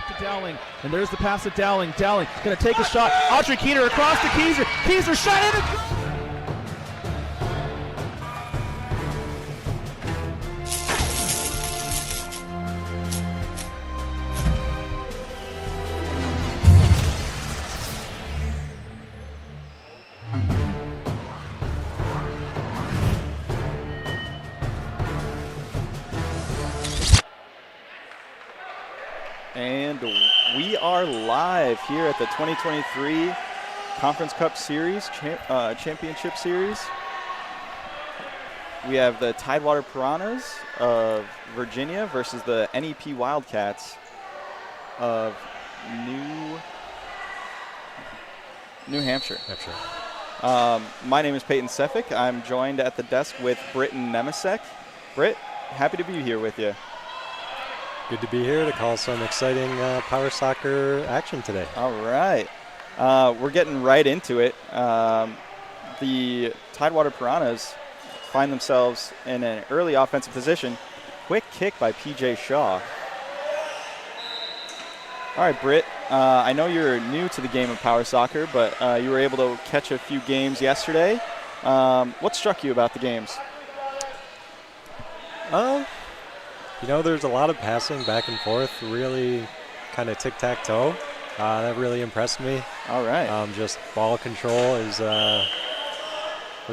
up to Dowling, and there's the pass to Dowling. Dowling going to take a shot. Audrey Keener across to Keyser. Keyser shot in it. And we are live here at the 2023 Conference Cup Series, Championship Series. We have the Tidewater Piranhas of Virginia versus the NEP Wildcats of New Hampshire. My name is Peyton Sefik. I'm joined at the desk with Britton Nemesek. Britt, happy to be here with you. Good to be here to call some exciting power soccer action today. All right. We're getting right into it. The Tidewater Piranhas find themselves in an early offensive position. Quick kick by P.J. Shaw. All right, Britt, I know you're new to the game of power soccer, but you were able to catch a few games yesterday. What struck you about the games? You know, there's a lot of passing back and forth, really kind of tic-tac-toe. That really impressed me. All right. Just ball control was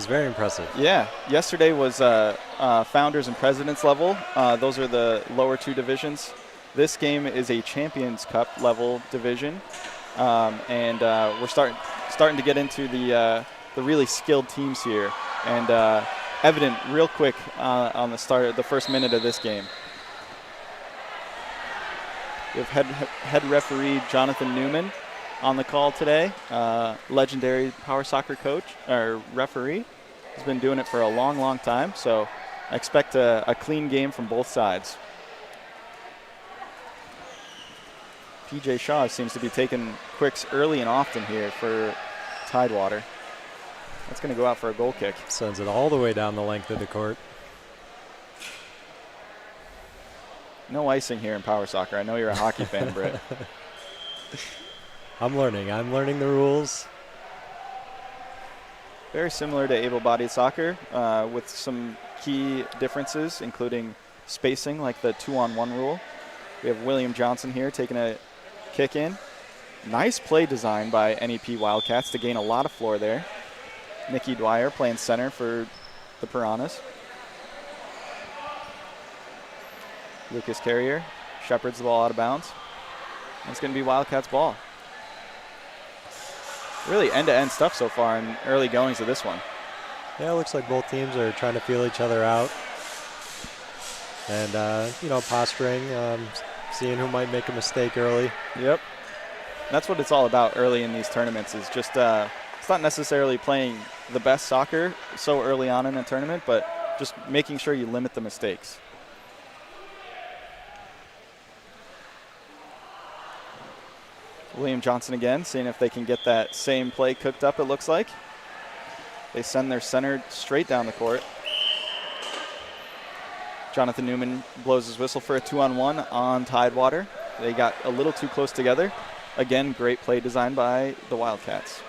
very impressive. Yeah. Yesterday was Founders and Presidents level. Those are the lower two divisions. This game is a Champions Cup level division. And we're starting to get into the really skilled teams here. And evident real quick on the first minute of this game. We have head referee Jonathan Newman on the call today, legendary power soccer coach or referee. He's been doing it for a long, long time, so I expect a clean game from both sides. P.J. Shaw seems to be taking quicks early and often here for Tidewater. That's going to go out for a goal kick. Sends it all the way down the length of the court. No icing here in power soccer. I know you're a hockey fan, Britt. I'm learning the rules. Very similar to able-bodied soccer with some key differences, including spacing, like the 2-on-1 rule. We have William Johnson here taking a kick in. Nice play design by NEP Wildcats to gain a lot of floor there. Nikki Dwyer playing center for the Piranhas. Lucas Carrier shepherds the ball out of bounds. It's going to be Wildcats' ball. Really end-to-end stuff so far in early goings of this one. Yeah, it looks like both teams are trying to feel each other out. And, posturing, seeing who might make a mistake early. Yep. That's what it's all about early in these tournaments is just it's not necessarily playing the best soccer so early on in a tournament, but just making sure you limit the mistakes. William Johnson again, seeing if they can get that same play cooked up, it looks like. They send their center straight down the court. Jonathan Newman blows his whistle for a 2-on-1 on Tidewater. They got a little too close together. Again, great play design by the Wildcats.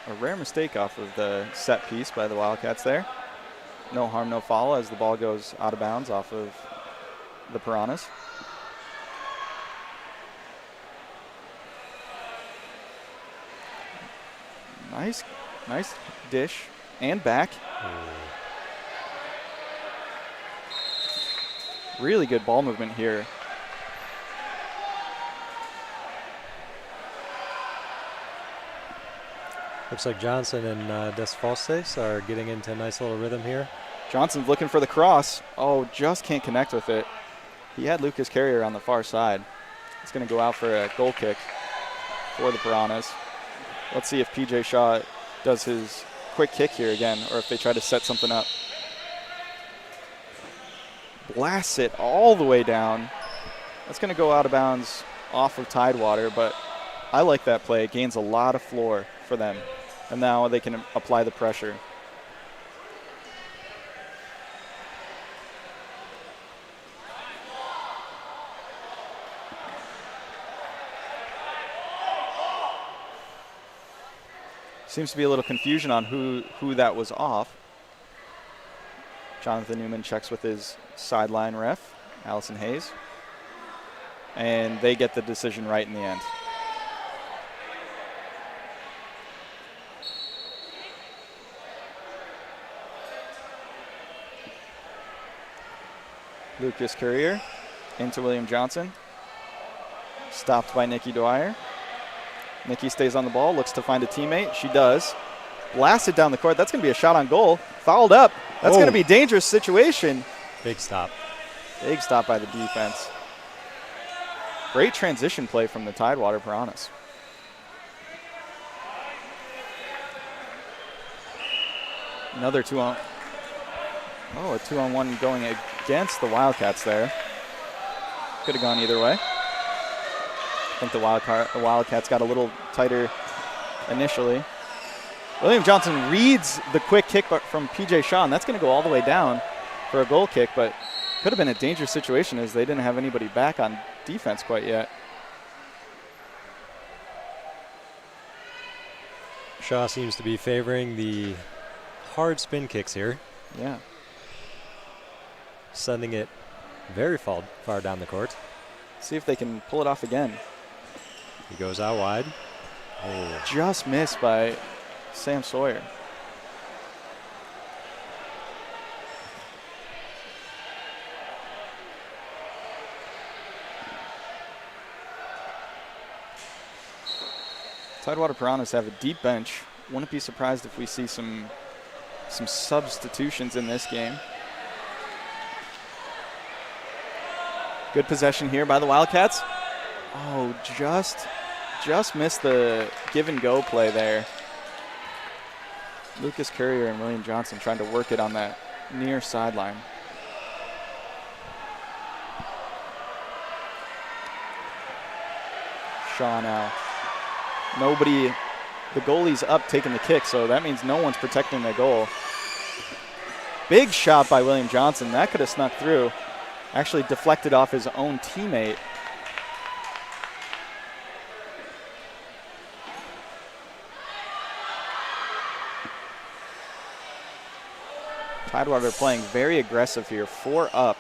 A rare mistake off of the set piece by the Wildcats there. No harm, no foul as the ball goes out of bounds off of the Piranhas. Nice dish and back. Really good ball movement here. Looks like Johnson and Desfalces are getting into a nice little rhythm here. Johnson's looking for the cross. Oh, just can't connect with it. He had Lucas Carrier on the far side. It's going to go out for a goal kick for the Piranhas. Let's see if P.J. Shaw does his quick kick here again or if they try to set something up. blasts it all the way down. That's going to go out of bounds off of Tidewater, but I like that play. It gains a lot of floor for them, and now they can apply the pressure. Seems to be a little confusion on who that was off. Jonathan Newman checks with his sideline ref, Allison Hayes. And they get the decision right in the end. Lucas Courier into William Johnson. Stopped by Nikki Dwyer. Nikki stays on the ball, looks to find a teammate. She does. Blasted down the court. That's going to be a shot on goal. Fouled up. That's going to be a dangerous situation. Big stop. Big stop by the defense. Great transition play from the Tidewater Piranhas. Another a 2-on-1 going against the Wildcats there. Could have gone either way. I think the Wildcats got a little tighter initially. William Johnson reads the quick kick from PJ Shaw, and that's going to go all the way down for a goal kick, but could have been a dangerous situation as they didn't have anybody back on defense quite yet. Shaw seems to be favoring the hard spin kicks here. Yeah. Sending it very far down the court. See if they can pull it off again. He goes out wide. Oh. Just missed by Sam Sawyer. Tidewater Piranhas have a deep bench. Wouldn't be surprised if we see some substitutions in this game. Good possession here by the Wildcats. Oh, just missed the give and go play there. Lucas Courier and William Johnson trying to work it on that near sideline. Shaw now. Nobody, the goalie's up taking the kick, so that means no one's protecting their goal. Big shot by William Johnson. That could have snuck through. Actually deflected off his own teammate. Tidewater playing very aggressive here, 4 up.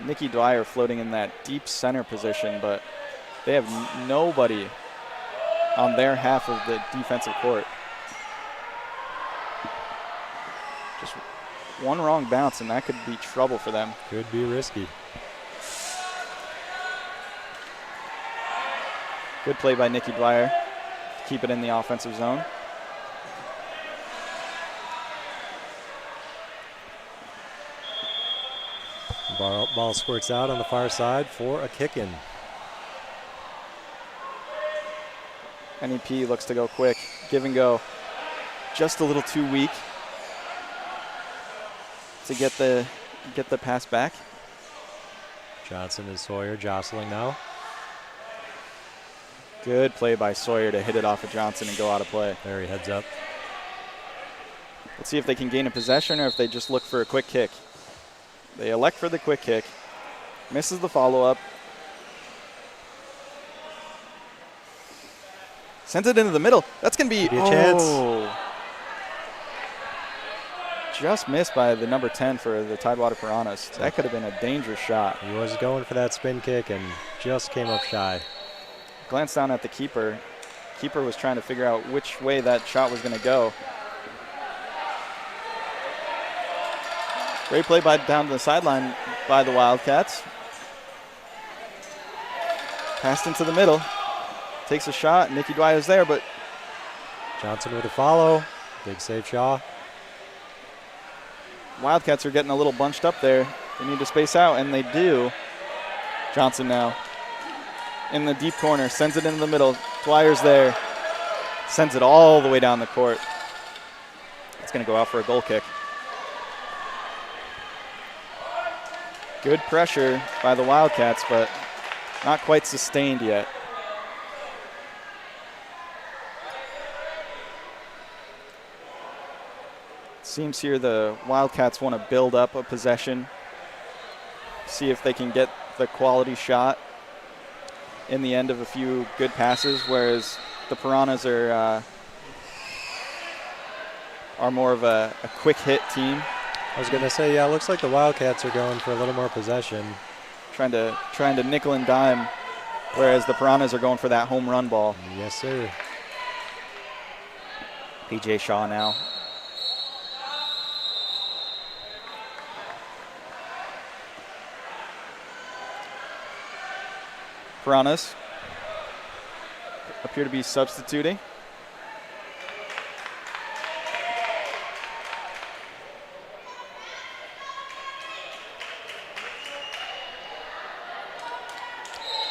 Nikki Dwyer floating in that deep center position, but they have nobody on their half of the defensive court. Just one wrong bounce, and that could be trouble for them. Could be risky. Good play by Nikki Dwyer to keep it in the offensive zone. Ball squirts out on the far side for a kick-in. NEP looks to go quick. Give and go. Just a little too weak to get the pass back. Johnson and Sawyer jostling now. Good play by Sawyer to hit it off of Johnson and go out of play. There he heads up. Let's see if they can gain a possession or if they just look for a quick kick. They elect for the quick kick. Misses the follow-up. Sends it into the middle. That's going to be a chance. Just missed by the number 10 for the Tidewater Piranhas. That could have been a dangerous shot. He was going for that spin kick and just came up shy. Glanced down at the keeper. Keeper was trying to figure out which way that shot was going to go. Great play down to the sideline by the Wildcats. Passed into the middle. Takes a shot. Nikki Dwyer's there, but Johnson with a follow. Big save, Shaw. Wildcats are getting a little bunched up there. They need to space out, and they do. Johnson now in the deep corner. Sends it into the middle. Dwyer's there. Sends it all the way down the court. It's going to go out for a goal kick. Good pressure by the Wildcats, but not quite sustained yet. Seems here the Wildcats want to build up a possession, see if they can get the quality shot in the end of a few good passes, whereas the Piranhas are more of a quick hit team. I was going to say, yeah, it looks like the Wildcats are going for a little more possession. Trying to nickel and dime, whereas the Piranhas are going for that home run ball. Yes, sir. PJ Shaw now. Piranhas appear to be substituting.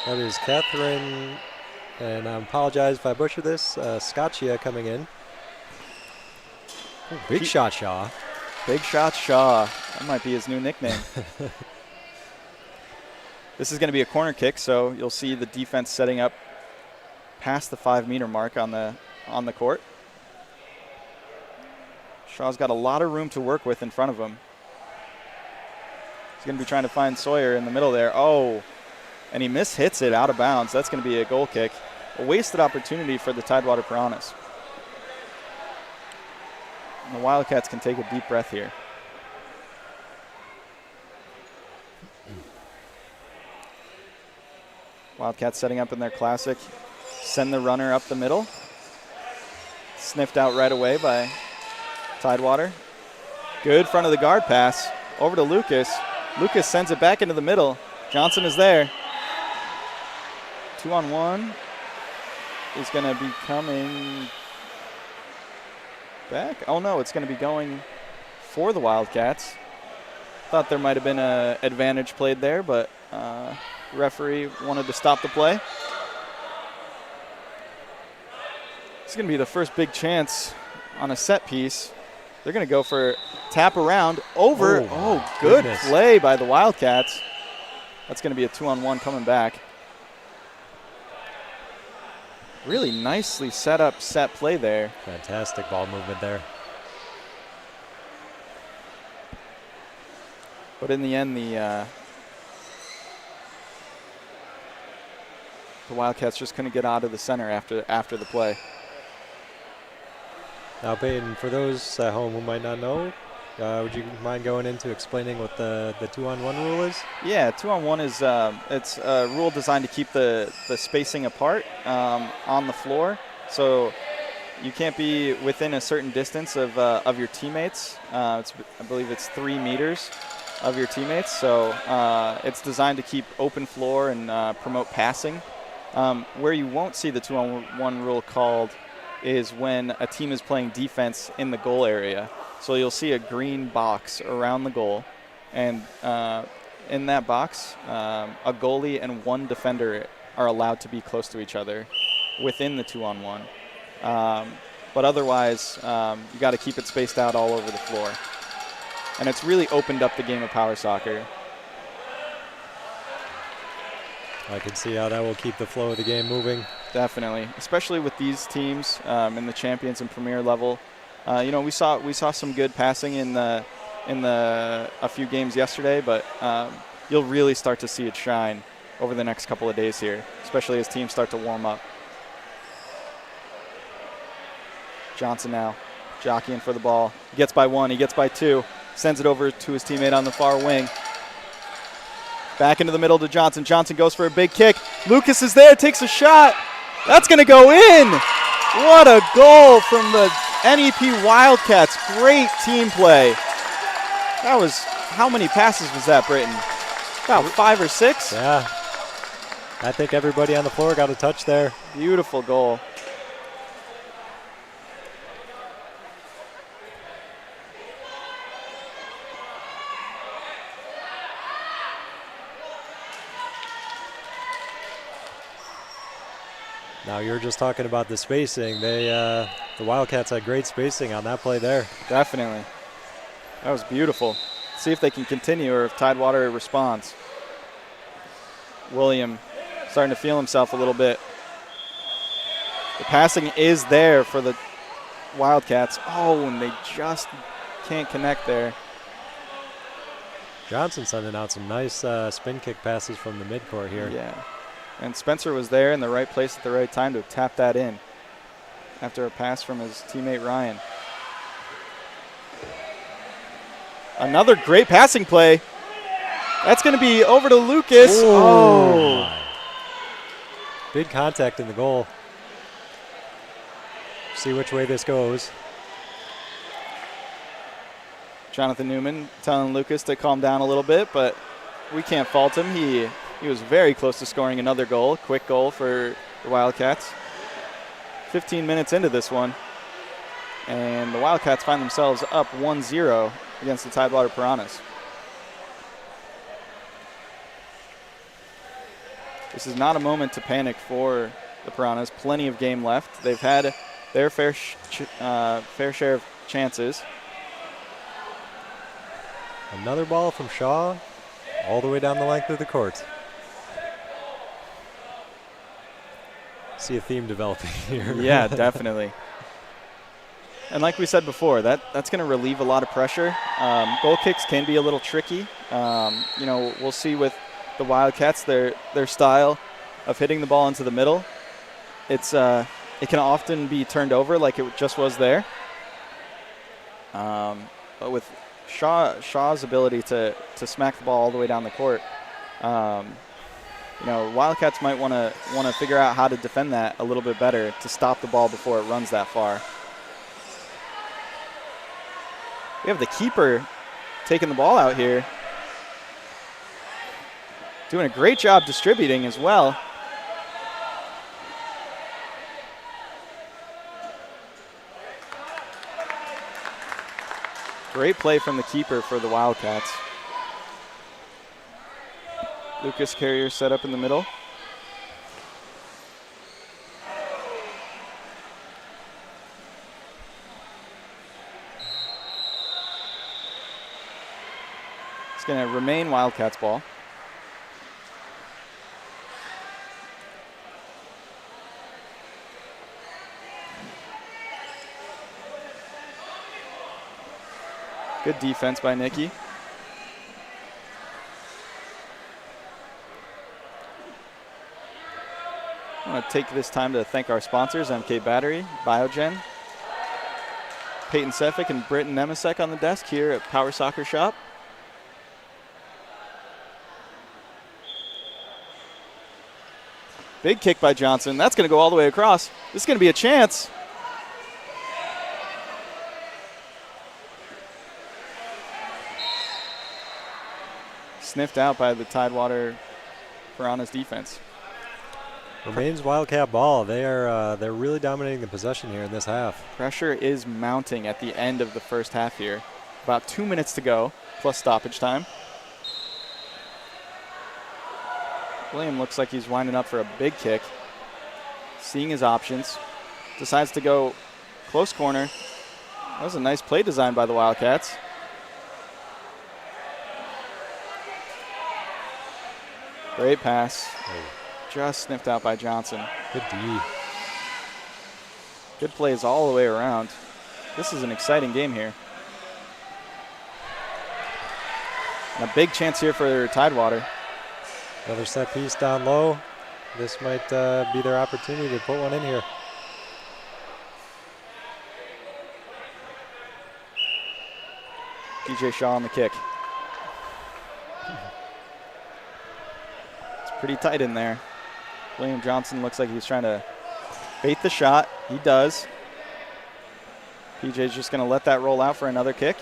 That is Catherine, and I apologize if I butcher this, Scotchia coming in. Ooh, big shot Shaw. Big shot Shaw. That might be his new nickname. This is going to be a corner kick, so you'll see the defense setting up past the 5-meter mark on the court. Shaw's got a lot of room to work with in front of him. He's going to be trying to find Sawyer in the middle there. Oh, and he mishits it out of bounds. That's going to be a goal kick. A wasted opportunity for the Tidewater Piranhas. And the Wildcats can take a deep breath here. Wildcats setting up in their classic. Send the runner up the middle. Sniffed out right away by Tidewater. Good front of the guard pass. Over to Lucas. Lucas sends it back into the middle. Johnson is there. 2-on-1 is going to be coming back. Oh, no, it's going to be going for the Wildcats. Thought there might have been an advantage played there, but referee wanted to stop the play. It's going to be the first big chance on a set piece. They're going to go for tap around over. Oh, good play by the Wildcats. That's going to be a 2-on-1 coming back. Really nicely set up set play there. Fantastic ball movement there. But in the end, the Wildcats just couldn't get out of the center after the play. Now, Peyton, for those at home who might not know, would you mind going into explaining what the 2-on-1 rule is? Yeah, 2-on-1 is it's a rule designed to keep the spacing apart on the floor. So you can't be within a certain distance of your teammates. I believe it's 3 meters of your teammates. So it's designed to keep open floor and promote passing. Where you won't see the 2-on-1 rule called is when a team is playing defense in the goal area. So you'll see a green box around the goal, and in that box, a goalie and one defender are allowed to be close to each other within the 2-on-1. But otherwise, you got to keep it spaced out all over the floor. And it's really opened up the game of power soccer. I can see how that will keep the flow of the game moving. Definitely, especially with these teams in the Champions and Premier level. We saw some good passing in a few games yesterday, but you'll really start to see it shine over the next couple of days here, especially as teams start to warm up. Johnson now jockeying for the ball. He gets by 1, he gets by 2, sends it over to his teammate on the far wing. Back into the middle to Johnson. Johnson goes for a big kick. Lucas is there, takes a shot. That's going to go in. What a goal from the NEP Wildcats. Great team play. That was, how many passes was that, Britton? About 5 or 6? Yeah. I think everybody on the floor got a touch there. Beautiful goal. Now, you were just talking about the spacing. The Wildcats had great spacing on that play there. Definitely. That was beautiful. see if they can continue or if Tidewater responds. William starting to feel himself a little bit. The passing is there for the Wildcats. Oh, and they just can't connect there. Johnson sending out some nice spin kick passes from the midcourt here. Yeah. And Spencer was there in the right place at the right time to tap that in after a pass from his teammate Ryan. Another great passing play. That's going to be over to Lucas. Oh. Big contact in the goal. See which way this goes. Jonathan Newman telling Lucas to calm down a little bit, but we can't fault him. He was very close to scoring another goal, quick goal for the Wildcats. 15 minutes into this one, and the Wildcats find themselves up 1-0 against the Tidewater Piranhas. This is not a moment to panic for the Piranhas. Plenty of game left. They've had their fair share of chances. Another ball from Shaw all the way down the length of the court. See a theme developing here. Yeah, definitely. And like we said before, that's going to relieve a lot of pressure. Goal kicks can be a little tricky. We'll see with the Wildcats, their style of hitting the ball into the middle. It can often be turned over like it just was there. But with Shaw's ability to smack the ball all the way down the court, Wildcats might want to figure out how to defend that a little bit better to stop the ball before it runs that far. We have the keeper taking the ball out here. Doing a great job distributing as well. Great play from the keeper for the Wildcats. Lucas Carrier set up in the middle. It's going to remain Wildcats ball. Good defense by Nikki. I want to take this time to thank our sponsors, MK Battery, Biogen, Peyton Sefik, and Britton Nemisek on the desk here at Power Soccer Shop. Big kick by Johnson. That's going to go all the way across. This is going to be a chance. Sniffed out by the Tidewater Piranhas defense. Remains Wildcat ball. They're really dominating the possession here in this half. Pressure is mounting at the end of the first half here. About 2 minutes to go, plus stoppage time. William looks like he's winding up for a big kick. Seeing his options. Decides to go close corner. That was a nice play design by the Wildcats. Great pass. Just sniffed out by Johnson. Good D. Good plays all the way around. This is an exciting game here. And a big chance here for Tidewater. Another set piece down low. This might be their opportunity to put one in here. DJ Shaw on the kick. It's pretty tight in there. William Johnson looks like he's trying to bait the shot. He does. PJ's just going to let that roll out for another kick.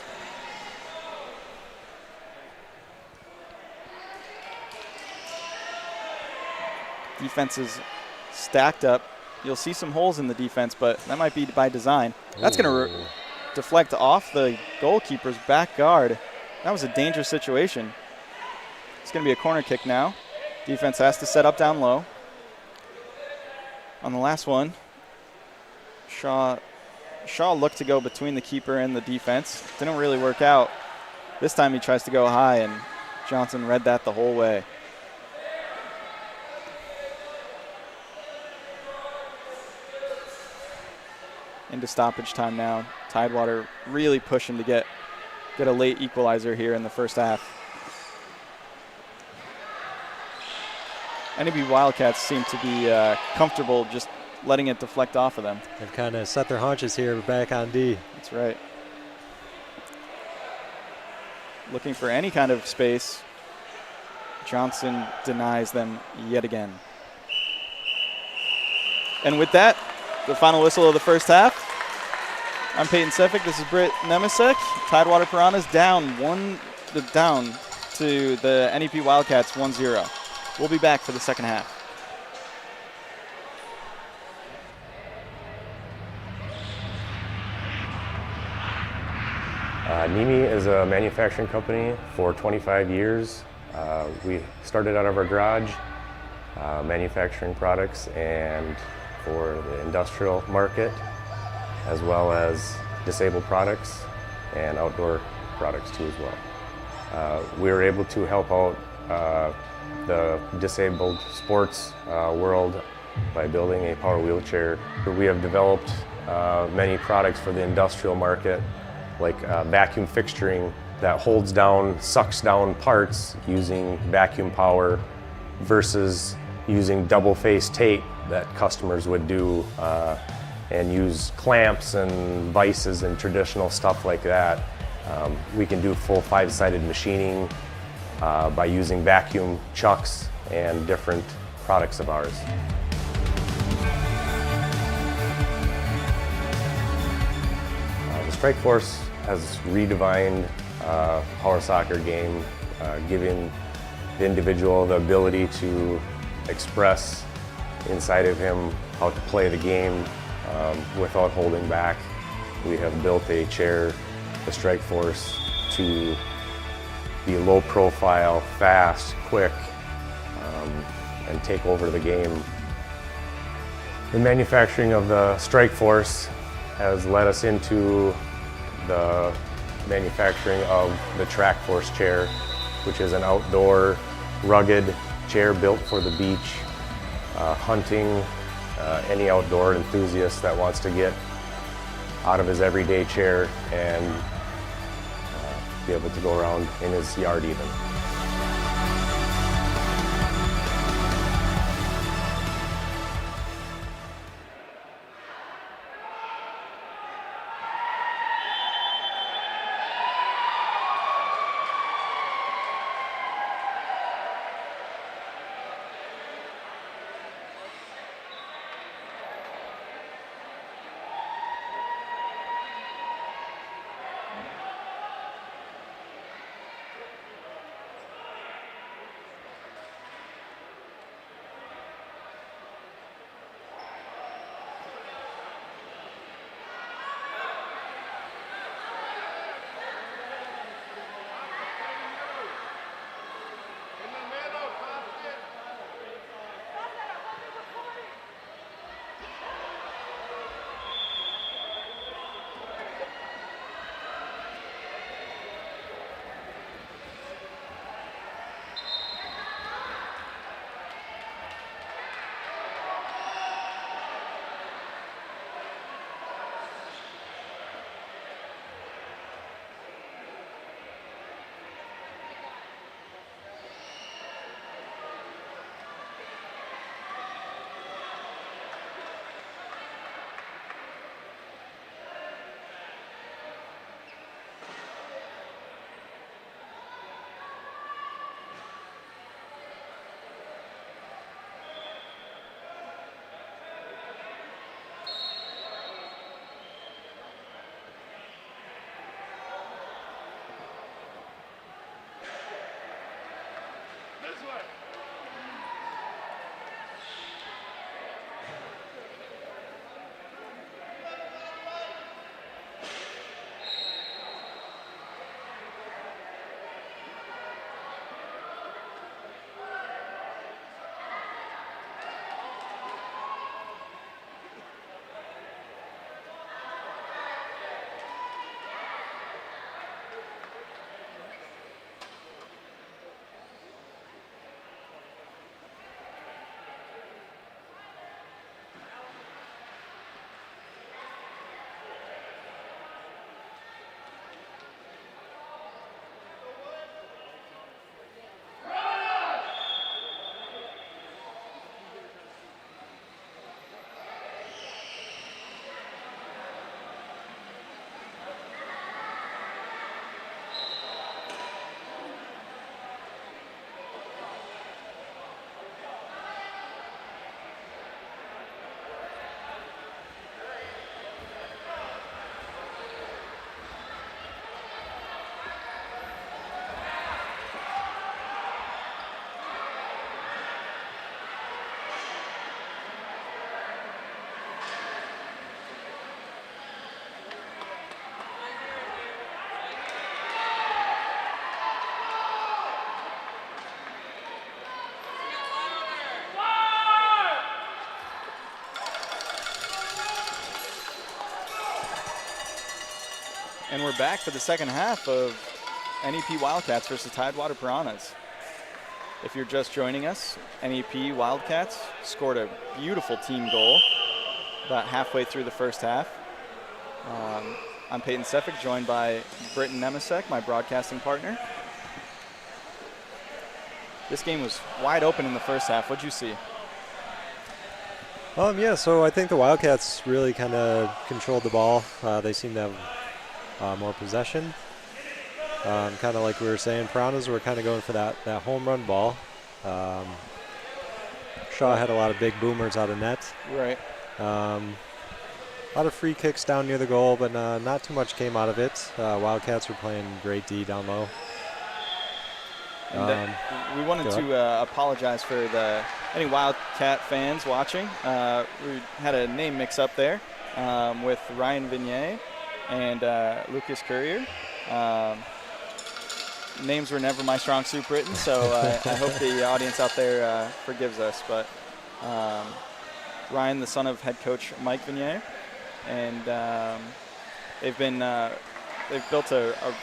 Defense is stacked up. You'll see some holes in the defense, but that might be by design. That's going to deflect off the goalkeeper's back guard. That was a dangerous situation. It's going to be a corner kick now. Defense has to set up down low. On the last one, Shaw looked to go between the keeper and the defense. Didn't really work out. This time he tries to go high, and Johnson read that the whole way. Into stoppage time now. Tidewater really pushing to get a late equalizer here in the first half. NEB Wildcats seem to be comfortable just letting it deflect off of them. They've kind of set their haunches here back on D. That's right. Looking for any kind of space. Johnson denies them yet again. And with that, the final whistle of the first half. I'm Peyton Sefik. This is Britt Nemisek. Tidewater Piranhas down to the NEP Wildcats 1-0. We'll be back for the second half. NEMI is a manufacturing company for 25 years. We started out of our garage manufacturing products and for the industrial market, as well as disabled products and outdoor products too as well. We were able to help out the disabled sports world by building a power wheelchair. We have developed many products for the industrial market, like vacuum fixturing that holds down, sucks down parts using vacuum power versus using double-face tape that customers would do and use clamps and vices and traditional stuff like that. We can do full 5-sided machining by using vacuum chucks and different products of ours. The Strike Force has redefined power soccer game, giving the individual the ability to express inside of him how to play the game without holding back. We have built a chair, the Strike Force, to be low profile, fast, quick, and take over the game. The manufacturing of the Strike Force has led us into the manufacturing of the Track Force chair, which is an outdoor, rugged chair built for the beach, hunting, any outdoor enthusiast that wants to get out of his everyday chair and be able to go around in his yard even. And we're back for the second half of NEP Wildcats versus Tidewater Piranhas. If you're just joining us, NEP Wildcats scored a beautiful team goal about halfway through the first half. I'm Peyton Sefik, joined by Britton Nemesek, my broadcasting partner. This game was wide open in the first half. What'd you see? Yeah, so I think the Wildcats really kind of controlled the ball. They seemed to have more possession. Kind of like we were saying, Piranhas were kind of going for that home run ball. Shaw had a lot of big boomers out of net. Right. A lot of free kicks down near the goal, but not too much came out of it. Wildcats were playing great D down low. And we wanted to apologize for any Wildcat fans watching. We had a name mix-up there with Ryan Vignier and Lucas Courier. Names were never my strong suit, Britton, so I hope the audience out there forgives us. But Ryan, the son of head coach Mike Vignier, and they've built a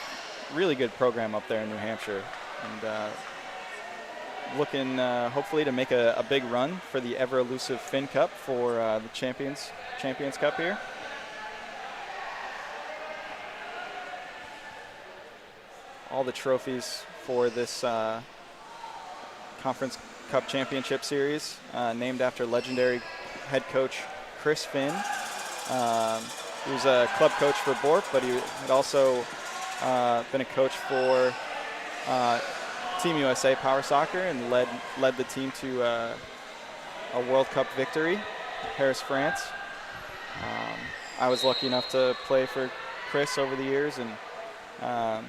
really good program up there in New Hampshire. And looking hopefully to make a big run for the ever-elusive Finn Cup for the Champions Cup here. All the trophies for this Conference Cup Championship Series named after legendary head coach Chris Finn. He was a club coach for Bork, but he had also been a coach for Team USA Power Soccer and led the team to a World Cup victory, Paris, France. I was lucky enough to play for Chris over the years, and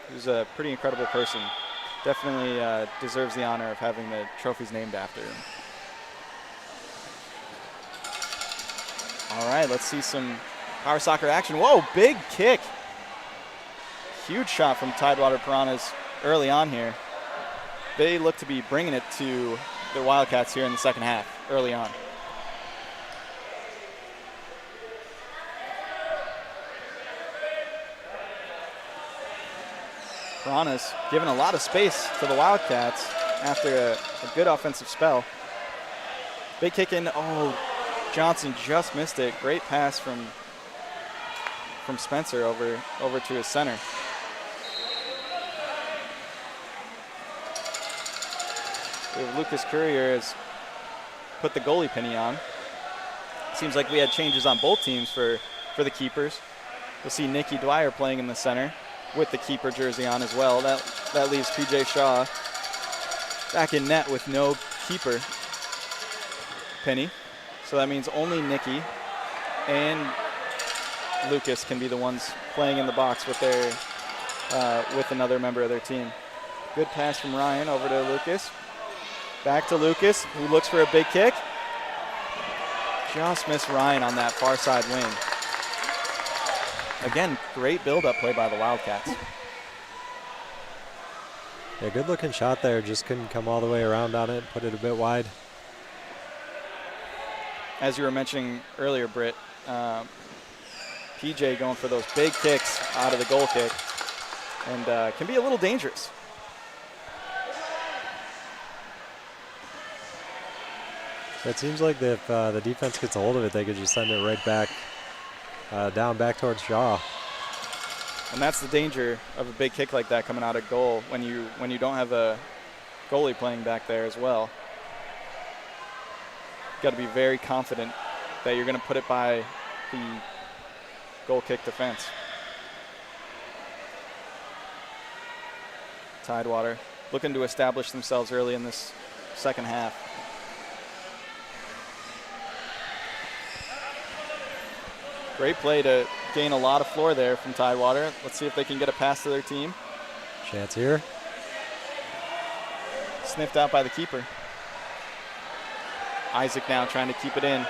he was a pretty incredible person. Definitely deserves the honor of having the trophies named after him. All right, let's see some Power Soccer action. Whoa, big kick. Huge shot from Tidewater Piranhas early on here. They look to be bringing it to the Wildcats here in the second half, early on. Piranhas giving a lot of space to the Wildcats after a good offensive spell. Big kick in. Oh, Johnson just missed it. Great pass from Spencer over to his center. Lucas Courier has put the goalie penny on. Seems like we had changes on both teams for the keepers. We'll see Nikki Dwyer playing in the center with the keeper jersey on as well. That leaves PJ Shaw back in net with no keeper penny. So that means only Nikki and Lucas can be the ones playing in the box with with another member of their team. Good pass from Ryan over to Lucas. Back to Lucas, who looks for a big kick. Just missed Ryan on that far side wing. Again, great build-up play by the Wildcats. Yeah, good looking shot there. Just couldn't come all the way around on it, put it a bit wide. As you were mentioning earlier, Britt, PJ going for those big kicks out of the goal kick and can be a little dangerous. It seems like if the defense gets a hold of it, they could just send it right back down back towards Shaw. And that's the danger of a big kick like that coming out of goal when you don't have a goalie playing back there as well. Got to be very confident that you're going to put it by the goal kick defense. Tidewater looking to establish themselves early in this second half. Great play to gain a lot of floor there from Tidewater. Let's see if they can get a pass to their team. Chance here. Sniffed out by the keeper. Isaac now trying to keep it in.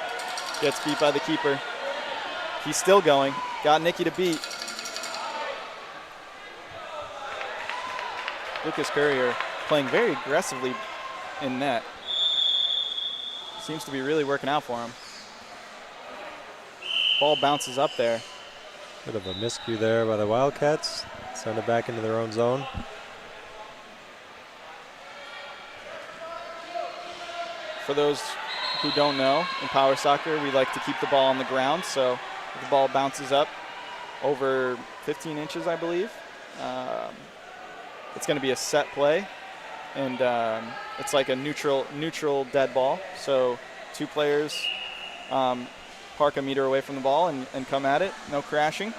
Gets beat by the keeper. He's still going. Got Nicky to beat. Lucas Courier playing very aggressively in net. Seems to be really working out for him. Ball bounces up there. Bit of a miscue there by the Wildcats. Send it back into their own zone. For those who don't know, in power soccer, we like to keep the ball on the ground. So if the ball bounces up over 15 inches, I believe, it's going to be a set play. And it's like a neutral dead ball. So 2 players park a meter away from the ball and come at it. No crashing.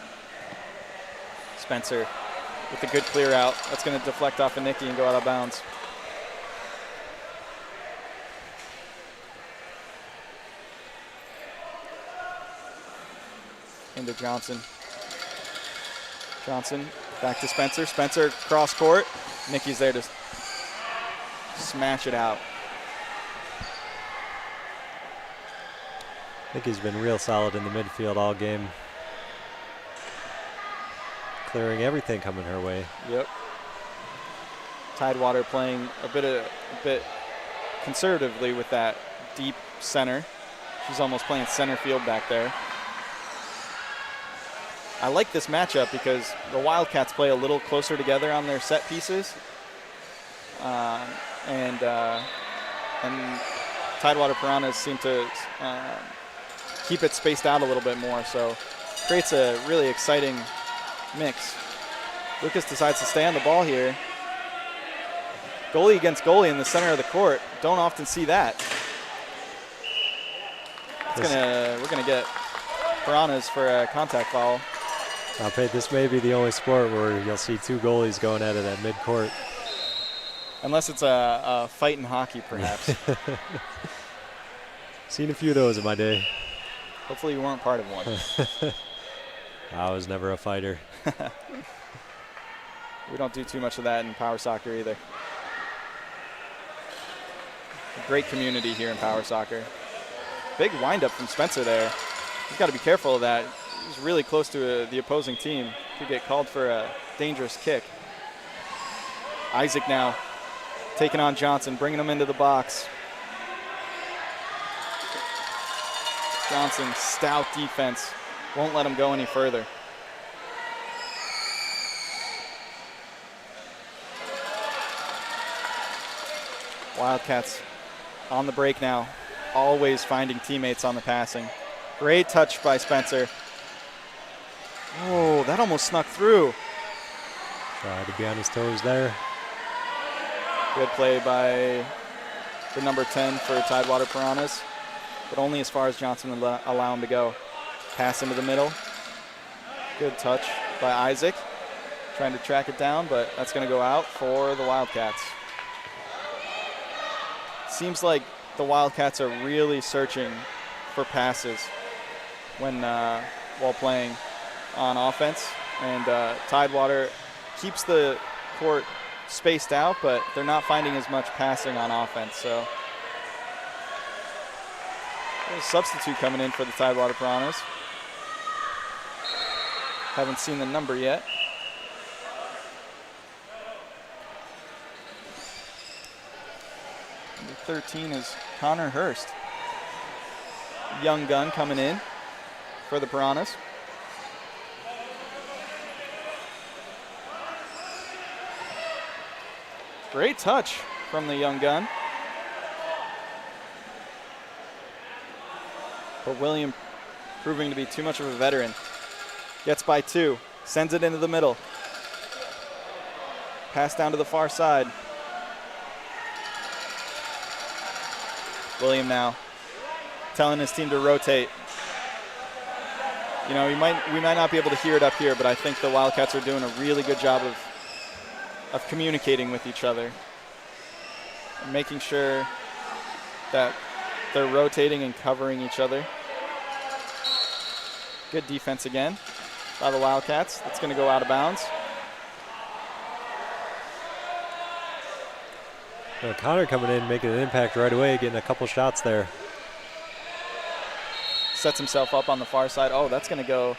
Spencer with a good clear out. That's going to deflect off of Nicky and go out of bounds. Into Johnson. Johnson back to Spencer. Spencer cross court. Nicky's there to smash it out. Nicky's been real solid in the midfield all game. Clearing everything coming her way. Yep. Tidewater playing a bit conservatively with that deep center. She's almost playing center field back there. I like this matchup because the Wildcats play a little closer together on their set pieces. And Tidewater Piranhas seem to keep it spaced out a little bit more, so creates a really exciting mix. Lucas decides to stay on the ball here. Goalie against goalie in the center of the court. Don't often see that. We're gonna get Piranhas for a contact foul. This may be the only sport where you'll see 2 goalies going at it at midcourt. Unless it's a fight in hockey, perhaps. Seen a few of those in my day. Hopefully you weren't part of one. I was never a fighter. We don't do too much of that in power soccer either. A great community here in power soccer. Big windup from Spencer there. He's got to be careful of that. He's really close to the opposing team. Could get called for a dangerous kick. Isaac now taking on Johnson, bringing him into the box. Johnson, stout defense. Won't let him go any further. Wildcats on the break now. Always finding teammates on the passing. Great touch by Spencer. Oh, that almost snuck through. Tried to be on his toes there. Good play by the number 10 for Tidewater Piranhas, but only as far as Johnson would allow him to go. Pass into the middle. Good touch by Isaac. Trying to track it down, but that's going to go out for the Wildcats. Seems like the Wildcats are really searching for passes when while playing on offense, and Tidewater keeps the court spaced out, but they're not finding as much passing on offense. So there's a substitute coming in for the Tidewater Piranhas. Haven't seen the number yet. Number 13 is Connor Hurst. Young gun coming in for the Piranhas. Great touch from the young gun. But William proving to be too much of a veteran. Gets by 2, sends it into the middle. Pass down to the far side. William now telling his team to rotate. You know, we might not be able to hear it up here, but I think the Wildcats are doing a really good job of communicating with each other and making sure that they're rotating and covering each other. Good defense again by the Wildcats. That's going to go out of bounds. Connor coming in, making an impact right away, getting a couple shots there. Sets himself up on the far side. Oh, that's going to go.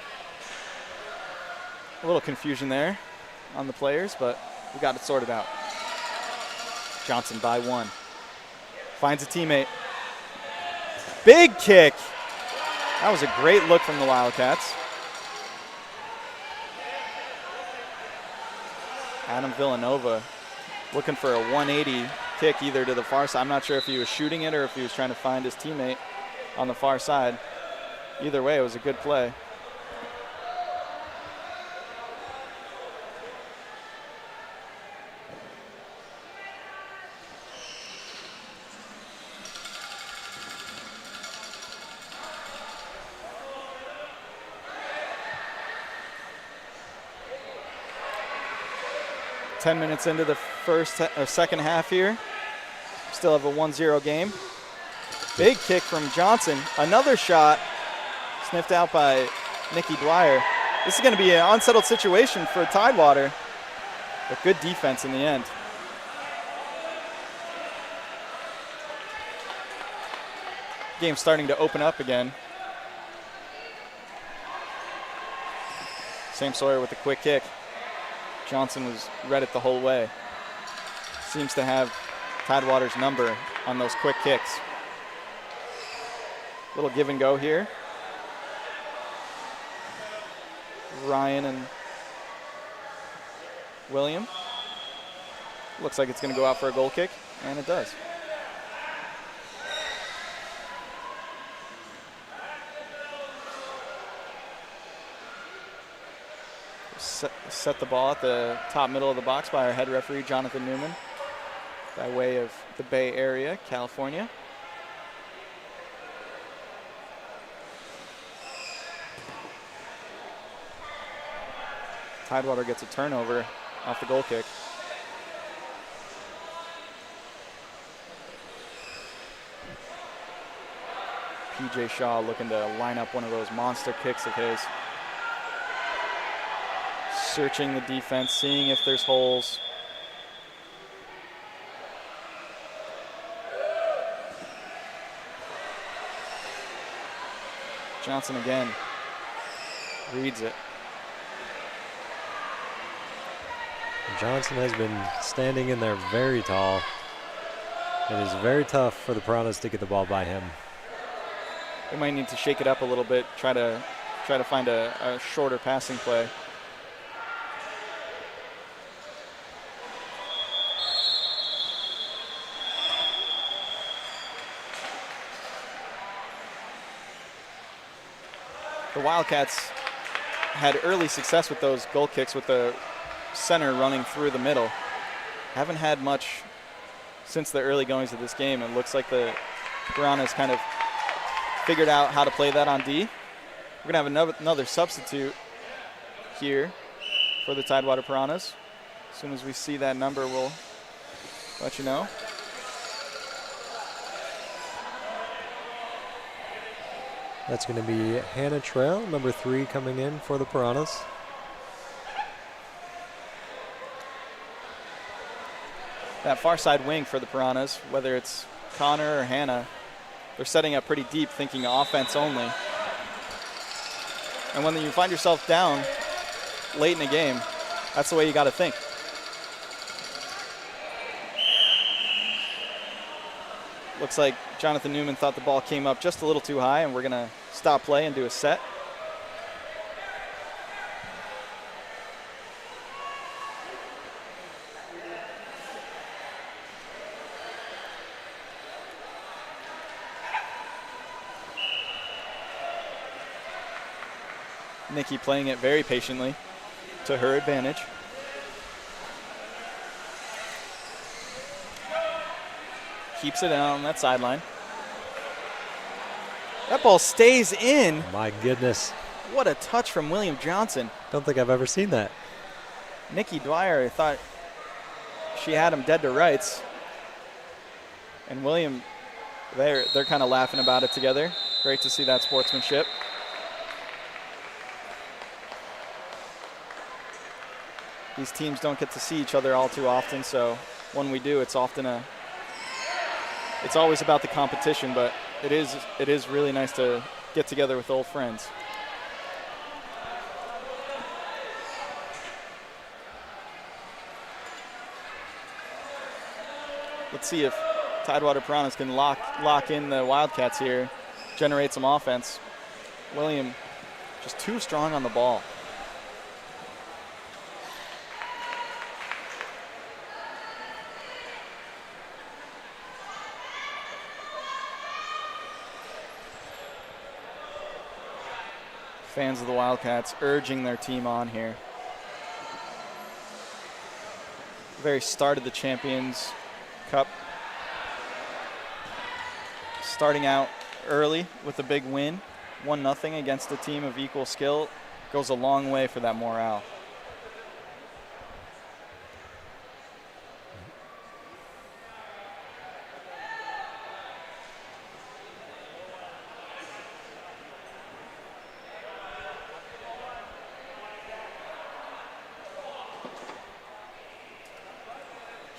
A little confusion there on the players, but we got it sorted out. Johnson by 1. Finds a teammate. Big kick. That was a great look from the Wildcats. Adam Villanova looking for a 180 kick either to the far side. I'm not sure if he was shooting it or if he was trying to find his teammate on the far side. Either way, it was a good play. Ten minutes into the second half here. Still have a 1-0 game. Big kick from Johnson. Another shot sniffed out by Nikki Dwyer. This is going to be an unsettled situation for Tidewater, but good defense in the end. Game's starting to open up again. Sam Sawyer with a quick kick. Johnson was read it the whole way. Seems to have Tidewater's number on those quick kicks. Little give and go here. Ryan and William. Looks like it's going to go out for a goal kick, and it does. Set the ball at the top middle of the box by our head referee, Jonathan Newman, by way of the Bay Area, California. Tidewater gets a turnover off the goal kick. PJ Shaw looking to line up one of those monster kicks of his. Searching the defense, seeing if there's holes. Johnson again reads it. Johnson has been standing in there very tall. It is very tough for the Piranhas to get the ball by him. We might need to shake it up a little bit, try to find a shorter passing play. The Wildcats had early success with those goal kicks with the center running through the middle. Haven't had much since the early goings of this game. It looks like the Piranhas kind of figured out how to play that on D. We're going to have another substitute here for the Tidewater Piranhas. As soon as we see that number, we'll let you know. That's going to be Hannah Trail, number 3, coming in for the Piranhas. That far side wing for the Piranhas, whether it's Connor or Hannah, they're setting up pretty deep, thinking offense only. And when you find yourself down late in a game, that's the way you got to think. Looks like Jonathan Newman thought the ball came up just a little too high, and we're going to stop play and do a set. Nikki playing it very patiently to her advantage. Keeps it on that sideline. That ball stays in. My goodness. What a touch from William Johnson. Don't think I've ever seen that. Nikki Dwyer thought she had him dead to rights. And William, they're kind of laughing about it together. Great to see that sportsmanship. These teams don't get to see each other all too often, so when we do, it's always about the competition, but it is really nice to get together with old friends. Let's see if Tidewater Piranhas can lock in the Wildcats here, generate some offense. William just too strong on the ball. Fans of the Wildcats urging their team on here. Very start of the Champions Cup. Starting out early with a big win, 1-0 against a team of equal skill, goes a long way for that morale.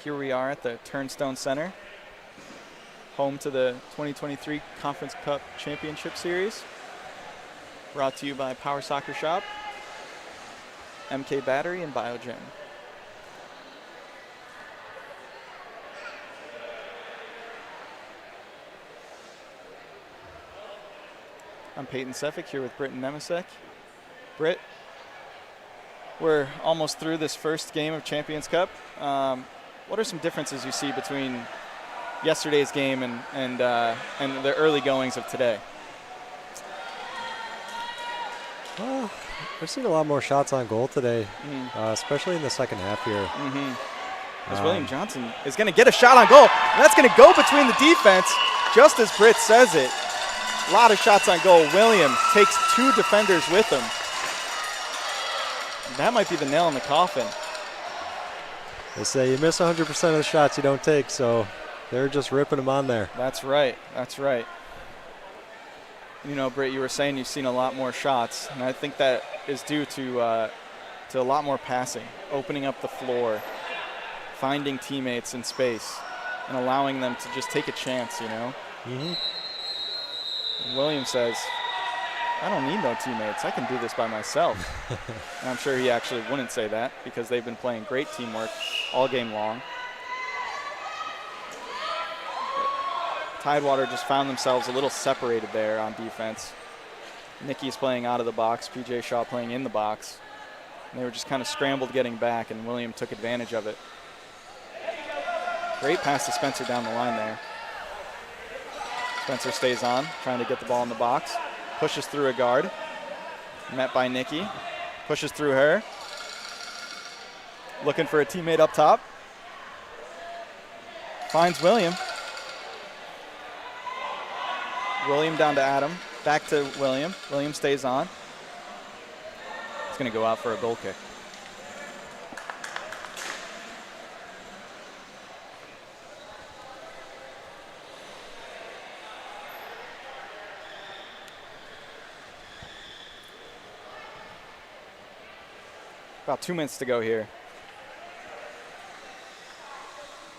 Here we are at the Turnstone Center, home to the 2023 Conference Cup Championship Series. Brought to you by Power Soccer Shop, MK Battery, and Biogen. I'm Peyton Sefik here with Britton Nemisek. Britt, we're almost through this first game of Champions Cup. What are some differences you see between yesterday's game and the early goings of today? Well, we've seen a lot more shots on goal today, especially in the second half here. As William Johnson is going to get a shot on goal. And that's going to go between the defense, just as Britt says it. A lot of shots on goal. William takes 2 defenders with him. That might be the nail in the coffin. They say you miss 100% of the shots you don't take, so they're just ripping them on there. That's right. That's right. You know, Britt, you were saying you've seen a lot more shots, and I think that is due to a lot more passing, opening up the floor, finding teammates in space, and allowing them to just take a chance, you know? William says, I don't need no teammates. I can do this by myself. And I'm sure he actually wouldn't say that because they've been playing great teamwork all game long. Tidewater just found themselves a little separated there on defense. Nikki's playing out of the box, PJ Shaw playing in the box. And they were just kind of scrambled getting back, and William took advantage of it. Great pass to Spencer down the line there. Spencer stays on, trying to get the ball in the box. Pushes through a guard. Met by Nikki. Pushes through her. Looking for a teammate up top. Finds William. William down to Adam. Back to William. William stays on. It's going to go out for a goal kick. About 2 minutes to go here.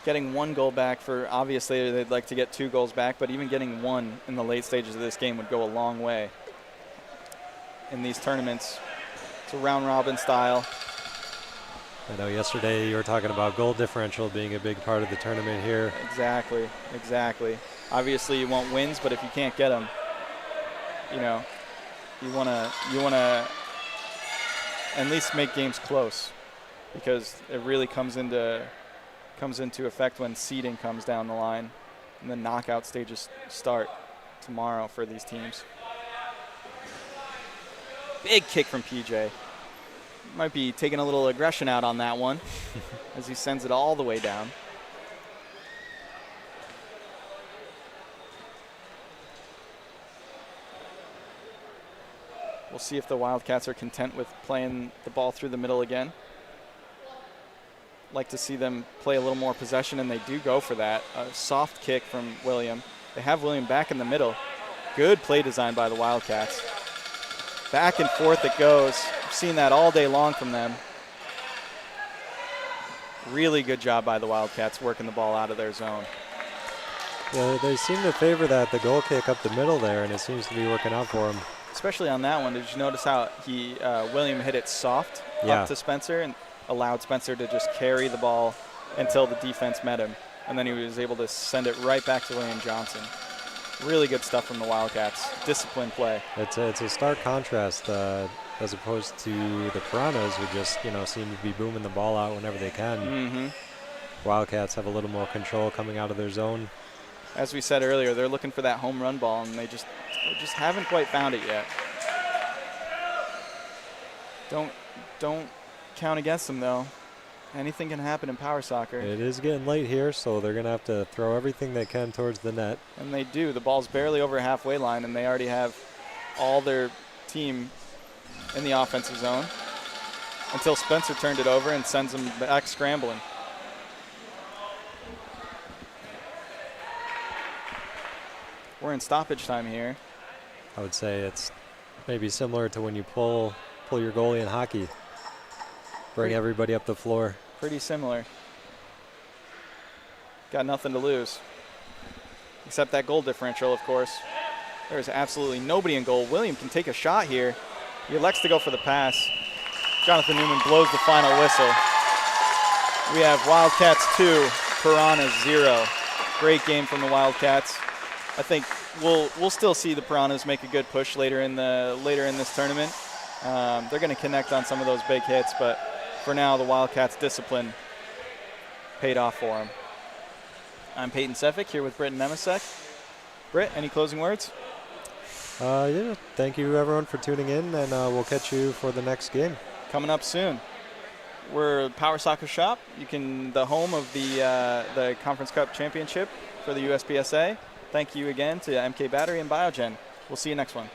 Getting 1 goal back for, obviously they'd like to get 2 goals back, but even getting 1 in the late stages of this game would go a long way. In these tournaments, it's a round robin style. I know yesterday you were talking about goal differential being a big part of the tournament here. Exactly, exactly. Obviously you want wins, but if you can't get them, you know, you wanna at least make games close, because it really comes into effect when seeding comes down the line and the knockout stages start tomorrow for these teams. Big kick from PJ. Might be taking a little aggression out on that one as he sends it all the way down. We'll see if the Wildcats are content with playing the ball through the middle again. Like to see them play a little more possession, and they do go for that. A soft kick from William. They have William back in the middle. Good play design by the Wildcats. Back and forth it goes. I've seen that all day long from them. Really good job by the Wildcats working the ball out of their zone. Yeah, they seem to favor the goal kick up the middle there, and it seems to be working out for them. Especially on that one. Did you notice how William hit it soft up to Spencer and allowed Spencer to just carry the ball until the defense met him, and then he was able to send it right back to William Johnson. Really good stuff from the Wildcats. Disciplined play. It's a stark contrast as opposed to the Piranhas, who just seem to be booming the ball out whenever they can. Wildcats have a little more control coming out of their zone. As we said earlier, they're looking for that home run ball, and they just haven't quite found it yet. Don't count against them, though. Anything can happen in power soccer. It is getting late here, so they're going to have to throw everything they can towards the net. And they do. The ball's barely over halfway line, and they already have all their team in the offensive zone until Spencer turned it over and sends them back scrambling. We're in stoppage time here. I would say it's maybe similar to when you pull your goalie in hockey. Bring everybody up the floor. Pretty similar. Got nothing to lose. Except that goal differential, of course. There's absolutely nobody in goal. William can take a shot here. He elects to go for the pass. Jonathan Newman blows the final whistle. We have Wildcats 2, Piranhas 0. Great game from the Wildcats. I think we'll still see the Piranhas make a good push later in this tournament. They're going to connect on some of those big hits, but for now, the Wildcats' discipline paid off for them. I'm Peyton Sefik here with Britt and Nemisek. Britt, any closing words? Yeah, thank you everyone for tuning in, and we'll catch you for the next game. Coming up soon. We're Power Soccer Shop. The home of the Conference Cup Championship for the USPSA. Thank you again to MK Battery and Biogen. We'll see you next one.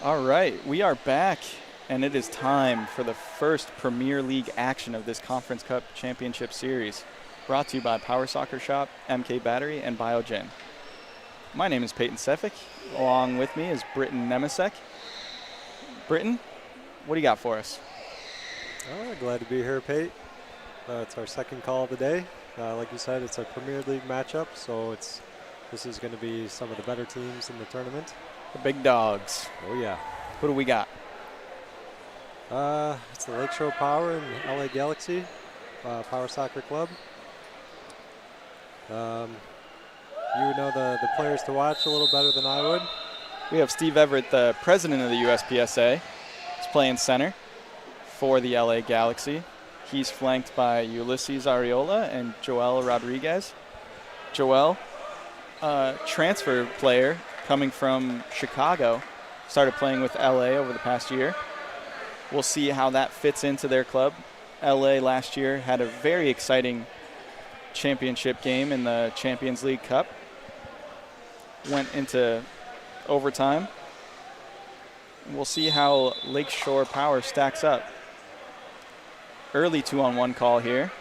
All right, we are back, and it is time for the first Premier League action of this Conference Cup Championship Series, brought to you by Power Soccer Shop, MK Battery, and Biogen. My name is Peyton Sefik. Along with me is Britton Nemisek. Britton, what do you got for us? Glad to be here, Pate. It's our second call of the day. Like you said, it's a Premier League matchup, so this is going to be some of the better teams in the tournament. The big dogs. Oh, yeah. Who do we got? It's the Lakeshore Power and LA Galaxy Power Soccer Club. You would know the players to watch a little better than I would. We have Steve Everett, the president of the USPSA. He's playing center for the LA Galaxy. He's flanked by Ulysses Ariola and Joel Rodriguez. Joel, transfer player coming from Chicago, started playing with LA over the past year. We'll see how that fits into their club. LA last year had a very exciting championship game in the Champions League Cup. Went into overtime. We'll see how Lakeshore Power stacks up. Early 2-on-1 call here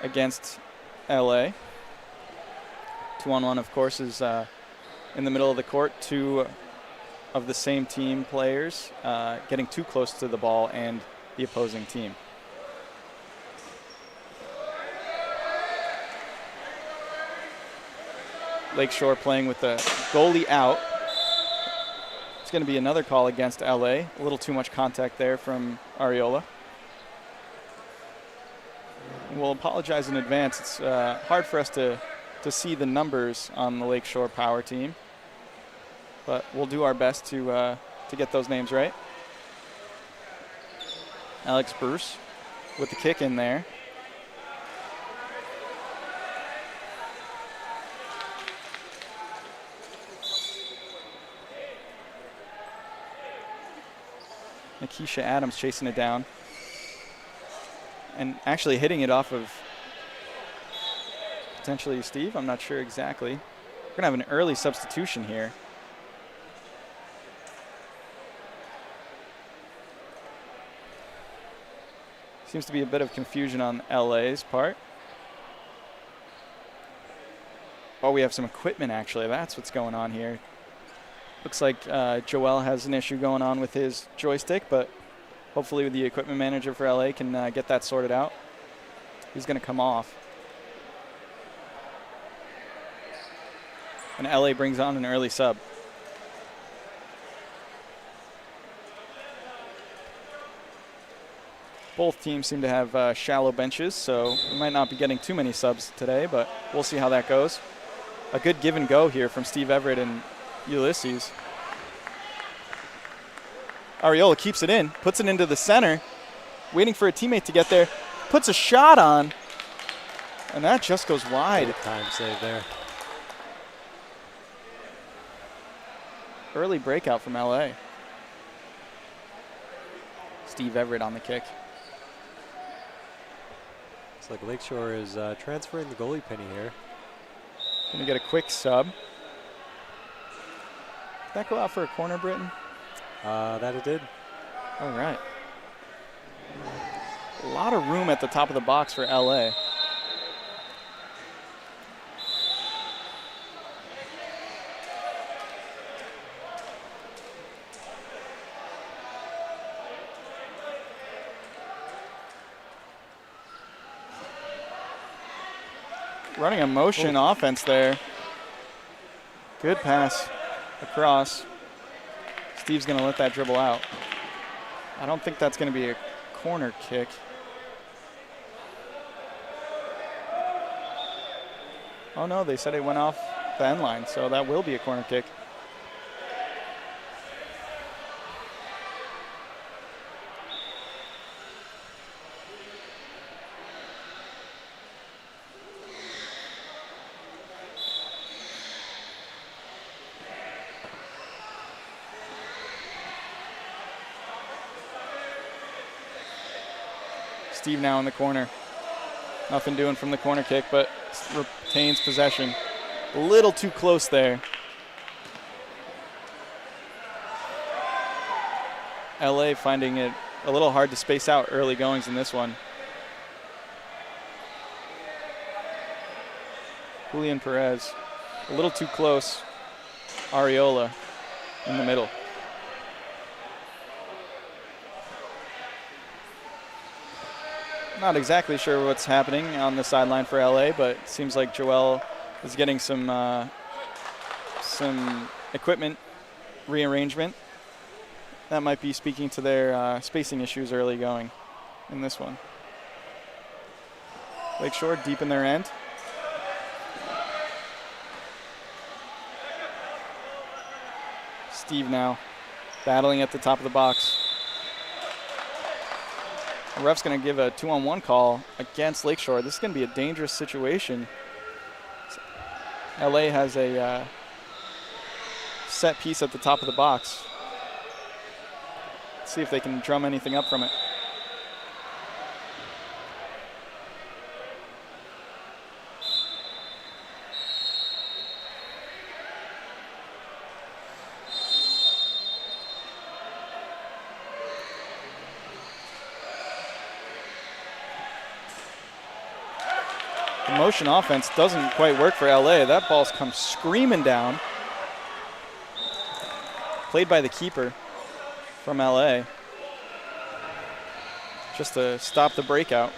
against LA. 2-on-1, of course, is in the middle of the court. Two of the same team players getting too close to the ball and the opposing team. Lakeshore playing with the goalie out. It's going to be another call against LA. A little too much contact there from Ariola. We'll apologize in advance. It's hard for us to see the numbers on the Lakeshore Power team, but we'll do our best to get those names right. Alex Bruce with the kick in there. Nikisha Adams chasing it down and actually hitting it off of potentially Steve. I'm not sure exactly. We're going to have an early substitution here. Seems to be a bit of confusion on LA's part. Oh, we have some equipment actually. That's what's going on here. Looks like Joel has an issue going on with his joystick, but hopefully the equipment manager for LA can get that sorted out. He's going to come off. And LA brings on an early sub. Both teams seem to have shallow benches, so we might not be getting too many subs today, but we'll see how that goes. A good give and go here from Steve Everett and Ulysses. Ariola keeps it in, puts it into the center, waiting for a teammate to get there, puts a shot on, and that just goes wide. Good time save there. Early breakout from LA. Steve Everett on the kick. Looks like Lakeshore is transferring the goalie penny here. Gonna get a quick sub. Did that go out for a corner, Britton? That it did. All right. A lot of room at the top of the box for LA. Running a motion offense there. Good pass across. Steve's going to let that dribble out. I don't think that's going to be a corner kick. Oh no, they said it went off the end line, so that will be a corner kick. Steve now in the corner. Nothing doing from the corner kick, but retains possession. A little too close there. LA finding it a little hard to space out early goings in this one. Julian Perez, a little too close. Areola in the middle. Not exactly sure what's happening on the sideline for LA, but it seems like Joel is getting some equipment rearrangement. That might be speaking to their spacing issues early going in this one. Lakeshore deep in their end. Steve now battling at the top of the box. The ref's going to give a 2-on-1 call against Lakeshore. This is going to be a dangerous situation. LA has a set piece at the top of the box. Let's see if they can drum anything up from it. The motion offense doesn't quite work for LA. That ball's come screaming down. Played by the keeper from LA. Just to stop the breakout.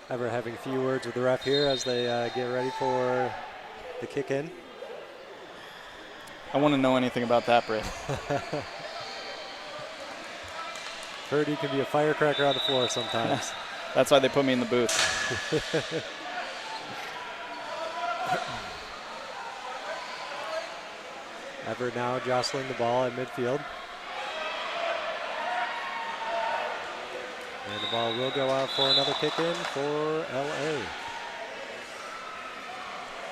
Ever having a few words with the ref here as they get ready for the kick in. I want to know anything about that, Britt. Heard he can be a firecracker on the floor sometimes. That's why they put me in the booth. Everett now jostling the ball at midfield. And the ball will go out for another kick in for LA.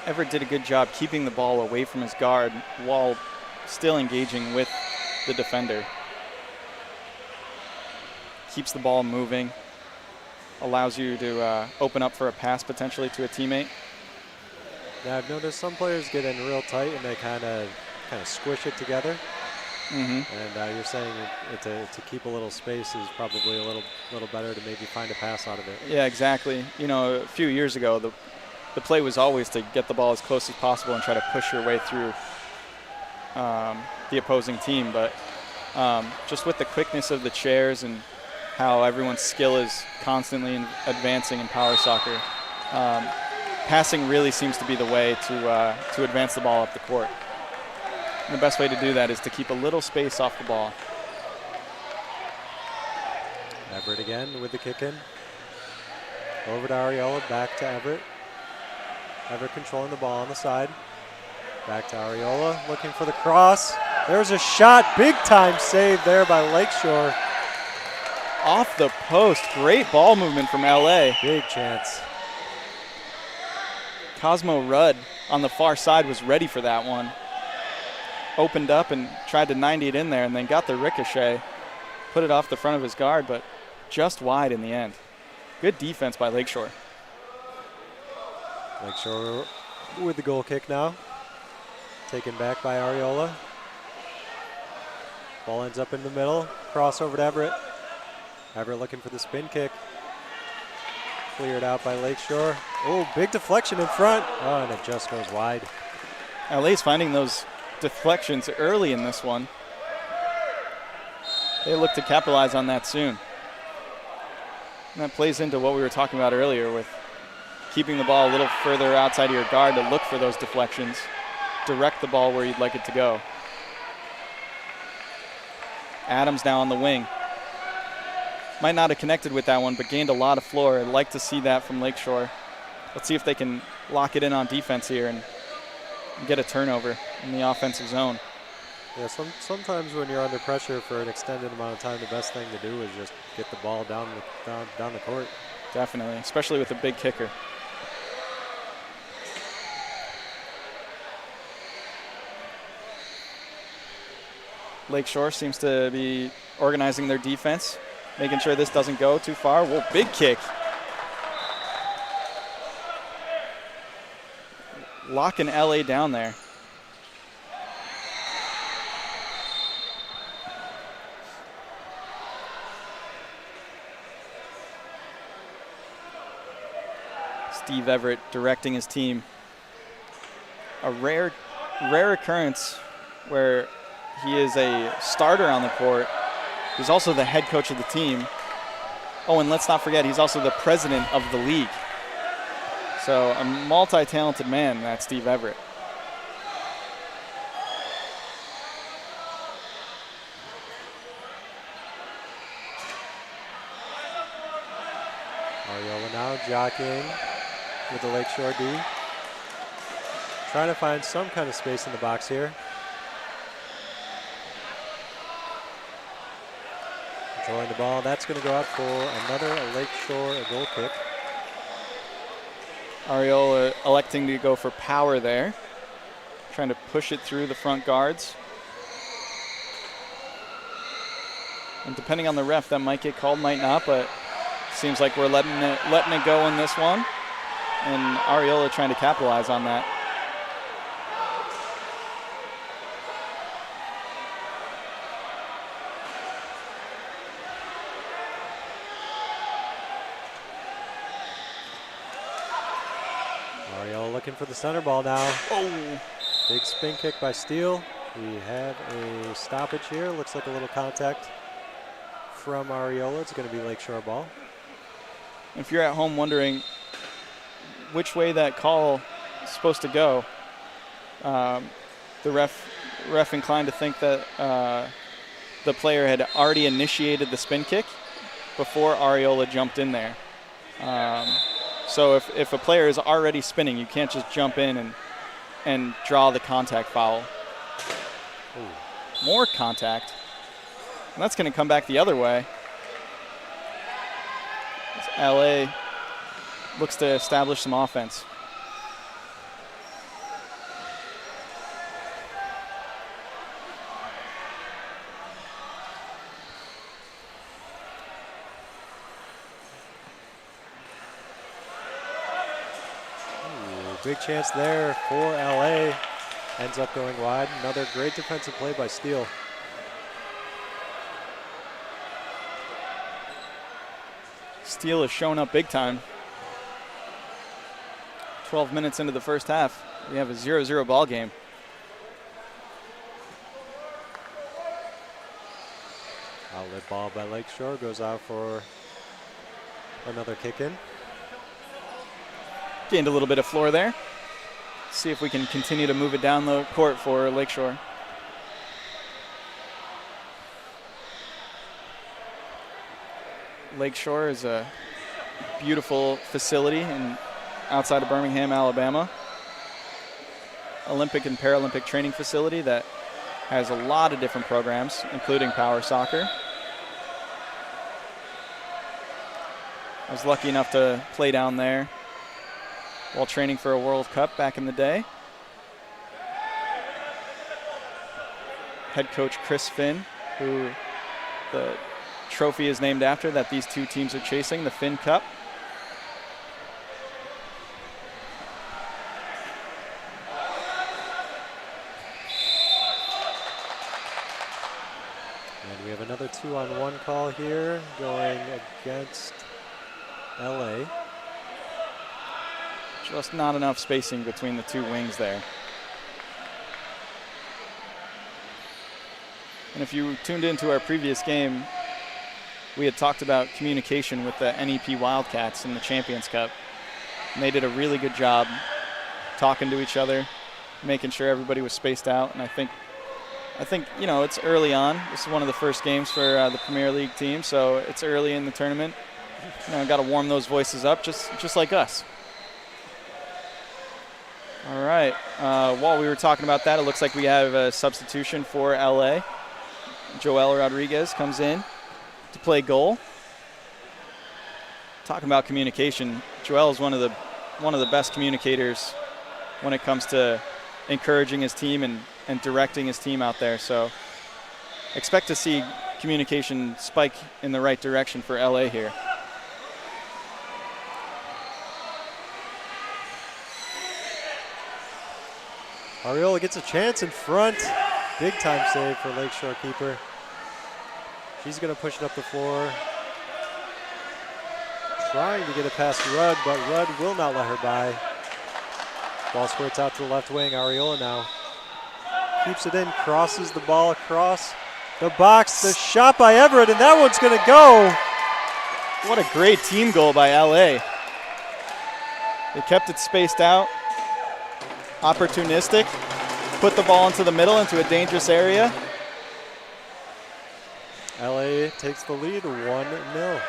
Everett did a good job keeping the ball away from his guard while still engaging with the defender. Keeps the ball moving, allows you to open up for a pass potentially to a teammate. Yeah, I've noticed some players get in real tight and they kind of squish it together. Mm-hmm. And you're saying to keep a little space is probably a little better to maybe find a pass out of it. Yeah, exactly. You know, a few years ago, the play was always to get the ball as close as possible and try to push your way through the opposing team. But just with the quickness of the chairs and how everyone's skill is constantly advancing in power soccer, passing really seems to be the way to advance the ball up the court. And the best way to do that is to keep a little space off the ball. Everett again with the kick in. Over to Areola, back to Everett. Everett controlling the ball on the side. Back to Areola, looking for the cross. There's a shot, big time save there by Lakeshore. Off the post, great ball movement from LA. Big chance. Cosmo Rudd on the far side was ready for that one. Opened up and tried to 90 it in there and then got the ricochet. Put it off the front of his guard, but just wide in the end. Good defense by Lakeshore. Lakeshore with the goal kick now. Taken back by Areola. Ball ends up in the middle. Cross over to Everett. Everett looking for the spin kick. Cleared out by Lakeshore. Oh, big deflection in front. Oh, and it just goes wide. LA's finding those deflections early in this one. They look to capitalize on that soon. And that plays into what we were talking about earlier with keeping the ball a little further outside of your guard to look for those deflections. Direct the ball where you'd like it to go. Adams now on the wing. Might not have connected with that one, but gained a lot of floor. I'd like to see that from Lakeshore. Let's see if they can lock it in on defense here and get a turnover in the offensive zone. Yeah, sometimes when you're under pressure for an extended amount of time, the best thing to do is just get the ball down the court. Definitely, especially with a big kicker. Lakeshore seems to be organizing their defense. making sure this doesn't go too far. Whoa, big kick. Locking LA down there. Steve Everett directing his team. A rare occurrence where he is a starter on the court. He's also the head coach of the team. Oh, and let's not forget, he's also the president of the league. So a multi-talented man, that's Steve Everett. Ariola now jockeying with the Lakeshore D. Trying to find some kind of space in the box here. Controlling the ball. That's going to go out for another Lakeshore goal kick. Ariola electing to go for power there. Trying to push it through the front guards. And depending on the ref, that might get called, might not, but seems like we're letting it go in this one. And Ariola trying to capitalize on that. Ariola looking for the center ball now. Oh! Big spin kick by Steele. We have a stoppage here. Looks like a little contact from Ariola. It's going to be Lakeshore ball. If you're at home wondering which way that call is supposed to go, the ref inclined to think that the player had already initiated the spin kick before Ariola jumped in there. So if a player is already spinning, you can't just jump in and draw the contact foul. Ooh. More contact. And that's going to come back the other way. LA looks to establish some offense. Big chance there for LA. Ends up going wide. Another great defensive play by Steele. Steele has shown up big time. 12 minutes into the first half, we have a 0-0 ball game. Outlet ball by Lakeshore goes out for another kick in. Gained a little bit of floor there. See if we can continue to move it down the court for Lakeshore. Lakeshore is a beautiful facility outside of Birmingham, Alabama. Olympic and Paralympic training facility that has a lot of different programs, including power soccer. I was lucky enough to play down there while training for a World Cup back in the day. Head coach Chris Finn, who the trophy is named after that these two teams are chasing, the Finn Cup. And we have another 2-on-1 call here going against LA. Just not enough spacing between the two wings there. And if you tuned into our previous game, we had talked about communication with the NEP Wildcats in the Champions Cup. And they did a really good job talking to each other, making sure everybody was spaced out. And I think you know, it's early on. This is one of the first games for the Premier League team, so it's early in the tournament. You know, got to warm those voices up, just like us. All right. While we were talking about that, it looks like we have a substitution for LA. Joel Rodriguez comes in to play goal. Talking about communication, Joel is one of the best communicators when it comes to encouraging his team and directing his team out there. So expect to see communication spike in the right direction for LA here. Ariola gets a chance in front. Big time save for Lakeshore keeper. She's going to push it up the floor. Trying to get it past Rudd, but Rudd will not let her by. Ball squirts out to the left wing. Ariola now keeps it in, crosses the ball across the box. The shot by Everett, and that one's going to go. What a great team goal by LA. They kept it spaced out, opportunistic, put the ball into the middle, into a dangerous area. LA takes the lead 1-0.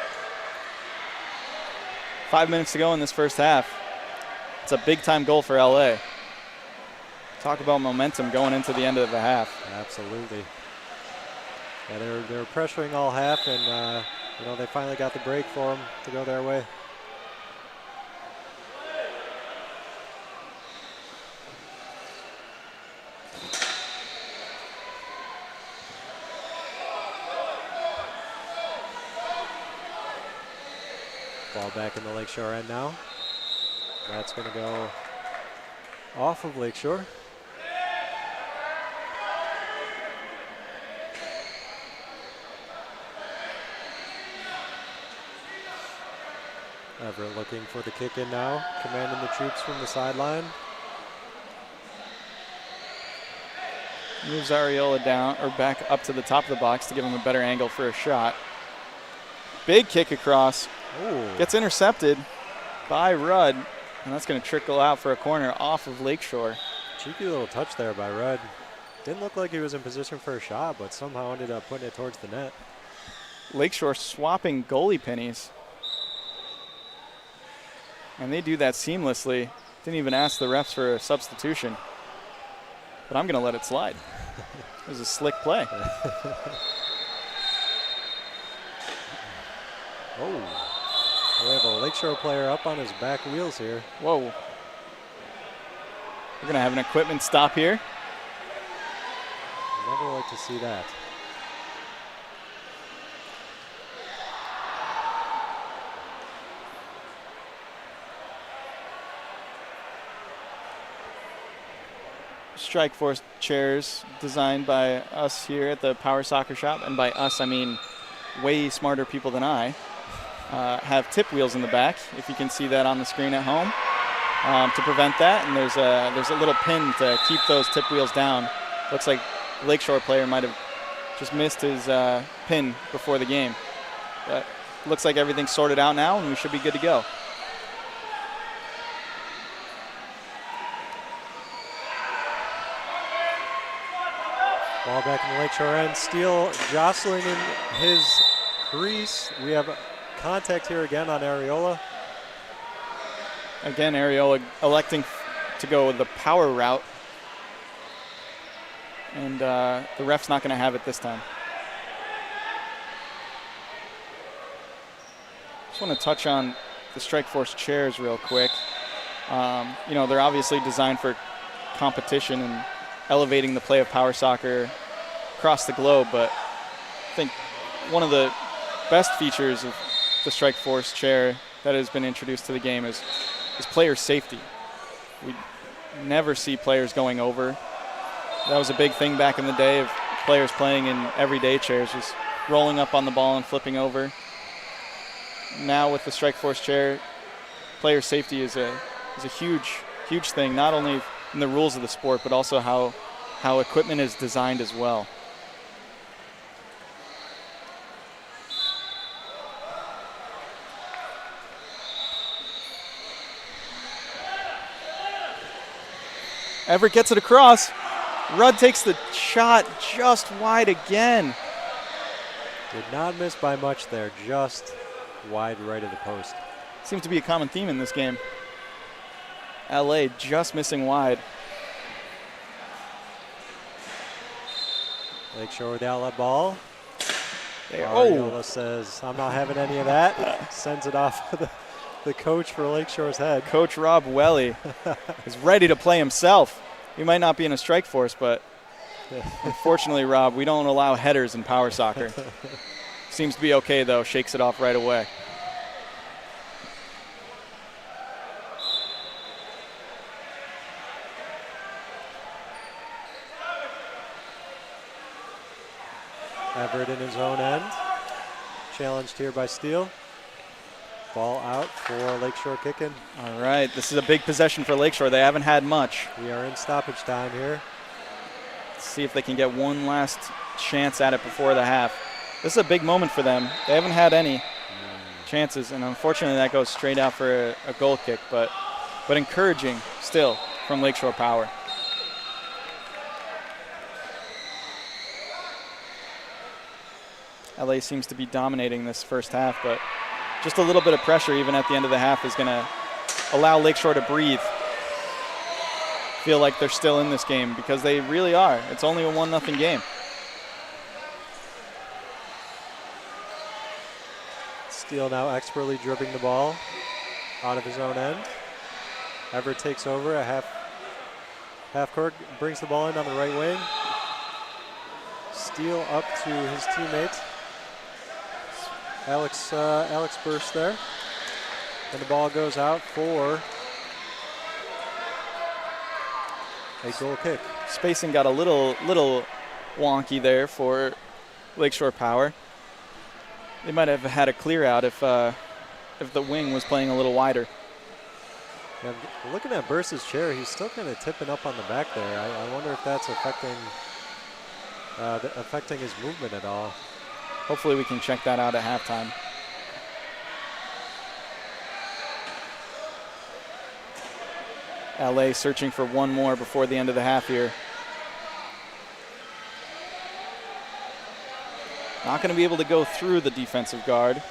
5 minutes to go in this first half. It's a big time goal for LA. Talk about momentum going into the end of the half. Absolutely. Yeah, they were pressuring all half, and they finally got the break for them to go their way. Ball back in the Lakeshore end now. That's going to go off of Lakeshore. Everett looking for the kick in now, commanding the troops from the sideline. Moves Ariola down or back up to the top of the box to give him a better angle for a shot. Big kick across. Ooh. Gets intercepted by Rudd, and that's going to trickle out for a corner off of Lakeshore. Cheeky little touch there by Rudd. Didn't look like he was in position for a shot, but somehow ended up putting it towards the net. Lakeshore swapping goalie pennies. And they do that seamlessly. Didn't even ask the refs for a substitution. But I'm going to let it slide. It was a slick play. Oh. We have a Lakeshore player up on his back wheels here. Whoa. We're going to have an equipment stop here. Never like to see that. Strike Force chairs designed by us here at the Power Soccer Shop, and by us I mean way smarter people than I, have tip wheels in the back, if you can see that on the screen at home, to prevent that. And there's a little pin to keep those tip wheels down. Looks like Lakeshore player might have just missed his pin before the game. But looks like everything's sorted out now, and we should be good to go. Ball back in the Lakeshore end. Steele jostling in his crease. We have contact here again on Ariola. Again, Ariola electing to go with the power route. And the ref's not going to have it this time. Just want to touch on the Strike Force chairs real quick. They're obviously designed for competition and elevating the play of power soccer across the globe, but I think one of the best features of the Strike Force chair that has been introduced to the game is player safety. We never see players going over. That was a big thing back in the day of players playing in everyday chairs, just rolling up on the ball and flipping over. Now with the Strike Force chair, player safety is a huge thing, not only in the rules of the sport, but also how equipment is designed as well. Everett gets it across. Rudd takes the shot just wide again. Did not miss by much there, just wide right of the post. Seems to be a common theme in this game. LA just missing wide. Lakeshore with the outlet ball. Oh! Ariola says, I'm not having any of that. Sends it off the coach for Lakeshore's head. Coach Rob Welly is ready to play himself. He might not be in a Strike Force, but Unfortunately, Rob, we don't allow headers in power soccer. Seems to be okay, though. Shakes it off right away. Everett in his own end. Challenged here by Steele. Ball out for Lakeshore kicking. All right, this is a big possession for Lakeshore. They haven't had much. We are in stoppage time here. Let's see if they can get one last chance at it before the half. This is a big moment for them. They haven't had any chances, and unfortunately that goes straight out for a goal kick, but encouraging still from Lakeshore Power. LA seems to be dominating this first half, but just a little bit of pressure even at the end of the half is going to allow Lakeshore to breathe. Feel like they're still in this game because they really are. It's only a 1-0 game. Steele now expertly dribbling the ball out of his own end. Everett takes over a half court, brings the ball in on the right wing. Steele up to his teammate. Alex bursts there. And the ball goes out for a goal kick. Spacing got a little wonky there for Lakeshore Power. They might have had a clear out if the wing was playing a little wider. Yeah, looking at Burst's chair, he's still kind of tipping up on the back there. I wonder if that's affecting his movement at all. Hopefully we can check that out at halftime. LA searching for one more before the end of the half here. Not going to be able to go through the defensive guard.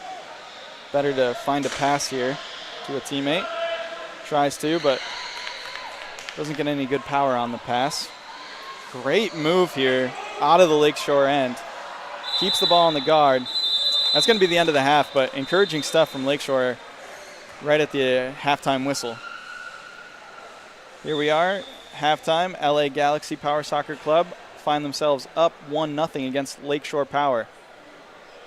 Better to find a pass here to a teammate. Tries to, but doesn't get any good power on the pass. Great move here out of the Lakeshore end. Keeps the ball on the guard. That's going to be the end of the half, but encouraging stuff from Lakeshore right at the halftime whistle. Here we are, halftime. LA Galaxy Power Soccer Club find themselves up 1-0 against Lakeshore Power.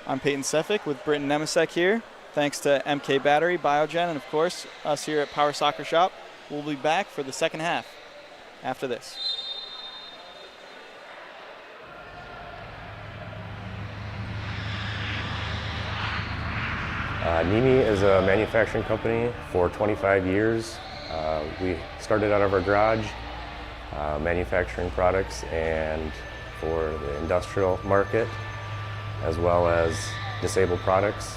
I'm Peyton Sefik with Britton Nemisek here. Thanks to MK Battery, Biogen, and of course, us here at Power Soccer Shop. We'll be back for the second half after this. Nimi is a manufacturing company for 25 years. We started out of our garage, manufacturing products and for the industrial market, as well as disabled products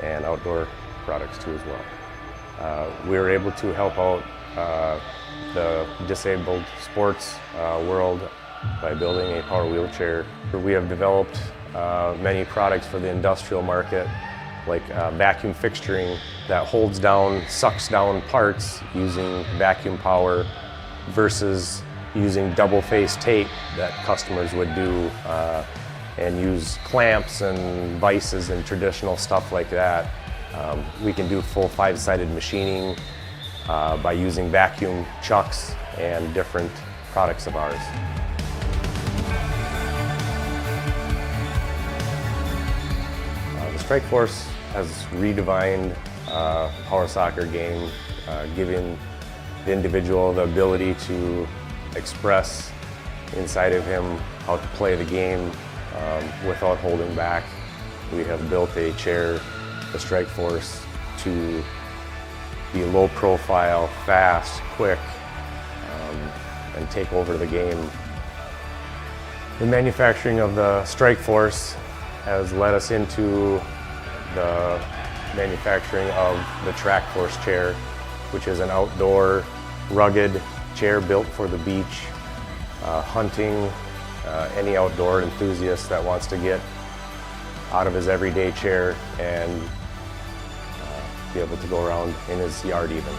and outdoor products too as well. We were able to help out the disabled sports world by building a power wheelchair. We have developed many products for the industrial market, like vacuum fixturing that holds down, sucks down parts using vacuum power versus using double-face tape that customers would do and use clamps and vices and traditional stuff like that. We can do full 5-sided machining by using vacuum chucks and different products of ours. The Strike Force has redefined power soccer game, giving the individual the ability to express inside of him how to play the game without holding back. We have built a chair, the Strike Force, to be low profile, fast, quick, and take over the game. The manufacturing of the Strike Force has led us into the manufacturing of the Track Force chair, which is an outdoor, rugged chair built for the beach, hunting, any outdoor enthusiast that wants to get out of his everyday chair and be able to go around in his yard even.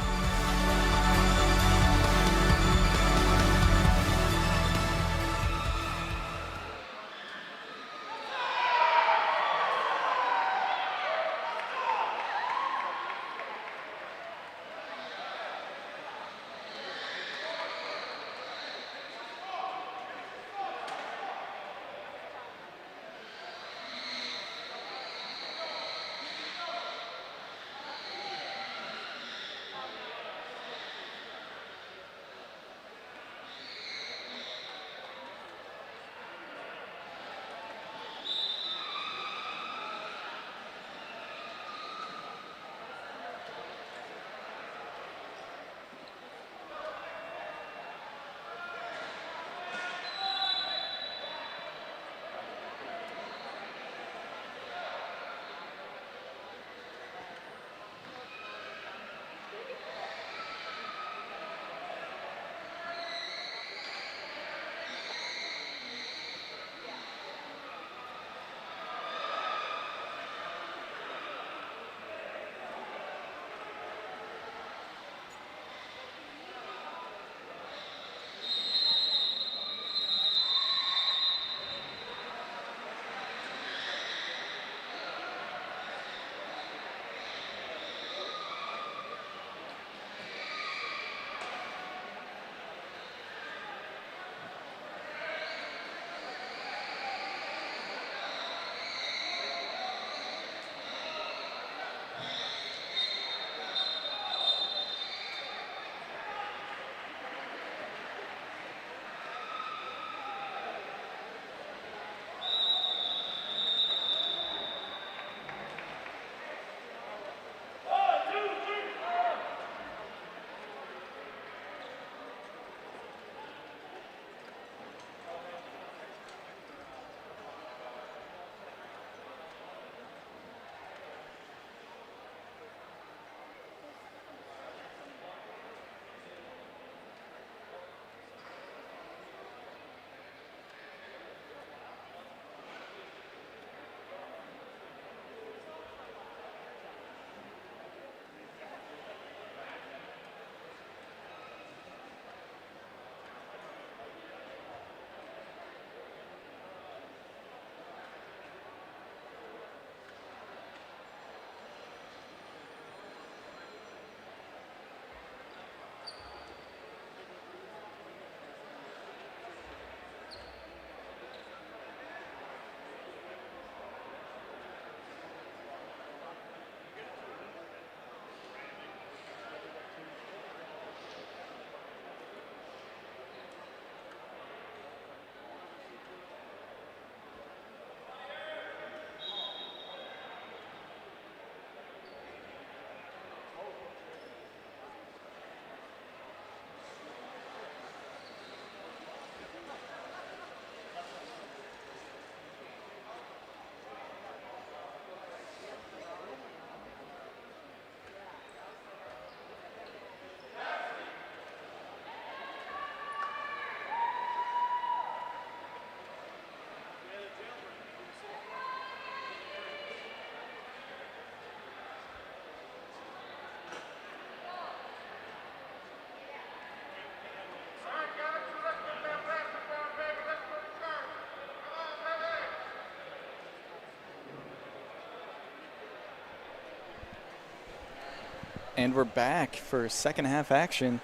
And we're back for second half action.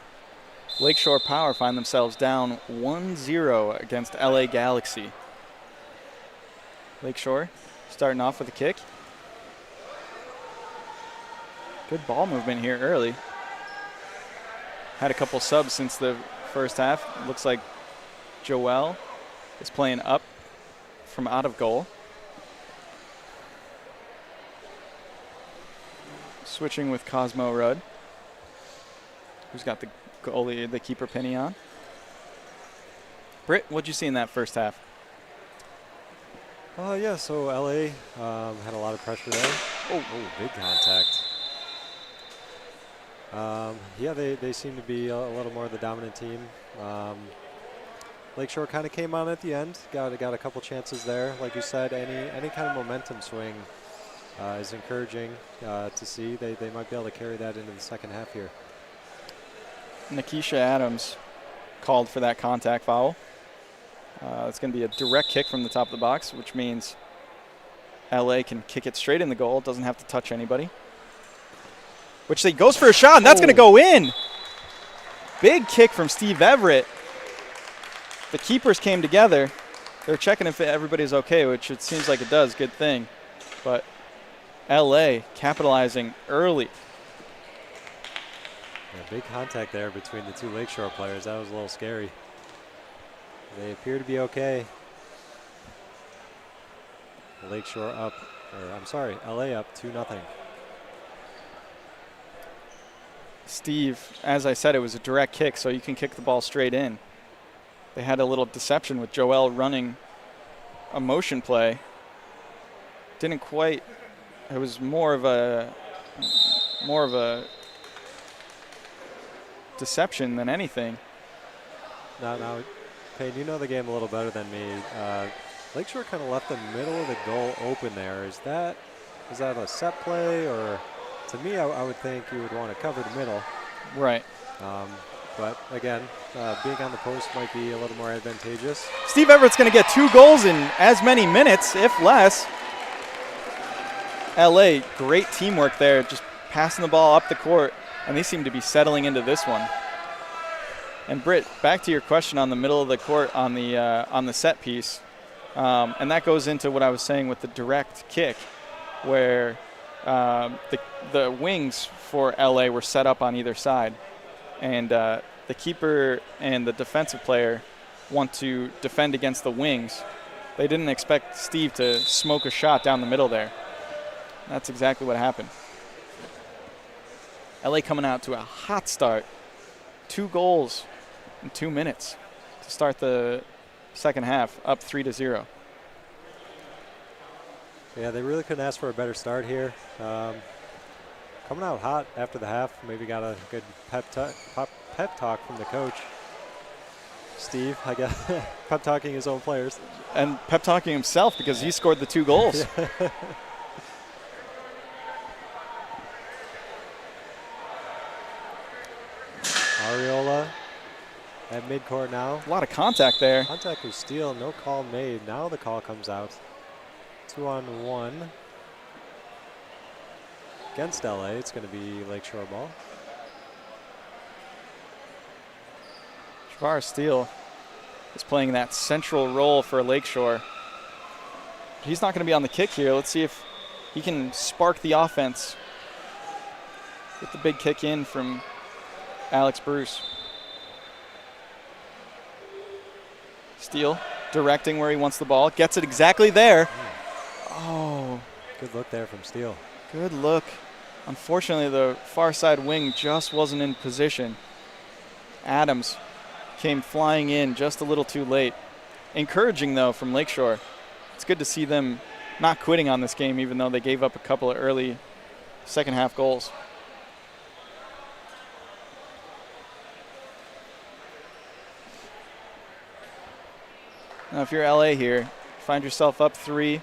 Lakeshore Power find themselves down 1-0 against LA Galaxy. Lakeshore starting off with a kick. Good ball movement here early. Had a couple subs since the first half. Looks like Joel is playing up from out of goal. Switching with Cosmo Rudd, who's got the goalie, the keeper penny on. Britt, what'd you see in that first half? Yeah, so LA had a lot of pressure there. Oh, big contact. Yeah, they seem to be a little more the dominant team. Lakeshore kind of came on at the end, got a couple chances there. Like you said, any kind of momentum swing is encouraging to see. They might be able to carry that into the second half here. Nikisha Adams called for that contact foul. It's going to be a direct kick from the top of the box, which means LA can kick it straight in the goal. Doesn't have to touch anybody. Which he goes for a shot, and that's going to go in. Big kick from Steve Everett. The keepers came together. They're checking if everybody's okay, which it seems like it does. Good thing. But LA capitalizing early. Yeah, big contact there between the two Lakeshore players. That was a little scary. They appear to be okay. Lakeshore up, or I'm sorry, LA up 2-0. Steve, as I said, it was a direct kick, so you can kick the ball straight in. They had a little deception with Joel running a motion play. Didn't quite. It was more of a deception than anything. Now, Payne, you know the game a little better than me. Lakeshore kind of left the middle of the goal open there. Is that a set play, or to me, I would think you would want to cover the middle. Right. But again, being on the post might be a little more advantageous. Steve Everett's going to get 2 goals in as many minutes, if less. LA, great teamwork there, just passing the ball up the court, and they seem to be settling into this one. And Britt, back to your question on the middle of the court on the set piece, and that goes into what I was saying with the direct kick, where the wings for LA were set up on either side, and the keeper and the defensive player want to defend against the wings. They didn't expect Steve to smoke a shot down the middle there. That's exactly what happened. LA coming out to a hot start. 2 goals in 2 minutes to start the second half, up 3-0. Yeah, they really couldn't ask for a better start here. Coming out hot after the half, maybe got a good pep talk from the coach. Steve, I guess, pep talking his own players. And pep talking himself because he scored the 2 goals. Ariola at midcourt now. A lot of contact there. Contact with Steele, no call made. Now the call comes out. 2-on-1 against LA. It's going to be Lakeshore ball. Shavar Steele is playing that central role for Lakeshore. He's not going to be on the kick here. Let's see if he can spark the offense with the big kick in from Alex Bruce. Steele directing where he wants the ball. Gets it exactly there. Oh. Good look there from Steele. Good look. Unfortunately, the far side wing just wasn't in position. Adams came flying in just a little too late. Encouraging, though, from Lakeshore. It's good to see them not quitting on this game, even though they gave up a couple of early second half goals. Now, if you're LA here, find yourself up 3.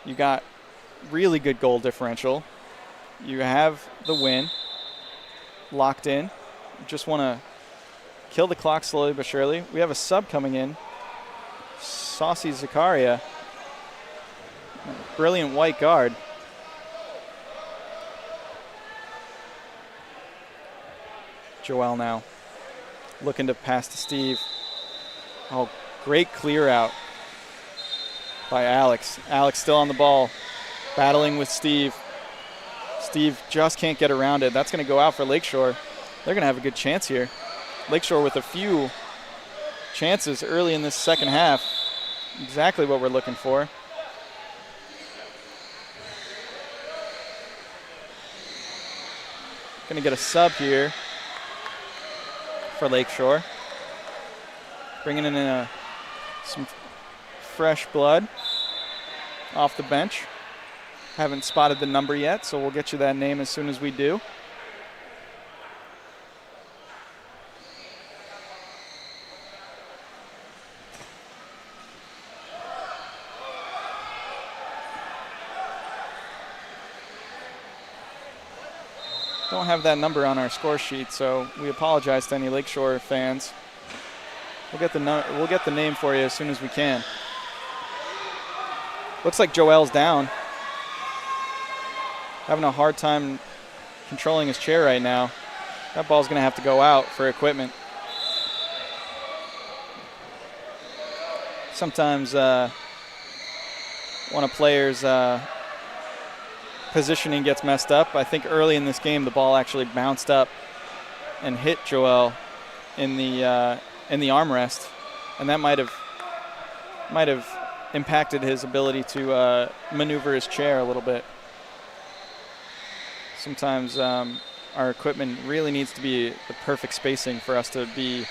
You got really good goal differential. You have the win locked in. You just want to kill the clock slowly but surely. We have a sub coming in. Saucy Zakaria. Brilliant white guard. Joel now looking to pass to Steve. Oh, great clear out by Alex. Alex still on the ball, battling with Steve. Steve just can't get around it. That's going to go out for Lakeshore. They're going to have a good chance here. Lakeshore with a few chances early in this second half. Exactly what we're looking for. Going to get a sub here for Lakeshore. Bringing in some fresh blood off the bench. Haven't spotted the number yet, so we'll get you that name as soon as we do. Don't have that number on our score sheet, so we apologize to any Lakeshore fans. We'll get the name for you as soon as we can. Looks like Joel's down. Having a hard time controlling his chair right now. That ball's going to have to go out for equipment. Sometimes when a player's positioning gets messed up, I think early in this game the ball actually bounced up and hit Joel in the armrest, and that might have impacted his ability to maneuver his chair a little bit. Sometimes our equipment really needs to be the perfect spacing for us to be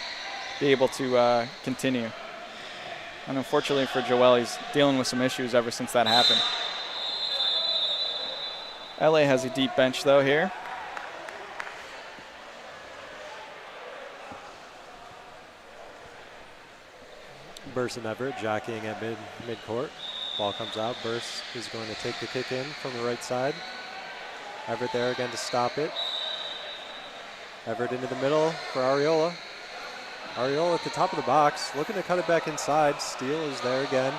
able to continue. And unfortunately for Joel, he's dealing with some issues ever since that happened. LA has a deep bench though here. Burse and Everett jockeying at mid-court. Ball comes out. Burse is going to take the kick in from the right side. Everett there again to stop it. Everett into the middle for Ariola. Ariola at the top of the box, looking to cut it back inside. Steele is there again.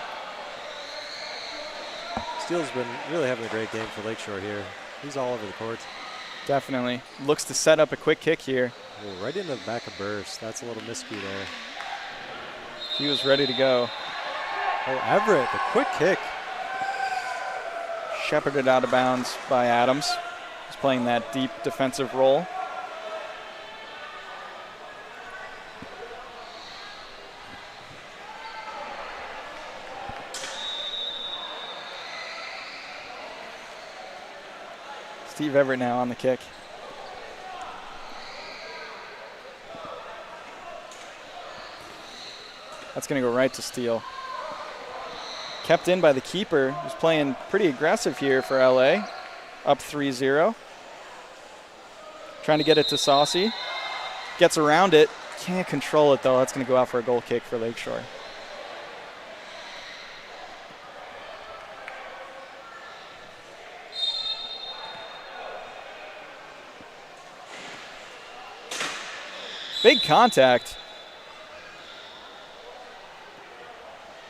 Steele's been really having a great game for Lakeshore here. He's all over the court. Definitely. Looks to set up a quick kick here. Oh, right into the back of Burse. That's a little miscue there. He was ready to go. Oh, Everett, the quick kick. Shepherded out of bounds by Adams. He's playing that deep defensive role. Steve Everett now on the kick. That's going to go right to Steele. Kept in by the keeper, who's playing pretty aggressive here for LA. Up 3-0. Trying to get it to Saucy. Gets around it. Can't control it, though. That's going to go out for a goal kick for Lakeshore. Big contact.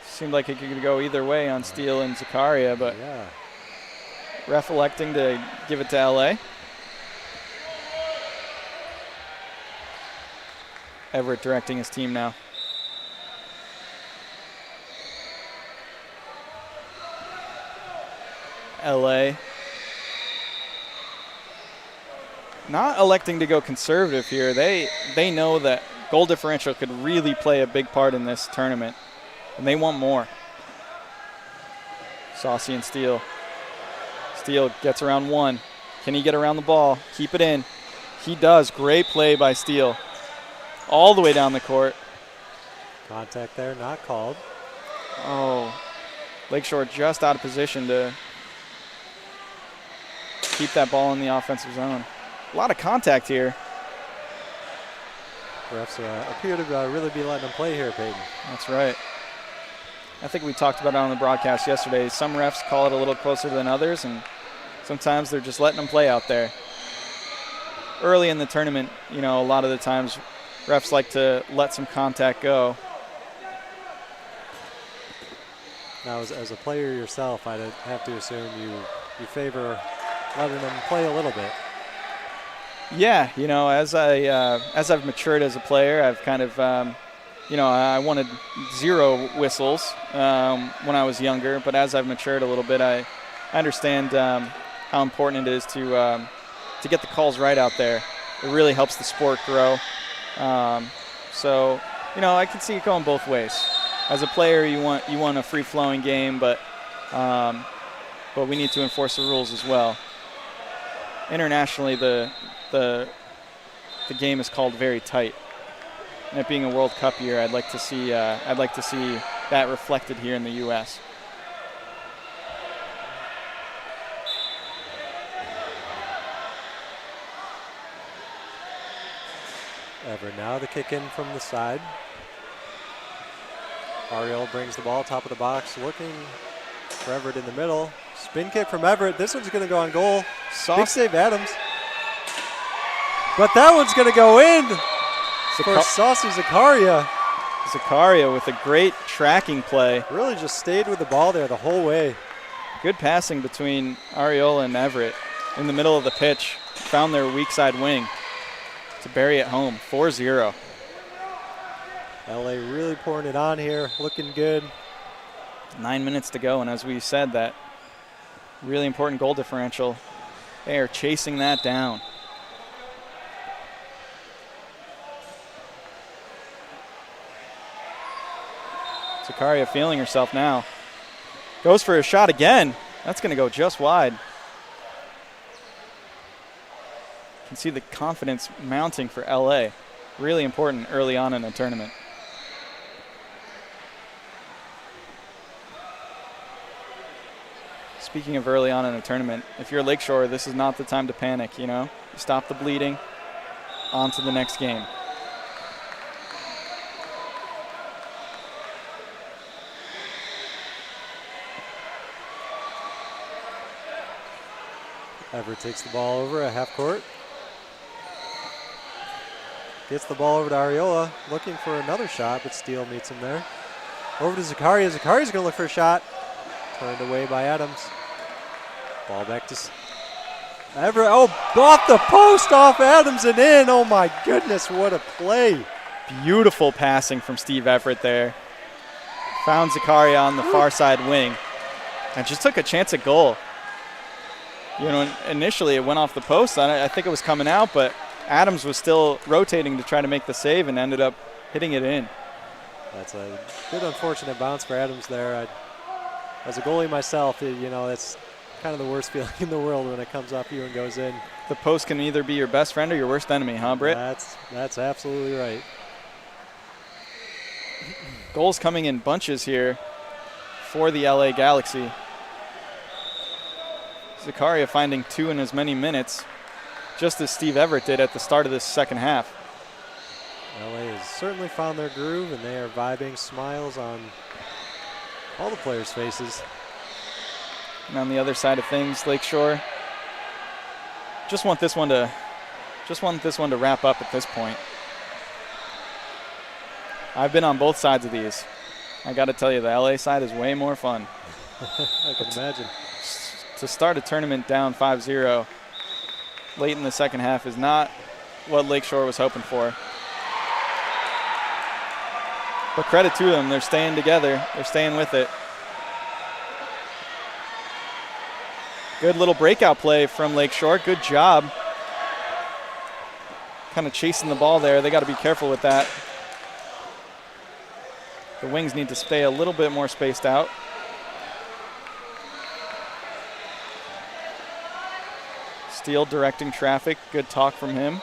Seemed like it could go either way on Steele and Zakaria, but yeah. Ref electing to give it to LA. Everett directing his team now. LA not electing to go conservative here. They know that goal differential could really play a big part in this tournament, and they want more. Saucy and Steele. Steele gets around one. Can he get around the ball? Keep it in. He does. Great play by Steele. All the way down the court. Contact there, not called. Oh, Lakeshore just out of position to keep that ball in the offensive zone. A lot of contact here. Refs appear to really be letting them play here, Peyton. That's right. I think we talked about it on the broadcast yesterday. Some refs call it a little closer than others, and sometimes they're just letting them play out there. Early in the tournament, you know, a lot of the times refs like to let some contact go. Now, as a player yourself, I'd have to assume you favor letting them play a little bit. Yeah, as I've matured as a player, I've kind of, I wanted 0 whistles when I was younger, but as I've matured a little bit, I understand how important it is to get the calls right out there. It really helps the sport grow. So, I can see it going both ways. As a player, you want a free-flowing game, but we need to enforce the rules as well. Internationally, the game is called very tight. And it being a World Cup year, I'd like to see that reflected here in the U.S. Everett now the kick in from the side. Ariel brings the ball top of the box, looking for Everett in the middle. Spin kick from Everett. This one's going to go on goal. Big save, Adams. But that one's going to go in for Saucy Zakaria. Zakaria with a great tracking play. Really just stayed with the ball there the whole way. Good passing between Ariola and Everett in the middle of the pitch. Found their weak side wing to bury it home. 4-0. LA really pouring it on here, looking good. 9 minutes to go, and as we said, that really important goal differential, they are chasing that down. Zakaria feeling herself now. Goes for a shot again. That's going to go just wide. You can see the confidence mounting for LA. Really important early on in the tournament. Speaking of early on in a tournament, if you're Lakeshore, this is not the time to panic, Stop the bleeding, on to the next game. Everett takes the ball over at half court. Gets the ball over to Ariola, looking for another shot, but Steele meets him there. Over to Zakaria. Zakaria's going to look for a shot. Turned away by Adams. Ball back to Everett. Oh, off the post, off Adams and in. Oh my goodness, what a play. Beautiful passing from Steve Everett there. Found Zakaria on the far side wing and just took a chance at goal. Initially it went off the post. I think it was coming out, but Adams was still rotating to try to make the save and ended up hitting it in. That's a good unfortunate bounce for Adams there. As a goalie myself, that's kind of the worst feeling in the world when it comes off you and goes in. The post can either be your best friend or your worst enemy, huh, Britt? That's absolutely right. Goals coming in bunches here for the LA Galaxy. Zakaria finding 2 in as many minutes, just as Steve Everett did at the start of this second half. LA has certainly found their groove, and they are vibing, smiles on all the players' faces. And on the other side of things, Lakeshore just want this one to wrap up at this point. I've been on both sides of these. I got to tell you, the LA side is way more fun. I can imagine. To start a tournament down 5-0 late in the second half is not what Lakeshore was hoping for. But credit to them, they're staying together. They're staying with it. Good little breakout play from Lakeshore. Good job. Kind of chasing the ball there. They got to be careful with that. The wings need to stay a little bit more spaced out. Steele directing traffic. Good talk from him.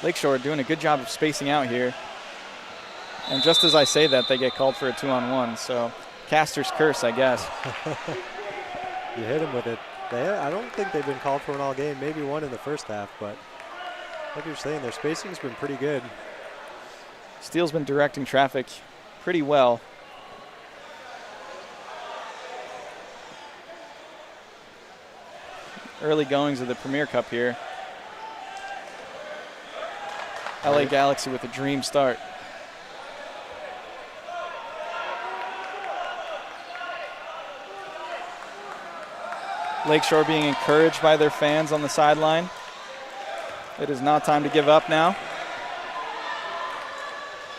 Lakeshore doing a good job of spacing out here. And just as I say that, they get called for a 2-on-1. So Caster's curse, I guess. You hit him with it. I don't think they've been called for one all game. Maybe one in the first half, but like you're saying, their spacing's been pretty good. Steele's been directing traffic pretty well. Early goings of the Premier Cup here. LA Galaxy with a dream start. Lakeshore being encouraged by their fans on the sideline. It is not time to give up now.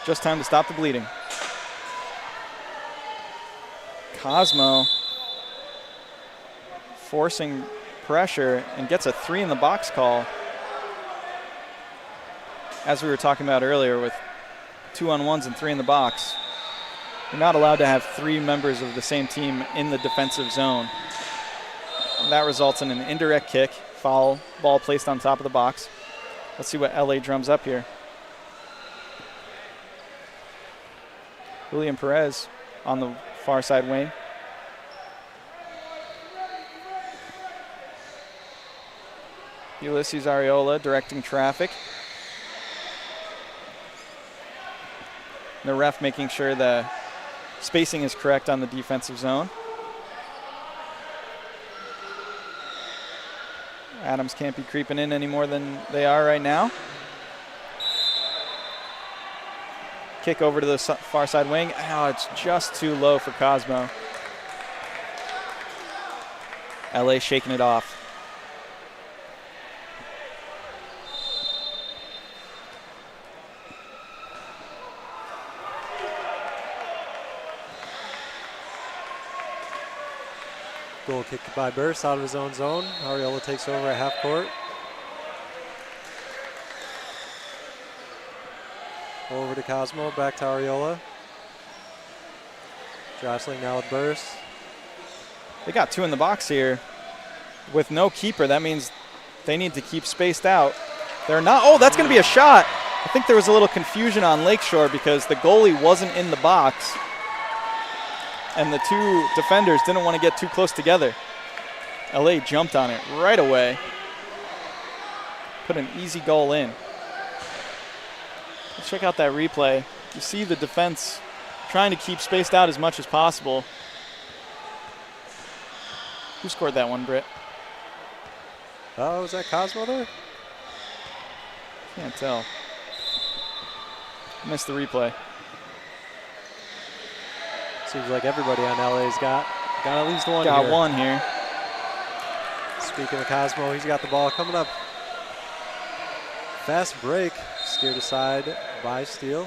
Just time to stop the bleeding. Cosmo forcing pressure and gets a 3 in the box call. As we were talking about earlier with 2-on-1s and 3 in the box, you're not allowed to have 3 members of the same team in the defensive zone. That results in an indirect kick, foul, ball placed on top of the box. Let's see what LA drums up here. Julian Perez on the far side wing. Ulysses Ariola directing traffic. The ref making sure the spacing is correct on the defensive zone. Adams can't be creeping in any more than they are right now. Kick over to the far side wing. Oh, it's just too low for Cosmo. LA shaking it off. Goal kick by Burst out of his own zone. Ariola takes over at half court. Over to Cosmo, back to Ariola. Jostling now with Burst. They got 2 in the box here. With no keeper, that means they need to keep spaced out. They're not. Oh, that's going to be a shot. I think there was a little confusion on Lakeshore because the goalie wasn't in the box. And the 2 defenders didn't want to get too close together. LA jumped on it right away. Put an easy goal in. Let's check out that replay. You see the defense trying to keep spaced out as much as possible. Who scored that one, Britt? Oh, was that Cosmo there? Can't tell. Missed the replay. Seems like everybody on LA's got at least one. Got here. one here. Speaking of Cosmo, he's got the ball coming up. Fast break, steered aside by Steele.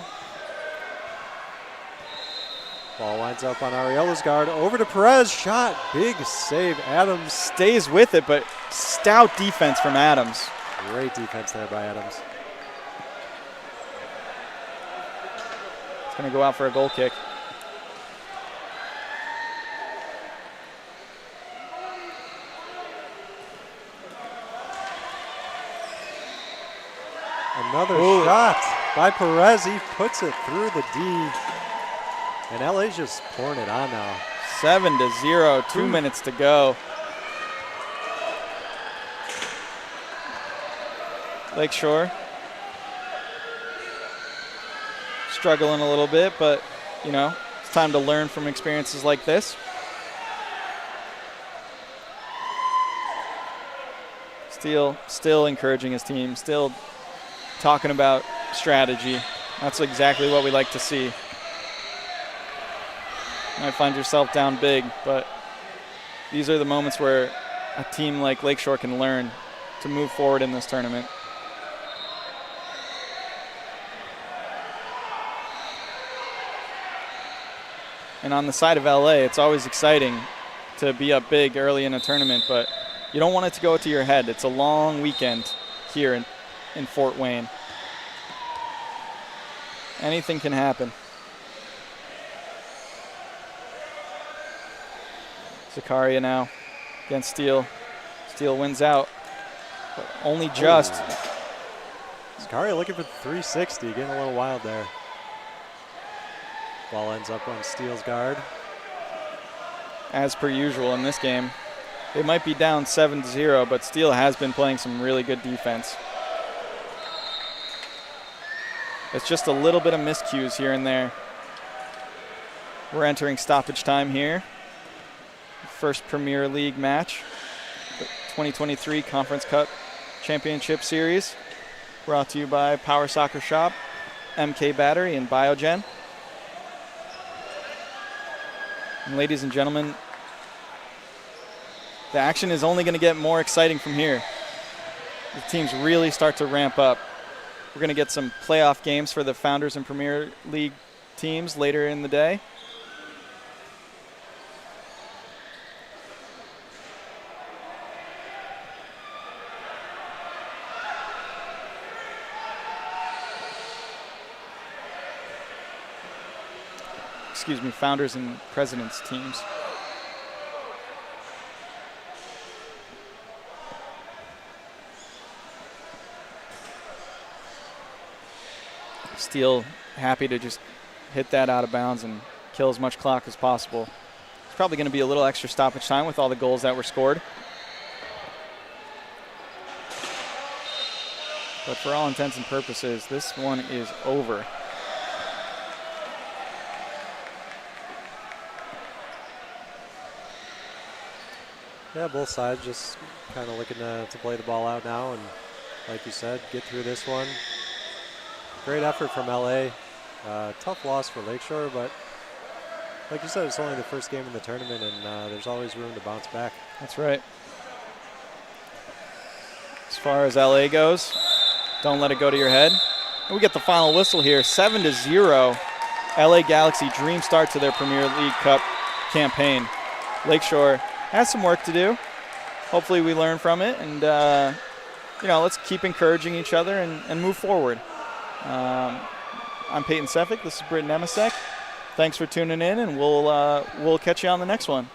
Ball winds up on Ariola's guard. Over to Perez, shot, big save. Adams Stays with it, but stout defense from Adams. Great defense there by Adams. It's going to go out for a goal kick. Another shot by Perez. He puts it through the D. And LA's just pouring it on now. 7-0, 2 minutes to go. Lakeshore struggling a little bit, but, you know, it's time to learn from experiences like this. Steele still encouraging his team, still talking about strategy. That's exactly what we like to see. You might find yourself down big, but these are the moments where a team like Lakeshore can learn to move forward in this tournament. And on the side of LA, it's always exciting to be up big early in a tournament, but you don't want it to go to your head. It's a long weekend here in Fort Wayne. Anything can happen. Zakaria now against Steele. Steele wins out, but only just. Zakaria looking for 360, getting a little wild there. Ball ends up on Steele's guard. As per usual in this game. They might be down 7-0, but Steele has been playing some really good defense. It's just a little bit of miscues here and there. We're entering stoppage time here. First Premier League match, the 2023 Conference Cup Championship Series, brought to you by Power Soccer Shop, MK Battery, and Biogen. And ladies and gentlemen, the action is only going to get more exciting from here. The teams really start to ramp up. We're going to get some playoff games for the Founders and Premier League teams later in the day. Excuse me, Founders and Presidents teams. Steele happy to just hit that out of bounds and kill as much clock as possible. It's probably going to be a little extra stoppage time with all the goals that were scored. But for all intents and purposes, this one is over. Yeah, both sides just kind of looking to play the ball out now, and like you said, get through this one. Great effort from LA. Tough loss for Lakeshore, but like you said, it's only the first game in the tournament, and there's always room to bounce back. That's right. As far as LA goes, don't let it go to your head. And we get the final whistle here, 7-0. LA Galaxy dream start to their Premier League Cup campaign. Lakeshore has some work to do. Hopefully we learn from it, and let's keep encouraging each other and move forward. I'm Peyton Sefik. This is Britton Emisek. Thanks for tuning in, and we'll catch you on the next one.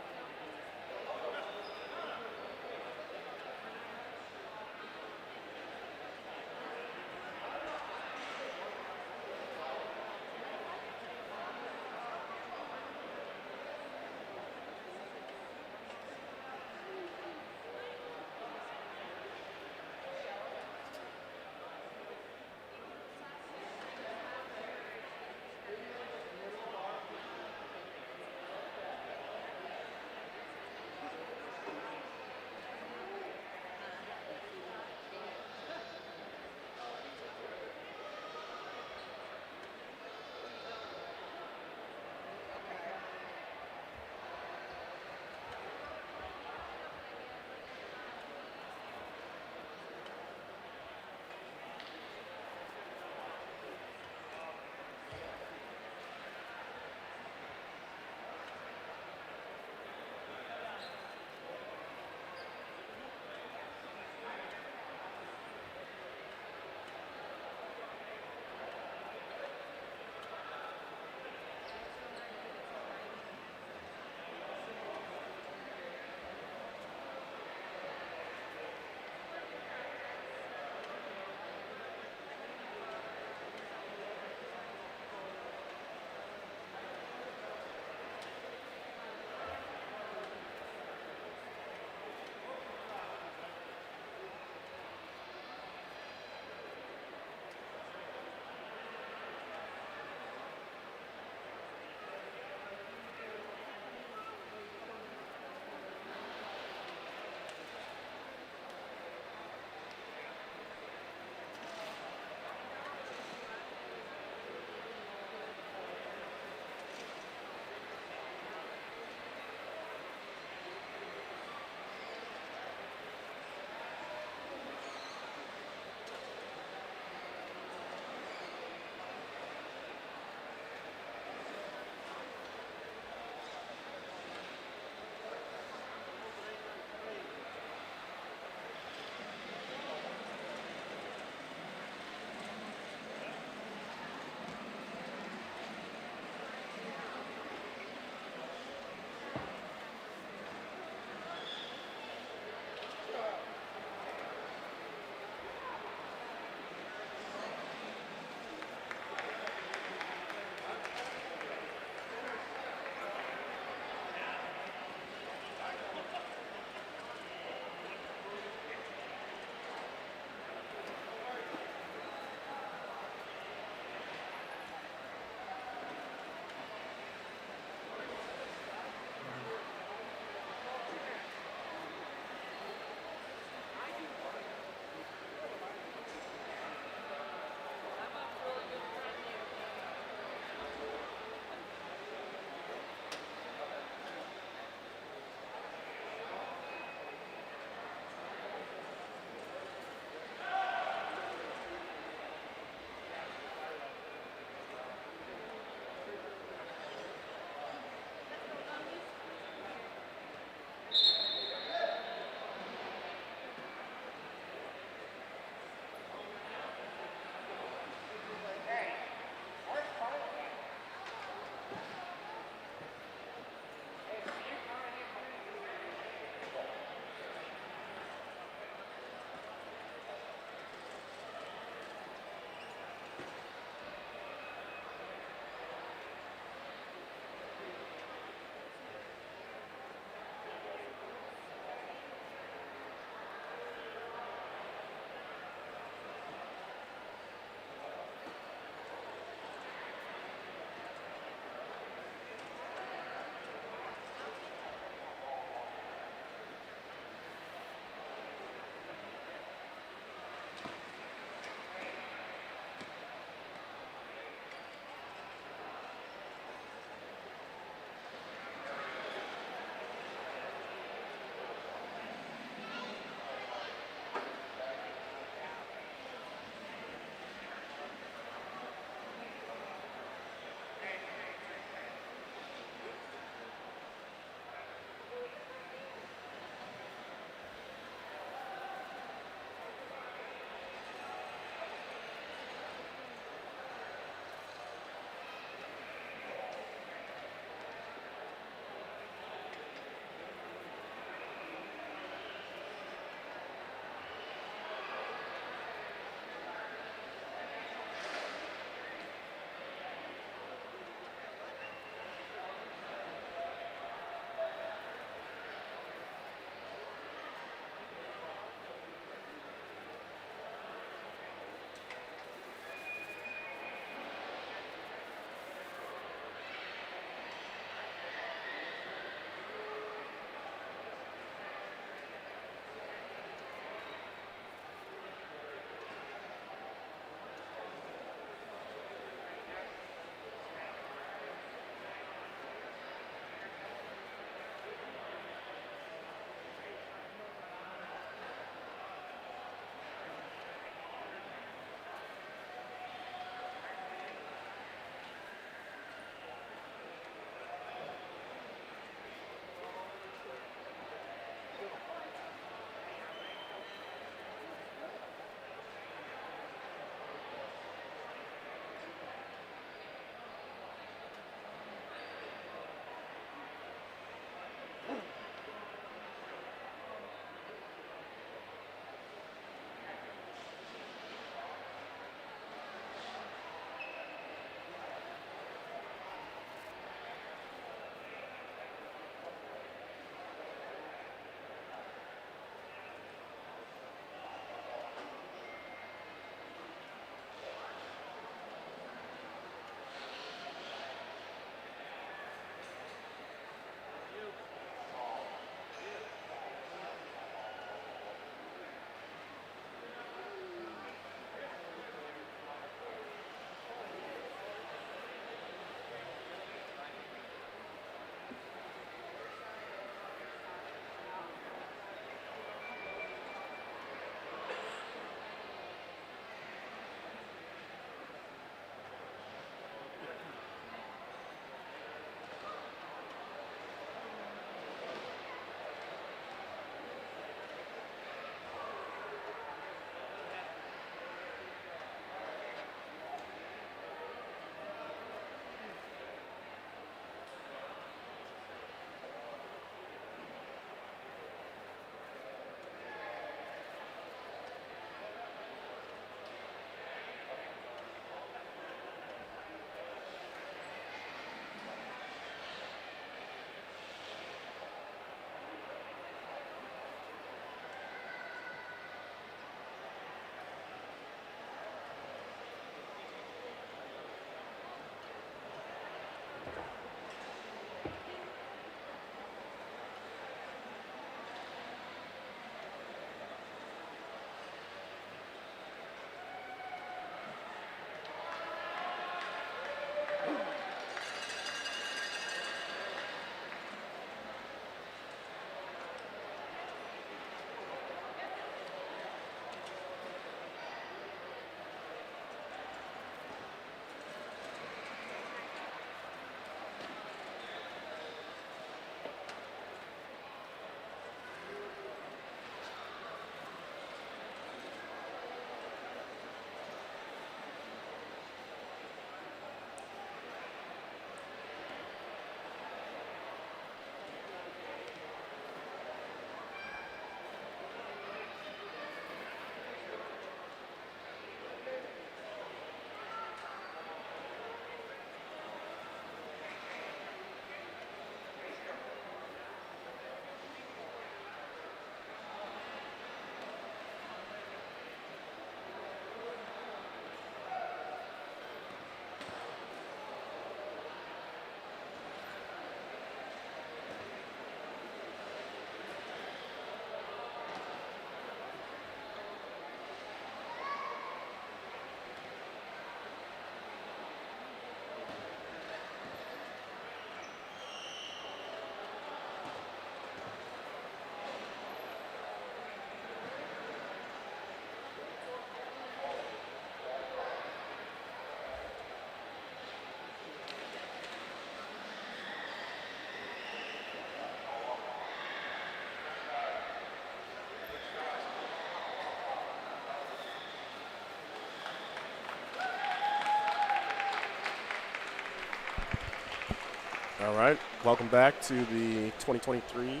All right, welcome back to the 2023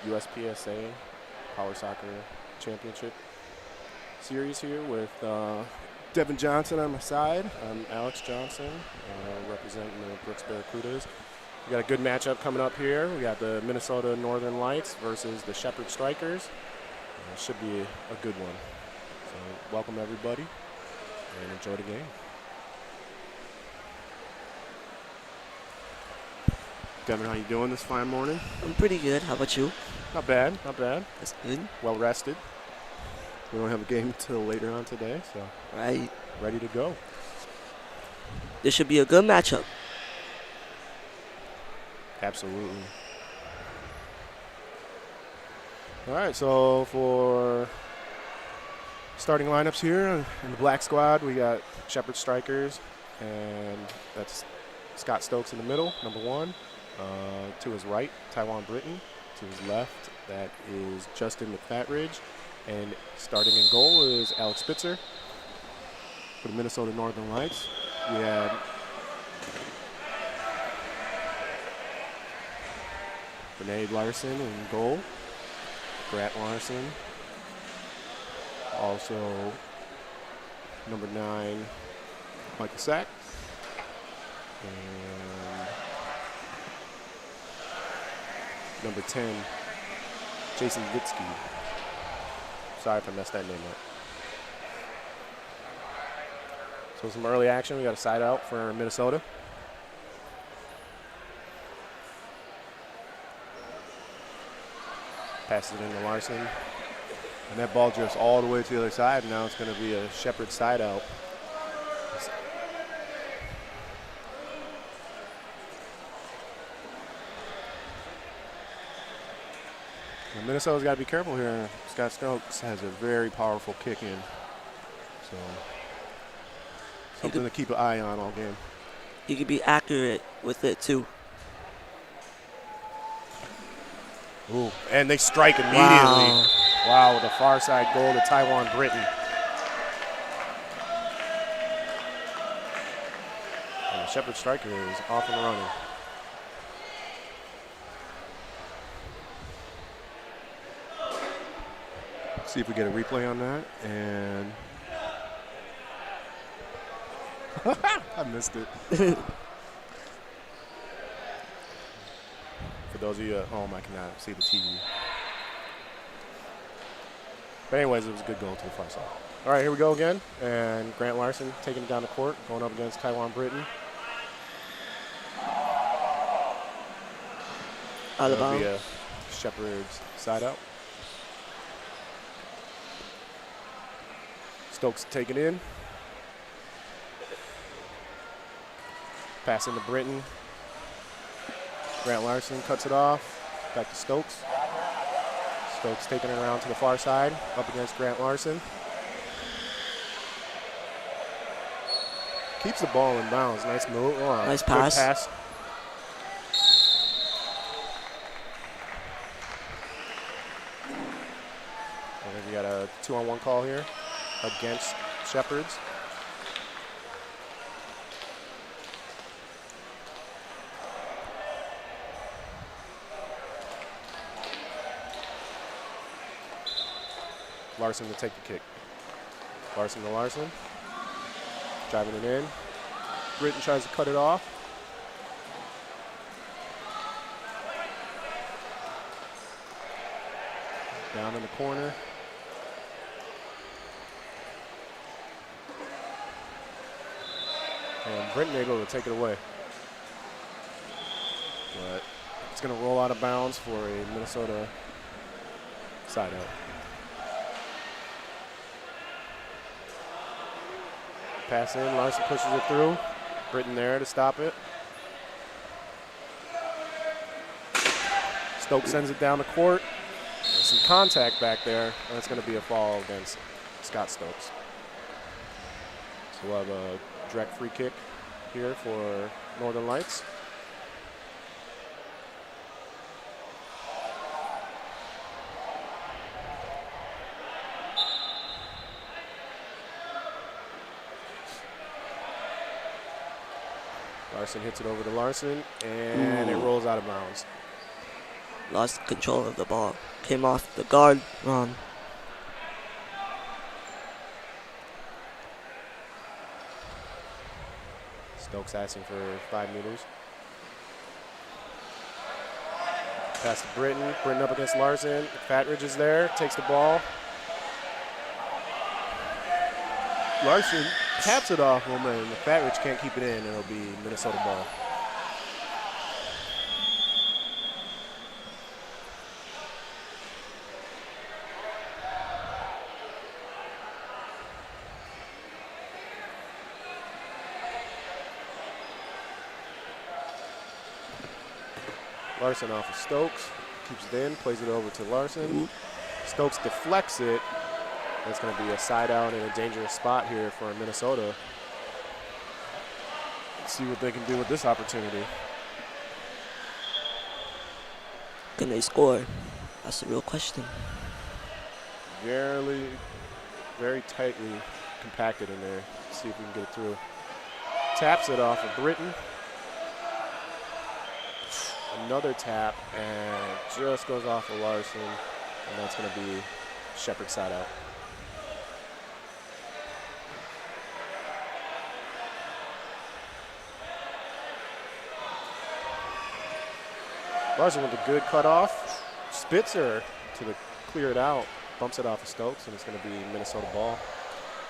USPSA Power Soccer Championship Series here with Devin Johnson on my side. I'm Alex Johnson, representing the Brooks Barracudas. We got a good matchup coming up here. We got the Minnesota Northern Lights versus the Shepherd Strikers. It should be a good one. So welcome everybody and enjoy the game. Devin, how you doing this fine morning? I'm pretty good. How about you? Not bad, not bad. That's good. Well rested. We don't have a game until later on today, so Right. ready to go. This should be a good matchup. Absolutely. All right, so for starting lineups here in the black squad, we got Shepherd Strikers, and that's Scott Stokes in the middle, number 1. To his right, Taiwan Britton. To his left, that is Justin McFatridge. And starting in goal is Alex Spitzer for the Minnesota Northern Lights. We had Renee Larson in goal. Grant Larson. Also, number 9, Michael Sack. And number 10, Jason Vitsky. Sorry if I messed that name up. So some early action. We got a side out for Minnesota. Passes it into Larson. And that ball drifts all the way to the other side. Now it's going to be a Shepherd side out. And Minnesota's got to be careful here. Scott Stokes has a very powerful kick in. So something to keep an eye on all game. He could be accurate with it too. Ooh, and they strike immediately. Wow. Wow, with a far side goal to Taiwan Britton. And the Shepherd striker is off and running. See if we get a replay on that. And I missed it. For those of you at home, I cannot see the TV. But anyways, it was a good goal to the far side. All right, here we go again. And Grant Larson taking it down the court, going up against Taiwan Britton. That'll be a Shepherd's side out. Stokes take it in. Pass into Britton. Grant Larson cuts it off. Back to Stokes. Stokes taking it around to the far side, up against Grant Larson. Keeps the ball in bounds. Nice move. Oh, Nice good pass. pass. And then we got a 2-on-1 call here against Shepherds. Larson to take the kick. Larson to Larson. Driving it in. Britton tries to cut it off. Down in the corner. And Britton able to take it away. But it's going to roll out of bounds for a Minnesota side out. Pass in, Larson pushes it through. Britton there to stop it. Stokes sends it down the court. There's some contact back there, and it's going to be a foul against Scott Stokes. So we'll have a direct free kick here for Northern Lights. Larson hits it over to Larson, and it rolls out of bounds. Lost control of the ball. Came off the guard wrong. Stokes asking for 5 meters. Pass to Britton. Britton up against Larson. Fatridge is there. Takes the ball. Larson taps it off him, and Fatridge can't keep it in, and it'll be Minnesota ball. Larson off of Stokes, keeps it in, plays it over to Larson. Stokes deflects it. That's going to be a side out in a dangerous spot here for Minnesota. Let's see what they can do with this opportunity. Can they score? That's the real question. Very tightly compacted in there. Let's see if we can get it through. Taps it off of Britton. Another tap, and it just goes off of Larson, and that's going to be Shepherd side out. Larson with a good cutoff. Spitzer to the clear it out, bumps it off of Stokes, and it's going to be Minnesota ball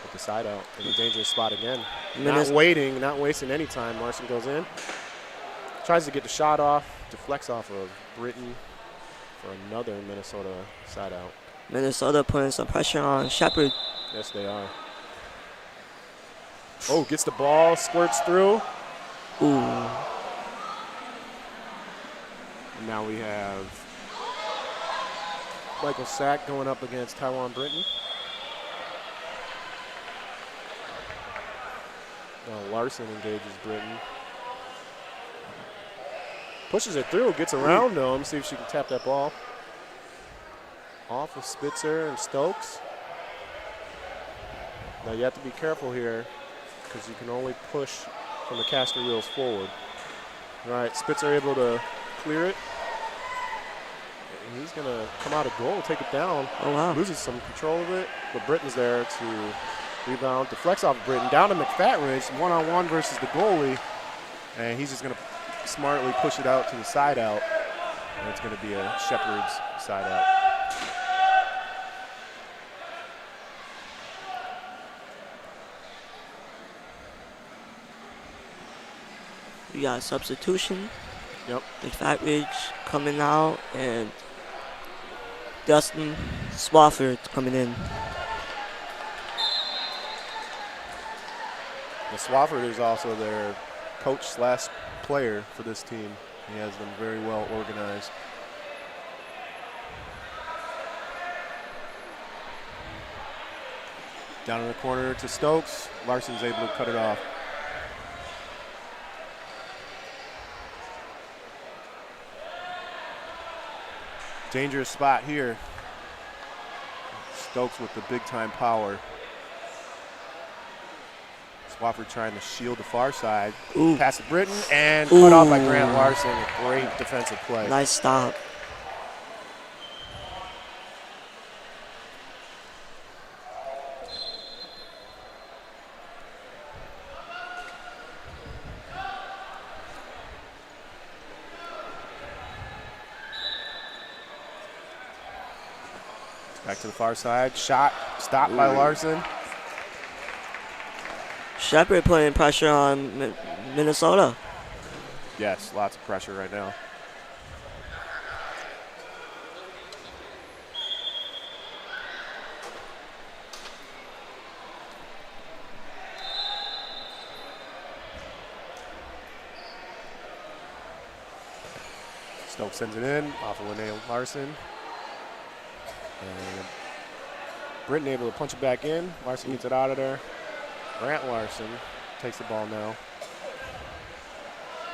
with the side out in a dangerous spot again. Not waiting, not wasting any time. Larson goes in, tries to get the shot off, deflects off of Britton for another Minnesota side out. Minnesota putting some pressure on Shepherd. Yes, they are. Oh, gets the ball, squirts through. Ooh. Now we have Michael Sack going up against Taiwan Britton. Now Larson engages Britton. Pushes it through, gets around him, see if she can tap that ball. Off of Spitzer and Stokes. Now you have to be careful here because you can only push from the caster wheels forward. All right, Spitzer able to clear it. And he's going to come out of goal, take it down. Oh, wow. Loses some control of it, but Britton's there to rebound. Deflects off Britton. Down to McFatridge, one-on-one versus the goalie. And he's just going to smartly push it out to the side out. And it's going to be a Shepherd's side out. We got a substitution. Yep. McFatridge coming out and Dustin Swafford coming in. The Swafford is also their coach/player for this team. He has them very well organized. Down in the corner to Stokes. Larson's able to cut it off. Dangerous spot here. Stokes with the big-time power. Swafford trying to shield the far side. Ooh. Pass to Britton and cut off by Grant Larson. A great defensive play. Nice stop. Back to the far side. Shot stopped by Larson. Shepherd putting pressure on Minnesota. Yes, lots of pressure right now. Stokes sends it in off of Linnea Larson. And Britton able to punch it back in. Larson gets it out of there. Grant Larson takes the ball now.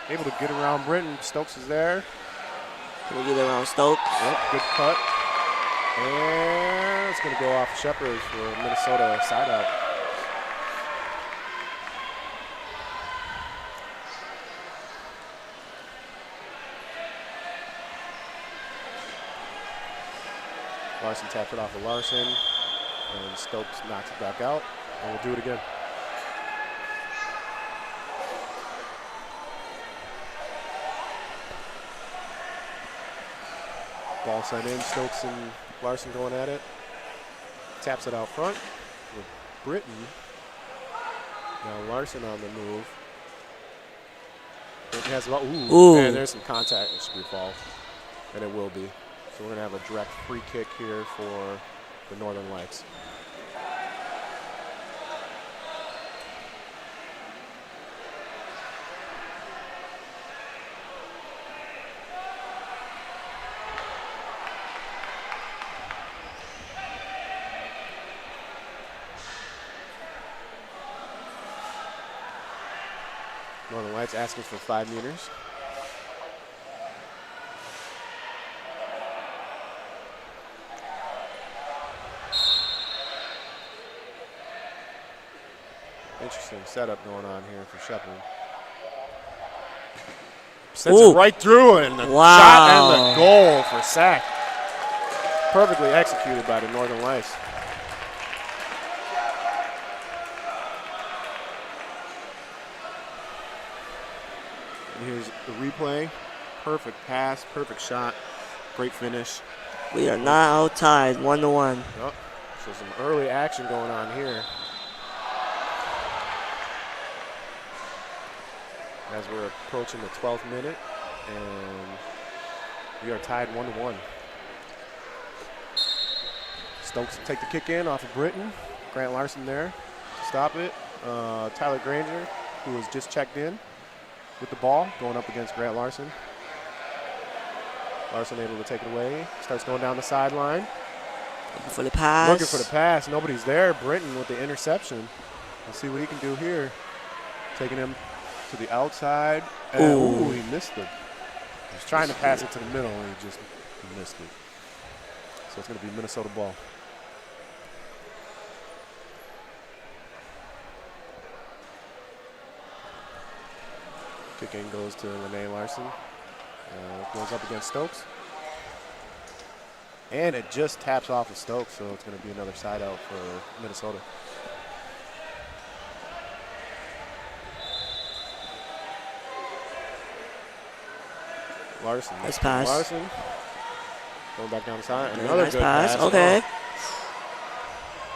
Able to get around Britton. Stokes is there. Can we get around Stokes? Yep, good cut. And it's going to go off Shepherd for Minnesota side out. Larson taps it off of Larson, and Stokes knocks it back out, and we'll do it again. Ball sent in, Stokes and Larson going at it. Taps it out front with Britton. Now Larson on the move. Britton has about, and there's some contact. It should be a foul, and it will be. So we're gonna have a direct free kick here for the Northern Lights. Northern Lights asking for 5 meters. Interesting setup going on here for Shepherd. Sends it right through, and the shot and the goal for Sac. Perfectly executed by the Northern Lights. And here's the replay. Perfect pass, perfect shot, great finish. We are now tied 1-1. Yep. So some early action going on here. As we're approaching the 12th minute, and we are tied 1-1. Stokes will take the kick in off of Britton. Grant Larson there to stop it. Tyler Granger, who was just checked in with the ball, going up against Grant Larson. Larson able to take it away. Starts going down the sideline. Looking for the pass. Looking for the pass. Nobody's there. Britton with the interception. Let's see what he can do here. Taking him to the outside. And, he missed it. He was trying to pass it to the middle, and he missed it. So it's going to be Minnesota ball. Kick in goes to Renee Larson. Goes up against Stokes. And it just taps off of Stokes, so it's going to be another side out for Minnesota. Larson. Nice pass. Larson. Going back down the side. And Yeah, another nice good pass. pass. Okay.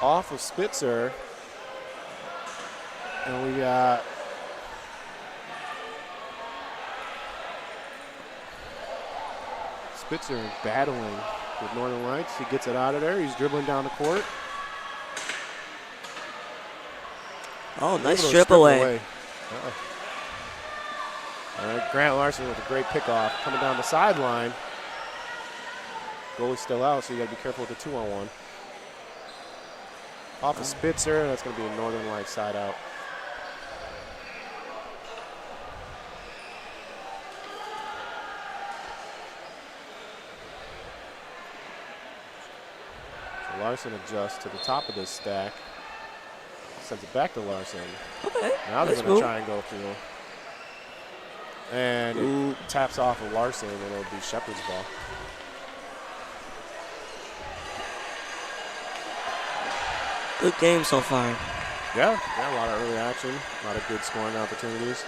Off of Spitzer. And we got Spitzer battling with Northern Lights. He gets it out of there. He's dribbling down the court. Oh, nice strip away. All right, Grant Larson with a great pickoff coming down the sideline. Goalie's still out, so you got to be careful with the 2-on-1. Off of Spitzer, that's going to be a Northern Lights side out. So Larson adjusts to the top of this stack. Sends it back to Larson. Okay. Now they're nice going to move. try and go through. And it taps off of Larson, and it'll be Shepherd's ball. Good game so far. Yeah, a lot of early action, a lot of good scoring opportunities.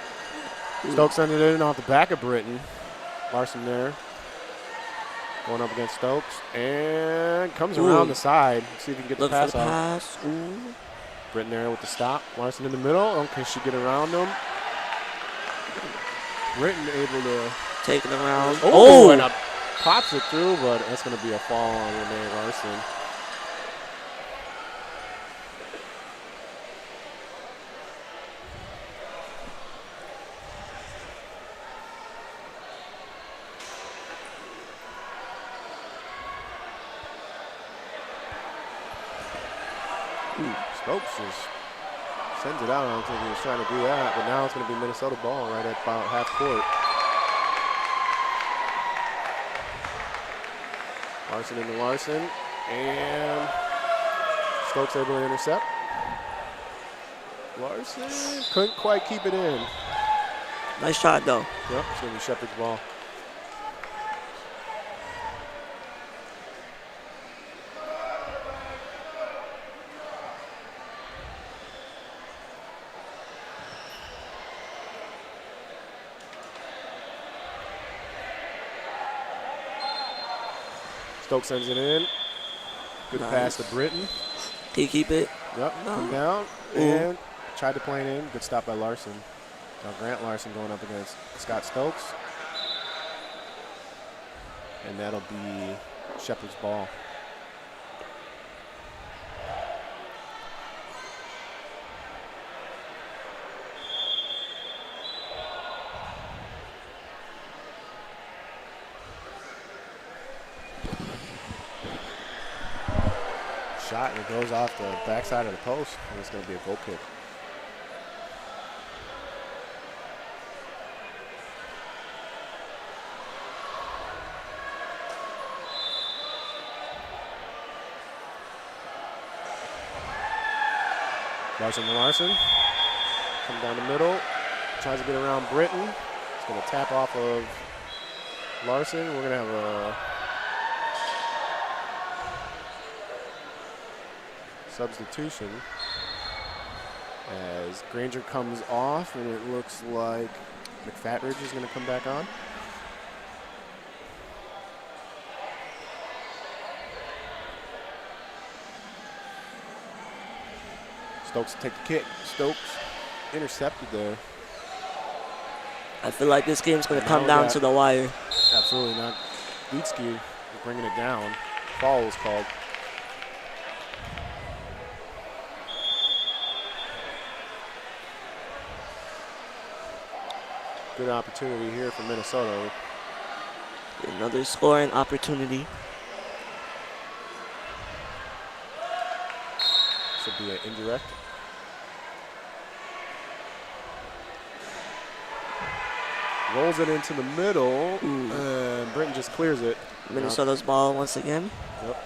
Stokes sends it in off the back of Britton. Larson there, going up against Stokes, and comes around the side. See if he can get the Looking pass for the off. pass. Britton there with the stop. Larson in the middle. Oh, can she get around him? Britton able to Taking it around. and pops it through, but that's going to be a fall on Renee Larson. Stokes just sends it out. I don't think he was trying to do that, but now it's going to be Minnesota ball right at about half court. Larson into Larson, and Stokes able to intercept. Larson couldn't quite keep it in. Nice shot, though. Yep, it's going to be Shepherd's ball. Stokes sends it in. Good pass to Nice. Britton. Can you keep it? Yep, come down and tried to plane in. Good stop by Larson. Now Grant Larson going up against Scott Stokes. And that'll be Shepard's ball. Shot and it goes off the backside of the post, and it's going to be a goal kick. Larson. Come down the middle. Tries to get around Britton. It's going to tap off of Larson. We're going to have a substitution as Granger comes off, and it looks like McFatridge is going to come back on. Stokes to take the kick. Stokes intercepted there. I feel like this game's going to come Now we down got- to the wire. Absolutely not. Leetsky bringing it down. Foul was called. Good opportunity here for Minnesota. Another scoring opportunity. This will be an indirect. Rolls it into the middle, and Britton just clears it. Minnesota's ball once again. Yep.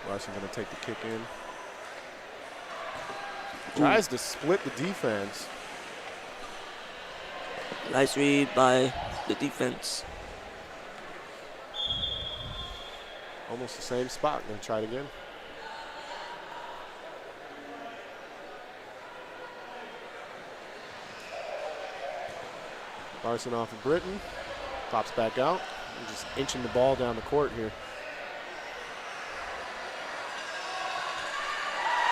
Larson going to take the kick in. Tries to split the defense. Nice read by the defense. Almost the same spot. Going to try it again. Larson off of Britton. Pops back out. We're just inching the ball down the court here.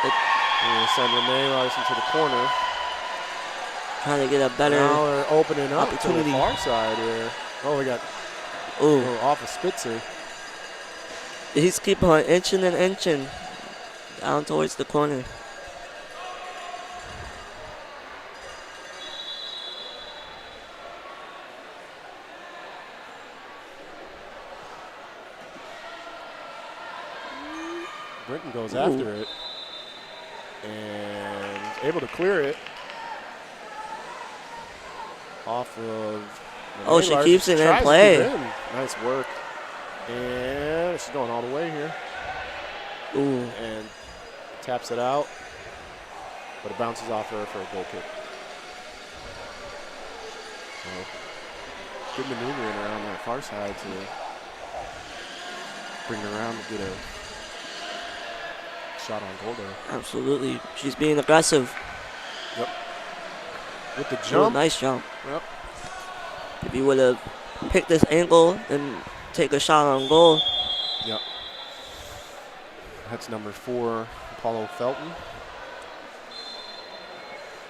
We're going to send Renee Larson to the corner. Trying to get a better Now they're opening up opportunity. to the far side here. Oh, we got Ooh. off of Spitzer. He's keep on inching and inching down towards the corner. Britton goes after it and is able to clear it off of. Oh, Renee she Larson. keeps it in Tries to play. keep it in. Nice work. And she's going all the way here Ooh. and taps it out, but it bounces off her for a goal kick. So, good maneuvering around that far side to bring it around to get a shot on goal there. Absolutely. She's being aggressive. Yep. With the Ooh, jump. nice jump. Yep. If you would have picked this angle and take a shot on goal. Yep. That's number 4, Apollo Felton.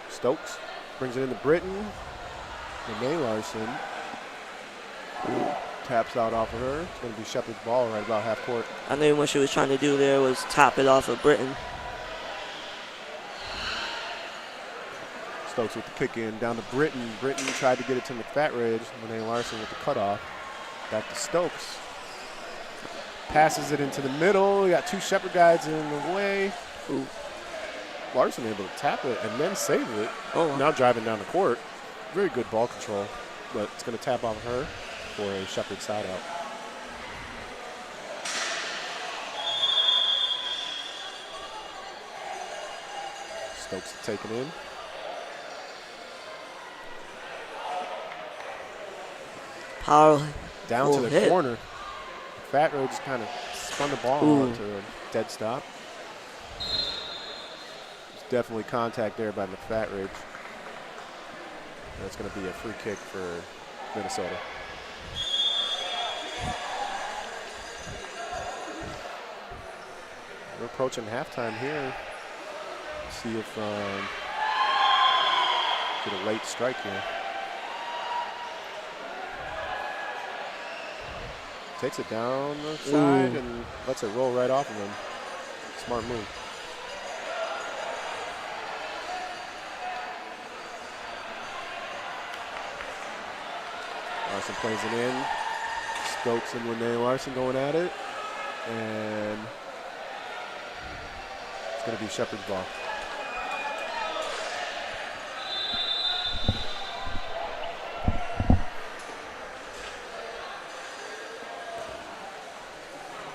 Stokes brings it into Britton. Renee Larson taps out off of her. It's going to be Shepard's ball right about half court. I know what she was trying to do there was tap it off of Britton. Stokes with the kick in down to Britton. Britton tried to get it to McFatridge. Renee Larson with the cutoff. Back to Stokes. Passes it into the middle. We got 2 Shepherd guys in the way. Ooh. Larson able to tap it and then save it. Oh, wow. Now driving down the court. Very good ball control, but it's going to tap off of her for a Shepherd side out. Stokes taken in. Power. Down to Full the hit. corner. Fat Road just kind of spun the ball Ooh. out to a dead stop. definitely contact there by the Fat Ridge. That's going to be a free kick for Minnesota. We're approaching halftime here. See if get a late strike here. Takes it down the side and lets it roll right off of him. Smart move. Larson plays it in. Stokes and Renee Larson going at it. And it's going to be Shepherd's ball.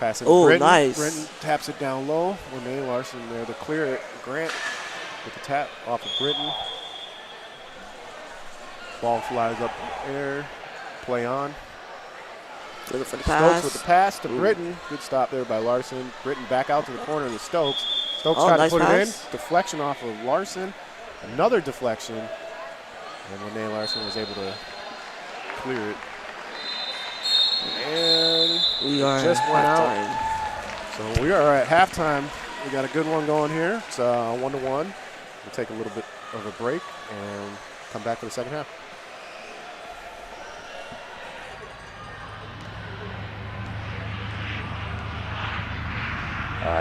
Pass it to Britton. Nice. Britton taps it down low. Renee Larson there to clear it. Grant with the tap off of Britton. Ball flies up in the air. Play on. Looking for the Stokes pass. with the pass to Britton. Good stop there by Larson. Britton back out to the corner to Stokes. Stokes trying nice to put pass. it in. Deflection off of Larson. Another deflection. And Renee Larson was able to clear it. And We are just at went out. halftime. So we are at halftime. We got a good one going here. It's 1-1. We'll take a little bit of a break and come back for the second half.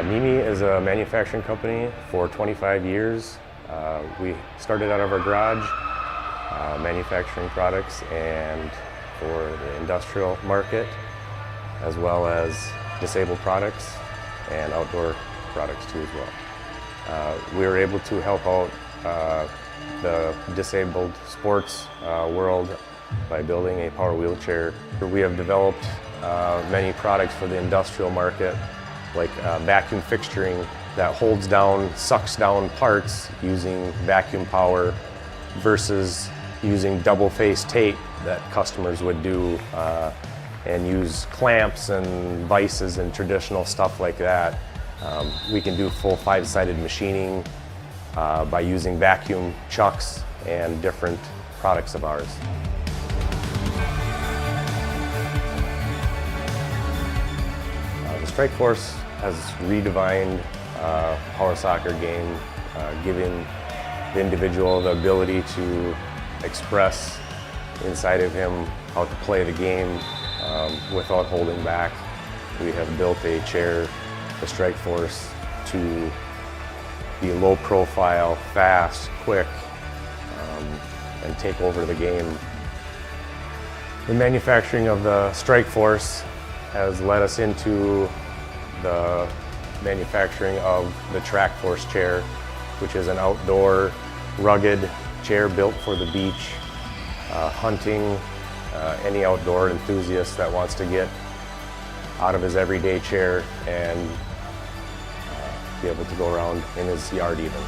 Nimi is a manufacturing company for 25 years. We started out of our garage manufacturing products and for the industrial market, as well as disabled products and outdoor products too as well. We were able to help out the disabled sports world by building a power wheelchair. We have developed many products for the industrial market, like vacuum fixturing that holds down, sucks down parts using vacuum power versus using double-face tape that customers would do and use clamps and vices and traditional stuff like that. We can do full 5-sided machining by using vacuum chucks and different products of ours. The Strike Force has redefined power soccer game, giving the individual the ability to express inside of him how to play the game without holding back. We have built a chair, the Strike Force, to be low profile, fast, quick, and take over the game. The manufacturing of the Strike Force has led us into the manufacturing of the Track Force chair, which is an outdoor, rugged chair built for the beach, hunting, any outdoor enthusiast that wants to get out of his everyday chair and be able to go around in his yard even.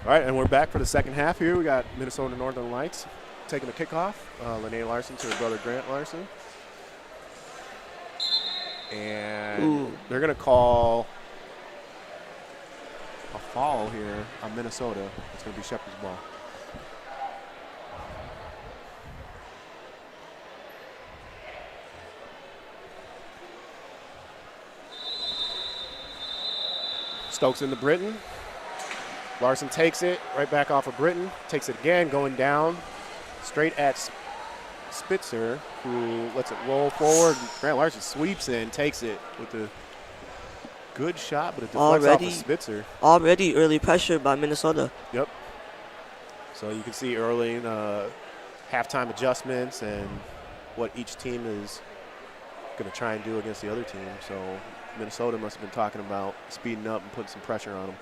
All right, and we're back for the second half here. We got Minnesota Northern Lights taking the kickoff. Lene Larson to her brother Grant Larson. And they're going to call a foul here on Minnesota. It's going to be Shepherd's ball. Stokes into Britton. Larson takes it right back off of Britton. Takes it again, going down straight at Spitzer, who lets it roll forward. Grant Larson sweeps in, takes it with a good shot, but it deflects off of Spitzer. Already early pressure by Minnesota. Yep. So you can see early halftime adjustments and what each team is going to try and do against the other team. So Minnesota must have been talking about speeding up and putting some pressure on them.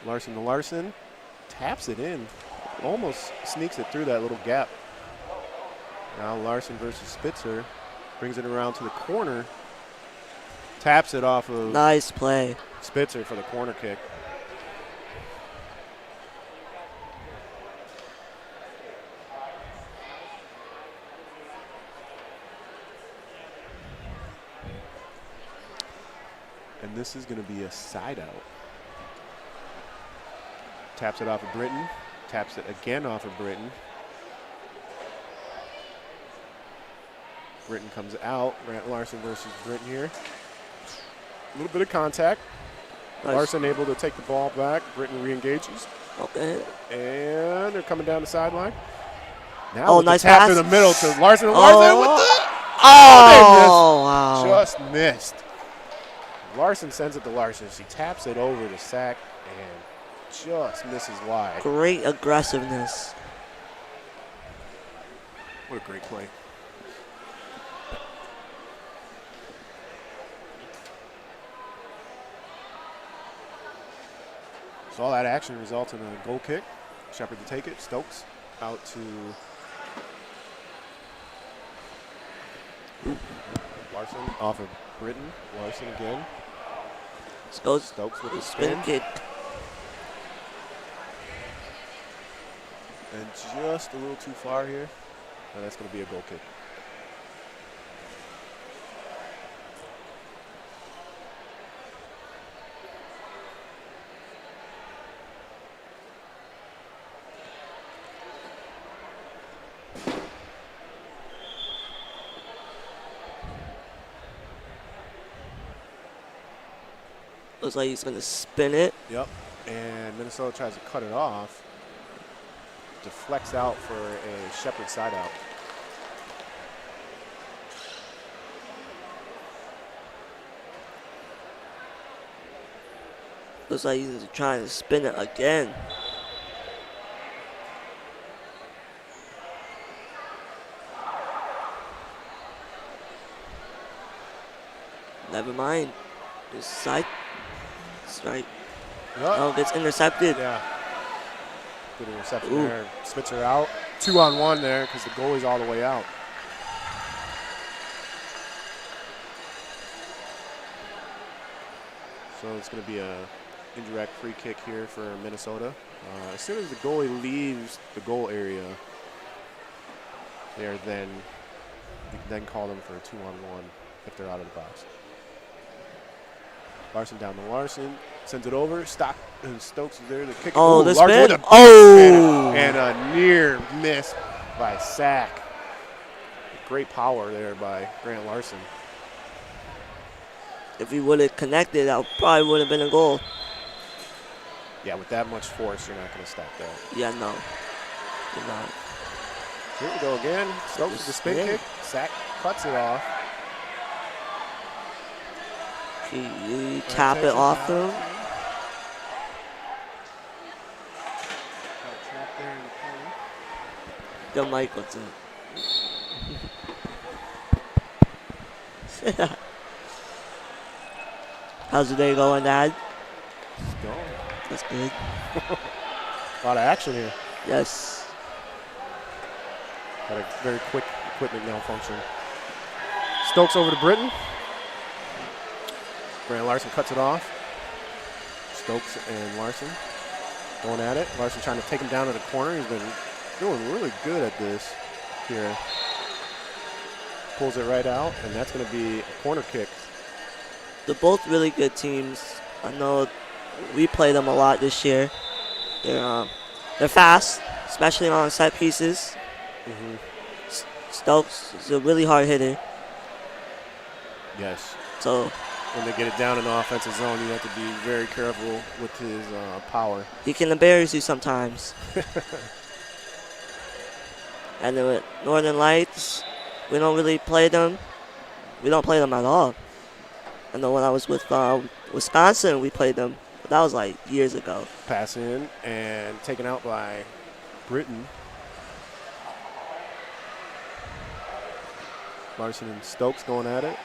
Larson to Larson, taps it in, almost sneaks it through that little gap. Now Larson versus Spitzer, brings it around to the corner, taps it off of nice play. Spitzer for the corner kick. And this is going to be a side out. Taps it off of Britton. Taps it again off of Britton. Britton comes out. Grant Larson versus Britton here. A little bit of contact. Nice. Larson able to take the ball back. Britton re-engages. Okay. And they're coming down the sideline. Now nice tap pass in the middle to Larson. Oh. Larson with the... Oh, wow. Just missed. Larson sends it to Larson. She taps it over to Sack and just misses wide. Great aggressiveness. What a great play. So all that action results in a goal kick. Shepherd to take it. Stokes out to Larson off of Britton. Larson again. Stokes with the spin kick. And just a little too far here. And that's going to be a goal kick. Looks like he's going to spin it. Yep. And Minnesota tries to cut it off. Deflects out for a Shepherd side out. Looks like he's trying to spin it again. Never mind. This side strike. Yep. Oh, gets intercepted. Yeah. Good interception there. Spitzer out. 2-on-1 there because the goalie's all the way out. So it's going to be a indirect free kick here for Minnesota. As soon as the goalie leaves the goal area, we can then call them for a 2-on-1 if they're out of the box. Larson down to Larson, sends it over. Stokes is there to kick. Oh, the Larson spin. And a near miss by Sack. Great power there by Grant Larson. If he would have connected, that probably would have been a goal. Yeah, with that much force, you're not going to stop that. Yeah, no. You're not. Here we go again. Stokes with the spin kick. Sack cuts it off. You tap it off him. The mic was in. How's the day going, Dad? It's going. That's good. A lot of action here. Yes. Got a very quick equipment malfunction. Stokes over to Britton. Grant Larson cuts it off. Stokes and Larson going at it. Larson trying to take him down to the corner. He's been doing really good at this here. Pulls it right out, and that's going to be a corner kick. They're both really good teams. I know we play them a lot this year. They're fast, especially on set pieces. Stokes is a really hard hitter. Yes. So when they get it down in the offensive zone, you have to be very careful with his power. he can embarrass you sometimes. And then with Northern Lights, we don't really play them. We don't play them at all. I know when I was with Wisconsin, we played them. But that was like years ago. Pass in and taken out by Britton. Larson and Stokes going at it.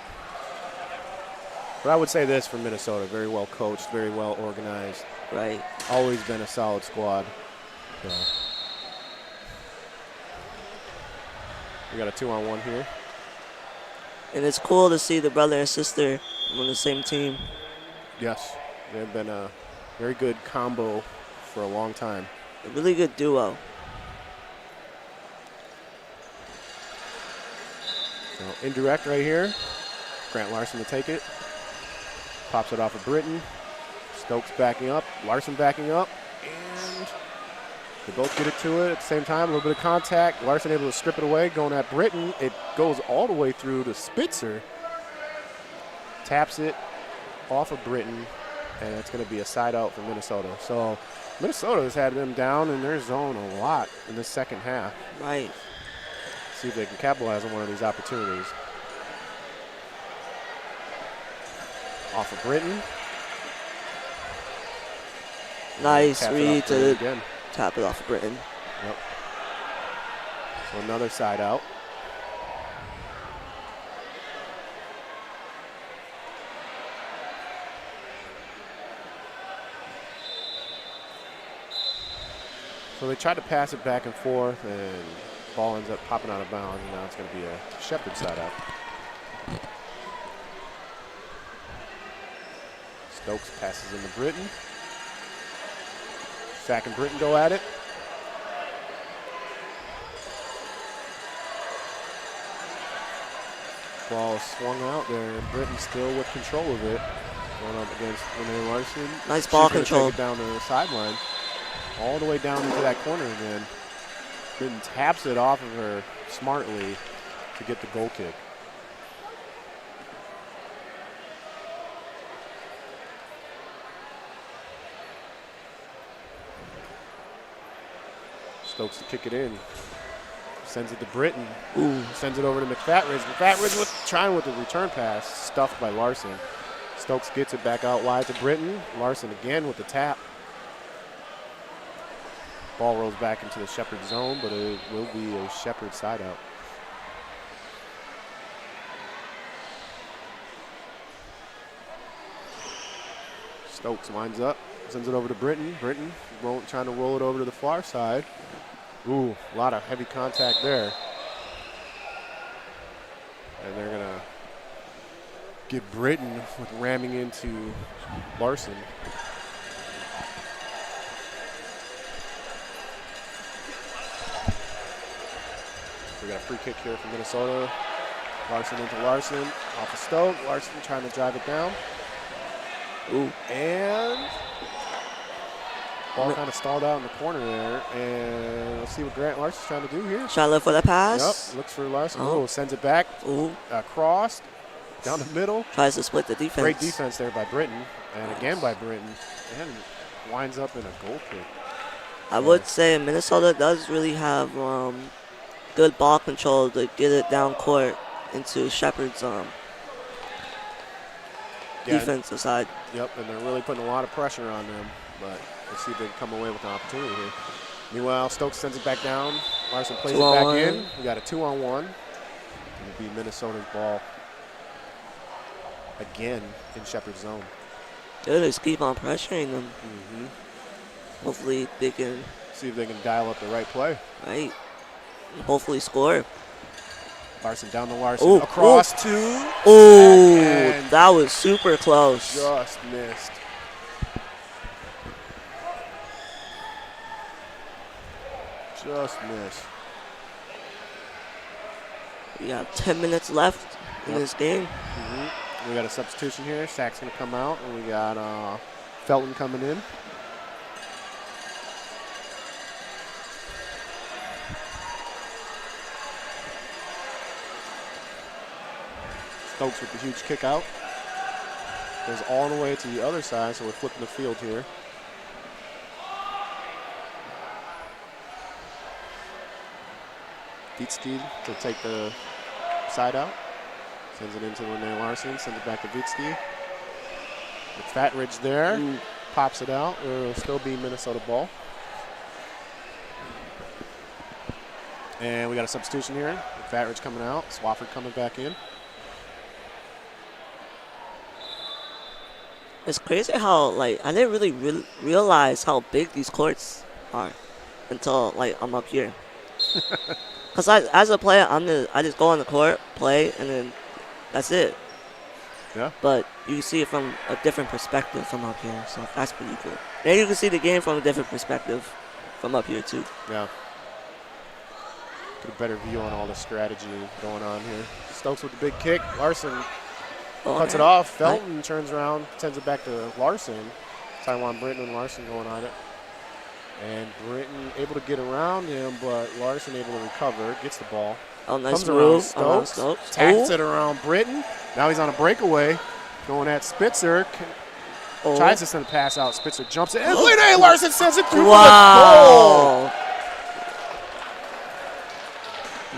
But I would say this for Minnesota, very well coached, very well organized. Right. Always been a solid squad. So. We got a 2-on-1 here. And it's cool to see the brother and sister on the same team. Yes, they've been a very good combo for a long time. A really good duo. So indirect right here. Grant Larson to take it. Pops it off of Britton. Stokes backing up. Larson backing up. And they both get it to it at the same time. A little bit of contact. Larson able to strip it away. Going at Britton. It goes all the way through to Spitzer. Taps it off of Britton. And it's going to be a side out for Minnesota. So Minnesota has had them down in their zone a lot in the second half. Right. See if they can capitalize on one of these opportunities. Off of Britton. Nice Taps it read off to Britton again. tap it off of Britton. Yep. So another side out. So they tried to pass it back and forth, and ball ends up popping out of bounds, and now it's going to be a Shepherd side out. Stokes passes into Britton. Sack and Britton go at it. Ball swung out there, and Britton still with control of it. Going up against Renee Larson. Nice ball She's gonna control. take it down to the sideline. All the way down into that corner again. Britton taps it off of her smartly to get the goal kick. Stokes to kick it in. Sends it to Britton. Ooh. Sends it over to McFatridge. McFatridge trying with the return pass. Stuffed by Larson. Stokes gets it back out wide to Britton. Larson again with the tap. Ball rolls back into the Shepherd zone, but it will be a Shepherd side out. Stokes winds up, sends it over to Britton. Britton trying to roll it over to the far side. Ooh, a lot of heavy contact there. And they're going to get Britton with ramming into Larson. We got a free kick here from Minnesota. Larson into Larson, off of Stoke. Larson trying to drive it down. Ooh, and ball kind of stalled out in the corner there. And let's see what Grant Larson's trying to do here. Trying to look for that pass. Yep, looks for Larson. Oh. Oh, sends it back. Ooh. Crossed, down the middle. Tries to split the defense. Great defense there by Britton. And again by Britton. And winds up in a goal kick. I would say Minnesota does really have good ball control to get it down court into Shepherd's defensive side. Yep, and they're really putting a lot of pressure on them. But let's see if they can come away with an opportunity here. Meanwhile, Stokes sends it back down. Larson plays it back in. We got a 2-on-1. It'll be Minnesota's ball again in Shepherd's zone. They just keep on pressuring them. Hopefully they can. See if they can dial up the right play. Right. Hopefully score. Larson down to Larson. Ooh, Across to. Oh, and that was super close. just missed. Just miss. We got 10 minutes left in this game. We got a substitution here. Sack's going to come out, and we got Felton coming in. Stokes with the huge kick out. Goes all the way to the other side, so we're flipping the field here. Vitsky to take the side out. Sends it into Renee Larson, sends it back to Vitsky. With Fatridge there, pops it out. It'll still be Minnesota ball. And we got a substitution here. With Fatridge coming out, Swafford coming back in. It's crazy how, like, I didn't really realize how big these courts are until, like, I'm up here. Because as a player, I just go on the court, play, and then that's it. Yeah. But you can see it from a different perspective from up here, so that's pretty cool. And you can see the game from a different perspective from up here, too. Yeah. Get a better view on all the strategy going on here. Stokes with the big kick. Larson cuts it off. Felton turns around, sends it back to Larson. Taiwan Britton and Larson going on it. And Britton able to get around him, but Larson able to recover. Gets the ball. Oh, nice Comes move. around Stokes. Taps it around Britton. Now he's on a breakaway. Going at Spitzer. Tries to send a pass out. Spitzer jumps in. And Lene Larson sends it through for the goal.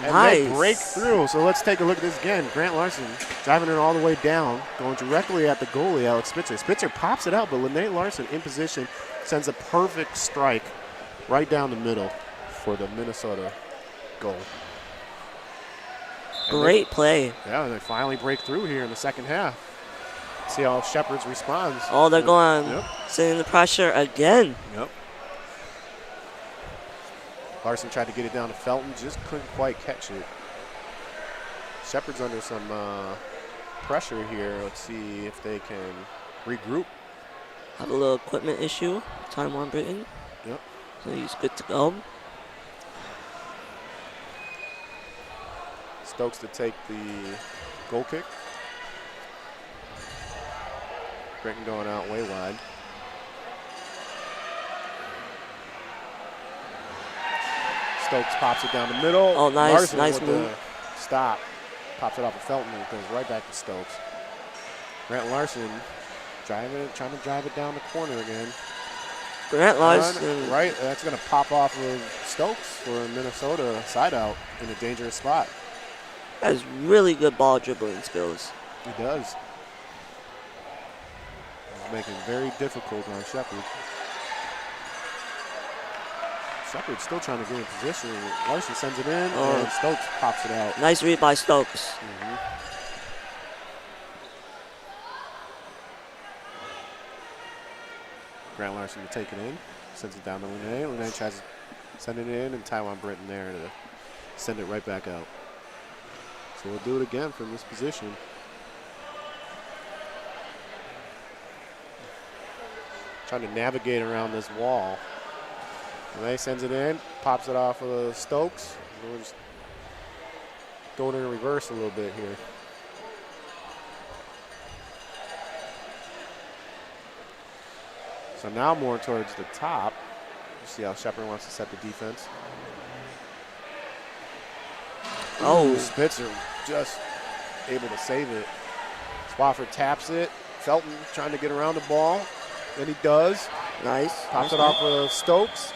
And they break through. So let's take a look at this again. Grant Larson driving it all the way down, going directly at the goalie, Alex Spitzer. Spitzer pops it out, but Lene Larson in position sends a perfect strike right down the middle for the Minnesota goal. Great play. Yeah, and they finally break through here in the second half. See how Shepherds responds. Oh, they're going, sending the pressure again. Yep. Larson tried to get it down to Felton, just couldn't quite catch it. Shepard's under some pressure here. Let's see if they can regroup. Have a little equipment issue. Taiwan Britton. Yep. So he's good to go. Stokes to take the goal kick. Britton going out way wide. Stokes pops it down the middle. Oh, nice, Larson nice with move. the stop. Pops it off of Felton and goes right back to Stokes. Grant Larson trying to drive it down the corner again. Grant Larson. Right, that's going to pop off of Stokes for Minnesota side out in a dangerous spot. Has really good ball dribbling skills. He does. He's making it very difficult on Shepard. Shepard's still trying to get in position. Larson sends it in, and Stokes pops it out. Nice read by Stokes. Grant Larson to take it in, sends it down to Lene. Lene tries to send it in, and Taiwan Britton there to send it right back out. So we'll do it again from this position. Trying to navigate around this wall. Lene sends it in, pops it off of Stokes. We're just going in reverse a little bit here. So now more towards the top. You see how Shepard wants to set the defense. Oh, Spitzer just able to save it. Swafford taps it. Felton trying to get around the ball. Then he does. nice. Pops it off of Stokes.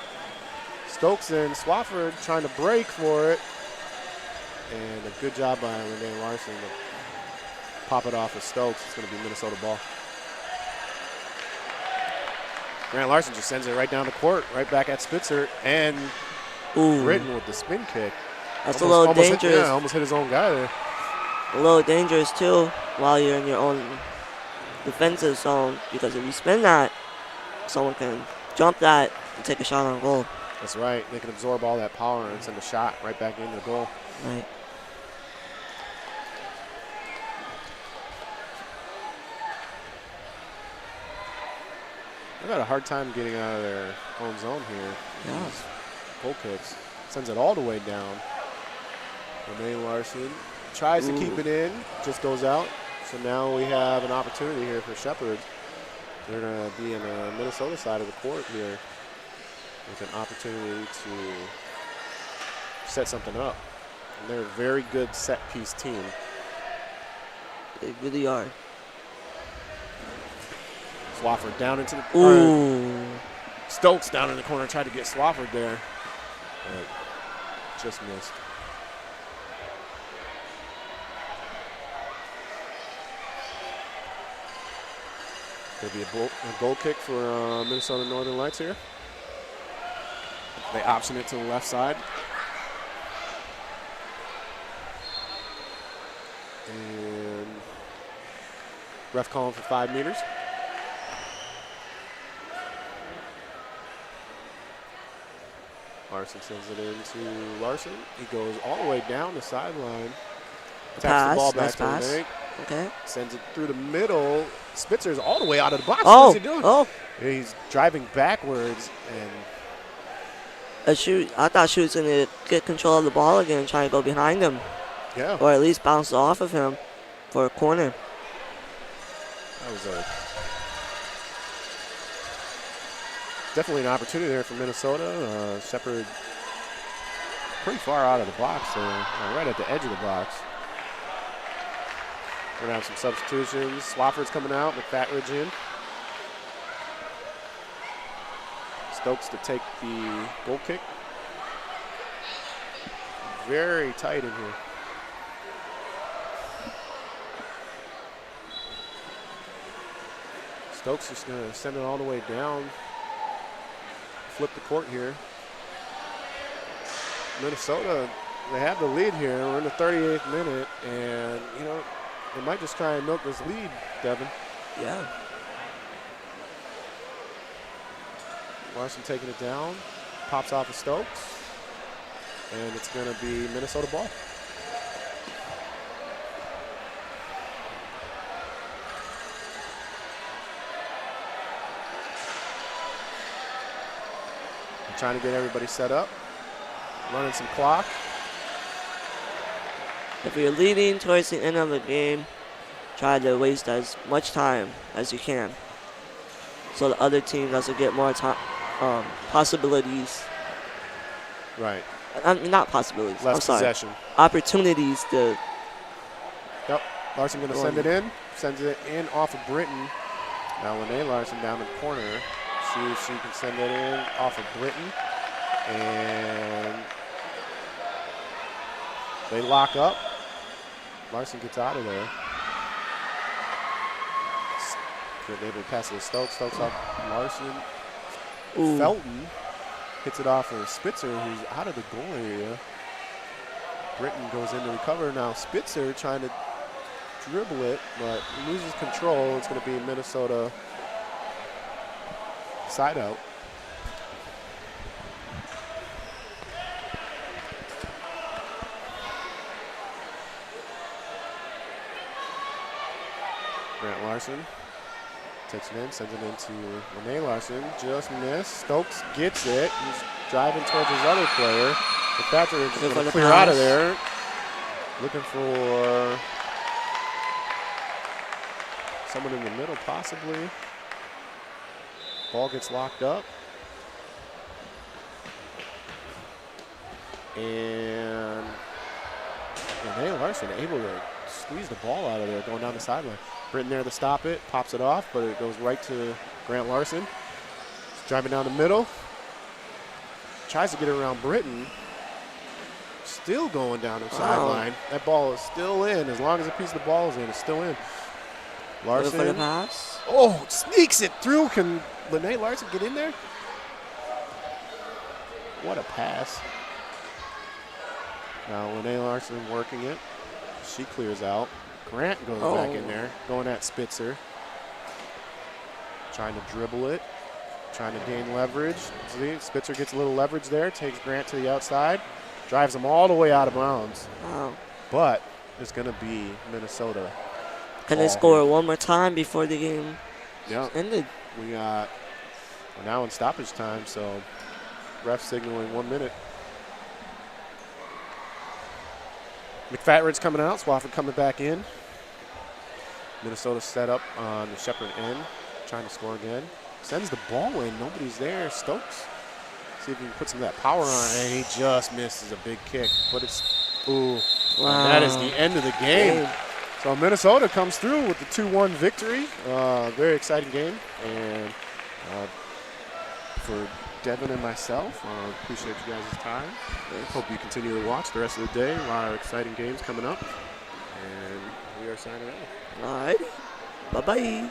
Stokes and Swafford trying to break for it. And a good job by Lene Larson to pop it off of Stokes. It's going to be Minnesota ball. Grant Larson just sends it right down the court, right back at Spitzer. And Britton with the spin kick. That's a little dangerous. Almost hit his own guy there. A little dangerous, too, while you're in your own defensive zone. Because if you spin that, someone can jump that and take a shot on goal. That's right. They can absorb all that power and send a shot right back into the goal. Right. They've had a hard time getting out of their own zone here. Yeah. These goal kicks. Sends it all the way down. Renee Larson tries to keep it in, just goes out. So now we have an opportunity here for Shepherd. They're going to be in the Minnesota side of the court here with an opportunity to set something up. And they're a very good set-piece team. They really are. Swafford down into the Ooh. Stokes down in the corner, tried to get Swafford there, but just missed. There'll be a goal kick for Minnesota Northern Lights here. They option it to the left side. And ref calling for 5 meters. Larson sends it in to Larson. He goes all the way down the sideline. Taps the ball back to Renee. Okay. Sends it through the middle. Spitzer's all the way out of the box. Oh. What's he doing? Oh. He's driving backwards and I thought she was going to get control of the ball again and try to go behind him. yeah. Or at least bounce off of him for a corner. That was definitely an opportunity there for Minnesota. Shepherd pretty far out of the box, so right at the edge of the box. We're going to have some substitutions. Swafford's coming out, McFatridge in. Stokes to take the goal kick. Very tight in here. Stokes is going to send it all the way down. Flip the court here. Minnesota, they have the lead here. We're in the 38th minute, and, you know, they might just try and milk this lead, Devin. Yeah. Larson taking it down. Pops off of Stokes. And it's going to be Minnesota ball. Trying to get everybody set up. Running some clock. If you're leading towards the end of the game, try to waste as much time as you can so the other team doesn't get more time, possibilities. Right. I mean, not possibilities. Less I'm sorry. possession. Opportunities to. Yep. Larson going to send it in. Sends it in off of Britton. Now Lene Larson down in the corner. See if she can send it in off of Britton. And they lock up. Larson gets out of there. Good, able to pass it to Stokes. Stokes off Larson. Ooh. Felton hits it off of Spitzer, who's out of the goal area. Britton goes in to recover. Now Spitzer trying to dribble it, but loses control. It's going to be Minnesota side out. Grant Larson takes it in, sends it into Renee Larson. Just missed. Stokes gets it. He's driving towards his other player. The Thatcher is going to clear out of there. Looking for someone in the middle, possibly. Ball gets locked up. And Renee Larson able to squeeze the ball out of there, going down the sideline. Britton there to stop it, pops it off, but it goes right to Grant Larson. He's driving down the middle. Tries to get it around Britton. Still going down the sideline. That ball is still in. As long as a piece of the ball is in, it's still in. Larson. For the pass. Oh, sneaks it through. Can Lene Larson get in there? What a pass. Now Lene Larson working it. She clears out. Grant goes back in there, going at Spitzer. Trying to dribble it. Trying to gain leverage. See, Spitzer gets a little leverage there. Takes Grant to the outside. Drives him all the way out of bounds. Wow. But it's going to be Minnesota. Can they score one more time before the game ended? We're now in stoppage time, so ref signaling 1 minute. McFatridge coming out, Swafford coming back in. Minnesota set up on the Shepherd end, trying to score again. Sends the ball in, nobody's there. Stokes, see if he can put some of that power on, and he just misses a big kick. But it's, ooh, and that is the end of the game. So Minnesota comes through with the 2-1 victory. Very exciting game, and for Devin and myself, appreciate you guys' time. Hope you continue to watch the rest of the day. A lot of exciting games coming up, and we are signing out. All right. Bye-bye.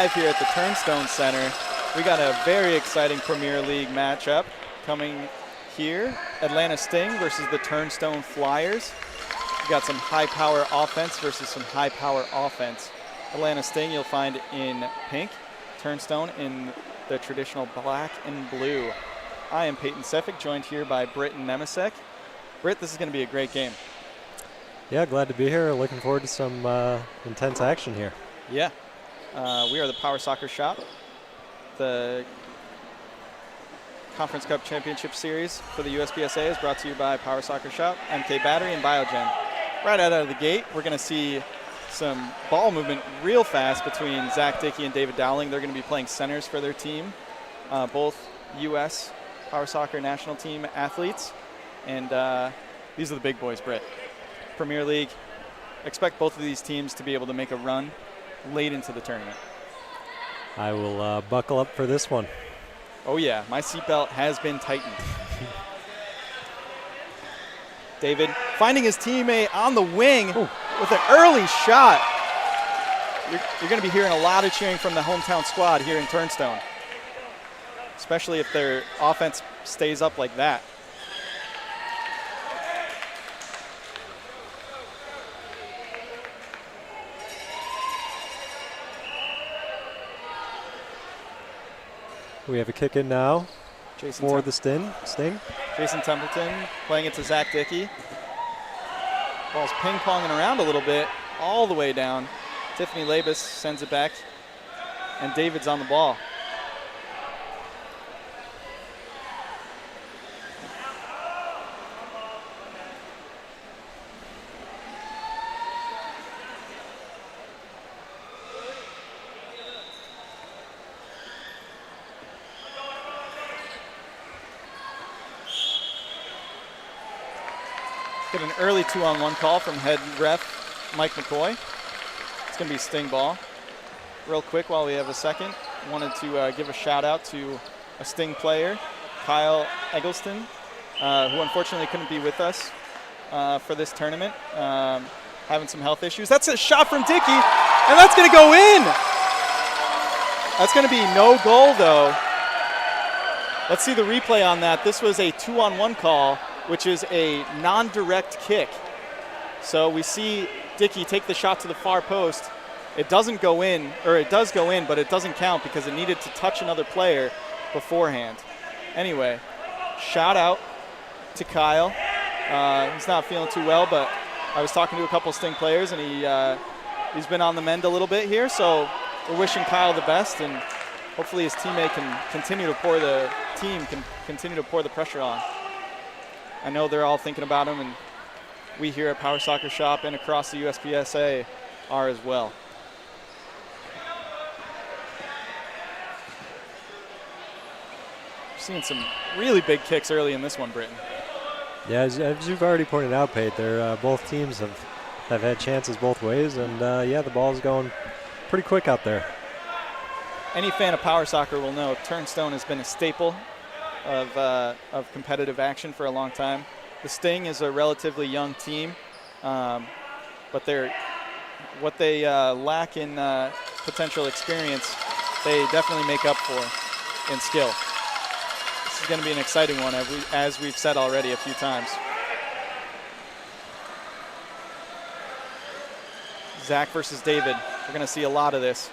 live here at the Turnstone Center. We got a very exciting Premier League matchup coming here. Atlanta Sting versus the Turnstone Flyers. We got some high power offense versus some high power offense. Atlanta Sting you'll find in pink, Turnstone in the traditional black and blue. I am Peyton Sefik, joined here by Britt and Nemesek. Britt, this is going to be a great game. Yeah, glad to be here. Looking forward to some intense action here. Yeah. We are the Power Soccer Shop. The Conference Cup Championship Series for the USPSA is brought to you by Power Soccer Shop, MK Battery, and Biogen. Right out of the gate, we're going to see some ball movement real fast between Zach Dickey and David Dowling. They're going to be playing centers for their team, both U.S. Power Soccer national team athletes. And these are the big boys, Britt. Premier League, expect both of these teams to be able to make a run late into the tournament. I will buckle up for this one. Oh yeah, my seatbelt has been tightened. David finding his teammate on the wing with an early shot. You're going to be hearing a lot of cheering from the hometown squad here in Turnstone, especially if their offense stays up like that. We have a kick in now for the Sting. Jason Templeton playing it to Zach Dickey. Ball's ping-ponging around a little bit, all the way down. Tiffany Labus sends it back, and David's on the ball. Get an early 2-on-1 call from head ref Mike McCoy. It's going to be Sting ball. Real quick while we have a second, wanted to give a shout out to a Sting player, Kyle Eggleston, who unfortunately couldn't be with us for this tournament, having some health issues. That's a shot from Dickey, and that's going to go in. That's going to be no goal though. Let's see the replay on that. This was a 2-on-1 call, which is a non-direct kick. So we see Dickey take the shot to the far post. It doesn't go in, or it does go in, but it doesn't count because it needed to touch another player beforehand. Anyway, shout out to Kyle. He's not feeling too well, but I was talking to a couple Sting players, and he's been on the mend a little bit here, so we're wishing Kyle the best, and hopefully his teammate can continue to pour the pressure on. I know they're all thinking about him, and we here at Power Soccer Shop and across the USPSA are as well. Seeing some really big kicks early in this one, Britton. Yeah, as you've already pointed out, Pate, both teams have had chances both ways, and yeah, the ball's going pretty quick out there. Any fan of Power Soccer will know Turnstone has been a staple of competitive action for a long time. The Sting is a relatively young team, but what they lack in potential experience, they definitely make up for in skill. This is going to be an exciting one, as we've said already a few times. Zach versus David. We're going to see a lot of this.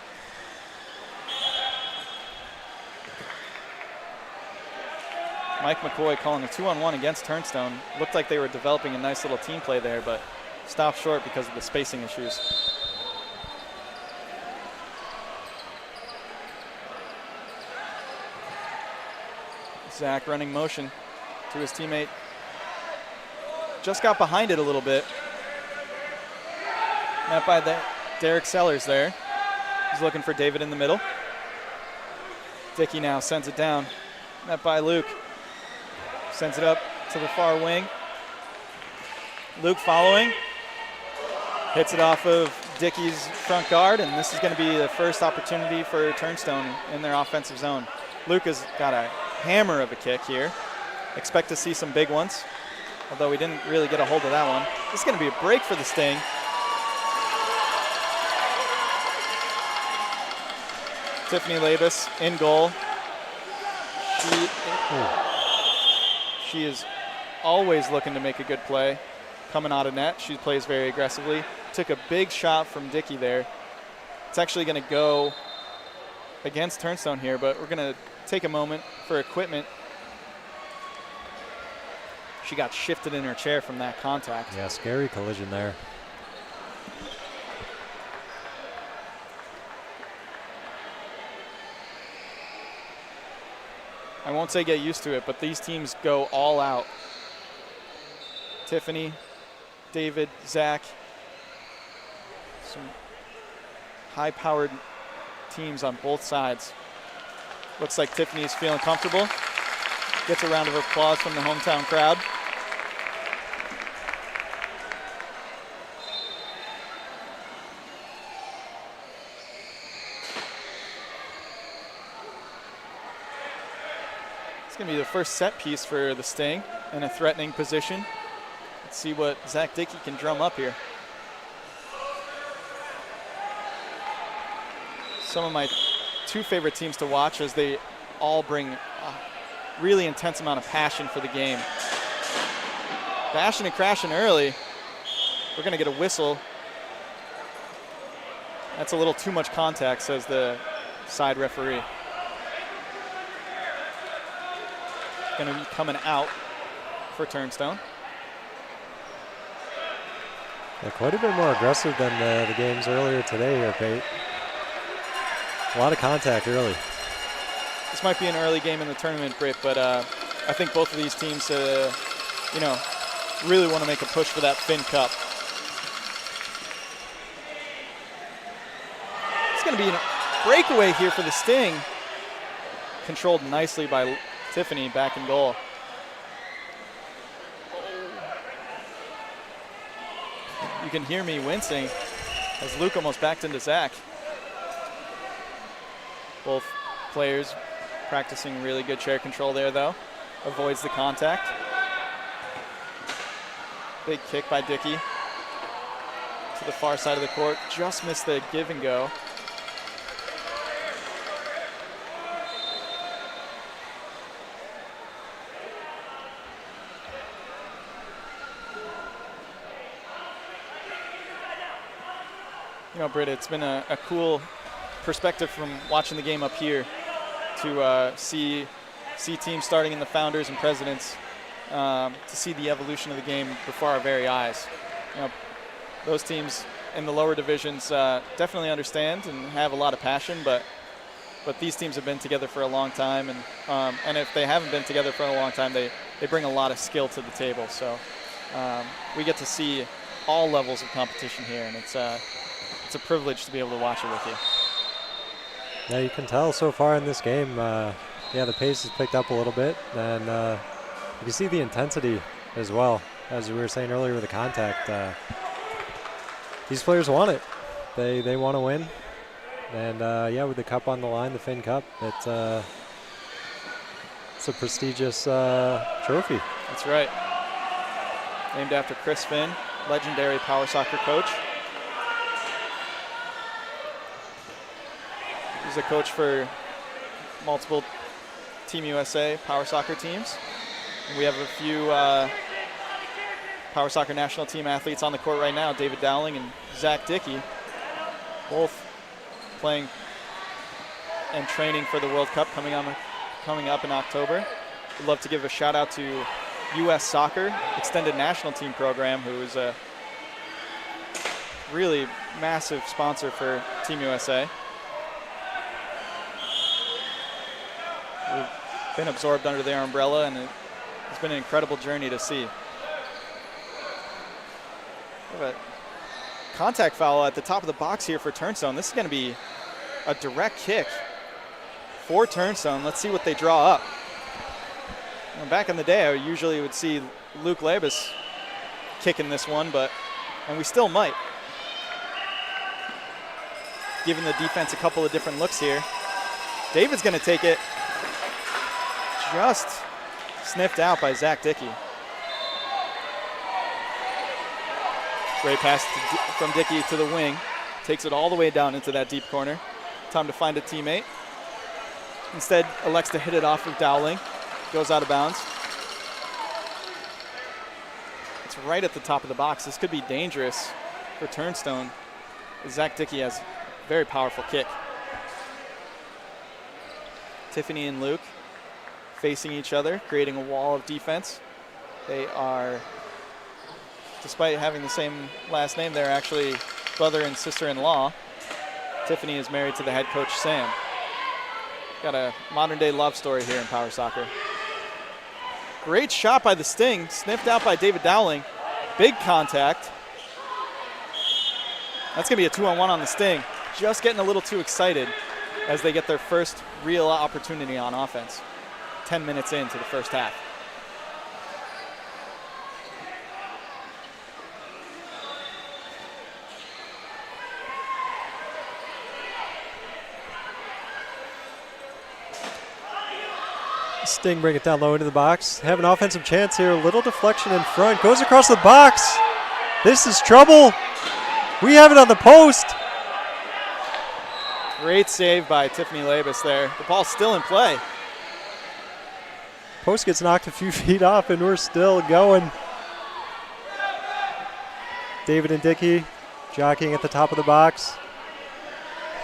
Mike McCoy calling a 2-on-1 against Turnstone. Looked like they were developing a nice little team play there, but stopped short because of the spacing issues. Zach running motion to his teammate. Just got behind it a little bit. Met by Derek Sellers there. He's looking for David in the middle. Dickey now sends it down. Met by Luke. Sends it up to the far wing. Luke following. Hits it off of Dickey's front guard, and this is going to be the first opportunity for Turnstone in their offensive zone. Luke has got a hammer of a kick here. Expect to see some big ones, although we didn't really get a hold of that one. This is going to be a break for the Sting. Tiffany Labus in goal. She is always looking to make a good play. Coming out of net, she plays very aggressively. Took a big shot from Dickey there. It's actually going to go against Turnstone here, but we're going to take a moment for equipment. She got shifted in her chair from that contact. Yeah, scary collision there. I won't say get used to it, but these teams go all out. Tiffany, David, Zach, some high-powered teams on both sides. Looks like Tiffany's feeling comfortable. Gets a round of applause from the hometown crowd. It's going to be the first set piece for the Sting in a threatening position. Let's see what Zach Dickey can drum up here. Some of my two favorite teams to watch as they all bring a really intense amount of passion for the game. Bashing and crashing early. We're going to get a whistle. That's a little too much contact, says the side referee. Going to be coming out for Turnstone. Yeah, quite a bit more aggressive than the games earlier today here, Pate. A lot of contact early. This might be an early game in the tournament, Britt, but I think both of these teams, really want to make a push for that Finn Cup. It's going to be a breakaway here for the Sting. Controlled nicely by Tiffany back in goal. You can hear me wincing as Luke almost backed into Zach. Both players practicing really good chair control there, though. Avoids the contact. Big kick by Dickey to the far side of the court. Just missed the give and go. You know, Britt, it's been a cool perspective from watching the game up here to see teams starting in the founders and presidents, to see the evolution of the game before our very eyes. You know, those teams in the lower divisions definitely understand and have a lot of passion, but these teams have been together for a long time, and if they haven't been together for a long time, they bring a lot of skill to the table. So we get to see all levels of competition here, and it's a privilege to be able to watch it with you. Yeah, you can tell so far in this game, the pace has picked up a little bit, and you can see the intensity as well. As we were saying earlier with the contact, these players want it. They want to win, and with the cup on the line, the Finn Cup, it's a prestigious trophy. That's right. Named after Chris Finn, legendary power soccer coach. He's a coach for multiple Team USA power soccer teams. We have a few power soccer national team athletes on the court right now, David Dowling and Zach Dickey, both playing and training for the World Cup coming up in October. We'd love to give a shout out to US Soccer Extended National Team Program, who is a really massive sponsor for Team USA. We've been absorbed under their umbrella, and it's been an incredible journey to see. We have a contact foul at the top of the box here for Turnstone. This is going to be a direct kick for Turnstone. Let's see what they draw up. Back in the day, I usually would see Luke Labus kicking this one, and we still might. Giving the defense a couple of different looks here. David's going to take it. Just sniffed out by Zach Dickey. Great pass from Dickey to the wing. Takes it all the way down into that deep corner. Time to find a teammate. Instead, elects to hit it off of Dowling. Goes out of bounds. It's right at the top of the box. This could be dangerous for Turnstone. Zach Dickey has a very powerful kick. Tiffany and Luke facing each other, creating a wall of defense. They are, despite having the same last name, they're actually brother and sister-in-law. Tiffany is married to the head coach, Sam. Got a modern-day love story here in Power Soccer. Great shot by the Sting, sniffed out by David Dowling. Big contact. That's going to be a 2-on-1 on the Sting. Just getting a little too excited as they get their first real opportunity on offense. 10 minutes into the first half. Sting bring it down low into the box. Have an offensive chance here. A little deflection in front. Goes across the box. This is trouble. We have it on the post. Great save by Tiffany Labus there. The ball's still in play. Post gets knocked a few feet off, and we're still going. David and Dickey jockeying at the top of the box.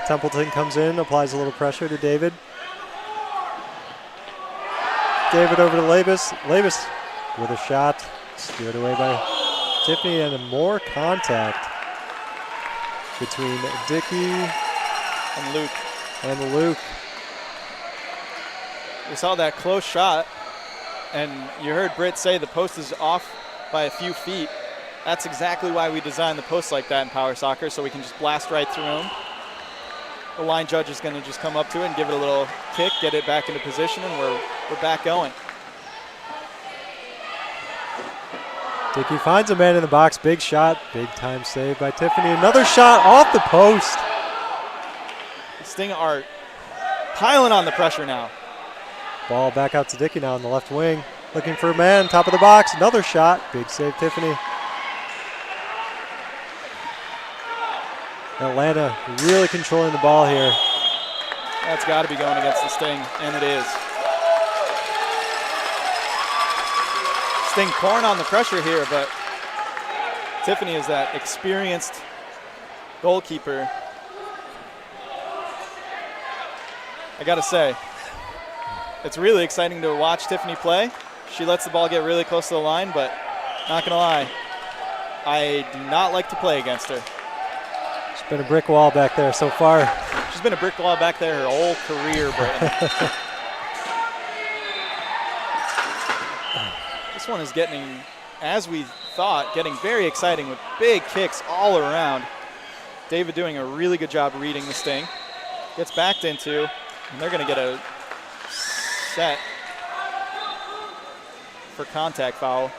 Templeton comes in, applies a little pressure to David. David over to Labus. Labus with a shot. Steered away by Tiffany, and more contact between Dickey and Luke. We saw that close shot, and you heard Britt say the post is off by a few feet. That's exactly why we designed the post like that in Power Soccer, so we can just blast right through them. The line judge is going to just come up to it and give it a little kick, get it back into position, and we're back going. Dickey finds a man in the box. Big shot. Big time save by Tiffany. Another shot off the post. The Sting are piling on the pressure now. Ball back out to Dickey now on the left wing. Looking for a man. Top of the box. Another shot. Big save, Tiffany. Atlanta really controlling the ball here. That's got to be going against the Sting, and it is. Sting pouring on the pressure here, but Tiffany is that experienced goalkeeper. I got to say, it's really exciting to watch Tiffany play. She lets the ball get really close to the line, but not going to lie, I do not like to play against her. She's been a brick wall back there so far. She's been a brick wall back there her whole career, Britton. This one is getting, as we thought, getting very exciting with big kicks all around. David doing a really good job reading the Sting. Gets backed into, and they're going to get a set for contact foul.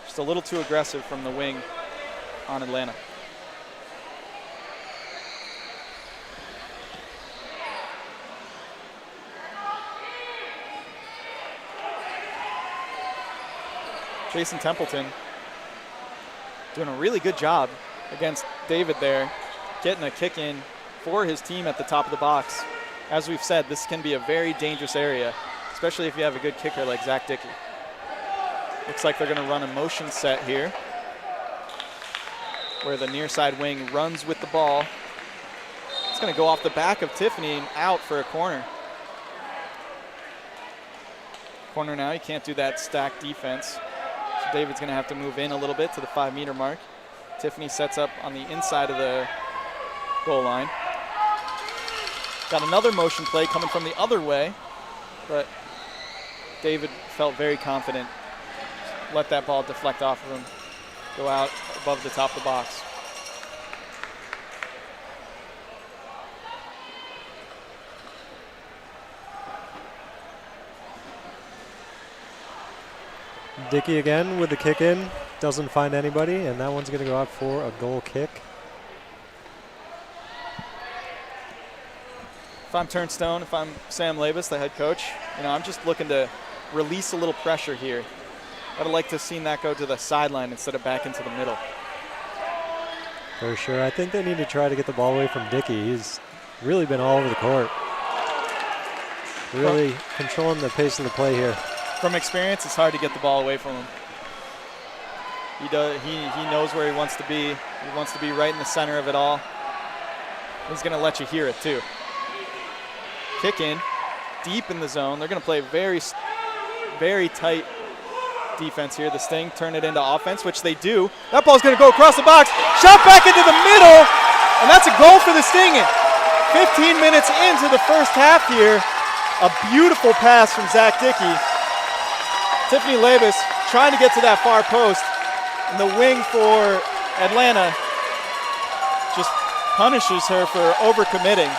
Just a little too aggressive from the wing on Atlanta. Jason Templeton doing a really good job against David there, getting a kick in for his team at the top of the box. As we've said, this can be a very dangerous area, especially if you have a good kicker like Zach Dickey. Looks like they're going to run a motion set here where the near side wing runs with the ball. It's going to go off the back of Tiffany and out for a corner. Corner now, you can't do that stacked defense. So David's going to have to move in a little bit to the 5-meter mark. Tiffany sets up on the inside of the goal line. Got another motion play coming from the other way, but David felt very confident. Let that ball deflect off of him, go out above the top of the box. Dickey again with the kick in. Doesn't find anybody, and that one's going to go out for a goal kick. If I'm Turnstone, if I'm Sam Labus, the head coach, I'm just looking to release a little pressure here. I'd like to have seen that go to the sideline instead of back into the middle. For sure. I think they need to try to get the ball away from Dickey. He's really been all over the court. Really controlling the pace of the play here. From experience, it's hard to get the ball away from him. He knows where he wants to be. He wants to be right in the center of it all. He's going to let you hear it too. Kick in, deep in the zone. They're going to play very, very tight defense here. The Sting turn it into offense, which they do. That ball's going to go across the box. Shot back into the middle, and that's a goal for the Sting. 15 minutes into the first half here. A beautiful pass from Zach Dickey. Tiffany Labus trying to get to that far post. And the wing for Atlanta just punishes her for overcommitting.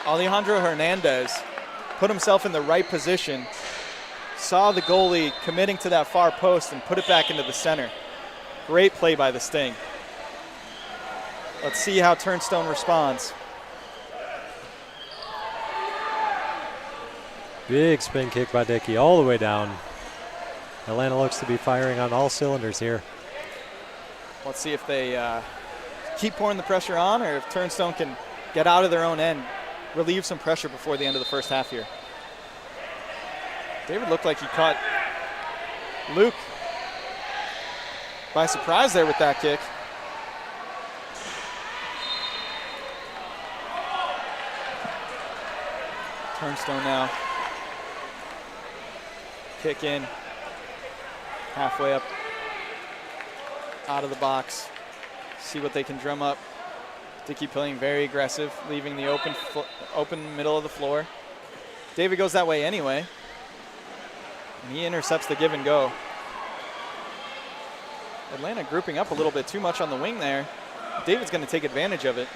Alejandro Hernandez put himself in the right position, saw the goalie committing to that far post and put it back into the center. Great play by the Sting. Let's see how Turnstone responds. Big spin kick by Dickey all the way down. Atlanta looks to be firing on all cylinders here. Let's see if they keep pouring the pressure on or if Turnstone can get out of their own end, relieve some pressure before the end of the first half here. David looked like he caught Luke by surprise there with that kick. Turnstone now. Kick in. Halfway up, out of the box. See what they can drum up. Dickey playing very aggressive, leaving the open middle of the floor. David goes that way anyway, and he intercepts the give and go. Atlanta grouping up a little bit too much on the wing there. David's going to take advantage of it.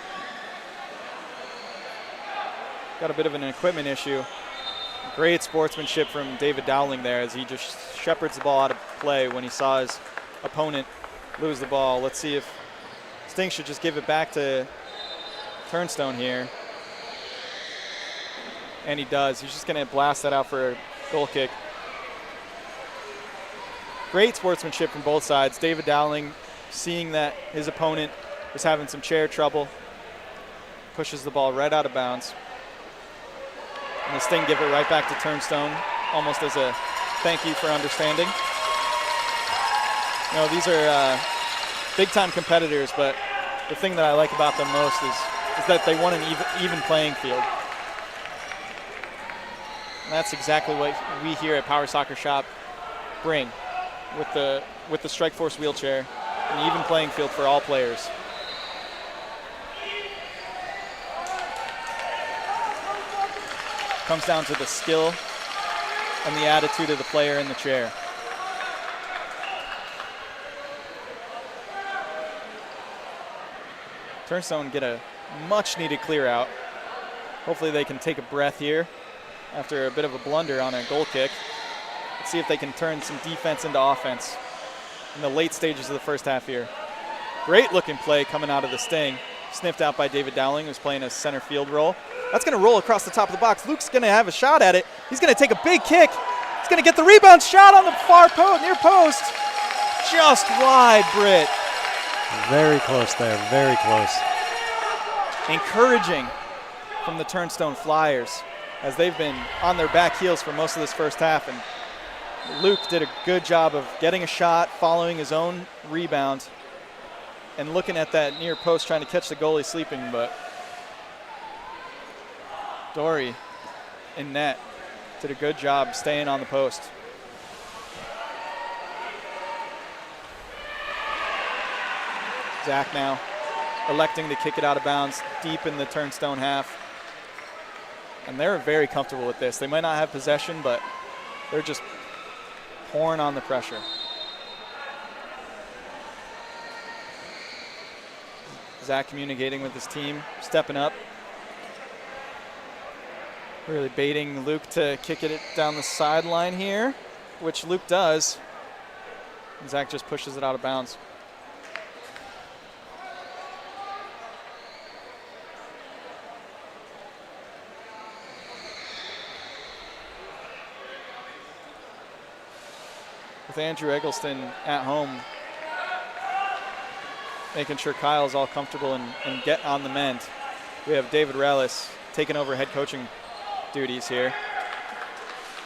Got a bit of an equipment issue. Great sportsmanship from David Dowling there as he just shepherds the ball out of play when he saw his opponent lose the ball. Let's see if Sting should just give it back to Turnstone here. And he does. He's just going to blast that out for a goal kick. Great sportsmanship from both sides. David Dowling, seeing that his opponent was having some chair trouble, pushes the ball right out of bounds. And the Sting give it right back to Turnstone, almost as a thank you for understanding. You know, these are big-time competitors, but the thing that I like about them most is that they want an even playing field. And that's exactly what we here at Power Soccer Shop bring with the Strikeforce wheelchair, an even playing field for all players. Comes down to the skill and the attitude of the player in the chair. Turnstone get a much needed clear out. Hopefully they can take a breath here after a bit of a blunder on a goal kick. Let's see if they can turn some defense into offense in the late stages of the first half here. Great looking play coming out of the Sting. Sniffed out by David Dowling, who's playing a center field role. That's going to roll across the top of the box. Luke's going to have a shot at it. He's going to take a big kick. He's going to get the rebound shot on the far post, near post. Just wide, Britt. Very close there, very close. Encouraging from the Turnstone Flyers as they've been on their back heels for most of this first half. And Luke did a good job of getting a shot, following his own rebound, and looking at that near post, trying to catch the goalie sleeping, but Dory in net did a good job staying on the post. Zach now electing to kick it out of bounds deep in the Turnstone half. And they're very comfortable with this. They might not have possession, but they're just pouring on the pressure. Zach communicating with his team, stepping up. Really baiting Luke to kick it down the sideline here, which Luke does. And Zach just pushes it out of bounds. With Andrew Eggleston at home, making sure Kyle's all comfortable and get on the mend. We have David Rellis taking over head coaching duties here.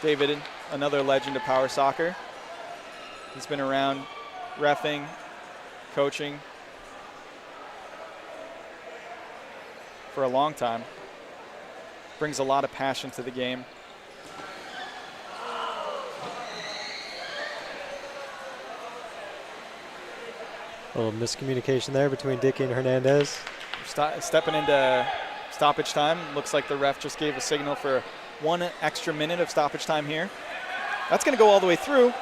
David, another legend of power soccer. He's been around reffing, coaching for a long time. Brings a lot of passion to the game. A little miscommunication there between Dickey and Hernandez. Stepping into stoppage time. Looks like the ref just gave a signal for 1 extra minute of stoppage time here. That's going to go all the way through.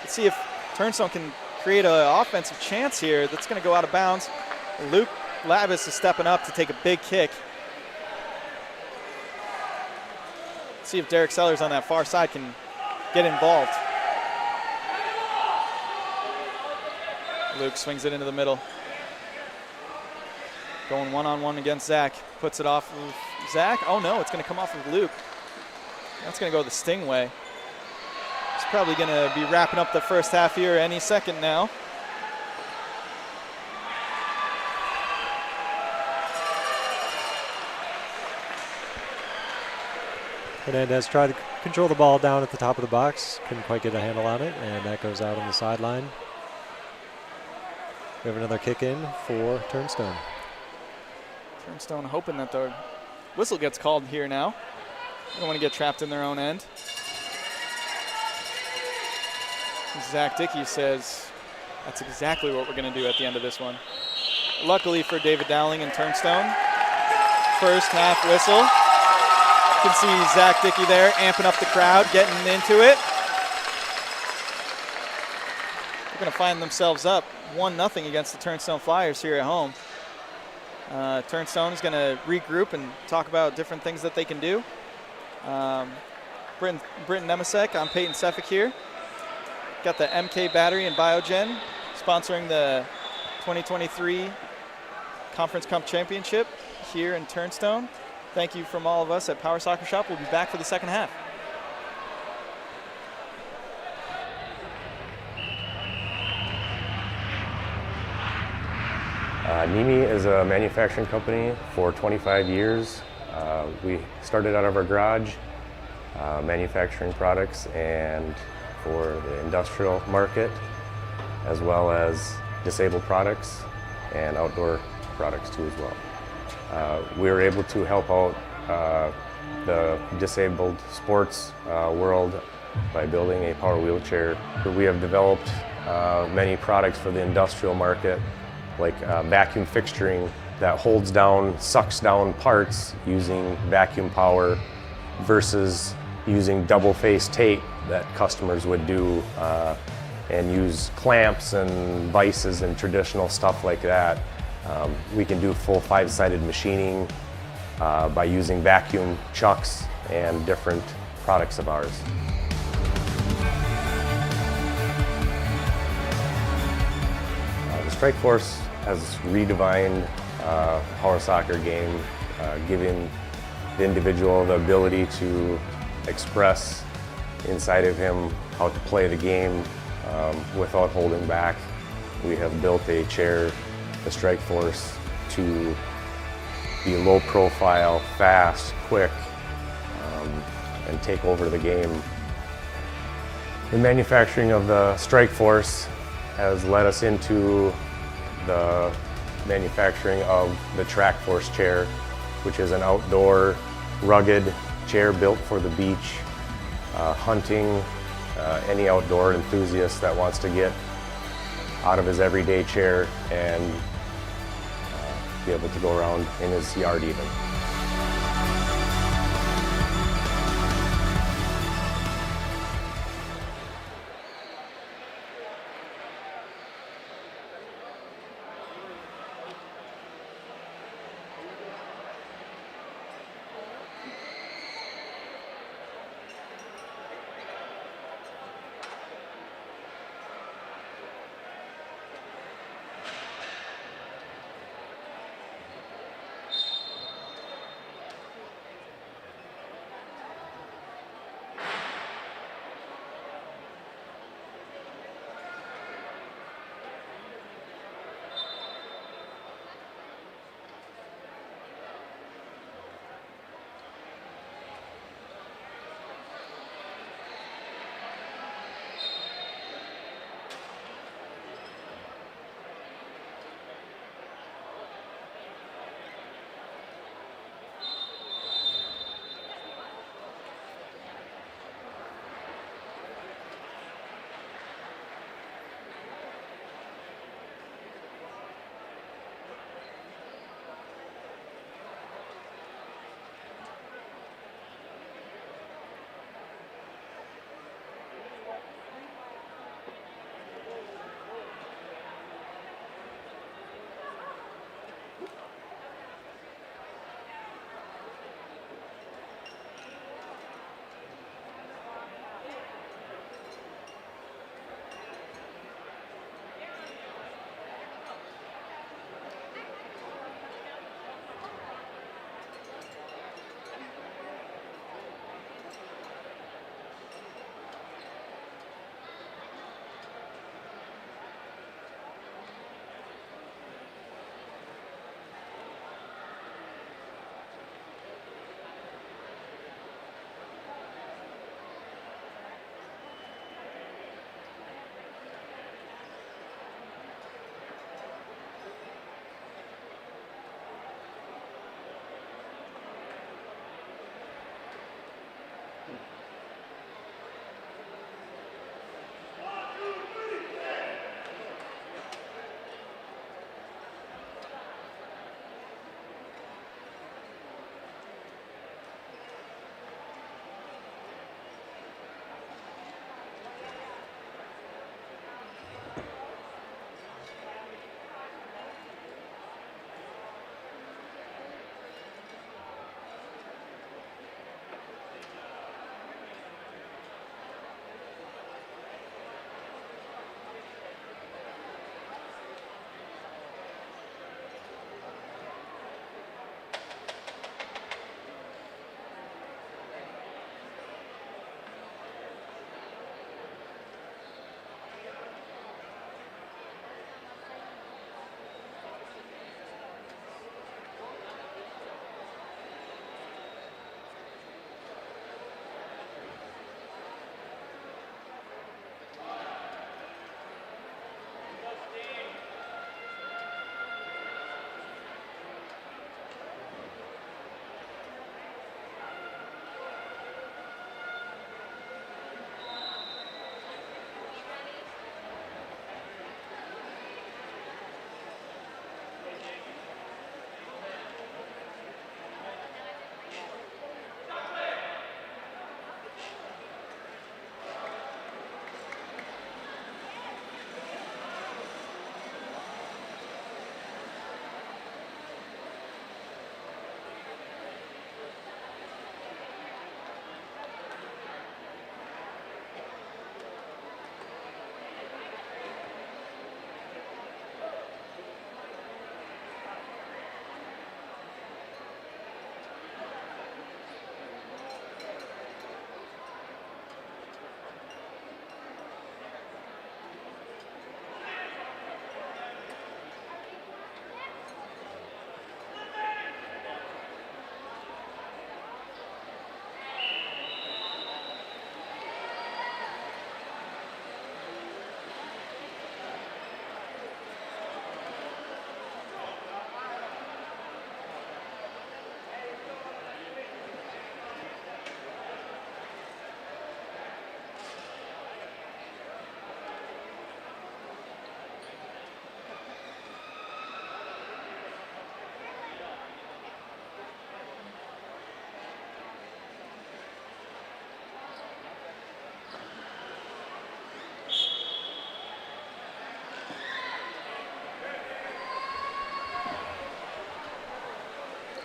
Let's see if Turnstone can create an offensive chance here. That's going to go out of bounds. Luke Lavis is stepping up to take a big kick. Let's see if Derek Sellers on that far side can get involved. Luke swings it into the middle. Going one-on-one against Zach. Puts it off of Zach. Oh no, it's going to come off of Luke. That's going to go the Sting way. He's probably going to be wrapping up the first half here any second now. Hernandez tried to control the ball down at the top of the box. Couldn't quite get a handle on it, and that goes out on the sideline. We have another kick in for Turnstone. Turnstone hoping that the whistle gets called here now. They don't want to get trapped in their own end. Zach Dickey says that's exactly what we're going to do at the end of this one. Luckily for David Dowling and Turnstone, first half whistle. You can see Zach Dickey there amping up the crowd, getting into it. They're going to find themselves up 1-0 against the Turnstone Flyers here at home. Turnstone is going to regroup and talk about different things that they can do. Britton Nemisek, I'm Peyton Sefik here. Got the MK Battery and Biogen sponsoring the 2023 Conference Cup Championship here in Turnstone. Thank you from all of us at Power Soccer Shop. We'll be back for the second half. Nimi is a manufacturing company for 25 years. We started out of our garage manufacturing products and for the industrial market, as well as disabled products and outdoor products too as well. We were able to help out the disabled sports world by building a power wheelchair. We have developed many products for the industrial market, like vacuum fixturing that holds down, sucks down parts using vacuum power versus using double-face tape that customers would do and use clamps and vices and traditional stuff like that. We can do full 5-sided machining by using vacuum chucks and different products of ours. The Strike Force has redefined power soccer game, giving the individual the ability to express inside of him how to play the game without holding back. We have built a chair, the Strike Force, to be low profile, fast, quick, and take over the game. The manufacturing of the Strike Force has led us into the manufacturing of the Track Force chair, which is an outdoor, rugged chair built for the beach, hunting, any outdoor enthusiast that wants to get out of his everyday chair and be able to go around in his yard even.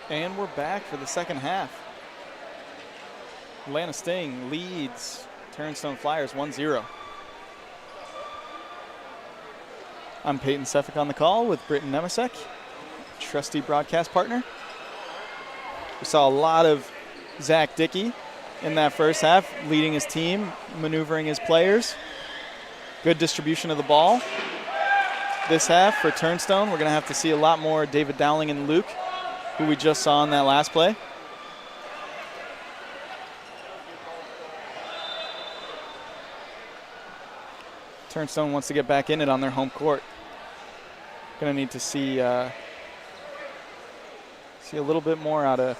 And we're back for the second half. Atlanta Sting leads Turnstone Flyers 1-0. I'm Peyton Seffick on the call with Britton Nemesek, trusty broadcast partner. We saw a lot of Zach Dickey in that first half, leading his team, maneuvering his players. Good distribution of the ball. This half for Turnstone, we're going to have to see a lot more David Dowling and Luke, who we just saw in that last play. Turnstone wants to get back in it on their home court. Going to need to see a little bit more out of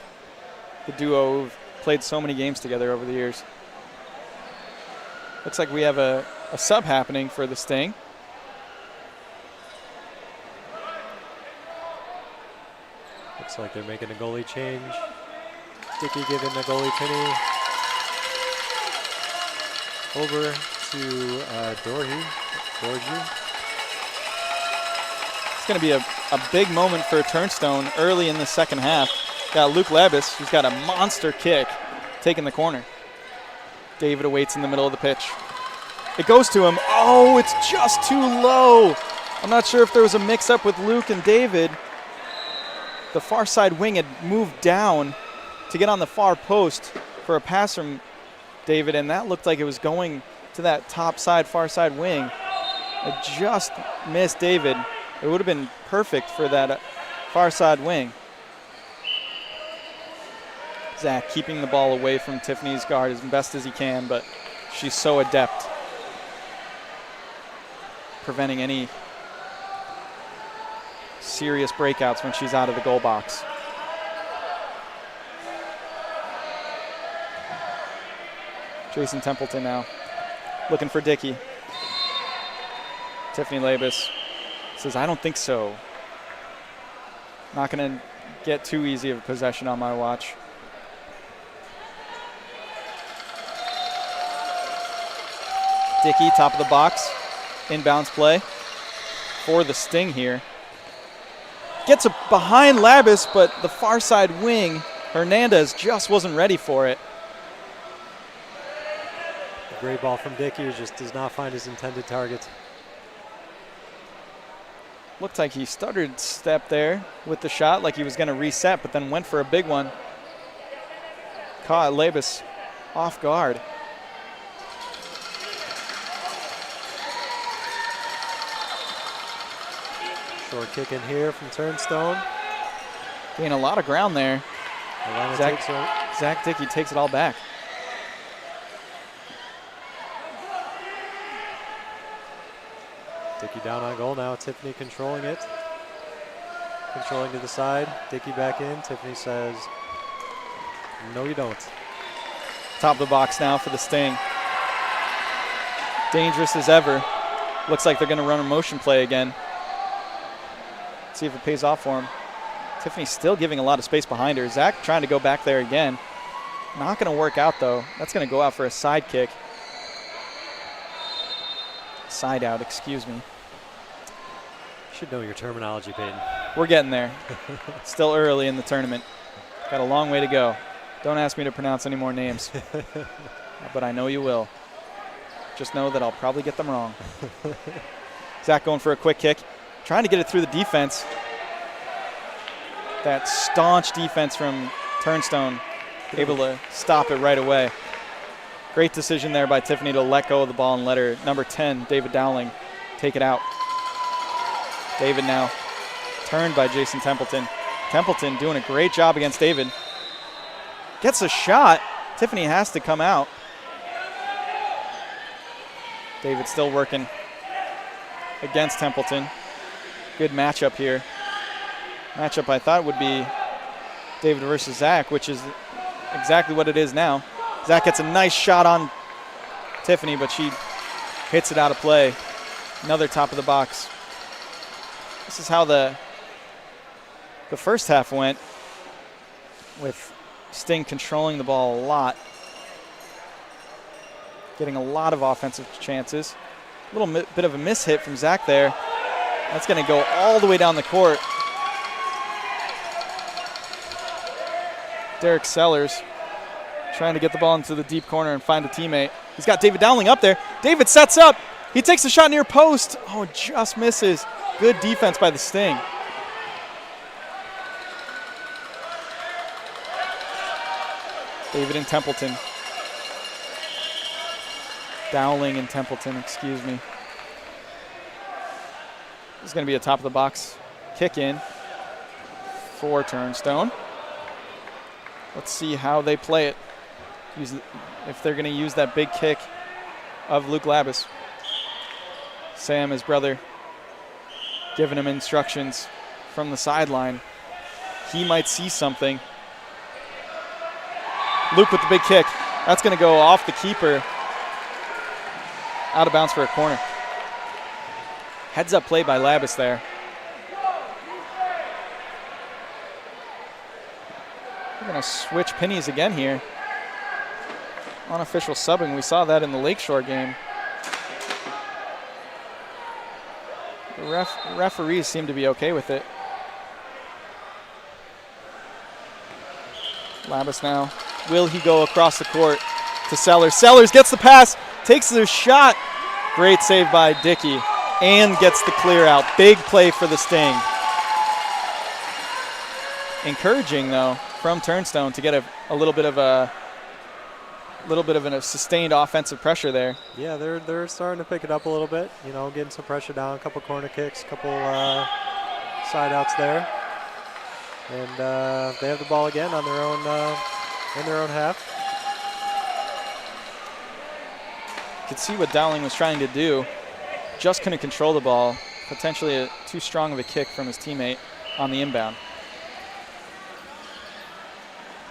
the duo who've played so many games together over the years. Looks like we have a sub happening for the Sting. Looks like they're making a goalie change. Dickey giving the goalie penny over to Dorji. It's going to be a big moment for Turnstone early in the second half. Got Luke Labus, who's got a monster kick, taking the corner. David awaits in the middle of the pitch. It goes to him. Oh, it's just too low. I'm not sure if there was a mix-up with Luke and David. The far side wing had moved down to get on the far post for a pass from David, and that looked like it was going to that top side, far side wing. It just missed David. It would have been perfect for that far side wing. Zach keeping the ball away from Tiffany's guard as best as he can, but she's so adept preventing any serious breakouts when she's out of the goal box. Jason Templeton now looking for Dickey. Tiffany Labus says, I don't think so. Not going to get too easy of a possession on my watch. Dickey, top of the box. Inbounds play for the Sting here. Gets it behind Labus, but the far side wing, Hernandez just wasn't ready for it. A great ball from Dickey, who just does not find his intended target. Looked like he stuttered step there with the shot, like he was going to reset, but then went for a big one. Caught Labus off guard. Short kick in here from Turnstone. Gain a lot of ground there. Atlanta Zach Dickey takes it all back. Dickey down on goal now. Tiffany controlling it. Controlling to the side. Dickey back in. Tiffany says, no, you don't. Top of the box now for the Sting. Dangerous as ever. Looks like they're going to run a motion play again. See if it pays off for him. Tiffany's still giving a lot of space behind her. Zach trying to go back there again. Not going to work out, though. That's going to go out for a side kick. Side out, excuse me. Should know your terminology, Peyton. We're getting there. Still early in the tournament. Got a long way to go. Don't ask me to pronounce any more names. But I know you will. Just know that I'll probably get them wrong. Zach going for a quick kick. Trying to get it through the defense. That staunch defense from Turnstone. Able to stop it right away. Great decision there by Tiffany to let go of the ball and let her number 10, David Dowling, take it out. David now turned by Jason Templeton. Templeton doing a great job against David. Gets a shot. Tiffany has to come out. David still working against Templeton. Good matchup here. Matchup I thought would be David versus Zach, which is exactly what it is now. Zach gets a nice shot on Tiffany, but she hits it out of play. Another top of the box. This is how the first half went, with Sting controlling the ball a lot. Getting a lot of offensive chances. A little bit of a mishit from Zach there. That's going to go all the way down the court. Derek Sellers trying to get the ball into the deep corner and find a teammate. He's got David Dowling up there. David sets up. He takes a shot near post. Oh, just misses. Good defense by the Sting. David and Templeton. Dowling and Templeton, excuse me. This is going to be a top of the box kick in for Turnstone. Let's see how they play it. If they're going to use that big kick of Luke Labus. Sam, his brother, giving him instructions from the sideline. He might see something. Luke with the big kick. That's going to go off the keeper. Out of bounds for a corner. Heads up play by Labus there. We're going to switch pennies again here. Unofficial subbing. We saw that in the Lakeshore game. The referees seem to be okay with it. Labus now. Will he go across the court to Sellers? Sellers gets the pass, takes the shot. Great save by Dickey and gets the clear out. Big play for the Sting. Encouraging though from Turnstone to get a little bit of a sustained offensive pressure there. Yeah, they're starting to pick it up a little bit. You know, getting some pressure down, a couple corner kicks, a couple side outs there, and they have the ball again on their own in their own half. You could see what Dowling was trying to do. Just couldn't control the ball. Potentially too strong of a kick from his teammate on the inbound.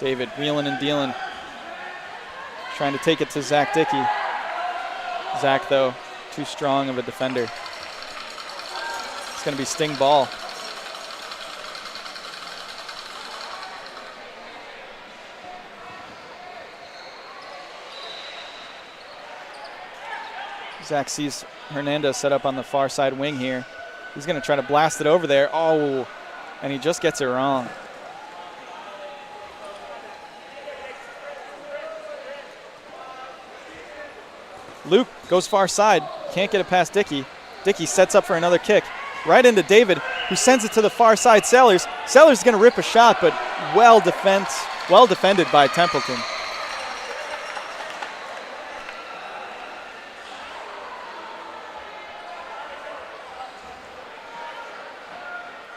David wheeling and dealing. Trying to take it to Zach Dickey. Zach, though, too strong of a defender. It's going to be Sting ball. Zach sees Hernandez set up on the far side wing here. He's going to try to blast it over there. Oh, and he just gets it wrong. Luke goes far side, can't get it past Dickey. Dickey sets up for another kick right into David, who sends it to the far side. Sellers is going to rip a shot, but well defended by Templeton.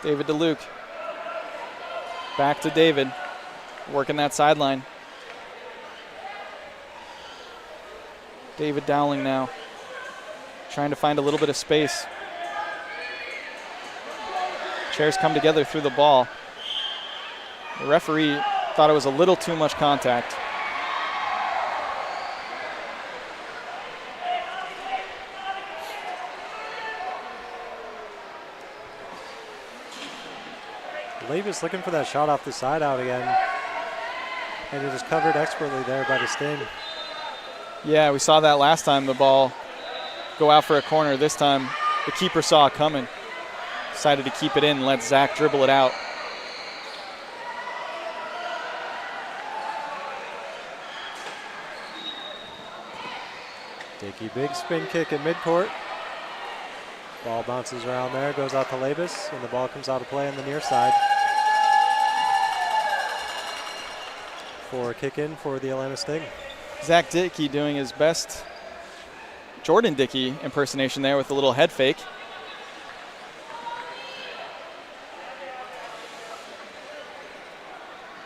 David to Luke. Back to David, working that sideline. David Dowling now, trying to find a little bit of space. Chairs come together through the ball. The referee thought it was a little too much contact. Labus looking for that shot off the side out again. And it was covered expertly there by the Sting. Yeah, we saw that last time, the ball go out for a corner. This time, the keeper saw it coming. Decided to keep it in and let Zach dribble it out. Dickey, big spin kick at midcourt. Ball bounces around there, goes out to Labus, and the ball comes out of play on the near side. For a kick in for the Atlanta Sting. Zach Dickey doing his best Jordan Dickey impersonation there with a little head fake.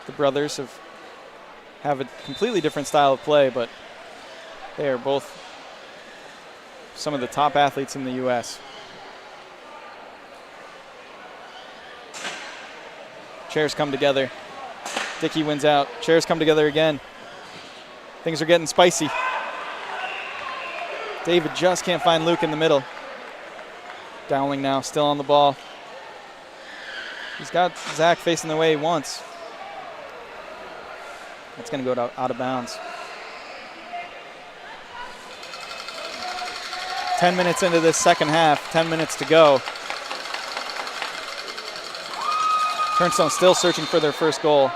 The brothers have a completely different style of play, but they are both some of the top athletes in the U.S. Chairs come together. Dickey wins out. Chairs come together again. Things are getting spicy. David just can't find Luke in the middle. Dowling now, still on the ball. He's got Zach facing the way he wants. That's going to go out of bounds. 10 minutes into this second half, 10 minutes to go. Turnstone still searching for their first goal.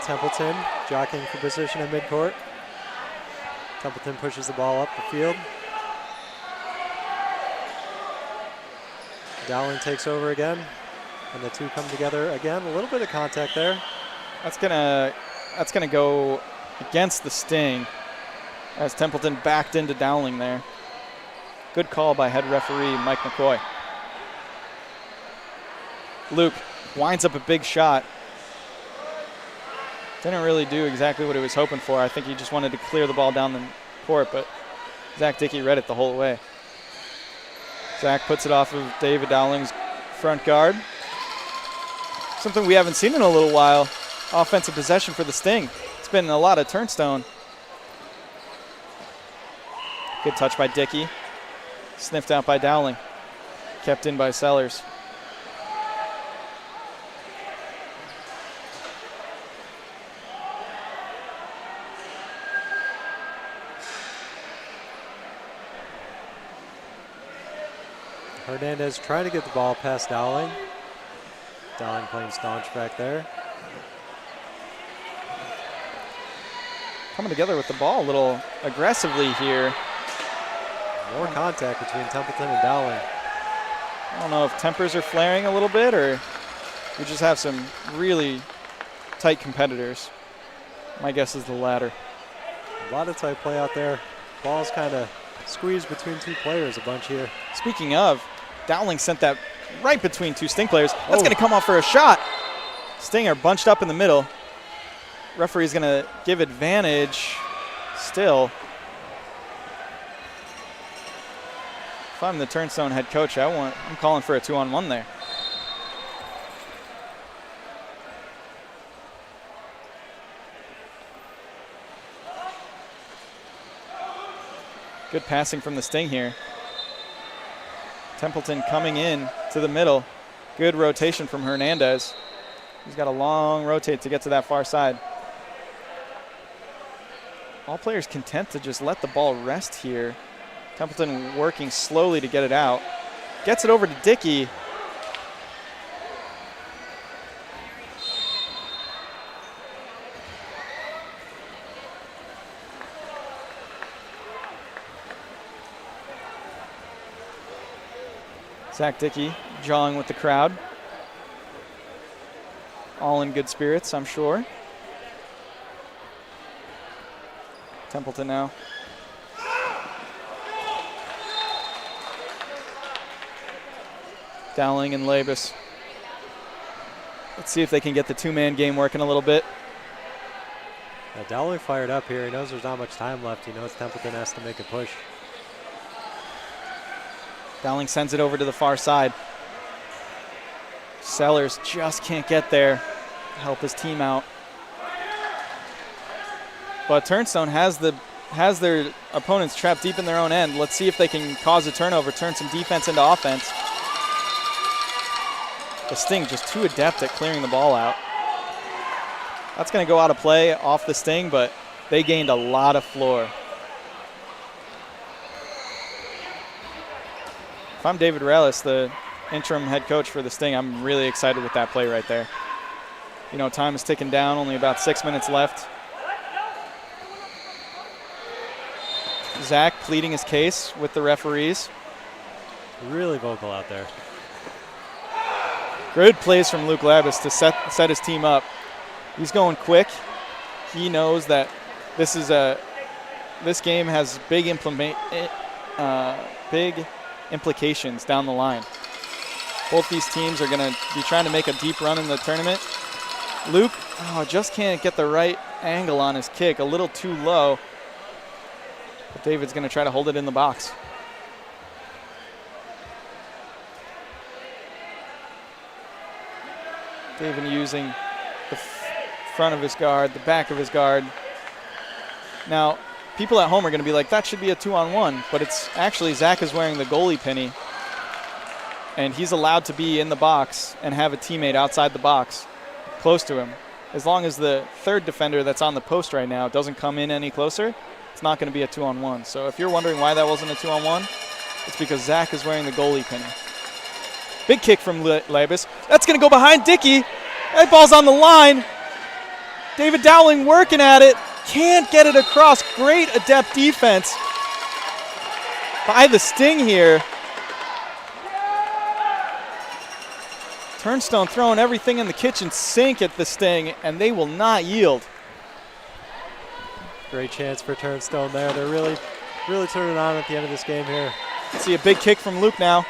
Templeton jockeying for position in midcourt. Templeton pushes the ball up the field. Dowling takes over again, and the two come together again. A little bit of contact there. That's gonna go against the Sting as Templeton backed into Dowling there. Good call by head referee Mike McCoy. Luke winds up a big shot. Didn't really do exactly what he was hoping for. I think he just wanted to clear the ball down the court, but Zach Dickey read it the whole way. Zach puts it off of David Dowling's front guard. Something we haven't seen in a little while. Offensive possession for the Sting. It's been a lot of turnstone. Good touch by Dickey. Sniffed out by Dowling. Kept in by Sellers. Hernandez trying to get the ball past Dowling. Dowling playing staunch back there. Coming together with the ball a little aggressively here. More contact between Templeton and Dowling. I don't know if tempers are flaring a little bit or we just have some really tight competitors. My guess is the latter. A lot of tight play out there. Ball's kind of squeezed between two players a bunch here. Speaking of, Dowling sent that right between two Sting players. That's going to come off for a shot. Sting are bunched up in the middle. Referee's going to give advantage still. If I'm the Turnstone head coach, I'm calling for a 2-on-1 there. Good passing from the Sting here. Templeton coming in to the middle. Good rotation from Hernandez. He's got a long rotate to get to that far side. All players content to just let the ball rest here. Templeton working slowly to get it out. Gets it over to Dickey. Zach Dickey jawing with the crowd. All in good spirits, I'm sure. Templeton now. Dowling and Labus. Let's see if they can get the two-man game working a little bit. Dowling fired up here. He knows there's not much time left. He knows Templeton has to make a push. Dowling sends it over to the far side. Sellers just can't get there to help his team out. But Turnstone has their opponents trapped deep in their own end. Let's see if they can cause a turnover, turn some defense into offense. The Sting just too adept at clearing the ball out. That's going to go out of play off the Sting, but they gained a lot of floor. If I'm David Rallis, the interim head coach for the Sting, I'm really excited with that play right there. You know, time is ticking down, only about 6 minutes left. Zach pleading his case with the referees. Really vocal out there. Good plays from Luke Labus to set his team up. He's going quick. He knows that this game has big implications down the line. Both these teams are going to be trying to make a deep run in the tournament. Luke just can't get the right angle on his kick, a little too low. But David's going to try to hold it in the box. David using the front of his guard, the back of his guard. Now, people at home are going to be like, that should be a 2-on-1, but it's actually Zach is wearing the goalie penny, and he's allowed to be in the box and have a teammate outside the box close to him. As long as the third defender that's on the post right now doesn't come in any closer, it's not going to be a 2-on-1. So if you're wondering why that wasn't a 2-on-1, it's because Zach is wearing the goalie penny. Big kick from Labus. That's going to go behind Dickey. That ball's on the line. David Dowling working at it. Can't get it across. Great adept defense by the Sting here. Turnstone throwing everything in the kitchen sink at the Sting, and they will not yield. Great chance for Turnstone there. They're really turning on at the end of this game here. See a big kick from Luke now.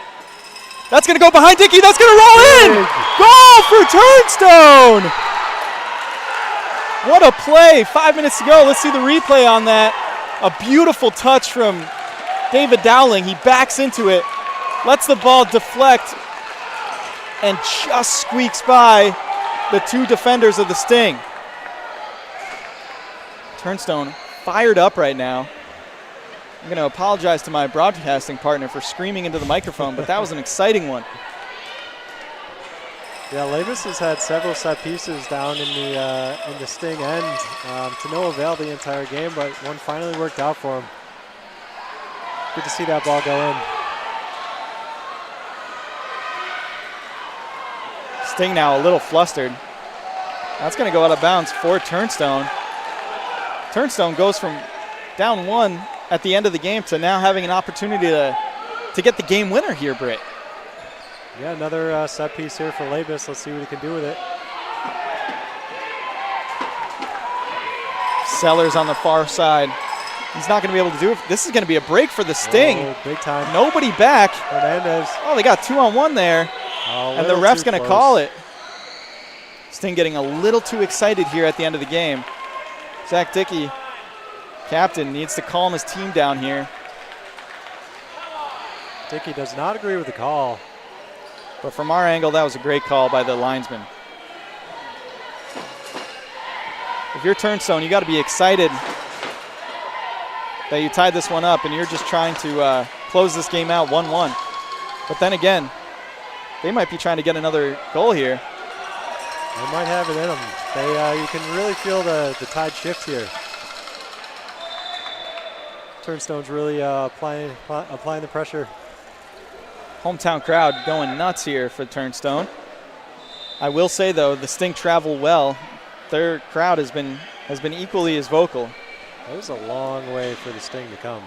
That's going to go behind Dickey. That's going to roll in. Goal for Turnstone. What a play. 5 minutes to go. Let's see the replay on that. A beautiful touch from David Dowling. He backs into it, lets the ball deflect, and just squeaks by the two defenders of the Sting. Turnstone fired up right now. I'm going to apologize to my broadcasting partner for screaming into the microphone, but that was an exciting one. Yeah, Labus has had several set pieces down in the Sting end to no avail the entire game, but one finally worked out for him. Good to see that ball go in. Sting now a little flustered. That's going to go out of bounds for Turnstone. Turnstone goes from down one at the end of the game to now having an opportunity to get the game winner here, Britt. Yeah, another set piece here for Labus. Let's see what he can do with it. Sellers on the far side. He's not going to be able to do it. This is going to be a break for the Sting. Oh, big time. Nobody back. Hernandez. Oh, they got 2-on-1 there. Oh, and the ref's going to call it. Sting getting a little too excited here at the end of the game. Zach Dickey, captain, needs to calm his team down here. Dickey does not agree with the call. But from our angle, that was a great call by the linesman. If you're Turnstone, you got to be excited that you tied this one up and you're just trying to close this game out 1-1. But then again, they might be trying to get another goal here. They might have it in them. You can really feel the tide shift here. Turnstone's really applying the pressure. Hometown crowd going nuts here for Turnstone. I will say though, the Sting travel well. Their crowd has been equally as vocal. That was a long way for the Sting to come.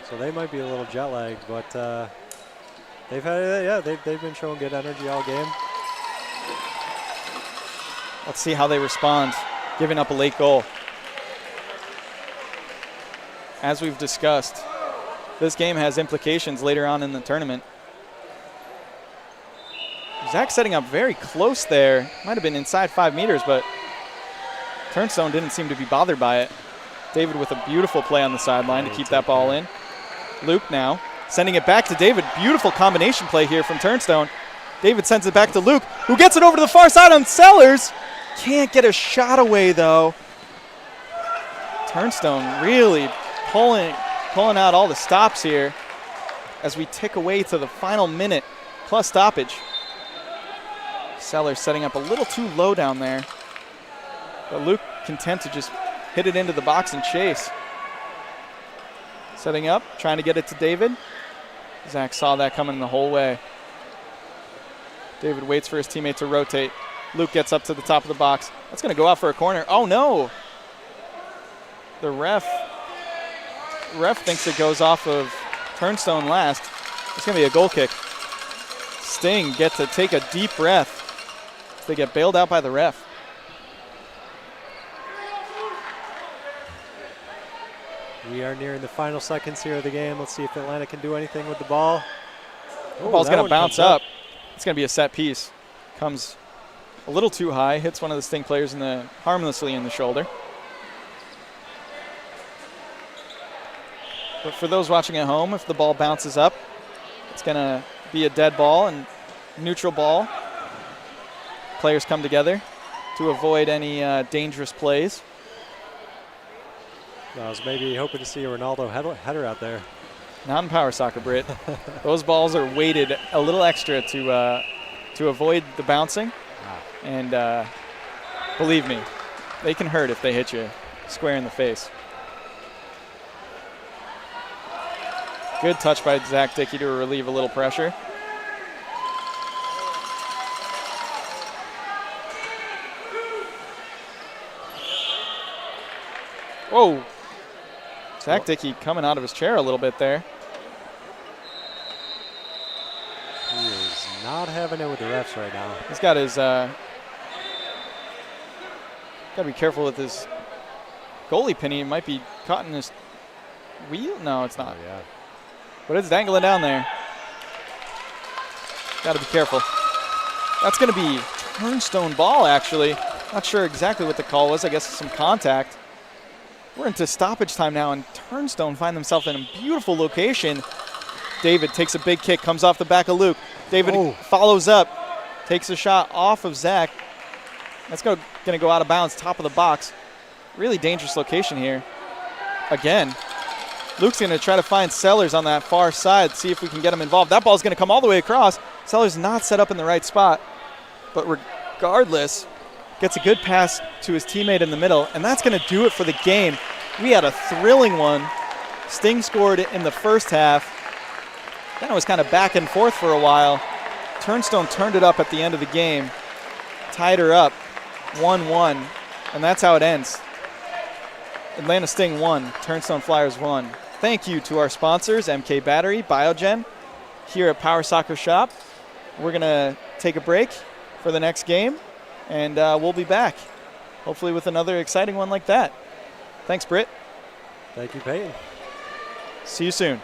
So they might be a little jet lagged, but they've been showing good energy all game. Let's see how they respond, giving up a late goal. As we've discussed, this game has implications later on in the tournament. Zach setting up very close there. Might have been inside 5 meters, but Turnstone didn't seem to be bothered by it. David with a beautiful play on the sideline to keep that ball in. Luke now sending it back to David. Beautiful combination play here from Turnstone. David sends it back to Luke, who gets it over to the far side on Sellers. Can't get a shot away, though. Turnstone really pulling out all the stops here as we tick away to the final minute plus stoppage. Sellers setting up a little too low down there, but Luke content to just hit it into the box and chase. Setting up, trying to get it to David. Zach saw that coming the whole way. David waits for his teammate to rotate. Luke gets up to the top of the box. That's going to go out for a corner. Oh, no. The ref thinks it goes off of Turnstone last. It's going to be a goal kick. Sting get to take a deep breath. They get bailed out by the ref. We are nearing the final seconds here of the game. Let's see if Atlanta can do anything with the ball. The ball's going to bounce up. It's going to be a set piece. Comes a little too high, hits one of the Sting players harmlessly in the shoulder. But for those watching at home, if the ball bounces up, it's going to be a dead ball and neutral ball. Players come together to avoid any dangerous plays. I was maybe hoping to see a Ronaldo header out there. Not in power soccer, Britt. Those balls are weighted a little extra to avoid the bouncing. And believe me, they can hurt if they hit you square in the face. Good touch by Zach Dickey to relieve a little pressure. Whoa. Zach Dickey coming out of his chair a little bit there. He is not having it with the refs right now. He's got his, got to be careful with his goalie pin. He might be caught in his wheel. No, it's not. Oh, yeah. But it's dangling down there. Got to be careful. That's going to be turnstone ball, actually. Not sure exactly what the call was. I guess some contact. We're into stoppage time now, and Turnstone find themselves in a beautiful location. David takes a big kick, comes off the back of Luke. David follows up, takes a shot off of Zach. That's going to go out of bounds, top of the box. Really dangerous location here. Again, Luke's going to try to find Sellers on that far side, see if we can get him involved. That ball's going to come all the way across. Sellers not set up in the right spot, but regardless, gets a good pass to his teammate in the middle, and that's going to do it for the game. We had a thrilling one. Sting scored in the first half. Then it was kind of back and forth for a while. Turnstone turned it up at the end of the game, tied her up 1-1, and that's how it ends. Atlanta Sting 1, Turnstone Flyers 1. Thank you to our sponsors, MK Battery, Biogen, here at Power Soccer Shop. We're going to take a break for the next game, and we'll be back, hopefully with another exciting one like that. Thanks, Britt. Thank you, Peyton. See you soon.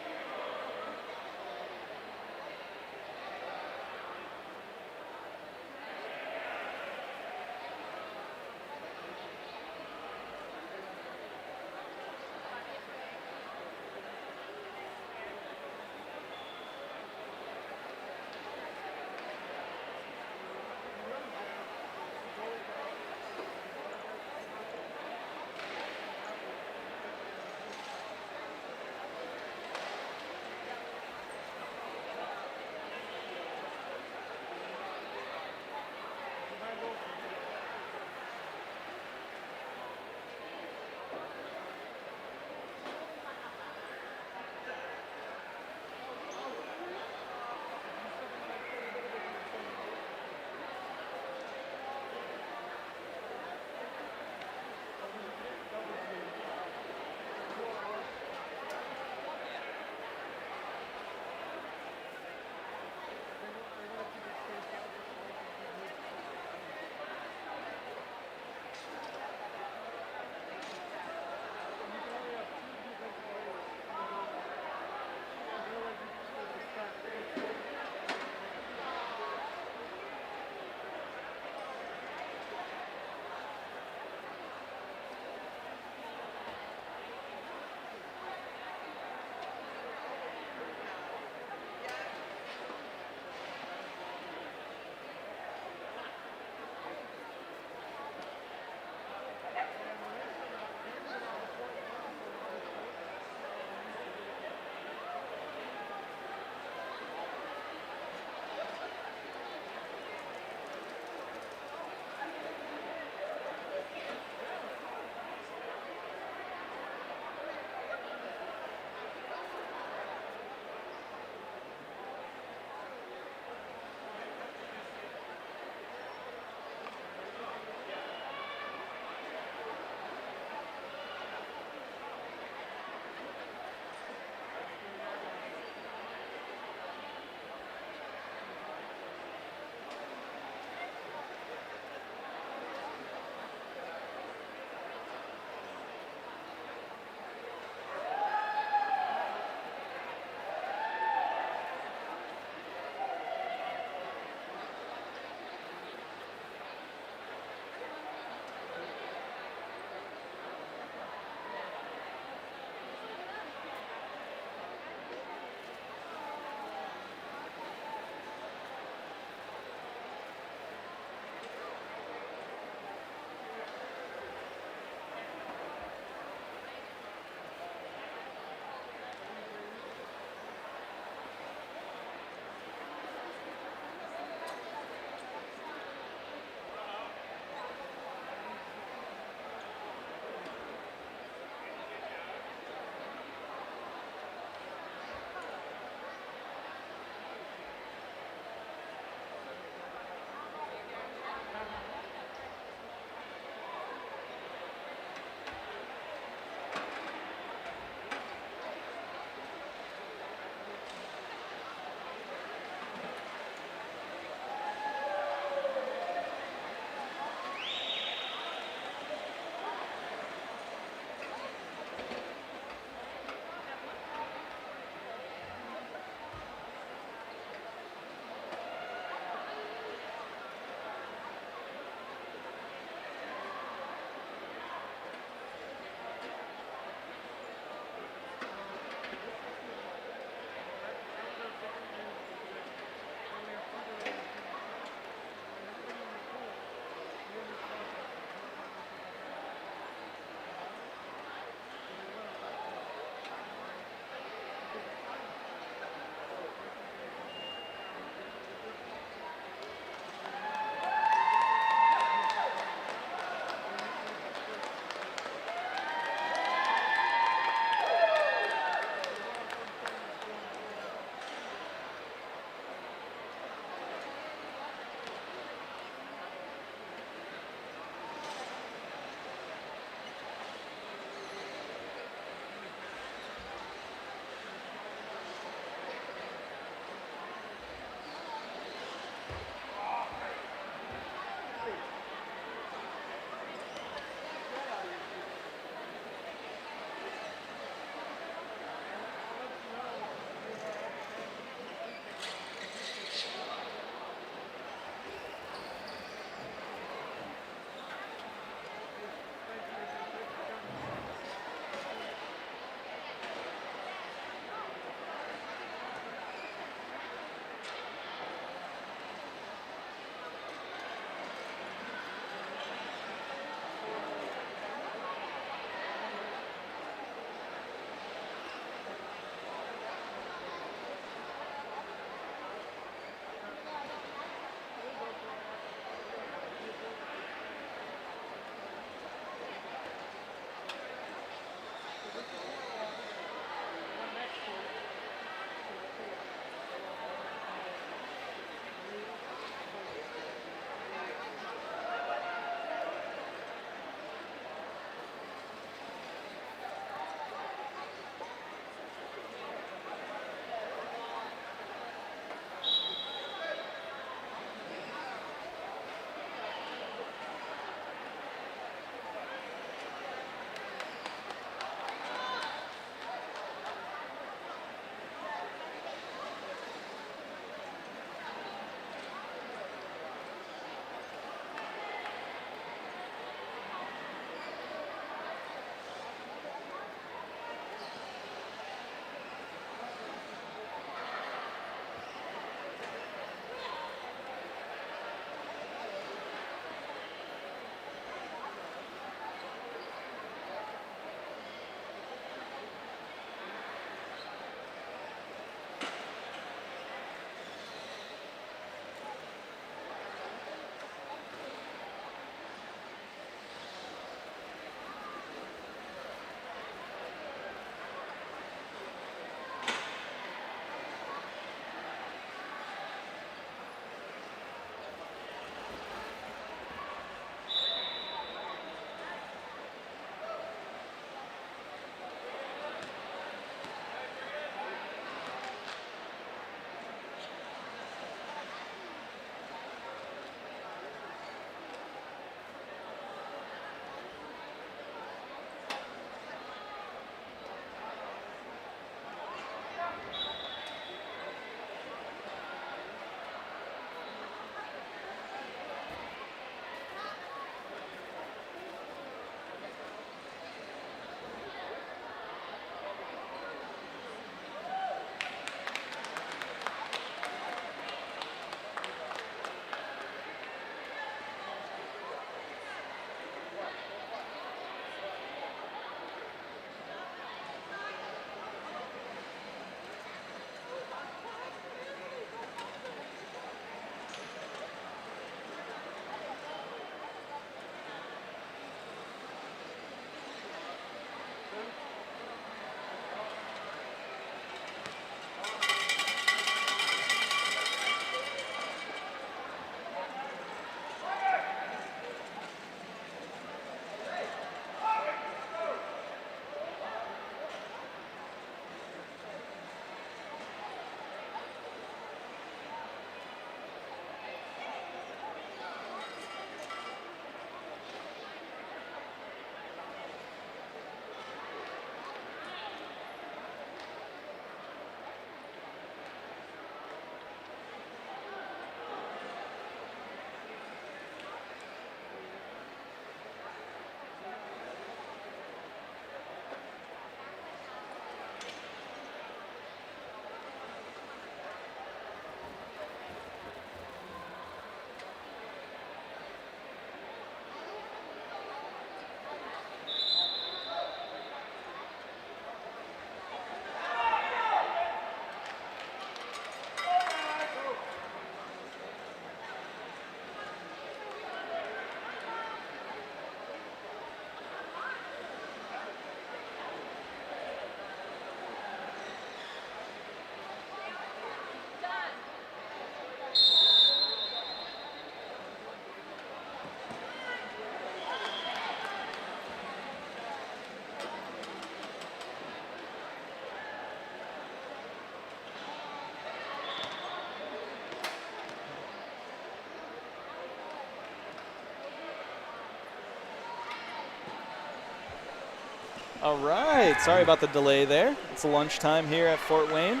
All right. Sorry about the delay there. It's lunchtime here at Fort Wayne.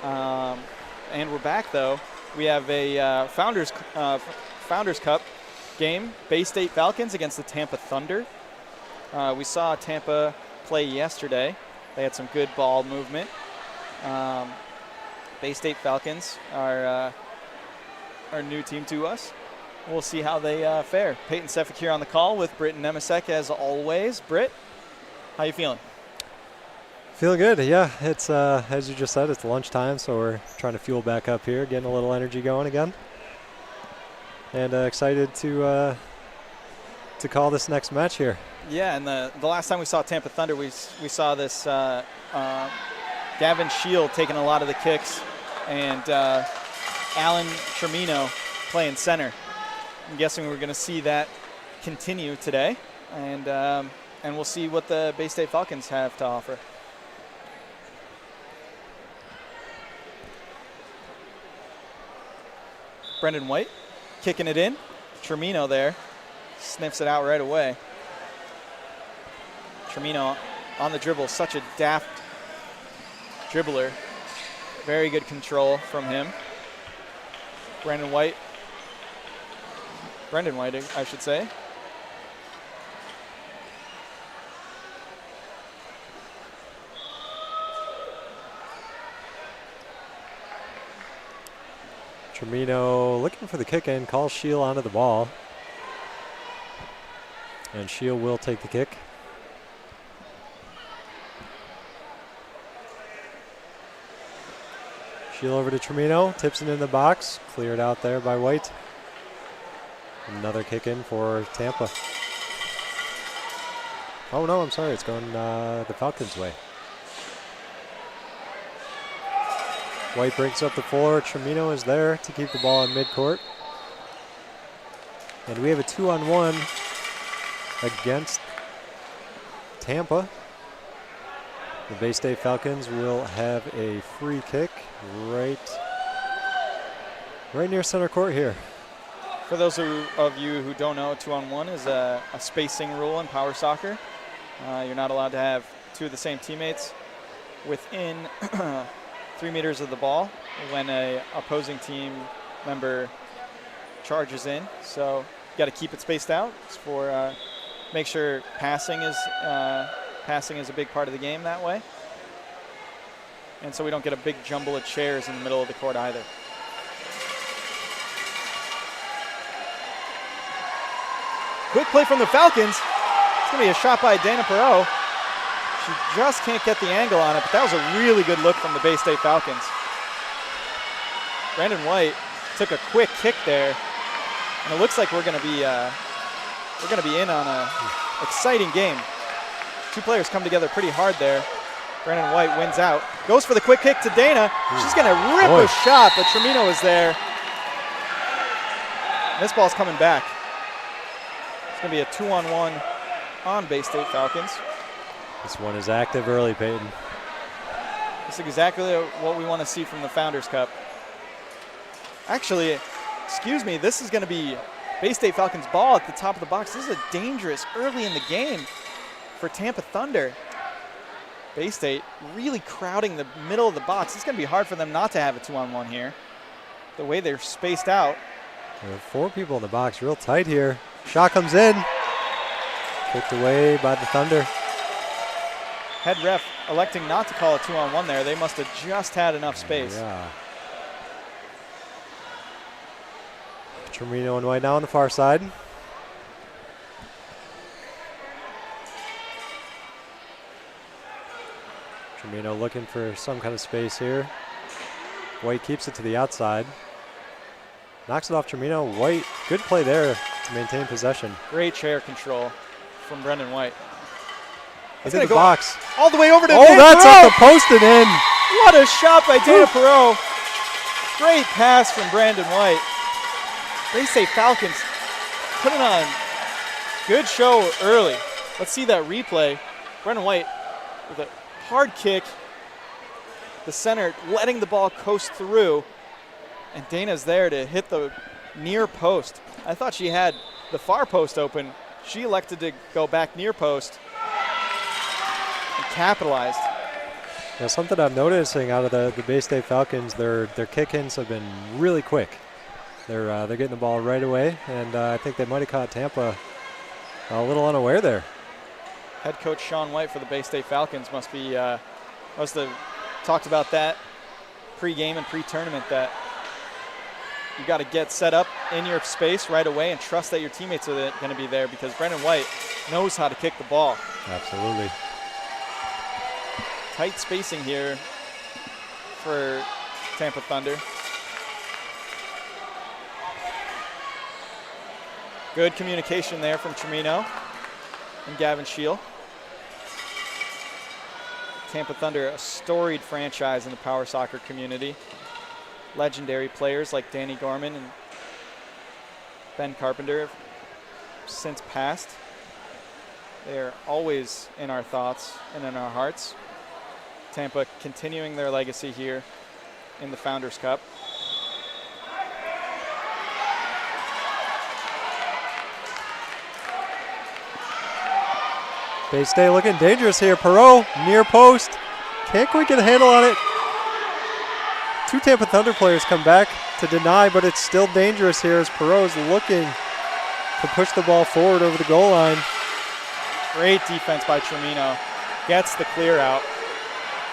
And we're back, though. We have a Founders Cup game, Bay State Falcons against the Tampa Thunder. We saw Tampa play yesterday. They had some good ball movement. Bay State Falcons are a new team to us. We'll see how they fare. Peyton Sefik here on the call with Britt Nemesek as always. Britt, how you feeling? Feeling good, yeah. It's as you just said, it's lunchtime, so we're trying to fuel back up here, getting a little energy going again, and excited to call this next match here. Yeah, and the last time we saw Tampa Thunder, we saw this Gavin Shield taking a lot of the kicks, and Alan Tremino playing center. I'm guessing we're going to see that continue today, and we'll see what the Bay State Falcons have to offer. Brendan White kicking it in. Tremino there sniffs it out right away. Tremino on the dribble, such a daft dribbler. Very good control from him. Brendan White, I should say. Tremino looking for the kick in, calls Shield onto the ball. And Shield will take the kick. Shield over to Tremino, tips it in the box, cleared out there by White. Another kick in for Tampa. Oh no, I'm sorry, it's going the Falcons' way. White breaks up the floor. Tremino is there to keep the ball in midcourt. And we have a 2-on-1 against Tampa. The Bay State Falcons will have a free kick right near center court here. For those of you who don't know, 2-on-1 is a spacing rule in power soccer. You're not allowed to have two of the same teammates within 3 meters of the ball when a opposing team member charges in. So you got to keep it spaced out for make sure passing is a big part of the game that way. And so we don't get a big jumble of chairs in the middle of the court either. Quick play from the Falcons. It's going to be a shot by Dana Perot. She just can't get the angle on it, but that was a really good look from the Bay State Falcons. Brandon White took a quick kick there, and it looks like we're going to be in on an exciting game. Two players come together pretty hard there. Brandon White wins out, goes for the quick kick to Dana. She's going to rip a shot, but Tremino is there. This ball's coming back. It's going to be a 2-on-1 on Bay State Falcons. This one is active early, Peyton. This is exactly what we want to see from the Founders Cup. Actually, excuse me, this is going to be Bay State Falcons ball at the top of the box. This is a dangerous early in the game for Tampa Thunder. Bay State really crowding the middle of the box. It's going to be hard for them not to have a 2-on-1 here. The way they're spaced out. There are 4 people in the box, real tight here. Shot comes in. Kicked away by the Thunder. Head ref electing not to call a 2-on-1 there. They must have just had enough space. Yeah. Tremino and White now on the far side. Tremino looking for some kind of space here. White keeps it to the outside. Knocks it off Tremino. White, good play there to maintain possession. Great chair control from Brendan White. It's in the box. All the way over to Dana that's Perot. off the post and in. What a shot by Dana Perot. Great pass from Brandon White. Bay State Falcons putting on good show early. Let's see that replay. Brendan White with a hard kick. The center letting the ball coast through. And Dana's there to hit the near post. I thought she had the far post open. She elected to go back near post. capitalized. Yeah, something I'm noticing out of the Bay State Falcons, their kick-ins have been really quick. They're getting the ball right away, and I think they might have caught Tampa a little unaware there. Head coach Sean White for the Bay State Falcons must have talked about that pre-game and pre-tournament, that you got to get set up in your space right away and trust that your teammates are going to be there, because Brendan White knows how to kick the ball. Absolutely. Tight spacing here for Tampa Thunder. Good communication there from Tremino and Gavin Scheel. Tampa Thunder, a storied franchise in the power soccer community. Legendary players like Danny Gorman and Ben Carpenter have since passed. They are always in our thoughts and in our hearts. Tampa continuing their legacy here in the Founders Cup. Bay State looking dangerous here. Perot, near post. Can't quite get a handle on it. Two Tampa Thunder players come back to deny, but it's still dangerous here as Perot is looking to push the ball forward over the goal line. Great defense by Tremino. Gets the clear out.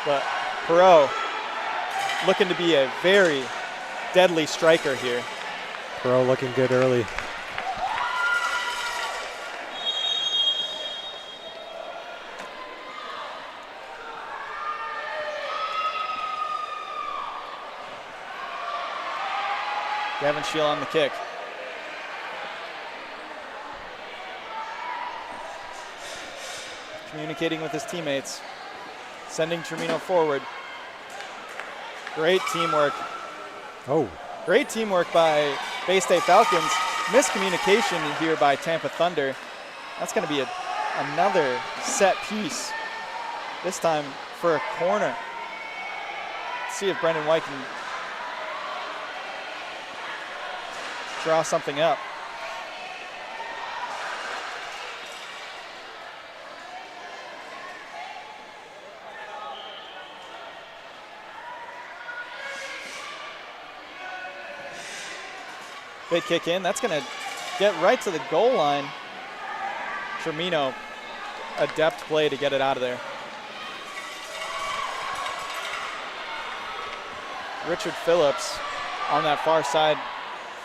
But Perot looking to be a very deadly striker here. Perot looking good early. Gavin Scheel on the kick. Communicating with his teammates. Sending Tremino forward. Great teamwork. Oh. Great teamwork by Bay State Falcons. Miscommunication here by Tampa Thunder. That's going to be another set piece. This time for a corner. Let's see if Brendan White can draw something up. Big kick in. That's going to get right to the goal line. Tremino, adept play to get it out of there. Richard Phillips on that far side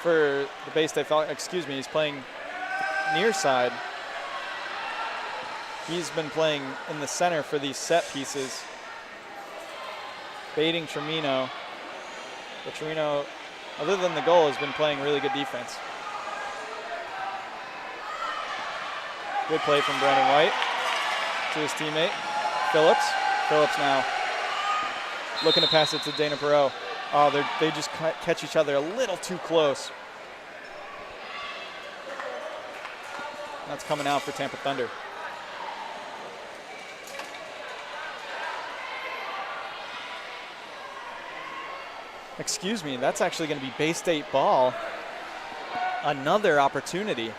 for the Bay State Falcons. He's playing near side. He's been playing in the center for these set pieces. Baiting Tremino. But Tremino, other than the goal, has been playing really good defense. Good play from Brandon White to his teammate, Phillips. Phillips now looking to pass it to Dana Perot. Oh, they just catch each other a little too close. That's coming out for Tampa Thunder. Excuse me, that's actually going to be Bay State ball. Another opportunity.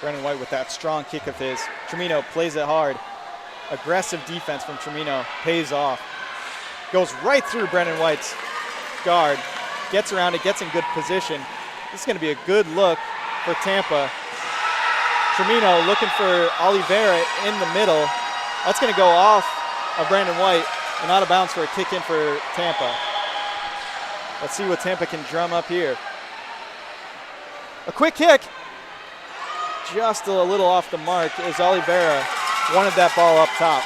Brendan White with that strong kick of his. Tremino plays it hard. Aggressive defense from Tremino pays off. Goes right through Brendan White's guard. Gets around it, gets in good position. This is going to be a good look for Tampa. Tremino looking for Oliveira in the middle. That's going to go off of Brandon White and out of bounds for a kick in for Tampa. Let's see what Tampa can drum up here. A quick kick. Just a little off the mark as Oliveira wanted that ball up top.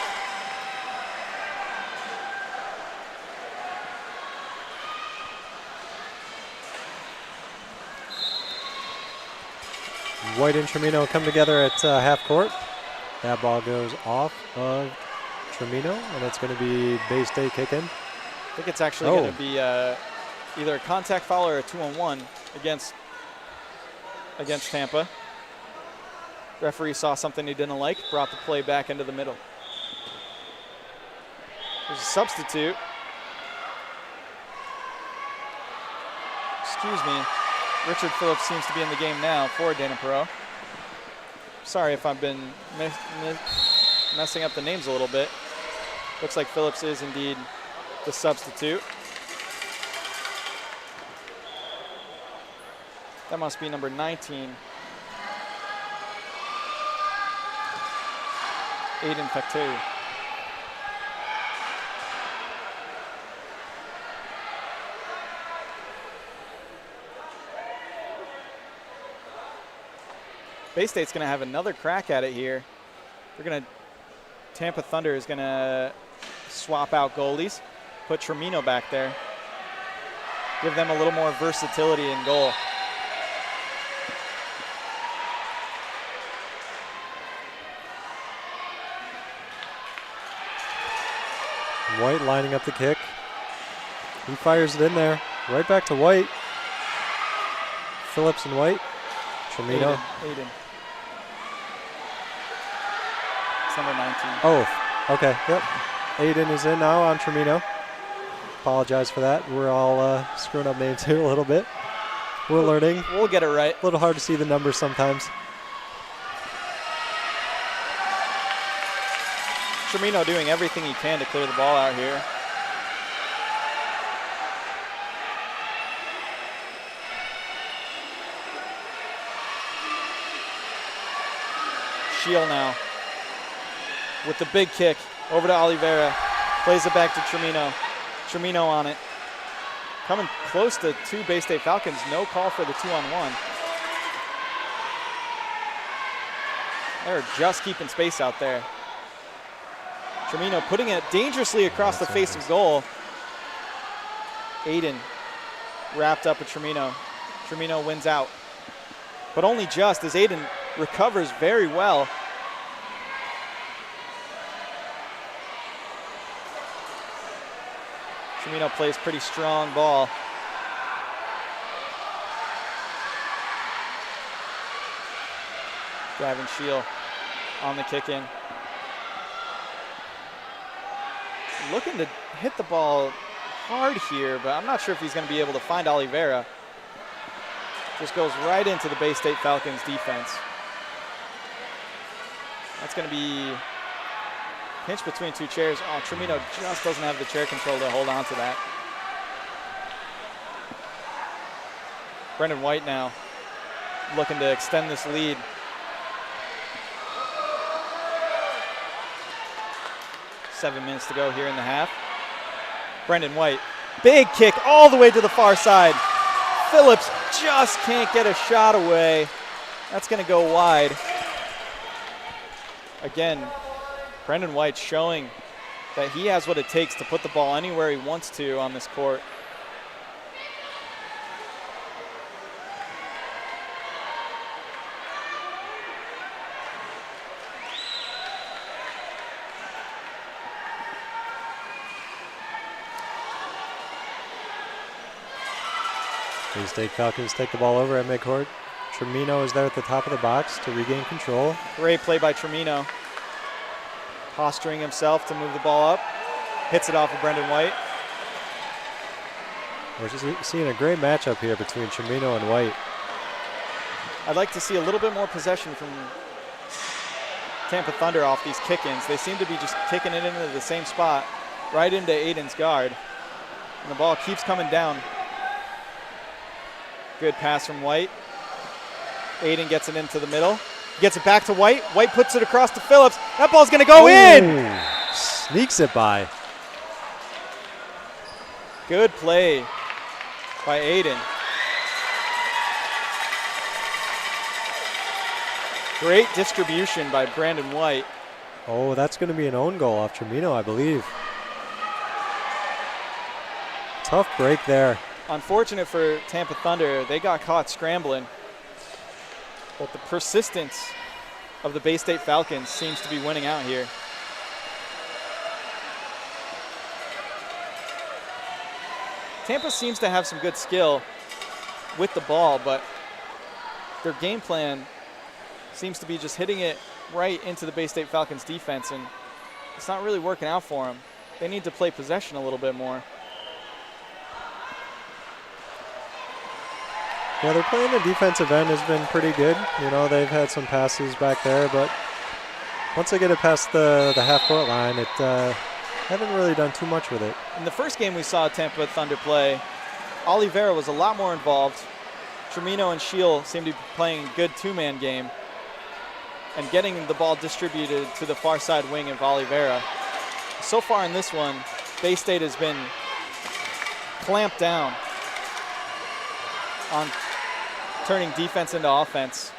White and Tremino come together at half court. That ball goes off of Tremino, and it's going to be Bay State kicking. I think it's actually going to be either a contact foul or a 2-on-1 against Tampa. Referee saw something he didn't like, brought the play back into the middle. There's a substitute. Excuse me. Richard Phillips seems to be in the game now for Dana Perot. Sorry if I've been messing up the names a little bit. Looks like Phillips is indeed the substitute. That must be number 19. Aiden Facteur. Bay State's going to have another crack at it here. Tampa Thunder is going to swap out goalies, put Tremino back there, give them a little more versatility in goal. White lining up the kick. He fires it in there. Right back to White. Phillips and White. Tremino. Aiden. It's number 19. Oh, okay. Yep. Aiden is in now on Tremino. Apologize for that. We're all screwing up names here a little bit. We're learning. We'll get it right. A little hard to see the numbers sometimes. Tremino doing everything he can to clear the ball out here. Shield now with the big kick over to Oliveira. Plays it back to Tremino. Tremino on it. Coming close to two Bay State Falcons. No call for the 2-on-1. They're just keeping space out there. Tremino putting it dangerously across the face of goal. Aiden wrapped up with Tremino. Tremino wins out. But only just as Aiden recovers very well. Tremino plays pretty strong ball. Gavin Scheel on the kick in. Looking to hit the ball hard here, but I'm not sure if he's going to be able to find Oliveira. Just goes right into the Bay State Falcons defense. That's going to be pinch between two chairs. Oh, Tremino just doesn't have the chair control to hold on to that. Brendan White now looking to extend this lead. Seven minutes to go here in the half. Brendan White, big kick all the way to the far side. Phillips just can't get a shot away. That's going to go wide. Again, Brendan White showing that he has what it takes to put the ball anywhere he wants to on this court. Bay State Falcons take the ball over at midcourt. Tremino is there at the top of the box to regain control. Great play by Tremino. Posturing himself to move the ball up. Hits it off of Brendan White. We're just seeing a great matchup here between Tremino and White. I'd like to see a little bit more possession from Tampa Thunder off these kick-ins. They seem to be just kicking it into the same spot, right into Aiden's guard. And the ball keeps coming down. Good pass from White. Aiden gets it into the middle. Gets it back to White. White puts it across to Phillips. That ball's going to go in. Sneaks it by. Good play by Aiden. Great distribution by Brandon White. Oh, that's going to be an own goal off Tremino, I believe. Tough break there. Unfortunate for Tampa Thunder, they got caught scrambling. But the persistence of the Bay State Falcons seems to be winning out here. Tampa seems to have some good skill with the ball, but their game plan seems to be just hitting it right into the Bay State Falcons defense, and it's not really working out for them. They need to play possession a little bit more. Yeah, they're playing the defensive end has been pretty good. You know, they've had some passes back there, but once they get it past the half-court line, it haven't really done too much with it. In the first game we saw Tampa Thunder play, Oliveira was a lot more involved. Tremino and Shield seemed to be playing a good two-man game and getting the ball distributed to the far side wing of Oliveira. So far in this one, Bay State has been clamped down on turning defense into offense.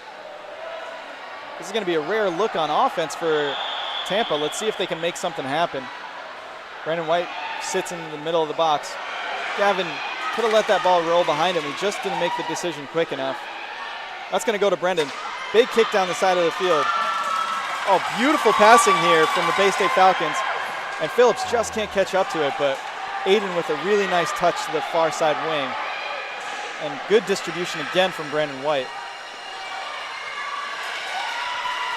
This is going to be a rare look on offense for Tampa. Let's see if they can make something happen. Brandon White sits in the middle of the box. Gavin could have let that ball roll behind him. He just didn't make the decision quick enough. That's going to go to Brendan. Big kick down the side of the field. Oh, beautiful passing here from the Bay State Falcons. And Phillips just can't catch up to it, but Aiden with a really nice touch to the far side wing. And good distribution again from Brandon White.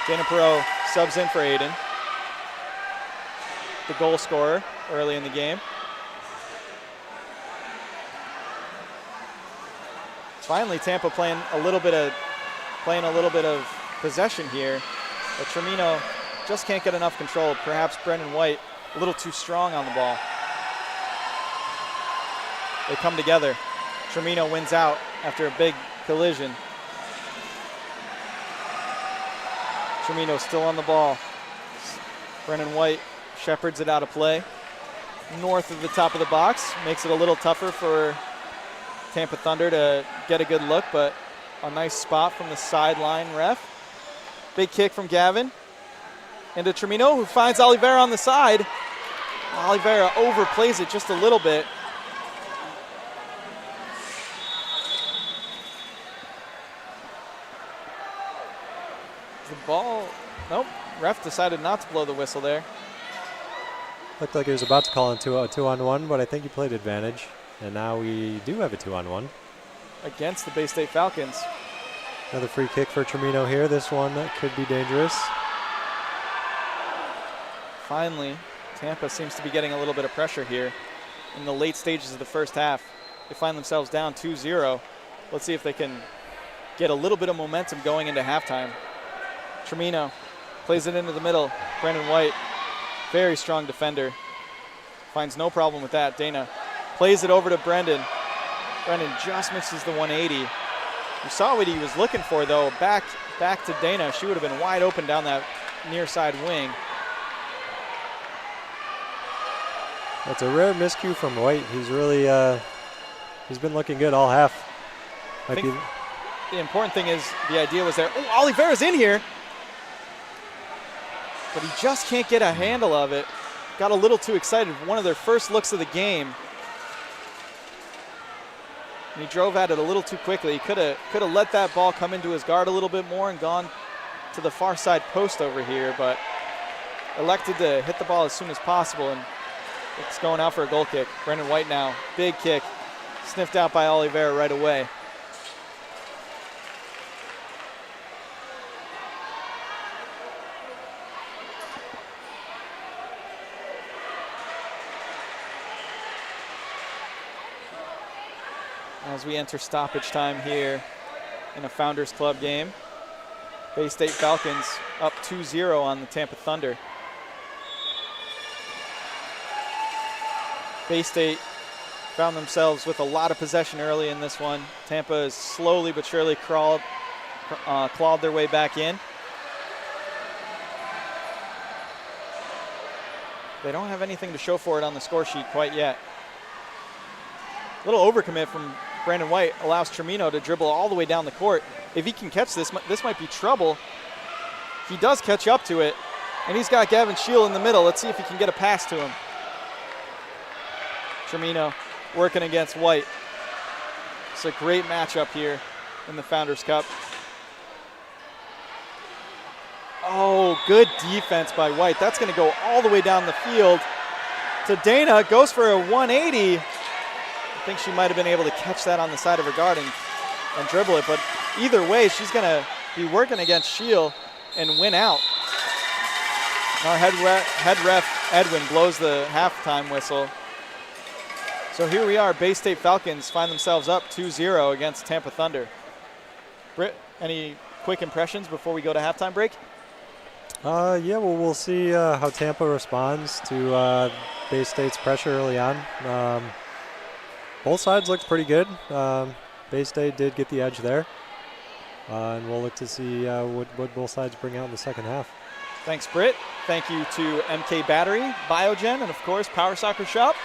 Dana Perot subs in for Aiden, the goal scorer early in the game. Finally, Tampa playing a little bit of possession here, but Tremino just can't get enough control. Perhaps Brandon White a little too strong on the ball. They come together. Tremino wins out after a big collision. Tremino still on the ball. Brennan White shepherds it out of play. North of the top of the box. Makes it a little tougher for Tampa Thunder to get a good look, but a nice spot from the sideline ref. Big kick from Gavin into Tremino, who finds Oliveira on the side. Oliveira overplays it just a little bit. The ball, nope, ref decided not to blow the whistle there. Looked like he was about to call into a 2-on-1, but I think he played advantage. And now we do have a 2-on-1. Against the Bay State Falcons. Another free kick for Tremino here. This one could be dangerous. Finally, Tampa seems to be getting a little bit of pressure here in the late stages of the first half. They find themselves down 2-0. Let's see if they can get a little bit of momentum going into halftime. Tremino plays it into the middle. Brandon White, very strong defender. Finds no problem with that. Dana plays it over to Brendan. Brendan just misses the 180. You saw what he was looking for, though. Back to Dana. She would have been wide open down that near side wing. That's a rare miscue from White. He's really, he's been looking good all half. The important thing is the idea was there. Oh, Oliveira's in here. But he just can't get a handle of it. Got a little too excited. One of their first looks of the game. And he drove at it a little too quickly. He could have let that ball come into his guard a little bit more and gone to the far side post over here, but elected to hit the ball as soon as possible, and it's going out for a goal kick. Brendan White now, big kick, sniffed out by Oliveira right away. As we enter stoppage time here in a Founders Club game. Bay State Falcons up 2-0 on the Tampa Thunder. Bay State found themselves with a lot of possession early in this one. Tampa has slowly but surely clawed their way back in. They don't have anything to show for it on the score sheet quite yet. A little overcommit from Brandon White allows Tremino to dribble all the way down the court. If he can catch this might be trouble. He does catch up to it, and he's got Gavin Shield in the middle. Let's see if he can get a pass to him. Tremino working against White. It's a great matchup here in the Founders Cup. Oh, good defense by White. That's going to go all the way down the field to Dana. Goes for a 180. I think she might have been able to catch that on the side of her guard and dribble it, but either way, she's going to be working against Shield and win out. And our head ref, Edwin, blows the halftime whistle. So So here we are, Bay State Falcons find themselves up 2-0 against Tampa Thunder. Britt, any quick impressions before we go to halftime break? Yeah, well, we'll see how Tampa responds to Bay State's pressure early on. Both sides looked pretty good. Bay State did get the edge there. And we'll look to see what both sides bring out in the second half. Thanks, Britt. Thank you to MK Battery, Biogen, and of course, Power Soccer Shop.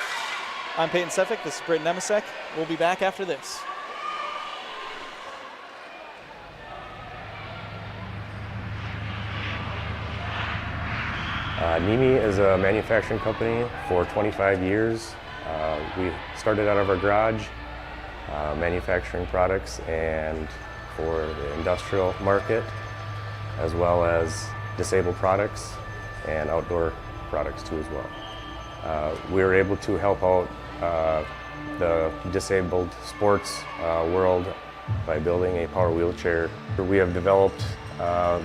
I'm Peyton Sefik. This is Britt Nemisek. We'll be back after this. NIMI is a manufacturing company for 25 years. We started out of our garage manufacturing products and for the industrial market, as well as disabled products and outdoor products too as well. We were able to help out the disabled sports world by building a power wheelchair. We have developed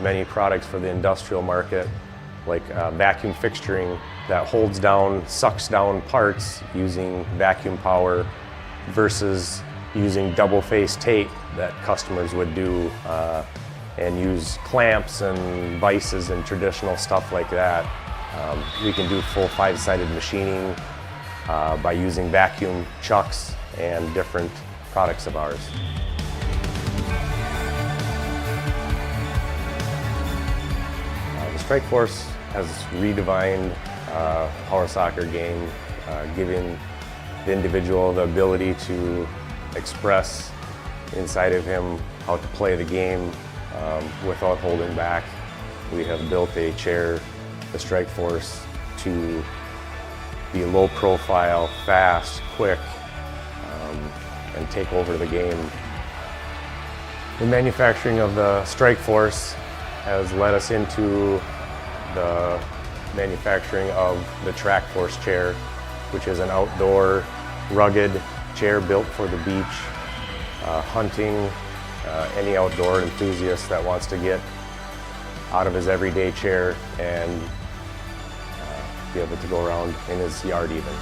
many products for the industrial market, like vacuum fixturing that holds down, sucks down parts using vacuum power versus using double-face tape that customers would do and use clamps and vices and traditional stuff like that. We can do full 5-sided machining by using vacuum chucks and different products of ours. The Strike Force has redefined power soccer game, giving the individual the ability to express inside of him how to play the game without holding back. We have built a chair, the Strike Force, to be low profile, fast, quick, and take over the game. The manufacturing of the Strike Force has led us into the manufacturing of the Track Force chair, which is an outdoor, rugged chair built for the beach, hunting, any outdoor enthusiast that wants to get out of his everyday chair and be able to go around in his yard even.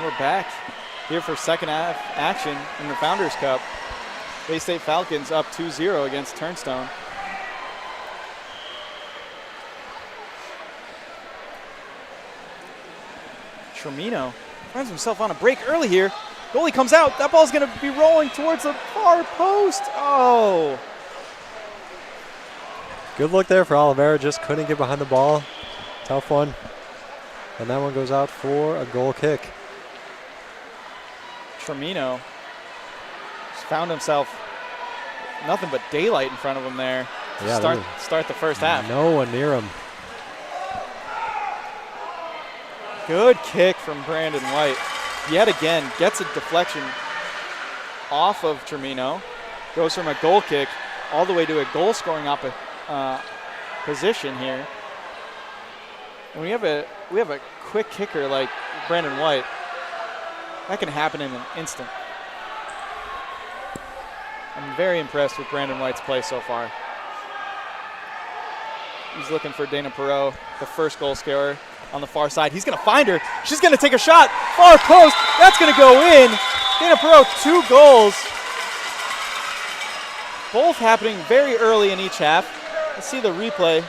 we're back here for second half action in the Founders Cup. Bay State Falcons up 2-0 against Turnstone. Tremino finds himself on a break early here. Goalie comes out. That ball's going to be rolling towards the far post. Oh. Good look there for Oliveira. Just couldn't get behind the ball. Tough one. And that one goes out for a goal kick. Tremino just found himself nothing but daylight in front of him there. Yeah, Start the first half. No one near him. Good kick from Brandon White. Yet again, gets a deflection off of Tremino. Goes from a goal kick all the way to a goal scoring position here. And we have a quick kicker like Brandon White. That can happen in an instant. I'm very impressed with Brandon White's play so far. He's looking for Dana Perot, the first goal scorer on the far side. He's going to find her. She's going to take a shot. Far post. That's going to go in. Dana Perot, 2 goals. Both happening very early in each half. Let's see the replay.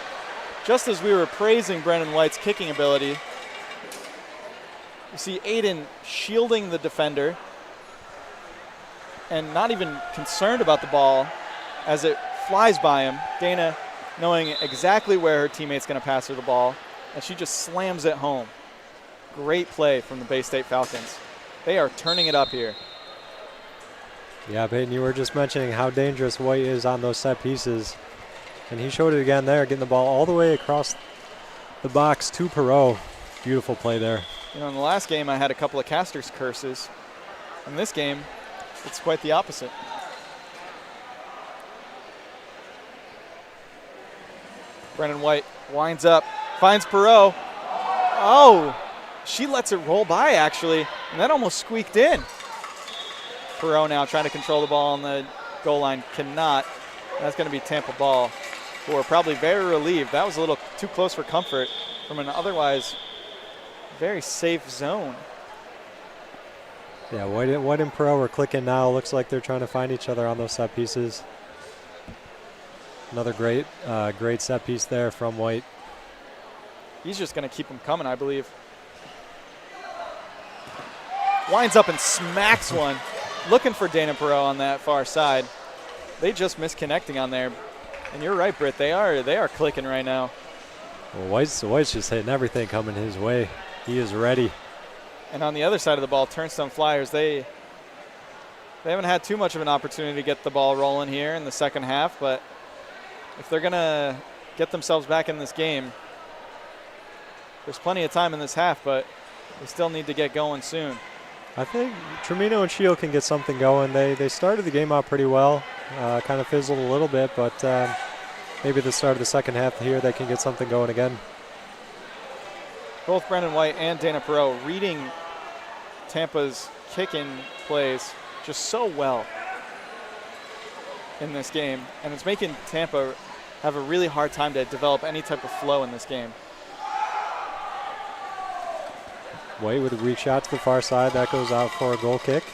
Just as we were praising Brandon White's kicking ability, you see Aiden shielding the defender and not even concerned about the ball as it flies by him. Dana knowing exactly where her teammate's going to pass her the ball, and she just slams it home. Great play from the Bay State Falcons. They are turning it up here. Yeah, Peyton, you were just mentioning how dangerous White is on those set pieces. And he showed it again there, getting the ball all the way across the box to Perot. Beautiful play there. You know, in the last game, I had a couple of casters curses. In this game, it's quite the opposite. Brennan White winds up, finds Perot. Oh, she lets it roll by, actually, and that almost squeaked in. Perot now trying to control the ball on the goal line, cannot. That's going to be Tampa ball, who are probably very relieved. That was a little too close for comfort from an otherwise very safe zone. Yeah, White and Perot are clicking now. Looks like they're trying to find each other on those set pieces. Another great set piece there from White. He's just going to keep them coming, I believe. Winds up and smacks one. Looking for Dana Perot on that far side. They just missed connecting on there. And you're right, Britt. They are clicking right now. Well, White's just hitting everything coming his way. He is ready. And on the other side of the ball, Turnstone Flyers, they haven't had too much of an opportunity to get the ball rolling here in the second half, but if they're going to get themselves back in this game, there's plenty of time in this half, but they still need to get going soon. I think Tremino and Shield can get something going. They started the game out pretty well, kind of fizzled a little bit, but maybe the start of the second half here they can get something going again. Both Brendan White and Dana Perot reading Tampa's kick-in plays just so well in this game, and it's making Tampa have a really hard time to develop any type of flow in this game. White with a weak shot to the far side. That goes out for a goal kick.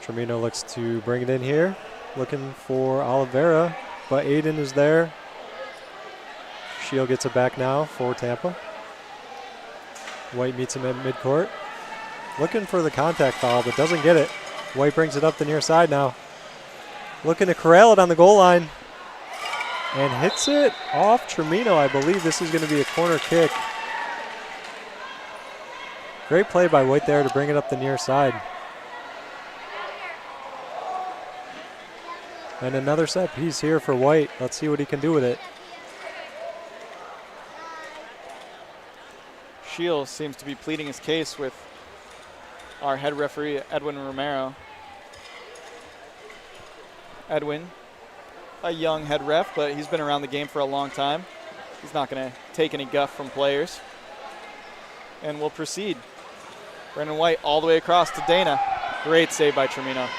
Tremino looks to bring it in here. Looking for Oliveira, but Aiden is there. Shield gets it back now for Tampa. White meets him at midcourt. Looking for the contact foul, but doesn't get it. White brings it up the near side now. Looking to corral it on the goal line. And hits it off Tremino. I believe this is going to be a corner kick. Great play by White there to bring it up the near side. And another set piece here for White. Let's see what he can do with it. Shields seems to be pleading his case with our head referee, Edwin Romero. Edwin, a young head ref, but he's been around the game for a long time. He's not going to take any guff from players. And we'll proceed. Brendan White all the way across to Dana. Great save by Tremino.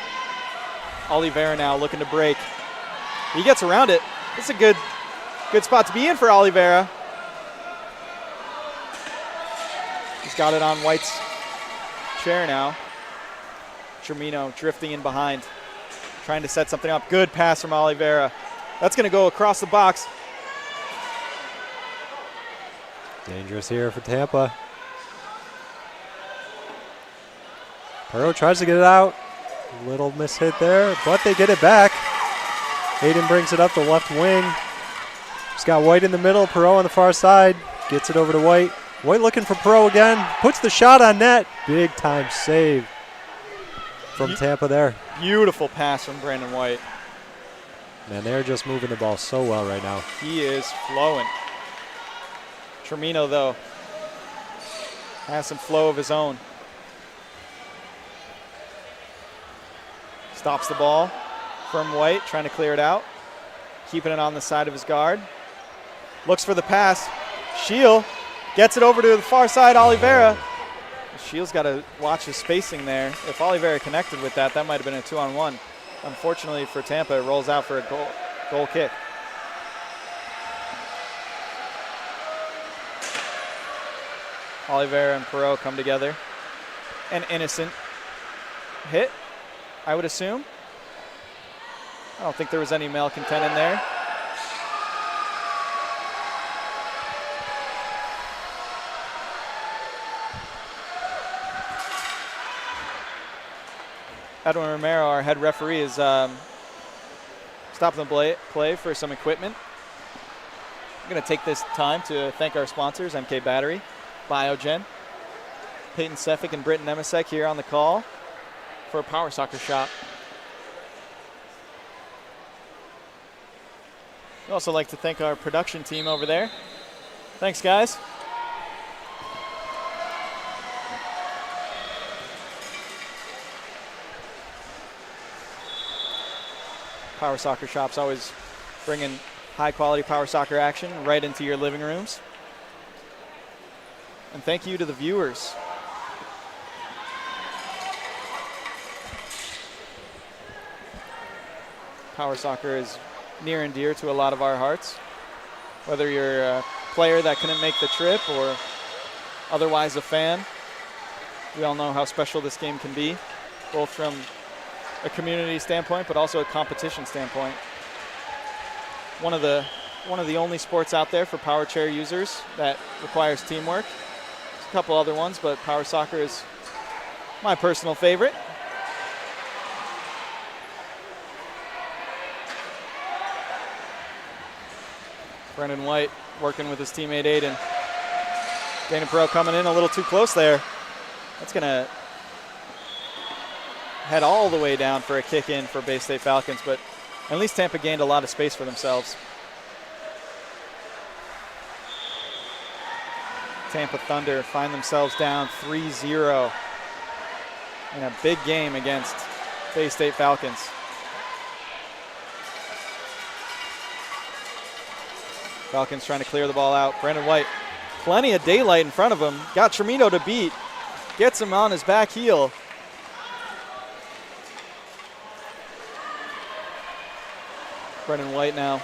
Oliveira now looking to break. He gets around it. This is a good spot to be in for Oliveira. He's got it on White's chair now. Tremino drifting in behind, trying to set something up. Good pass from Oliveira. That's going to go across the box. Dangerous here for Tampa. Perot tries to get it out. Little mishit there, but they get it back. Aiden brings it up the left wing. He's got White in the middle, Perot on the far side. Gets it over to White. White looking for Perot again. Puts the shot on net. Big time save from Tampa there. Beautiful pass from Brandon White. Man, they're just moving the ball so well right now. He is flowing. Tremino, though, has some flow of his own. Stops the ball from White, trying to clear it out. Keeping it on the side of his guard. Looks for the pass. Shield gets it over to the far side, Oliveira. Shield's got to watch his spacing there. If Oliveira connected with that, that might have been a 2-on-1. Unfortunately for Tampa, it rolls out for a goal kick. Oliveira and Perot come together. An innocent hit, I would assume. I don't think there was any malcontent in there. Edwin Romero, our head referee, is stopping the play for some equipment. I'm going to take this time to thank our sponsors, MK Battery, Biogen, Peyton Sefik and Britton Nemisek here on the call for a Power Soccer Shop. I'd also like to thank our production team over there. Thanks, guys. Power Soccer Shop's always bringing high-quality Power Soccer action right into your living rooms. And thank you to the viewers. Power Soccer is near and dear to a lot of our hearts. Whether you're a player that couldn't make the trip or otherwise a fan, we all know how special this game can be, both from a community standpoint, but also a competition standpoint. One of the only sports out there for power chair users that requires teamwork. There's a couple other ones, but Power Soccer is my personal favorite. Brendan White working with his teammate Aiden. Dana Perot coming in a little too close there. That's gonna head all the way down for a kick in for Bay State Falcons, but at least Tampa gained a lot of space for themselves. Tampa Thunder find themselves down 3-0 in a big game against Bay State Falcons. Falcons trying to clear the ball out. Brandon White, plenty of daylight in front of him. Got Tremino to beat. Gets him on his back heel. Brendan White now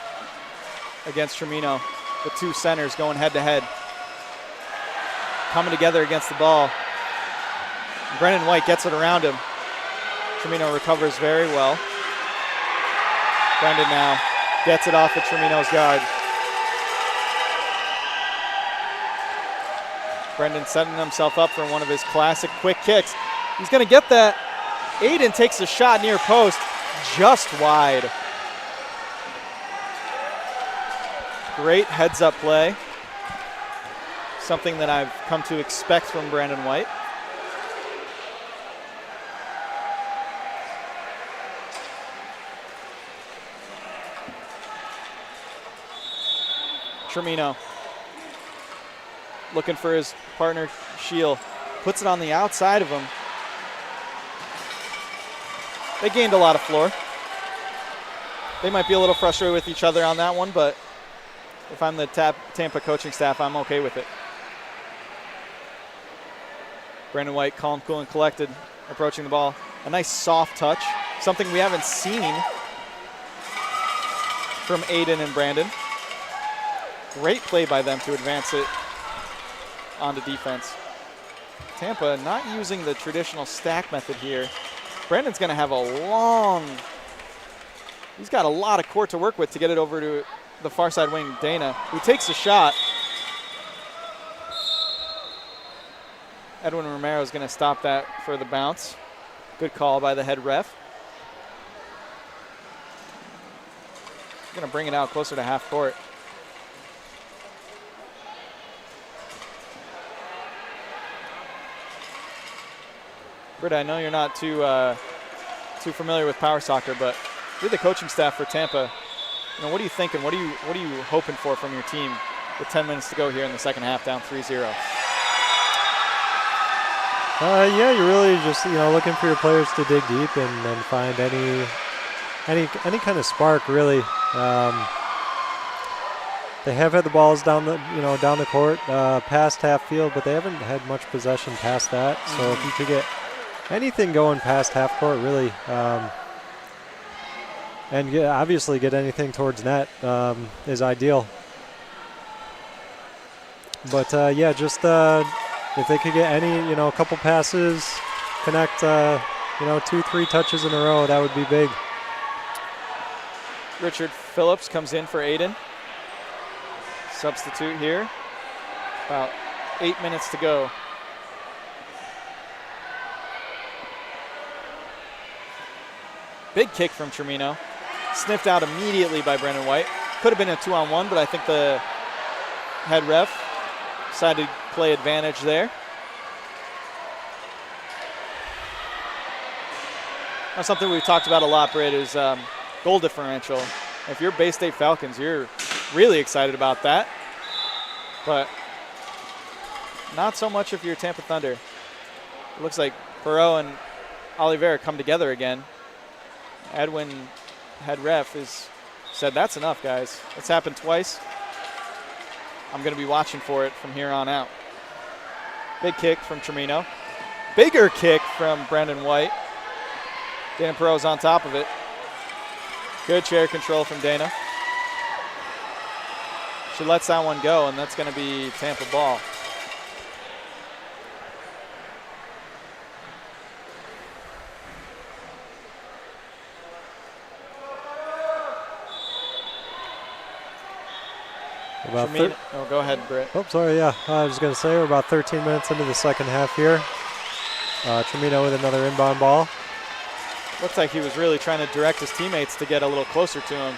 against Tremino. The two centers going head to head. Coming together against the ball. Brendan White gets it around him. Tremino recovers very well. Brendan now gets it off of Tremino's guard. Brendan setting himself up for one of his classic quick kicks. He's going to get that. Aiden takes a shot near post, just wide. Great heads-up play. Something that I've come to expect from Brandon White. Tremino looking for his partner, Shield. Puts it on the outside of him. They gained a lot of floor. They might be a little frustrated with each other on that one, but if I'm the Tampa coaching staff, I'm okay with it. Brandon White, calm, cool, and collected, approaching the ball. A nice soft touch, something we haven't seen from Aiden and Brandon. Great play by them to advance it onto defense. Tampa not using the traditional stack method here. Brandon's going to have he's got a lot of court to work with to get it over to the far side wing, Dana, who takes a shot. Edwin Romero is going to stop that for the bounce. Good call by the head ref. Going to bring it out closer to half court. Britta, I know you're not too familiar with power soccer, but you're the coaching staff for Tampa. You know, what are you thinking? What are you hoping for from your team with 10 minutes to go here in the second half, down 3-0? Yeah, you're really just looking for your players to dig deep and find any kind of spark, really. They have had the balls down the court, past half field, but they haven't had much possession past that. So if you could get anything going past half court, really, and obviously get anything towards net is ideal. But yeah, just if they could get any, a couple passes, connect, 2-3 touches in a row, that would be big. Richard Phillips comes in for Aiden. Substitute here. About 8 minutes to go. Big kick from Tremino. Sniffed out immediately by Brandon White. Could have been a 2-on-1, but I think the head ref decided to play advantage there. Now, something we've talked about a lot, Britt, is goal differential. If you're Bay State Falcons, you're really excited about that. But not so much if you're Tampa Thunder. It looks like Perot and Oliveira come together again. Edwin, head ref, said that's enough, guys. It's happened twice. I'm going to be watching for it from here on out. Big kick from Tremino. Bigger kick from Brandon White. Dana Perot's on top of it. Good chair control from Dana. She lets that one go, and that's going to be Tampa ball. Go ahead, Britt. Oh, sorry, yeah. I was going to say we're about 13 minutes into the second half here. Tremino with another inbound ball. Looks like he was really trying to direct his teammates to get a little closer to him.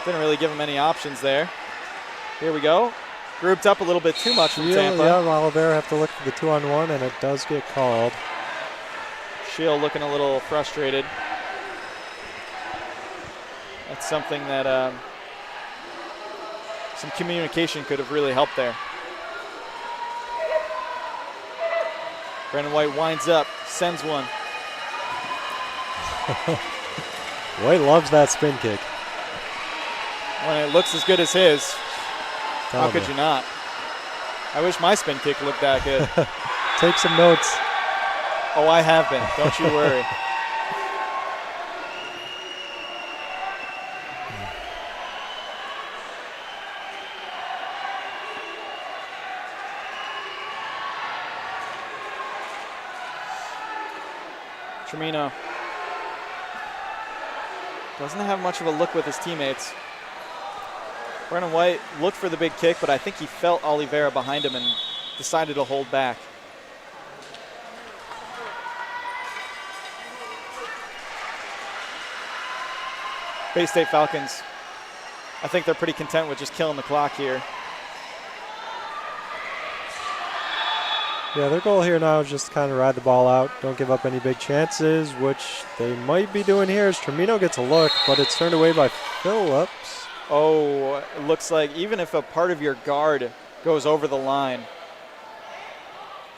Didn't really give him any options there. Here we go. Grouped up a little bit too much from Tampa. Yeah, Oliveira have to look for the 2-on-1, and it does get called. Shield looking a little frustrated. That's something that some communication could have really helped there. Brandon White winds up, sends one. White loves that spin kick. When it looks as good as his, how could you not? I wish my spin kick looked that good. Take some notes. Oh, I have been. Don't you worry. Tremino doesn't have much of a look with his teammates. Brandon White looked for the big kick, but I think he felt Oliveira behind him and decided to hold back. Bay State Falcons, I think they're pretty content with just killing the clock here. Yeah, their goal here now is just to kind of ride the ball out. Don't give up any big chances, which they might be doing here as Tremino gets a look, but it's turned away by Phillips. Oh, it looks like even if a part of your guard goes over the line,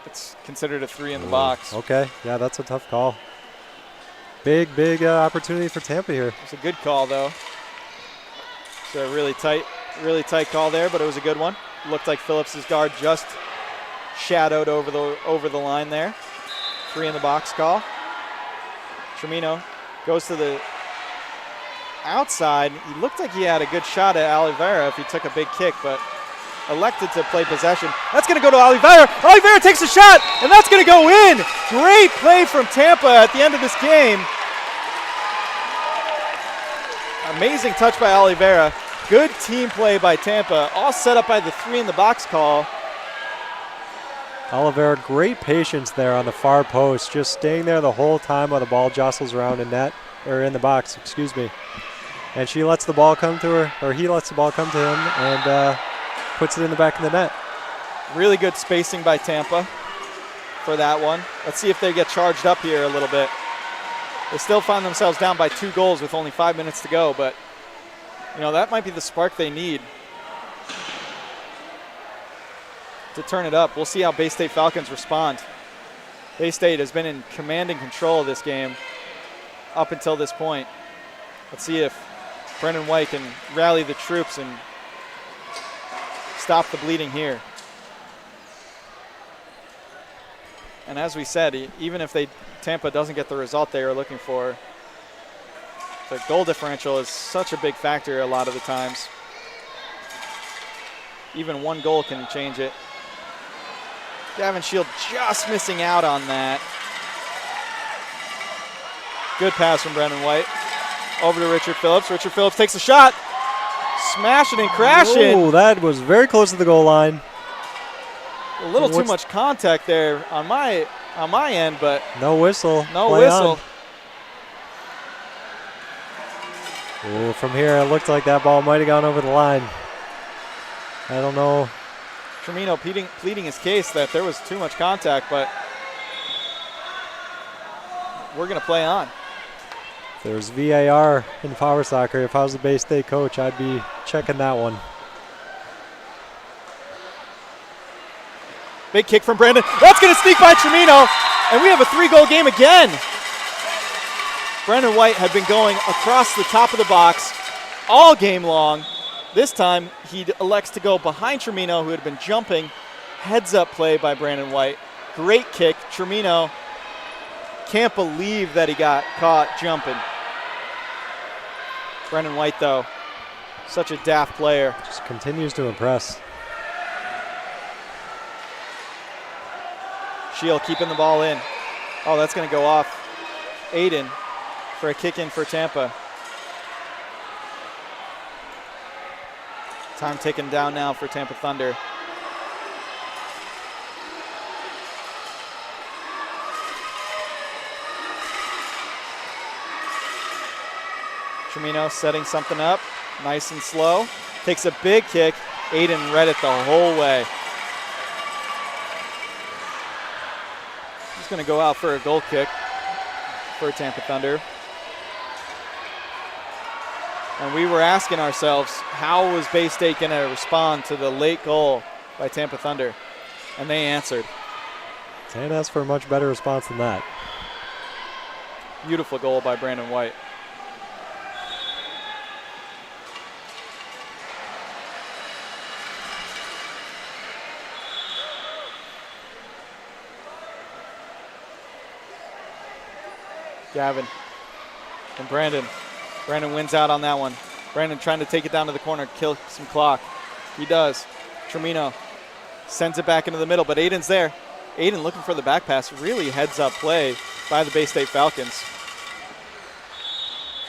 it's considered a 3 in the box. Okay, yeah, that's a tough call. Big opportunity for Tampa here. It's a good call, though. It's a really tight call there, but it was a good one. Looked like Phillips' guard just shadowed over the line there. 3 in the box call. Tremino goes to the outside. He looked like he had a good shot at Oliveira if he took a big kick, but elected to play possession. That's going to go to Oliveira. Oliveira takes a shot, and that's going to go in. Great play from Tampa at the end of this game. Amazing touch by Oliveira. Good team play by Tampa, all set up by the 3 in the box call. Oliveira, great patience there on the far post, just staying there the whole time while the ball jostles around in net, or in the box, excuse me. And she lets the ball come to her, or he lets the ball come to him, and puts it in the back of the net. Really good spacing by Tampa for that one. Let's see if they get charged up here a little bit. They still find themselves down by 2 goals with only 5 minutes to go, but you know, that might be the spark they need to turn it up. We'll see how Bay State Falcons respond. Bay State has been in commanding control of this game up until this point. Let's see if Brendan White can rally the troops and stop the bleeding here. And as we said, even if Tampa doesn't get the result they are looking for, the goal differential is such a big factor a lot of the times. Even 1 goal can change it. Gavin Shield just missing out on that. Good pass from Brendan White. Over to Richard Phillips. Richard Phillips takes a shot. Smashing and crashing. Oh, that was very close to the goal line. A little too much contact there on my end, but no whistle. No whistle. Ooh, from here, it looked like that ball might have gone over the line. I don't know. Tremino pleading his case that there was too much contact, but we're going to play on. If there's VAR in power soccer, if I was the Bay State coach, I'd be checking that one. Big kick from Brandon. That's going to sneak by Tremino, and we have a 3-goal game again. Brandon White had been going across the top of the box all game long. This time, he elects to go behind Tremino, who had been jumping. Heads-up play by Brandon White. Great kick. Tremino can't believe that he got caught jumping. Brandon White, though, such a daft player. Just continues to impress. Shield keeping the ball in. Oh, that's going to go off Aiden for a kick in for Tampa. Time ticking down now for Tampa Thunder. Tremino setting something up, nice and slow. Takes a big kick. Aiden read it the whole way. He's going to go out for a goal kick for Tampa Thunder. And we were asking ourselves, how was Bay State going to respond to the late goal by Tampa Thunder? And they answered. Can't ask for a much better response than that. Beautiful goal by Brandon White. Gavin and Brandon. Brandon wins out on that one. Brandon trying to take it down to the corner, kill some clock. He does. Tremino sends it back into the middle, but Aiden's there. Aiden looking for the back pass. Really heads-up play by the Bay State Falcons.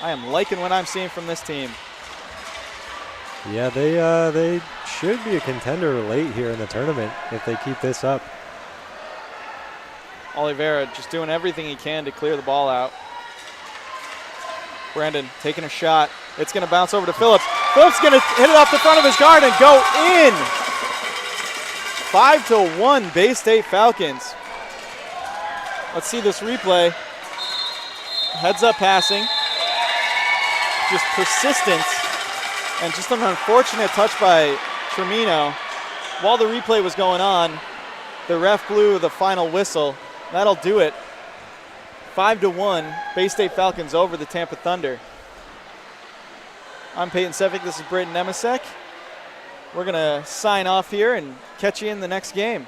I am liking what I'm seeing from this team. Yeah, they should be a contender late here in the tournament if they keep this up. Oliveira just doing everything he can to clear the ball out. Brandon taking a shot. It's going to bounce over to Phillips. Phillips going to hit it off the front of his guard and go in. 5-1 Bay State Falcons. Let's see this replay. Heads up passing. Just persistence. And just an unfortunate touch by Tremino. While the replay was going on, the ref blew the final whistle. That'll do it. 5-1, Bay State Falcons over the Tampa Thunder. I'm Peyton Sevick. This is Braden Nemisek. We're going to sign off here and catch you in the next game.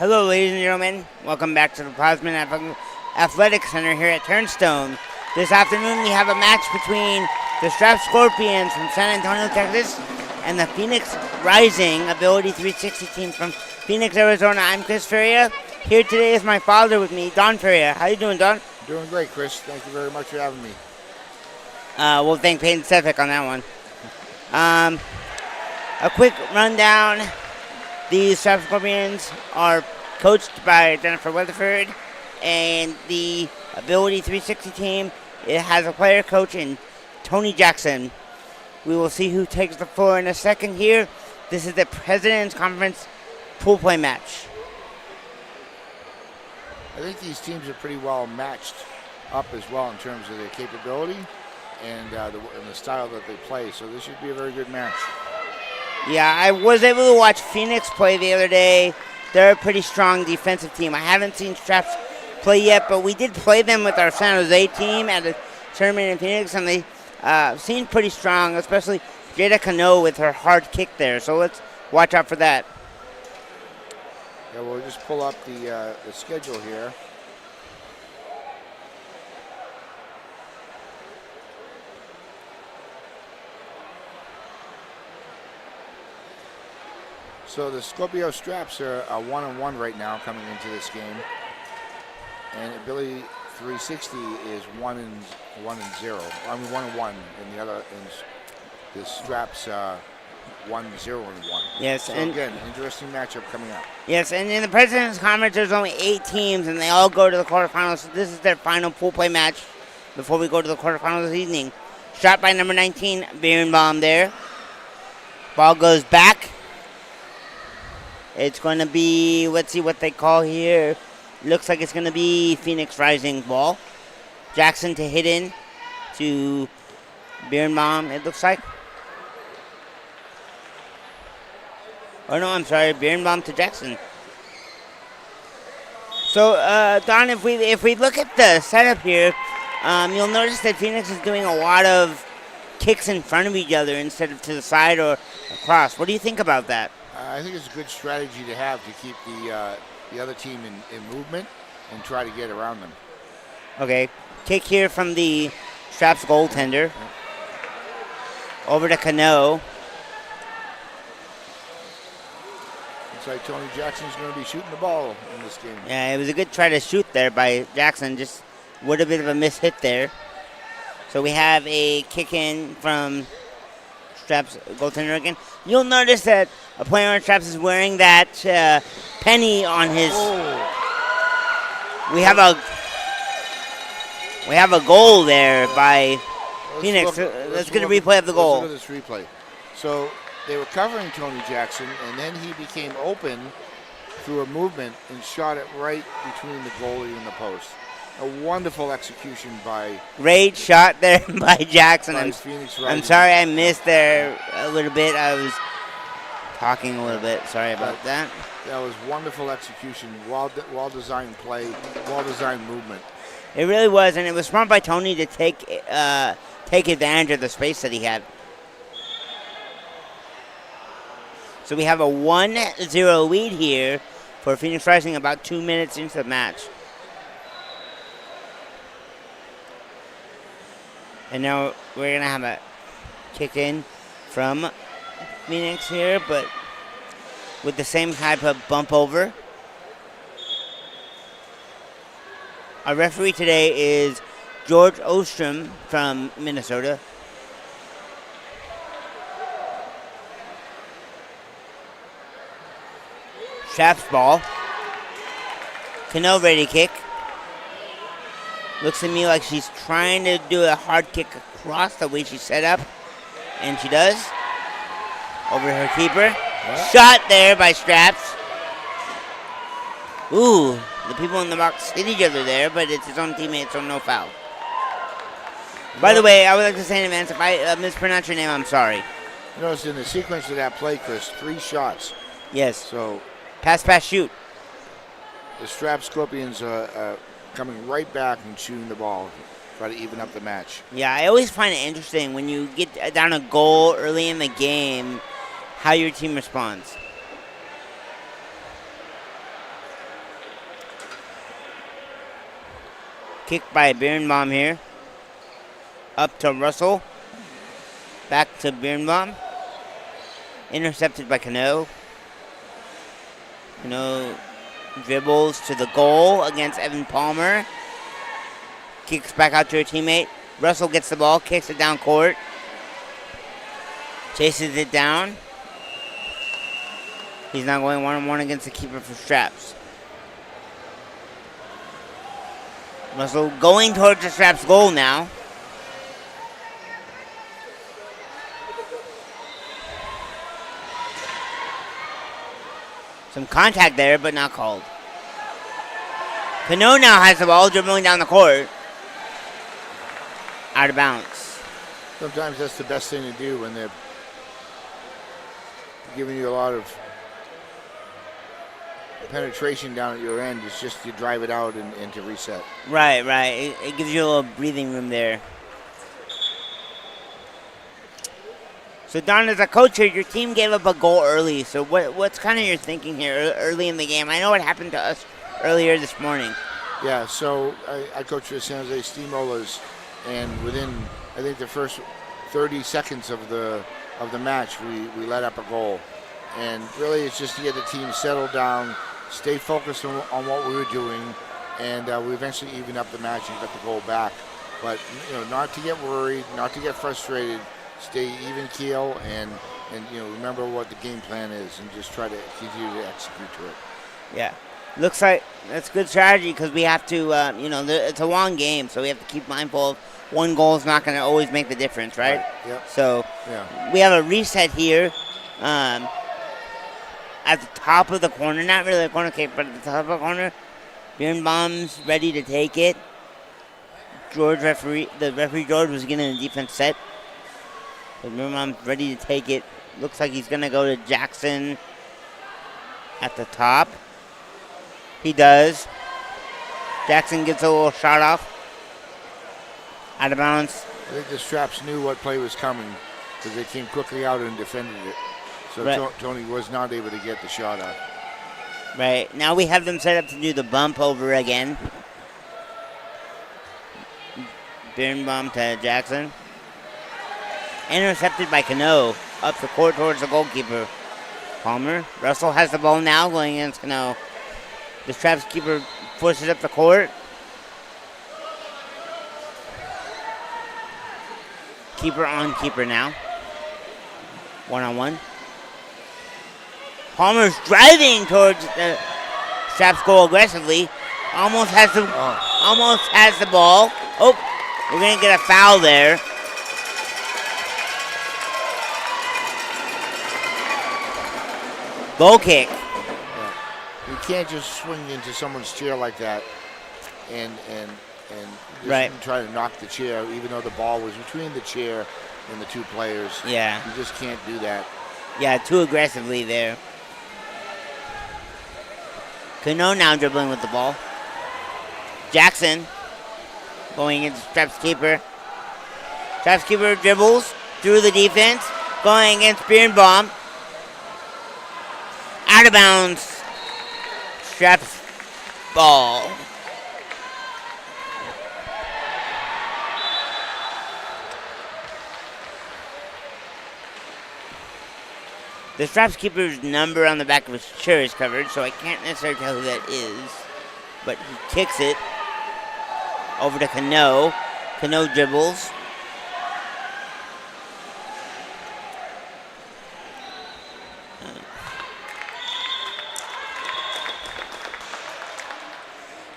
Hello, ladies and gentlemen. Welcome back to the Plasman Athletic Center here at Turnstone. This afternoon, we have a match between the Strap Scorpions from San Antonio, Texas, and the Phoenix Rising Ability 360 team from Phoenix, Arizona. I'm Chris Feria. Here today is my father with me, Don Feria. How you doing, Don? Doing great, Chris. Thank you very much for having me. We'll thank Peyton Sefik on that one. A quick rundown. The Strap Scorpions are coached by Jennifer Weatherford, and the Ability 360 team, it has a player coach in Tony Jackson. We will see who takes the floor in a second here. This is the President's Conference pool play match. I think these teams are pretty well matched up as well in terms of their capability and the style that they play. So this should be a very good match. Yeah, I was able to watch Phoenix play the other day. They're a pretty strong defensive team. I haven't seen Straps play yet, but we did play them with our San Jose team at a tournament in Phoenix, and they seemed pretty strong, especially Jada Cano with her hard kick there. So let's watch out for that. Yeah, we'll just pull up the schedule here. So the Scorpio Straps are 1-1 right now coming into this game, and Ability 360 is 1-0. I mean 1-1, and the other is the Straps 1-0-1. Yes, so and again, interesting matchup coming up. Yes, and in the President's Conference, there's only 8 teams, and they all go to the quarterfinals. So this is their final pool play match before we go to the quarterfinals this evening. Shot by number 19, Birnbaum there. Ball goes back. It's going to be, let's see what they call here. Looks like it's going to be Phoenix Rising ball. Jackson to hit in to Birnbaum, it looks like. Oh, no, I'm sorry, Birnbaum to Jackson. So, Don, if we look at the setup here, you'll notice that Phoenix is doing a lot of kicks in front of each other instead of to the side or across. What do you think about that? I think it's a good strategy to have to keep the other team in movement and try to get around them. Okay, kick here from the Straps goaltender. Over to Cano. Looks like Tony Jackson's going to be shooting the ball in this game. Yeah, it was a good try to shoot there by Jackson. Just would have been a miss hit there. So we have a kick in from Straps goaltender again. You'll notice that a player on Straps is wearing that penny on his. Oh. We have a goal there by Phoenix. Let's get a replay of the goal. Let's look at this replay. So they were covering Tony Jackson, and then he became open through a movement and shot it right between the goalie and the post. A wonderful execution by. Great shot there by Jackson. Phoenix I'm sorry I missed there a little bit. I was talking a little bit. Sorry about that. That was wonderful execution. Well-designed play. Well-designed movement. It really was, and it was smart by Tony to take advantage of the space that he had. So we have a 1-0 lead here for Phoenix Rising about 2 minutes into the match. And now we're going to have a kick in from Phoenix here, but with the same type of bump over. Our referee today is George Ostrom from Minnesota. Straps ball. Cano ready kick. Looks to me like she's trying to do a hard kick across the way she's set up. And she does. Over her keeper. Shot there by Straps. Ooh, the people in the box hit each other there, but it's his own teammate, so no foul. By the way, I would like to say in advance, if I mispronounce your name, I'm sorry. You notice in the sequence of that play, Chris, 3 shots. Yes. So pass, shoot. The Strap Scorpions are coming right back and shooting the ball, try to even up the match. Yeah, I always find it interesting when you get down a goal early in the game, how your team responds. Kick by Birnbaum here. Up to Russell. Back to Birnbaum. Intercepted by Cano. Cano dribbles to the goal against Evan Palmer. Kicks back out to her teammate. Russell gets the ball, kicks it down court. Chases it down. He's now going one-on-one against the keeper for Straps. Russell going towards the Straps goal now. Some contact there, but not called. Cano now has the ball, dribbling down the court. Out of bounds. Sometimes that's the best thing to do when they're giving you a lot of penetration down at your end. It's just to drive it out and to reset. Right. It gives you a little breathing room there. So, Don, as a coach here, your team gave up a goal early. So what's kind of your thinking here early in the game? I know it happened to us earlier this morning. Yeah, so I coach the San Jose Steamrollers, and within, I think, the first 30 seconds of the match, we let up a goal. And really, it's just to get the team settled down, stay focused on what we were doing, and we eventually evened up the match and got the goal back. But, not to get worried, not to get frustrated, stay even keel, and remember what the game plan is, and just try to continue to execute to it. Yeah. Looks like that's good strategy because we have to, it's a long game, so we have to keep mindful of one goal is not going to always make the difference, right? Yep. So Yeah. we have a reset here at the top of the corner. Not really a corner kick, but at the top of the corner. Birnbaum's ready to take it. The referee George was getting a defense set. But Birnbaum's ready to take it. Looks like he's going to go to Jackson at the top. He does. Jackson gets a little shot off. Out of bounds. I think the Straps knew what play was coming because they came quickly out and defended it. So Right. Tony was not able to get the shot off. Right. Now we have them set up to do the bump over again. Birnbaum to Jackson. Intercepted by Cano. Up the court towards the goalkeeper. Palmer. Russell has the ball now going against Cano. The Straps keeper pushes up the court. Keeper on keeper now. One-on-one. Palmer's driving towards the Straps goal aggressively. Almost has the ball. Oh, we're going to get a foul there. Goal kick. Yeah. You can't just swing into someone's chair like that and just Right. try to knock the chair, even though the ball was between the chair and the two players. Yeah. You just can't do that. Yeah, too aggressively there. Cano now dribbling with the ball. Jackson going into Straps keeper. Straps keeper dribbles through the defense. Going against Birnbaum. Out of bounds. Straps ball. The Straps keeper's number on the back of his chair is covered, so I can't necessarily tell who that is. But he kicks it over to Cano. Cano dribbles.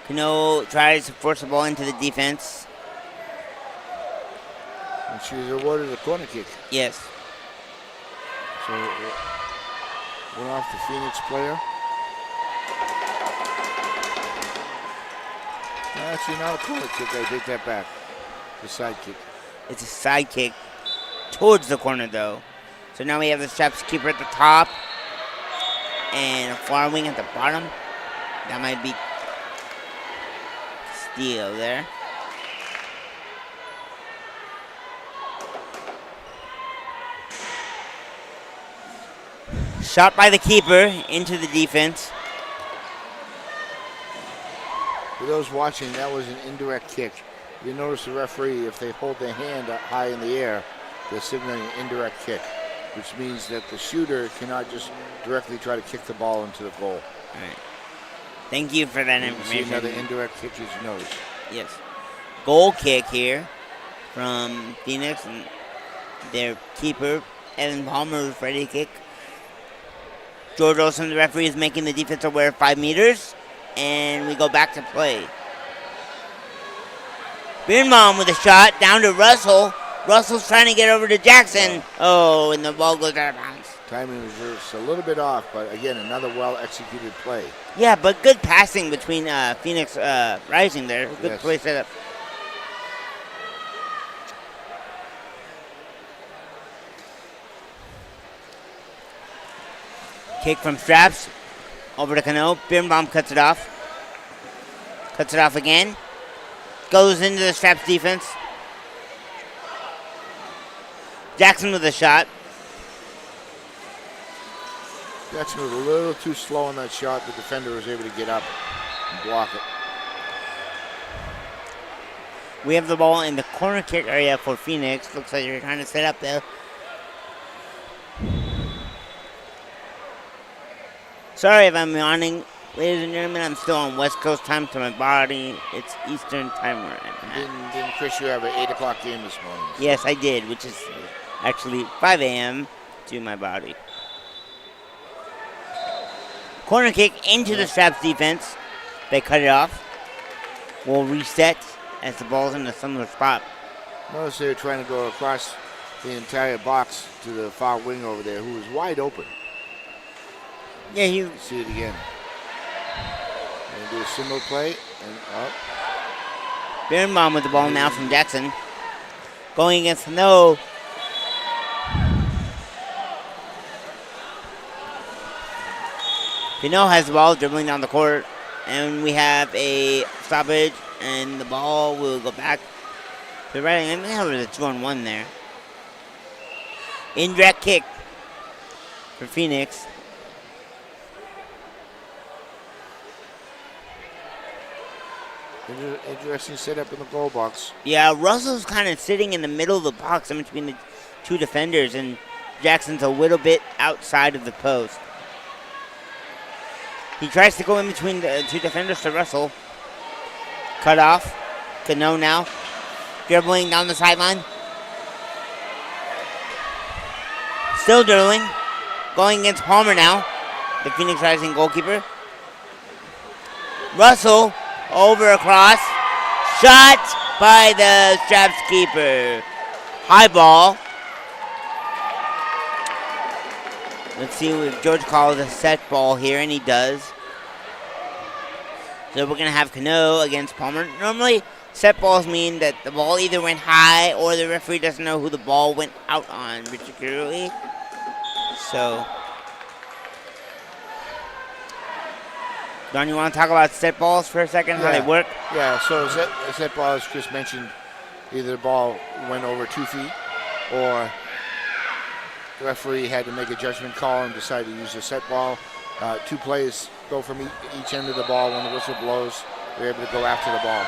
Cano tries to force the ball into the defense. And she was awarded a corner kick. Yes. So went off the Phoenix player. No, actually not a corner kick. I take that back. The side kick. It's a side kick towards the corner, though. So now we have the Straps keeper at the top and a far wing at the bottom. That might be Steele there. Shot by the keeper into the defense. For those watching, that was an indirect kick. You notice the referee, if they hold their hand up high in the air, they're signaling an indirect kick, which means that the shooter cannot just directly try to kick the ball into the goal. All right. Thank you for that See information. another indirect kick, as you notice. Yes. Goal kick here from Phoenix, and their keeper, Evan Palmer, is ready to kick. George Olson, the referee, is making the defense aware of 5 meters, and we go back to play. Birnbaum with a shot down to Russell. Russell's trying to get over to Jackson. Oh, and the ball goes out of bounds. Timing was just a little bit off, but again, another well-executed play. Yeah, but good passing between Phoenix Rising there. Good Yes. play setup. Kick from Straps over to Cano. Birnbaum cuts it off. Cuts it off again. Goes into the Straps defense. Jackson with a shot. Jackson was a little too slow on that shot. The defender was able to get up and block it. We have the ball in the corner kick area for Phoenix. Looks like they're trying to set up there. Sorry if I'm yawning. Ladies and gentlemen, I'm still on West Coast time to my body. It's Eastern time where I'm at. Didn't Chris, you have an 8 o'clock game this morning? Yes, I did, which is actually 5 a.m. to my body. Corner kick into the Straps defense. They cut it off. We'll reset as the ball's in a similar spot. Notice they were trying to go across the entire box to the far wing over there, who was wide open. Yeah, he. See it again. And do a similar play, and up. Birnbaum with the ball now from Jackson. Going against No. Pino has the ball dribbling down the court, and we have a stoppage, and the ball will go back to the right. I think there was a 2-on-1 there. Indirect kick for Phoenix. Interesting setup in the goal box. Yeah, Russell's kind of sitting in the middle of the box in between the two defenders, and Jackson's a little bit outside of the post. He tries to go in between the two defenders to Russell. Cut off. Cano now. Dribbling down the sideline. Still dribbling. Going against Palmer now, the Phoenix Rising goalkeeper. Russell over across. Shot by the Straps keeper. High ball. Let's see if George calls a set ball here, and he does. So we're going to have Cano against Palmer. Normally, set balls mean that the ball either went high or the referee doesn't know who the ball went out on particularly. So, Don, you want to talk about set balls for a second, how they work? Yeah, so set ball, as Chris mentioned, either the ball went over 2 feet or the referee had to make a judgment call and decide to use a set ball. 2 players go from each end of the ball. When the whistle blows, they're able to go after the ball.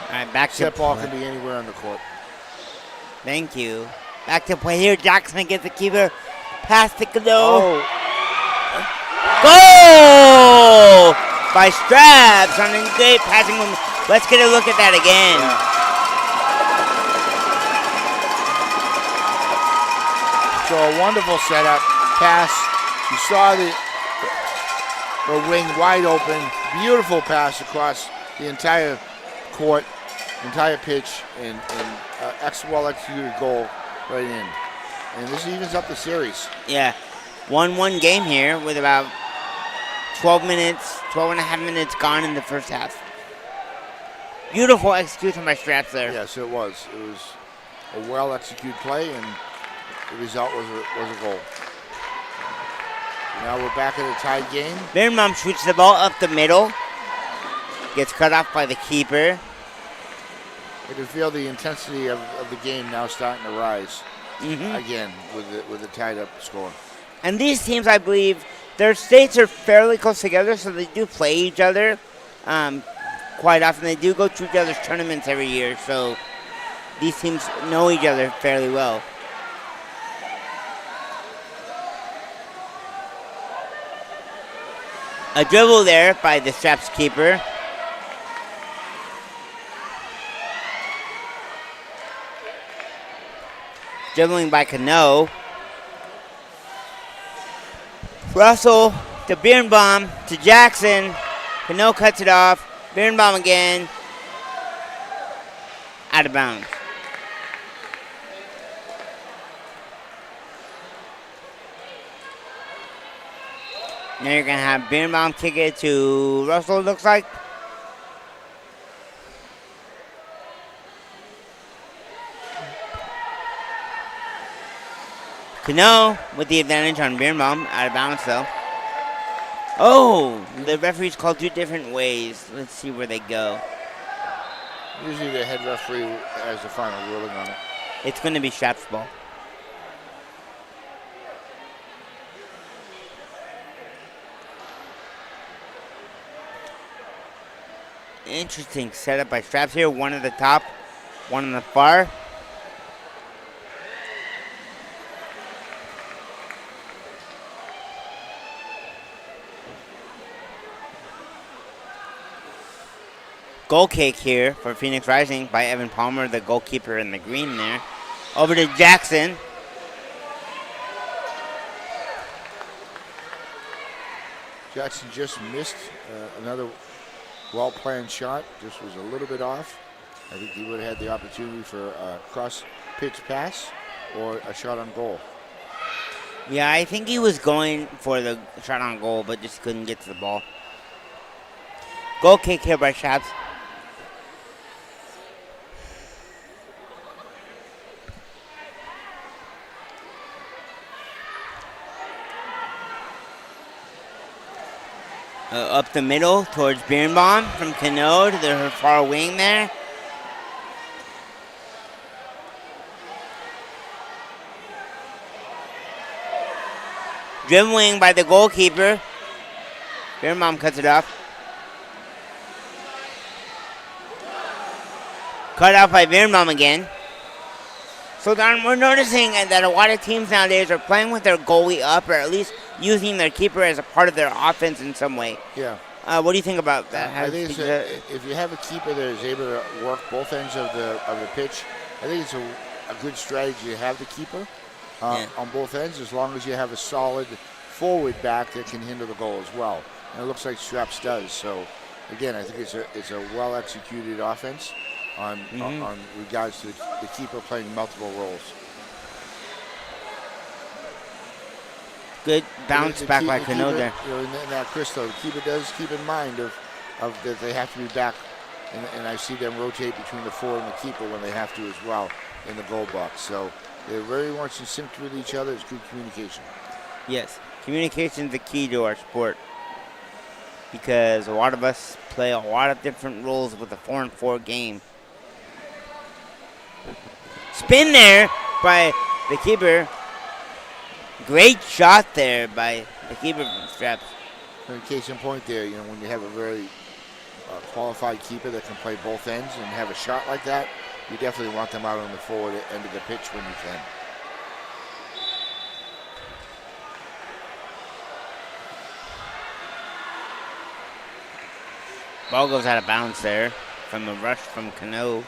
All right, back to set ball can be anywhere on the court. Thank you. Back to play here. Jackson against the keeper. Pass to Cano. Oh. Goal by Straps on a great passing movement. Let's get a look at that again. So a wonderful setup, pass. You saw the wing wide open. Beautiful pass across the entire court, entire pitch, and well-executed goal right in. And this evens up the series. Yeah. 1-1 game here with about 12 and a half minutes gone in the first half. Beautiful execution by Straps there. Yes, it was. It was a well-executed play, and the result was a goal. Now we're back at a tied game. Birnbaum shoots the ball up the middle. Gets cut off by the keeper. You can feel the intensity of the game now starting to rise again with the tied up score. And these teams, I believe, their states are fairly close together, so they do play each other quite often. They do go to each other's tournaments every year, so these teams know each other fairly well. A dribble there by the Straps keeper. Dribbling by Cano. Russell to Birnbaum to Jackson. Cano cuts it off. Birnbaum again. Out of bounds. Now you're going to have Birnbaum kick it to Russell, it looks like. Cano with the advantage on Birnbaum. Out of bounds, though. Oh, the referees called two different ways. Let's see where they go. Usually the head referee has the final ruling on it. It's going to be Straps ball. Interesting setup by Straps here. One at the top, one on the far. Goal kick here for Phoenix Rising by Evan Palmer, the goalkeeper in the green there. Over to Jackson. Jackson just missed another well-planned shot. Just was a little bit off. I think he would have had the opportunity for a cross-pitch pass or a shot on goal. Yeah, I think he was going for the shot on goal, but just couldn't get to the ball. Goal kick here by Straps. Up the middle towards Birnbaum from Cano to the far wing there. Dribbling by the goalkeeper. Birnbaum cuts it off. Cut off by Birnbaum again. So Don, we're noticing that a lot of teams nowadays are playing with their goalie up, or at least using their keeper as a part of their offense in some way. Yeah. What do you think about that? I think if you have a keeper that is able to work both ends of the pitch, I think it's a good strategy to have the keeper on both ends, as long as you have a solid forward back that can handle the goal as well. And it looks like Straps does. So again, I think it's a well executed offense on regards to the keeper playing multiple roles. Good bounce back by Cano there. Now, Chris, though, the keeper does keep in mind of that they have to be back, and I see them rotate between the forward and the keeper when they have to as well in the goal box. So they're very much in sync with each other. It's good communication. Yes, communication is the key to our sport, because a lot of us play a lot of different roles with a 4-on-4 game. Spin there by the keeper. Great shot there by the keeper from Straps. In case in point there, when you have a very qualified keeper that can play both ends and have a shot like that, you definitely want them out on the forward end of the pitch when you can. Ball goes out of bounds there from a rush from Cano.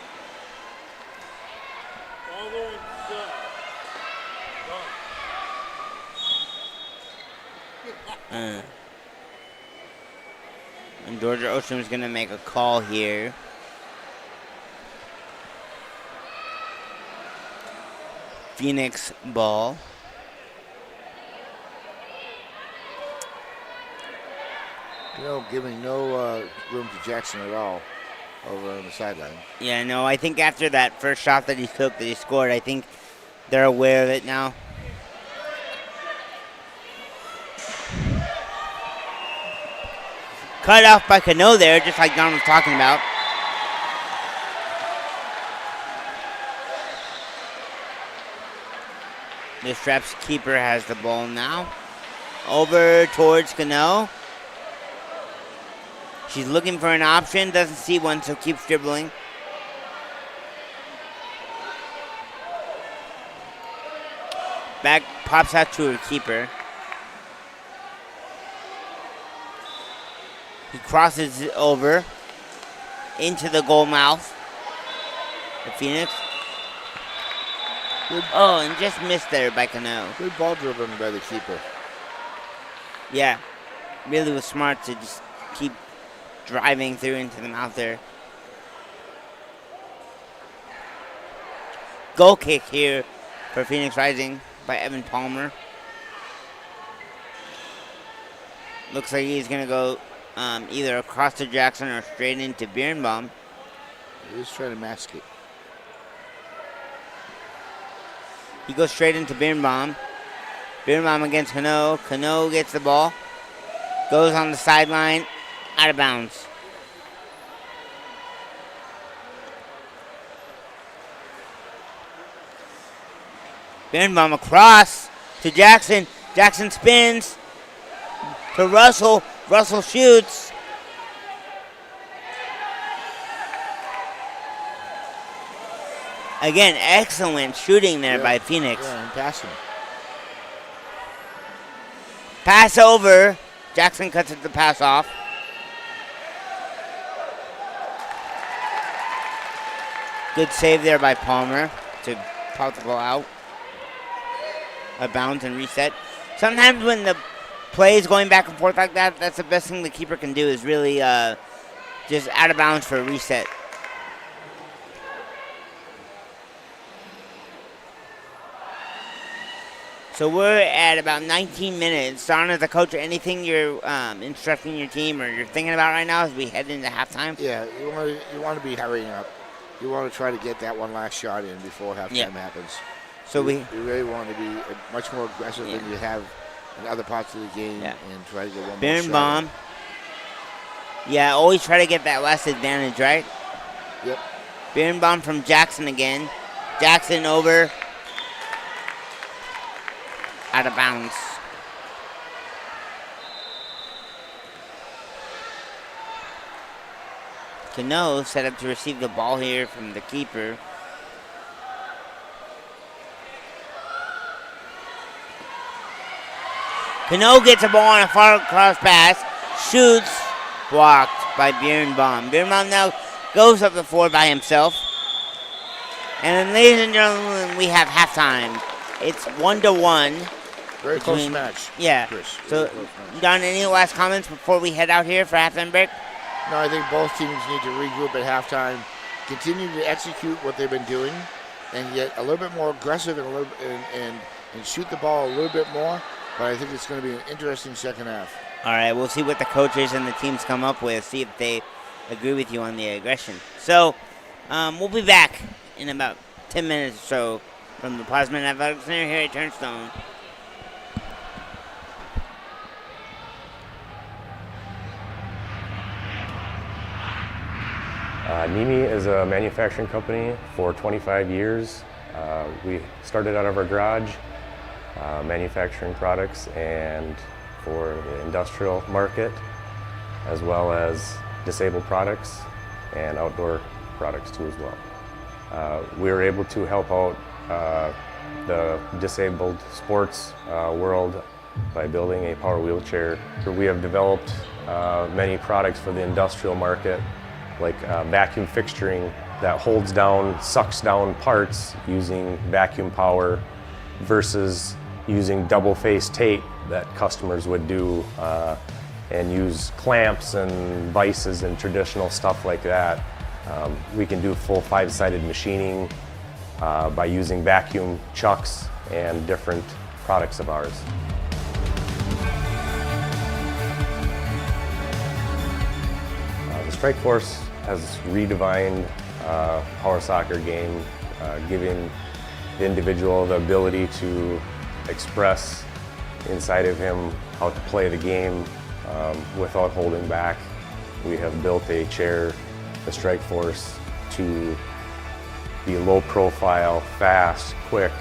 And Georgia Ocean is going to make a call here. Phoenix ball. Giving no room to Jackson at all over on the sideline. Yeah, no, I think after that first shot that he took, that he scored, I think they're aware of it now. Cut off by Cano there, just like Don was talking about. The Straps keeper has the ball now. Over towards Cano. She's looking for an option, doesn't see one, so keeps dribbling. Back pops out to her keeper. He crosses it over into the goal mouth. The Phoenix. Good. Oh, and just missed there by Cano. Good ball dribbling by the keeper. Yeah, really was smart to just keep driving through into the mouth there. Goal kick here for Phoenix Rising by Evan Palmer. Looks like he's going to go either across to Jackson or straight into Birnbaum. He's trying to mask it. He goes straight into Birnbaum. Birnbaum against Cano. Cano gets the ball. Goes on the sideline. Out of bounds. Birnbaum across to Jackson. Jackson spins to Russell. Russell shoots. Again, excellent shooting there by Phoenix. Yeah, and passing. Pass over. Jackson cuts the pass off. Good save there by Palmer to pop the ball out. A bounce and reset. Sometimes when the play is going back and forth like that, that's the best thing the keeper can do is really just out of bounds for a reset. So we're at about 19 minutes. Don, as a coach, anything you're instructing your team or you're thinking about right now as we head into halftime? Yeah, you want to be hurrying up. You want to try to get that one last shot in before halftime happens. So you really want to be much more aggressive than you have in other parts of the game and try to get one more shot. Birnbaum. Yeah, always try to get that last advantage, right? Yep. Birnbaum from Jackson again. Jackson over. Out of bounds. Cano set up to receive the ball here from the keeper. Cano gets a ball on a far cross pass. Shoots. Blocked by Birnbaum. Birnbaum now goes up the floor by himself. And then, ladies and gentlemen, we have halftime. It's 1-1. Very close match. Yeah. Chris. So, Don, any last comments before we head out here for halftime break? No, I think both teams need to regroup at halftime, continue to execute what they've been doing, and get a little bit more aggressive and shoot the ball a little bit more. But I think it's going to be an interesting second half. All right, we'll see what the coaches and the teams come up with, see if they agree with you on the aggression. So, we'll be back in about 10 minutes or so from the Plasman Athletic Center here at Turnstone. NIMI is a manufacturing company for 25 years. We started out of our garage manufacturing products and for the industrial market, as well as disabled products and outdoor products too as well. We were able to help out the disabled sports world by building a power wheelchair. We have developed many products for the industrial market, like vacuum fixturing that holds down, sucks down parts using vacuum power versus using double-face tape that customers would do and use clamps and vices and traditional stuff like that. We can do full 5-sided machining by using vacuum chucks and different products of ours. The Strike Force has redefined power soccer game, giving the individual the ability to express inside of him how to play the game without holding back. We have built a chair, the Strike Force, to be low profile, fast, quick,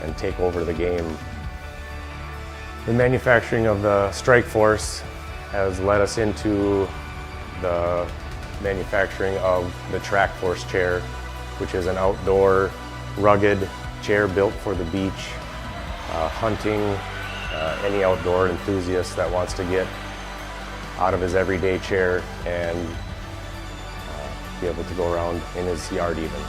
and take over the game. The manufacturing of the Strike Force has led us into the manufacturing of the Track Force chair, which is an outdoor, rugged chair built for the beach, hunting, any outdoor enthusiast that wants to get out of his everyday chair and be able to go around in his yard even.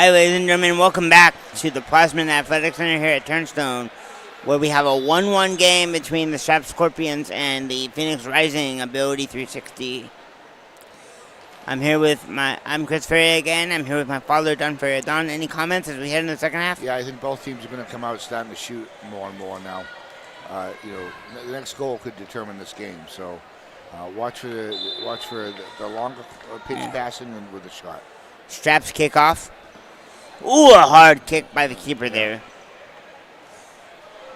Hi, ladies and gentlemen. Welcome back to the Plasman Athletic Center here at Turnstone, where we have a 1-1 game between the Strap Scorpions and the Phoenix Rising Ability 360. I'm Chris Ferrier again. I'm here with my father, Don Ferrier. Don, any comments as we head into the second half? Yeah, I think both teams are going to come out starting to shoot more and more now. The next goal could determine this game. So watch for the longer pitch passing and with the shot. Straps kickoff. Ooh, a hard kick by the keeper there.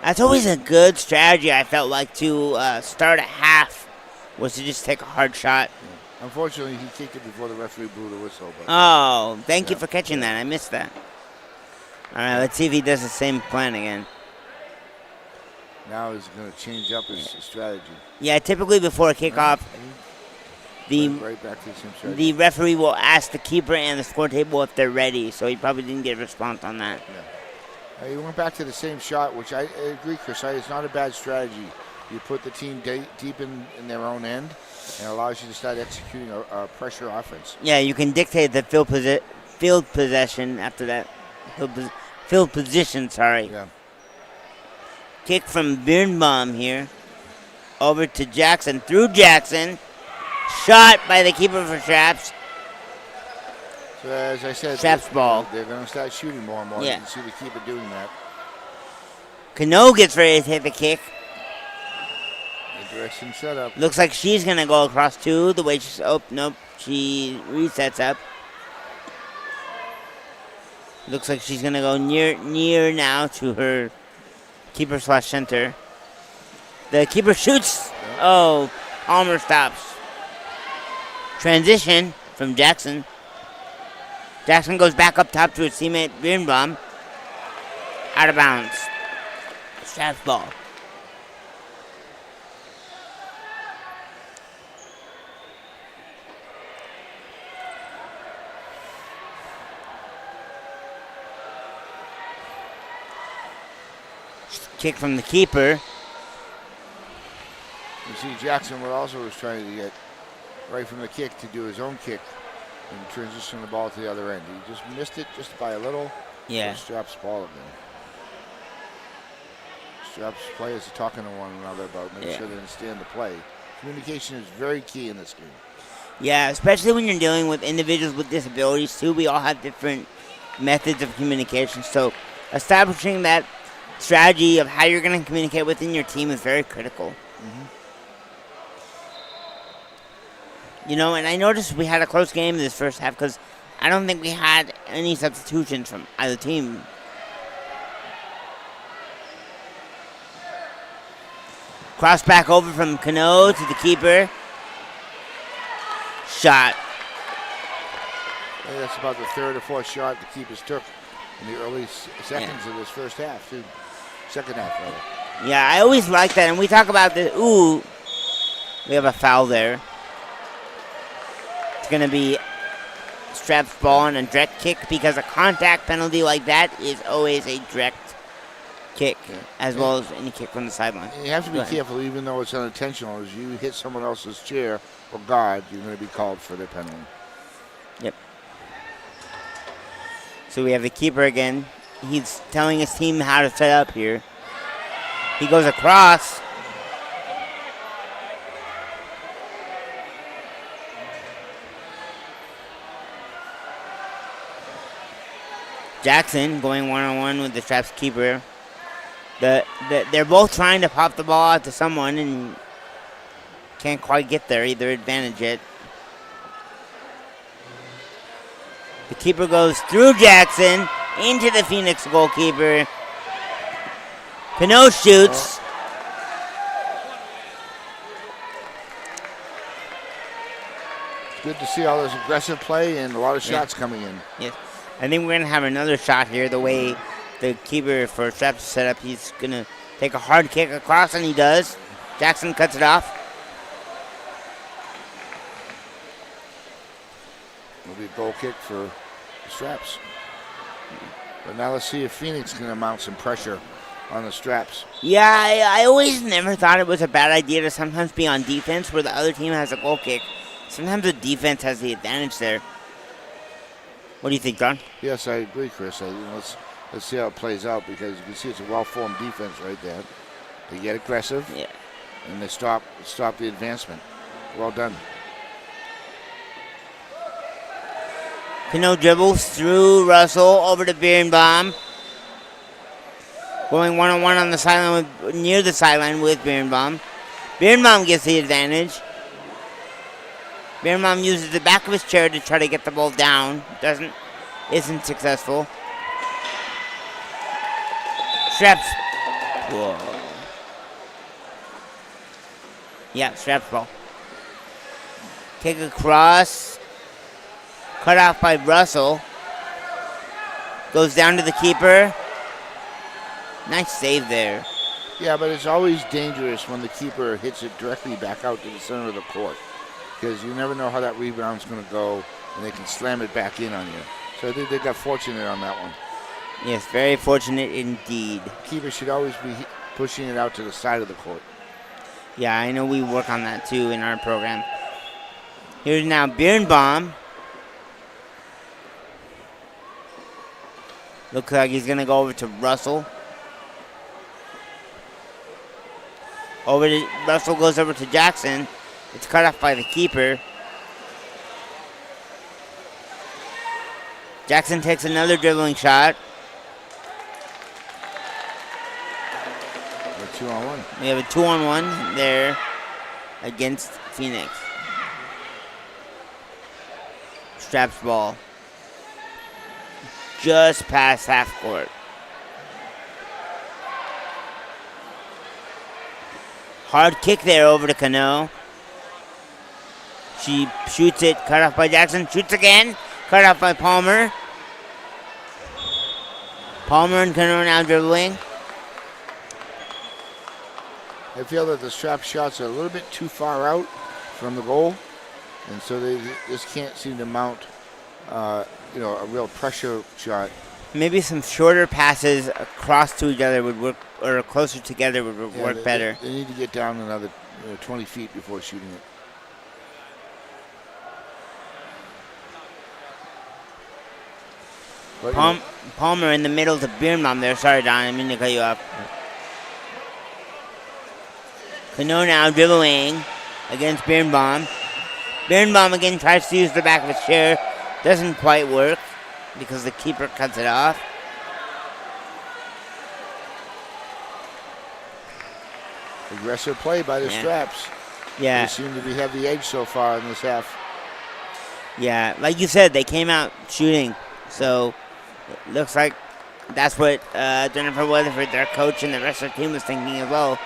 That's always a good strategy, I felt like, to start a half, was to just take a hard shot. Yeah. Unfortunately, he kicked it before the referee blew the whistle. But oh, thank you for catching that. I missed that. All right, let's see if he does the same plan again. Now he's going to change up his strategy. Yeah, typically before a kickoff, right back to the same strategy. The referee will ask the keeper and the score table if they're ready, so he probably didn't get a response on that. Yeah. He went back to the same shot, which I agree, Chris. It's not a bad strategy. You put the team deep in their own end, and it allows you to start executing a pressure offense. Yeah, you can dictate the field possession after that. Field position, sorry. Yeah. Kick from Birnbaum here. Over to Jackson. Through Jackson. Shot by the keeper for Straps. So as I said, Straps ball. They're going to start shooting more and more. Yeah. You can see the keeper doing that. Cano gets ready to take the kick. Interesting setup. Looks like she's going to go across too. The way she's... Oh, nope. She resets up. Looks like she's going to go near now to her keeper/center. The keeper shoots. Oh, Palmer stops. Transition from Jackson. Jackson goes back up top to his teammate Birnbaum. Out of bounds. Straps ball. Kick from the keeper. You see Jackson was trying to get right from the kick to do his own kick and transition the ball to the other end. He just missed it just by a little. Yeah. Straps ball again. Straps players are talking to one another about making sure they understand the play. Communication is very key in this game. Yeah, especially when you're dealing with individuals with disabilities too. We all have different methods of communication. So establishing that strategy of how you're going to communicate within your team is very critical. Mm-hmm. You know, and I noticed we had a close game this first half because I don't think we had any substitutions from either team. Cross back over from Cano to the keeper. Shot. I think that's about the third or fourth shot the keepers took in the early seconds of this first half, too. Second half, rather. Yeah, I always like that. And we talk about the, ooh, we have a foul there. It's going to be Straps ball and a direct kick because a contact penalty like that is always a direct kick, as well as any kick from the sideline. You have to be careful, even though it's unintentional. As you hit someone else's chair or guard, you're going to be called for the penalty. Yep. So we have the keeper again. He's telling his team how to set up here. He goes across. Jackson going one-on-one with the Straps keeper. They're both trying to pop the ball out to someone and can't quite get there, either advantage it. The keeper goes through Jackson into the Phoenix goalkeeper. Cano shoots. It's good to see all this aggressive play and a lot of shots coming in. Yes. I think we're going to have another shot here. The way the keeper for Straps is set up, he's going to take a hard kick across, and he does. Jackson cuts it off. It'll be a goal kick for the Straps. But now let's see if Phoenix can mount some pressure on the Straps. Yeah, I always never thought it was a bad idea to sometimes be on defense where the other team has a goal kick. Sometimes the defense has the advantage there. What do you think, Don? Yes, I agree, Chris. Let's see how it plays out because you can see it's a well-formed defense right there. They get aggressive, Yeah. and they stop the advancement. Well done. Cano dribbles through Russell over to Birnbaum. Going one-on-one on the sideline, near the sideline with Birnbaum. Birnbaum gets the advantage. Birnbaum uses the back of his chair to try to get the ball down. Isn't successful. Straps. Whoa. Yeah, Straps ball. Kick across. Cut off by Russell. Goes down to the keeper. Nice save there. Yeah, but it's always dangerous when the keeper hits it directly back out to the center of the court because you never know how that rebound's going to go, and they can slam it back in on you. So I think they got fortunate on that one. Yes, very fortunate indeed. Keeper should always be pushing it out to the side of the court. Yeah, I know we work on that too in our program. Here's now Birnbaum. Looks like he's going to go over to Russell. Russell goes over to Jackson. It's cut off by the keeper. Jackson takes another dribbling shot. A 2-on-1. We have a 2-on-1 there against Phoenix. Straps ball. Just past half court. Hard kick there over to Cano. She shoots it, cut off by Jackson. Shoots again, cut off by Palmer. Palmer and Cano now dribbling. I feel that the strap shots are a little bit too far out from the goal, and so they just can't seem to mount, a real pressure shot. Maybe some shorter passes across to each other would work, or closer together would work better. They need to get down another 20 feet before shooting it. But, Palmer in the middle to Birnbaum there. Sorry, Don, I didn't mean to cut you off. Cano now dribbling against Birnbaum. Birnbaum again tries to use the back of his chair. Doesn't quite work because the keeper cuts it off. Aggressive play by the Straps. Yeah. They seem to have the edge so far in this half. Yeah, like you said, they came out shooting. So it looks like that's what Jennifer Weatherford, their coach, and the rest of the team was thinking as well.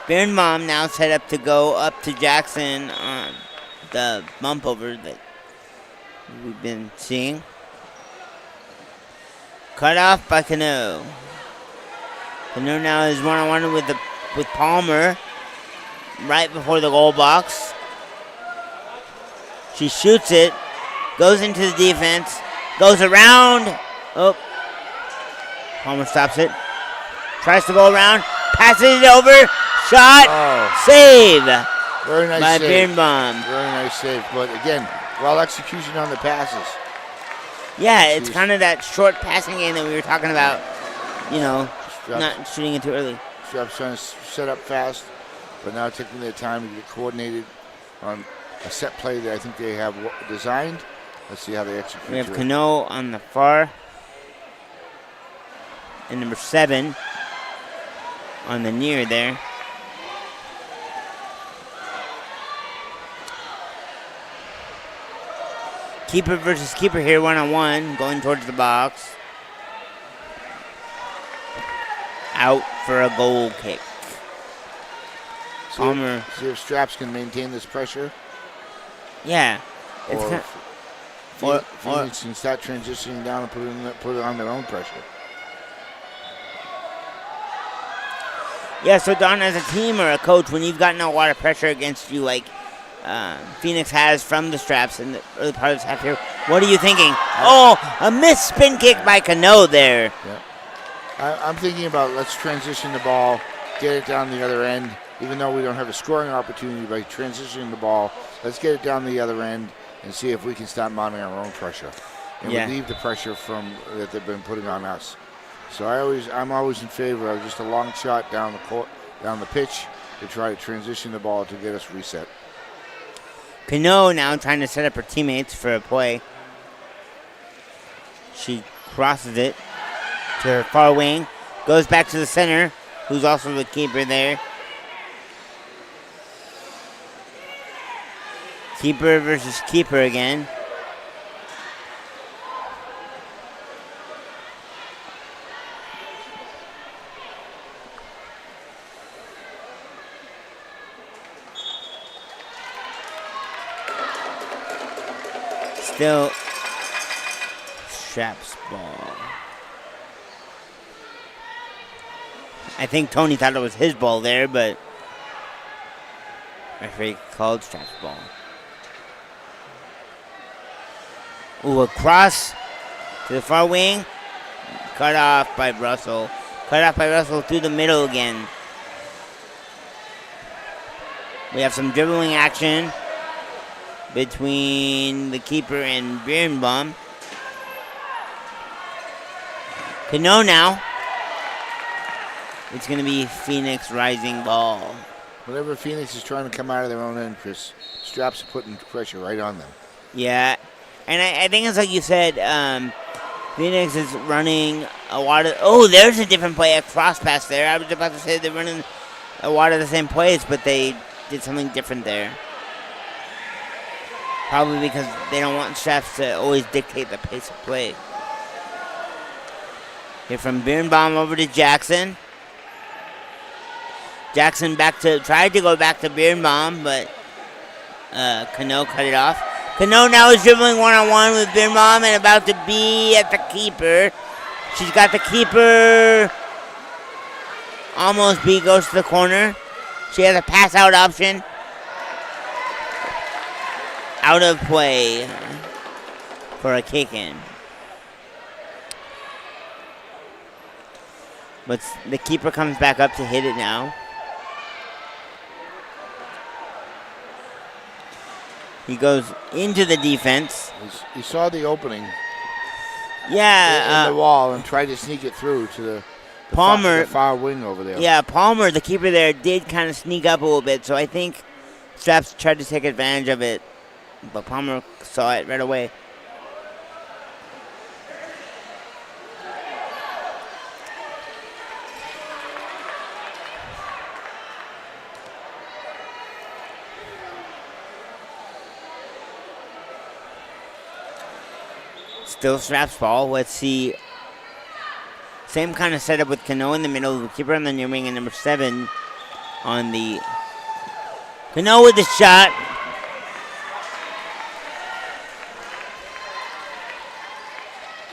Birnbaum now set up to go up to Jackson on the bump over that we've been seeing. Cut off by Cano. Cano now is one-on-one with Palmer right before the goal box. She shoots it, goes into the defense, goes around. Oh, Palmer stops it. Tries to go around, passes it over. Shot, save. Very nice by save. Birnbaum. Very nice save. But again, well execution on the passes. Yeah, it's kind of that short passing game that we were talking about. Not shooting it too early. Straps trying to set up fast, but now taking their time to get coordinated on a set play that I think they have designed. Let's see how they execute. We have Cano on the far. And number 7 on the near there. Keeper versus keeper here, one-on-one, going towards the box. Out for a goal kick. Palmer. See if Straps can maintain this pressure. Yeah. Or Phoenix can start transitioning down and put it on their own pressure. Yeah, so Don, as a team or a coach, when you've gotten a lot of pressure against you, like Phoenix has from the Straps in the early part of this half here, what are you thinking? Oh, a missed spin kick by Cano there. Yeah. I'm thinking about let's transition the ball, get it down the other end, even though we don't have a scoring opportunity by transitioning the ball. Let's get it down the other end and see if we can start mounting our own pressure and Yeah. relieve the pressure from that they've been putting on us. So I'm always in favor of just a long shot down the court, down the pitch to try to transition the ball to get us reset. Cano now trying to set up her teammates for a play. She crosses it to her far wing, goes back to the center, who's also the keeper there. Keeper versus keeper again. Still Straps ball. I think Tony thought it was his ball there, but referee called Straps ball. Ooh, a cross to the far wing. Cut off by Russell. Cut off by Russell through the middle again. We have some dribbling action between the keeper and Birnbaum. Cano now. It's going to be Phoenix rising ball. Whenever Phoenix is trying to come out of their own end, Chris, Straps are putting pressure right on them. Yeah, and I think it's like you said, Phoenix is running a lot of... Oh, there's a different play, a cross pass there. I was about to say they're running a lot of the same plays, but they did something different there. Probably because they don't want Straps to always dictate the pace of play. Here from Birnbaum over to Jackson. Jackson tried to go back to Birnbaum, but Cano cut it off. Cano now is dribbling one-on-one with Birnbaum and about to be at the keeper. She's got the keeper. Almost beat, goes to the corner. She has a pass-out option. Out of play for a kick-in. But the keeper comes back up to hit it now. He goes into the defense. He saw the opening in Yeah. the wall and tried to sneak it through to the Palmer. the far wing over there. Yeah, Palmer, the keeper there, did kind of sneak up a little bit. So I think Straps tried to take advantage of it. But Palmer saw it right away. Still Straps ball. Let's see. Same kind of setup with Cano in the middle, the keeper on the near wing, and number 7 on the... Cano with the shot.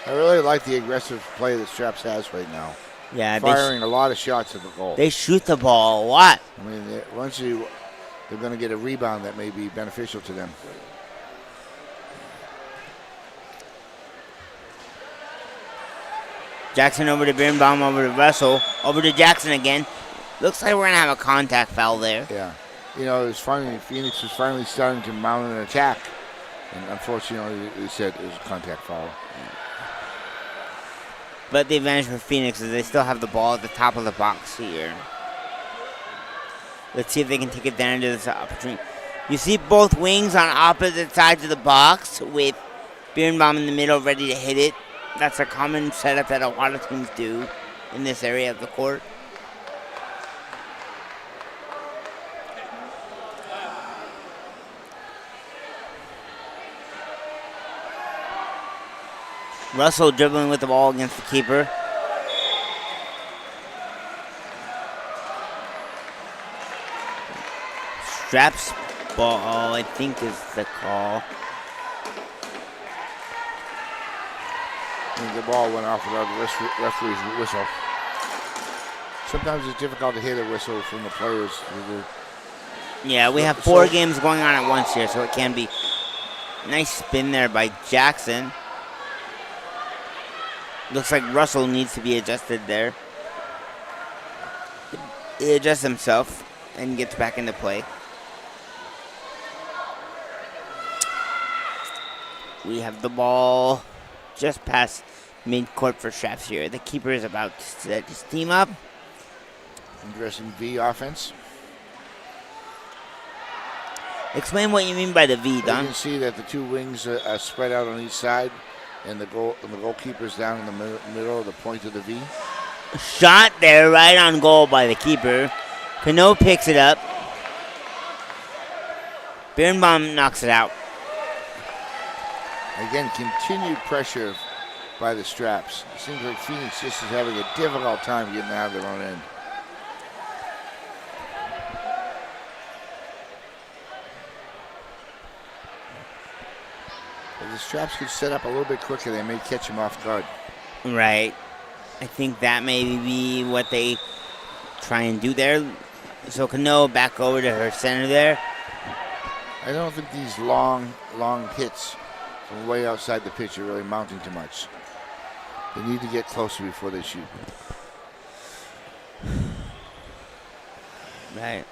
I really like the aggressive play that Straps has right now. Yeah, firing a lot of shots at the goal. they shoot the ball a lot. I mean, they're going to get a rebound that may be beneficial to them. Jackson over to Birnbaum, over to Russell, over to Jackson again. Looks like we're going to have a contact foul there. Yeah. You know, it's finally, Phoenix was finally starting to mount an attack. And unfortunately, they said it was a contact foul. But the advantage for Phoenix is they still have the ball at the top of the box here. Let's see if they can take advantage of this opportunity. You see both wings on opposite sides of the box with Birnbaum in the middle ready to hit it. That's a common setup that a lot of teams do in this area of the court. Russell dribbling with the ball against the keeper. Straps ball, I think, is the call. And the ball went off without the referee's whistle. Sometimes it's difficult to hear the whistle from the players. Yeah, we have 4 games going on at once here, so it can be. Nice spin there by Jackson. Looks like Russell needs to be adjusted there. He adjusts himself and gets back into play. We have the ball just past mid-court for Straps here. The keeper is about to set his team up. Interesting V offense. Explain what you mean by the V, You Don. can see that the two wings are spread out on each side, and the goalkeeper's down in the middle of the point of the V. Shot there, right on goal by the keeper. Cano picks it up. Birnbaum knocks it out. Again, continued pressure by the Straps. It seems like Phoenix just is having a difficult time getting out of their own end. If the Straps could set up a little bit quicker, they may catch them off guard. Right. I think that may be what they try and do there. So Cano back over to her center there. I don't think these long hits from way outside the pitch are really mounting too much. They need to get closer before they shoot. Right.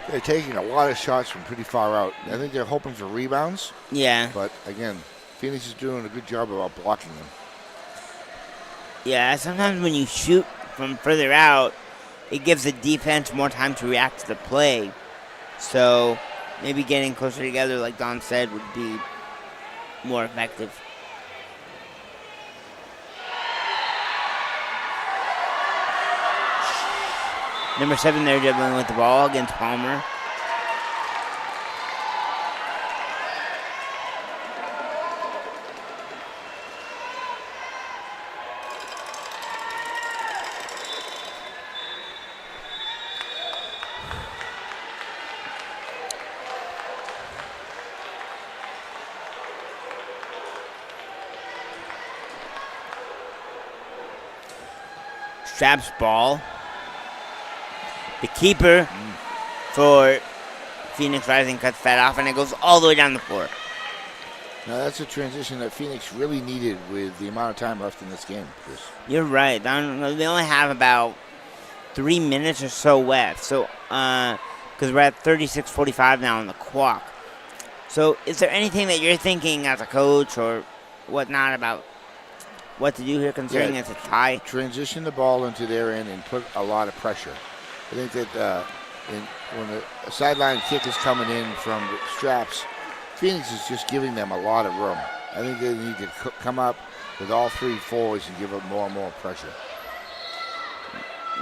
They're taking a lot of shots from pretty far out. I think they're hoping for rebounds. Yeah. But again, Phoenix is doing a good job about blocking them. Yeah, sometimes when you shoot from further out, it gives the defense more time to react to the play. So maybe getting closer together, like Don said, would be more effective. Number 7 there dribbling with the ball against Palmer. Straps ball. The keeper for Phoenix Rising cuts that off, and it goes all the way down the floor. Now that's a transition that Phoenix really needed with the amount of time left in this game, Chris. You're right. They only have about 3 minutes or so left. So, because we're at 36:45 now on the clock. So, is there anything that you're thinking as a coach or whatnot about what to do here, considering it's a tie? Transition the ball into their end and put a lot of pressure. I think that when the sideline kick is coming in from the Straps, Phoenix is just giving them a lot of room. I think they need to come up with all three forwards and give them more and more pressure.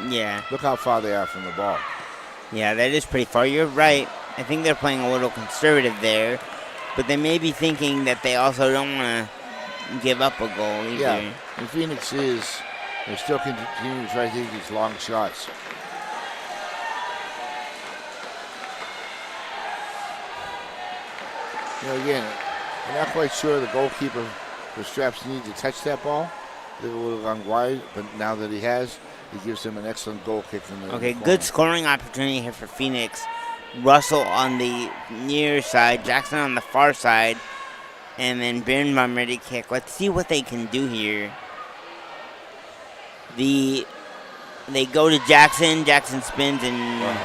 Yeah. Look how far they are from the ball. Yeah, that is pretty far. You're right. I think they're playing a little conservative there, but they may be thinking that they also don't want to give up a goal either. Yeah, and Phoenix they're still continuing to try to take these long shots. You know, again, I'm not quite sure the goalkeeper for Straps needs to touch that ball. They would have gone wide, but now that he has, he gives him an excellent goal kick. Okay, good scoring opportunity here for Phoenix. Russell on the near side, Jackson on the far side, and then Birnbaum ready to kick. Let's see what they can do here. They go to Jackson. Jackson spins and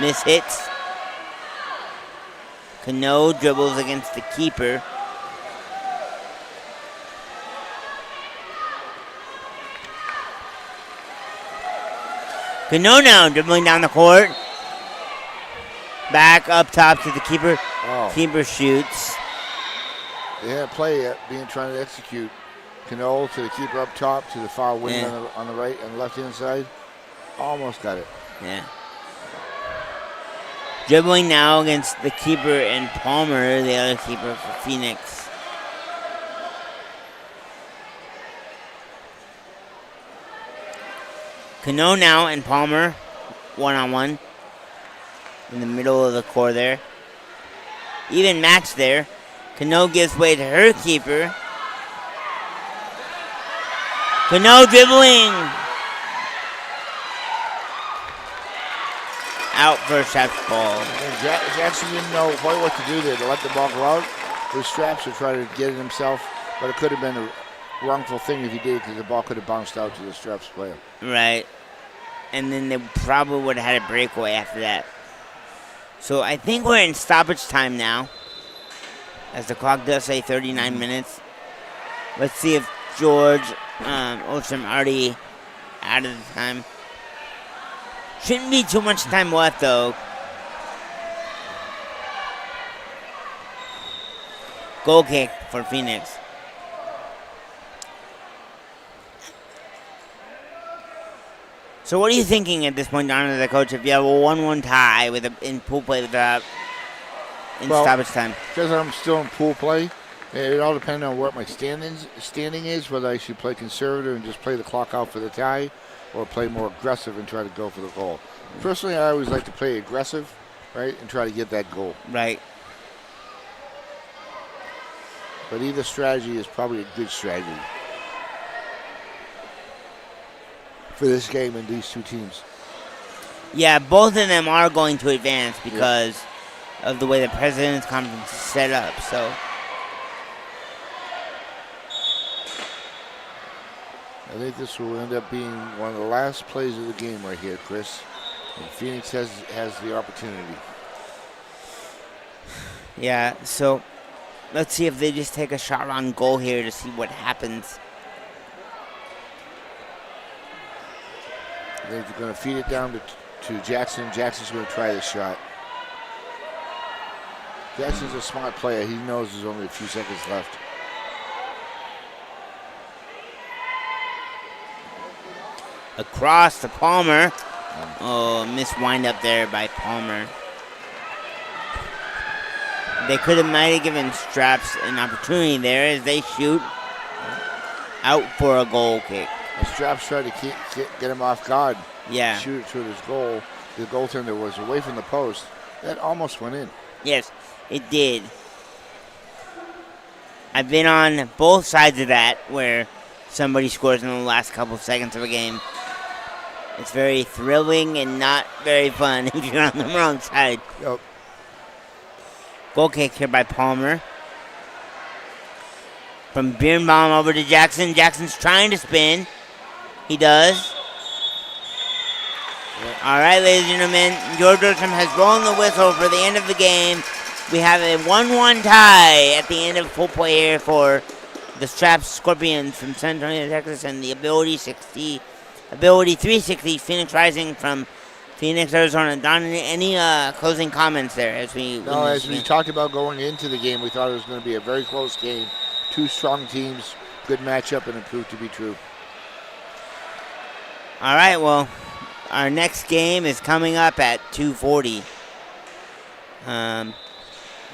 miss hits. Cano dribbles against the keeper. Cano now dribbling down the court. Back up top to the keeper. Keeper shoots. They had a play trying to execute. Cano to the keeper up top to the far wing on the right and left hand side. Almost got it. Yeah. Dribbling now against the keeper and Palmer, the other keeper for Phoenix. Cano now and Palmer, one-on-one. In the middle of the court there. Even match there. Cano gives way to her keeper. Cano dribbling. Out for a Straps ball. Jackson didn't know quite what to do there to let the ball go out. The Straps are trying to get it himself, but it could have been a wrongful thing if he did because the ball could have bounced out to the Straps player. Right. And then they probably would have had a breakaway after that. So I think we're in stoppage time now, as the clock does say 39 minutes. Let's see if George Ostrom already out of the time. Shouldn't be too much time left, though. Goal kick for Phoenix. So what are you thinking at this point, Don, as a coach, if you have a 1-1 tie with in pool play in stoppage time? Because I'm still in pool play, it all depends on what my standing is, whether I should play conservative and just play the clock out for the tie or play more aggressive and try to go for the goal. Personally, I always like to play aggressive, right, and try to get that goal. Right. But either strategy is probably a good strategy for this game and these two teams. Yeah, both of them are going to advance because of the way the President's Conference is set up. So I think this will end up being one of the last plays of the game right here, Chris. And Phoenix has the opportunity. yeah, so let's see if they just take a shot on goal here to see what happens. They're going to feed it down to Jackson. Jackson's going to try the shot. Jackson's a smart player. He knows there's only a few seconds left. Across to Palmer. Oh, missed wind up there by Palmer. They might have given Straps an opportunity there as they shoot out for a goal kick. The Straps tried to get him off guard. Yeah. Shoot it toward his goal. The goaltender was away from the post. That almost went in. Yes, it did. I've been on both sides of that where somebody scores in the last couple of seconds of a game. It's very thrilling and not very fun if you're on the wrong side. Yep. Goal kick here by Palmer. From Birnbaum over to Jackson. Jackson's trying to spin. He does. Yep. All right, ladies and gentlemen, George Ostrom has blown the whistle for the end of the game. We have a 1-1 tie at the end of full play here for the Straps Scorpions from San Antonio, Texas, and the Ability 360 Phoenix Rising from Phoenix, Arizona. Don, any closing comments there as we? No, as we talked about going into the game, we thought it was going to be a very close game. Two strong teams, good matchup, and it proved to be true. All right, well, our next game is coming up at 2:40.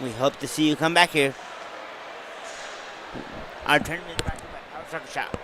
We hope to see you come back here. Our tournament is brought to you by Power Soccer Shop.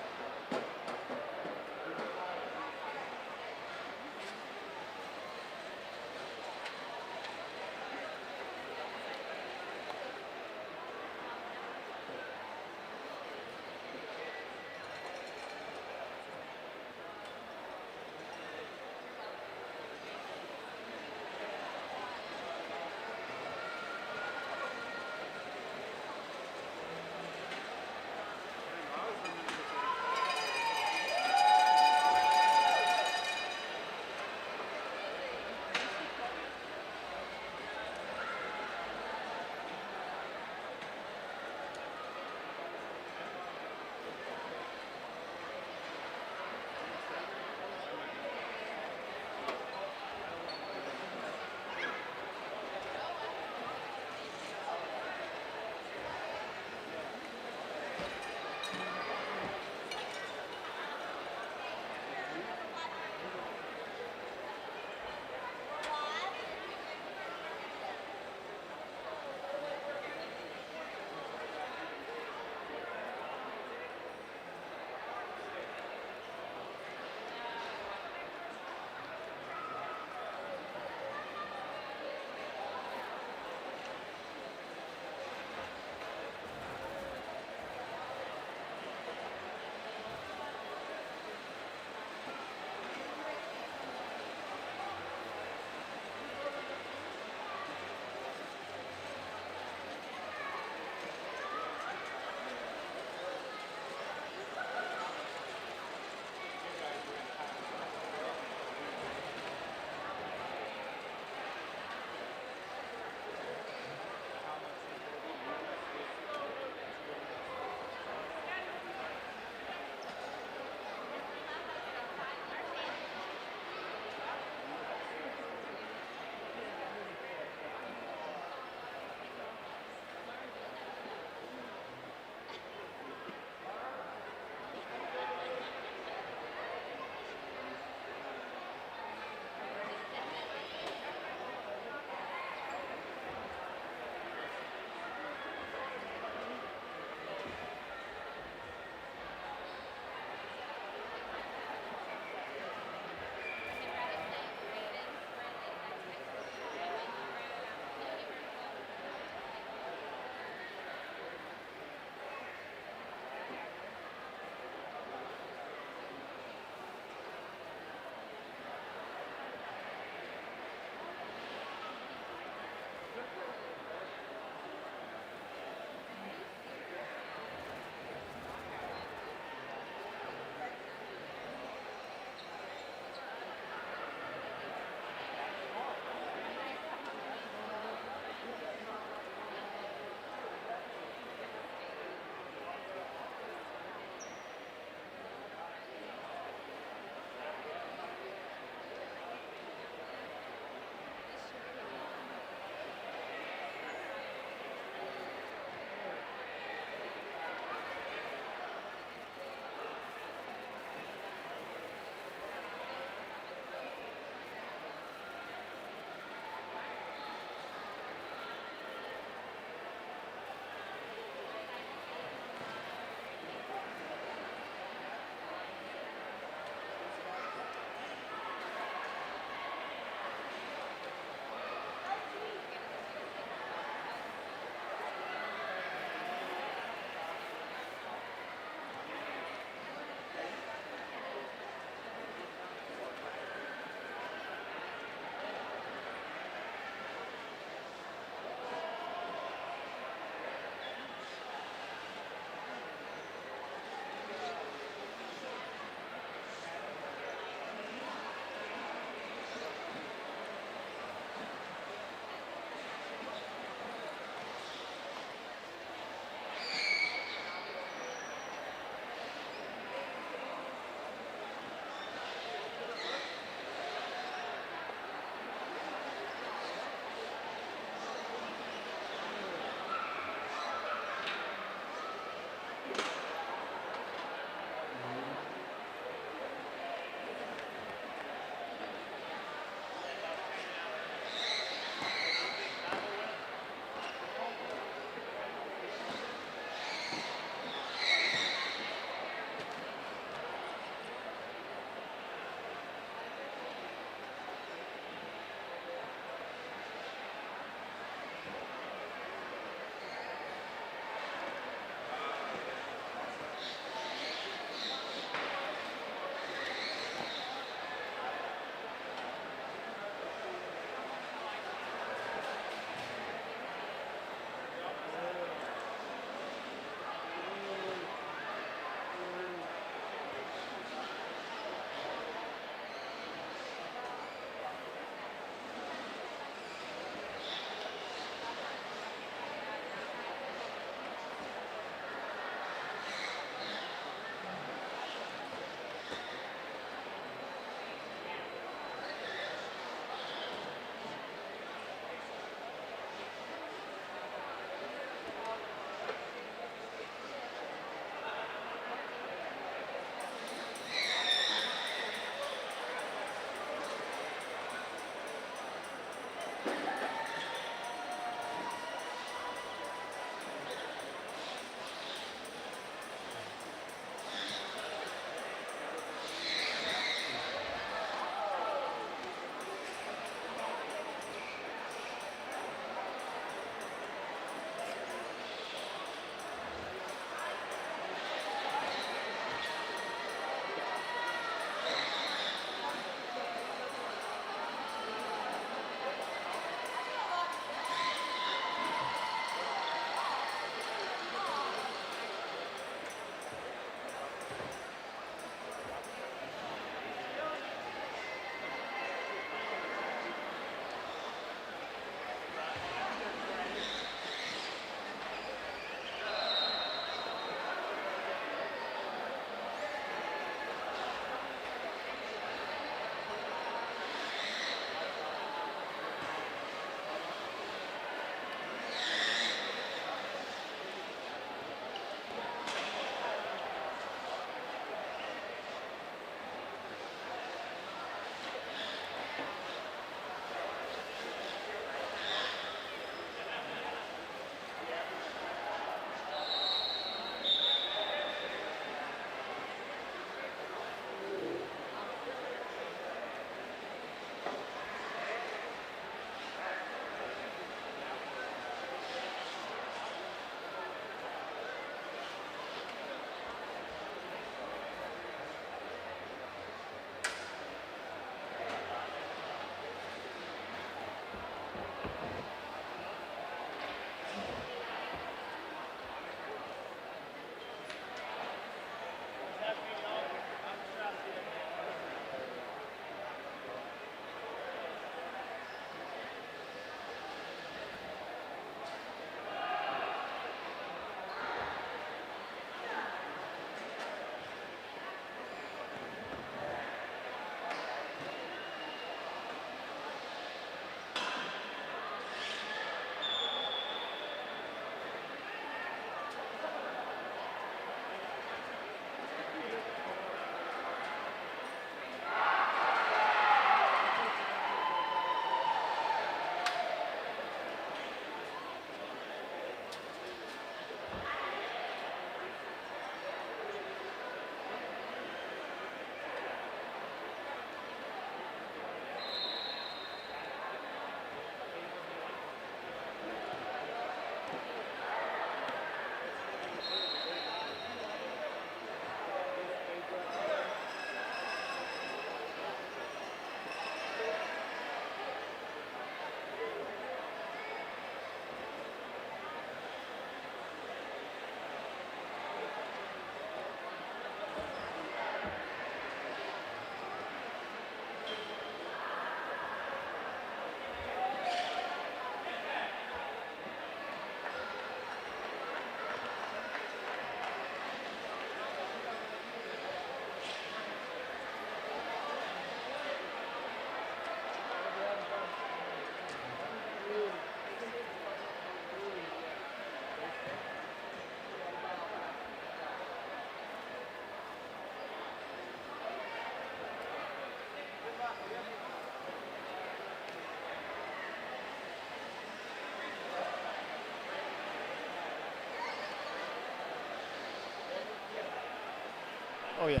Oh, yeah.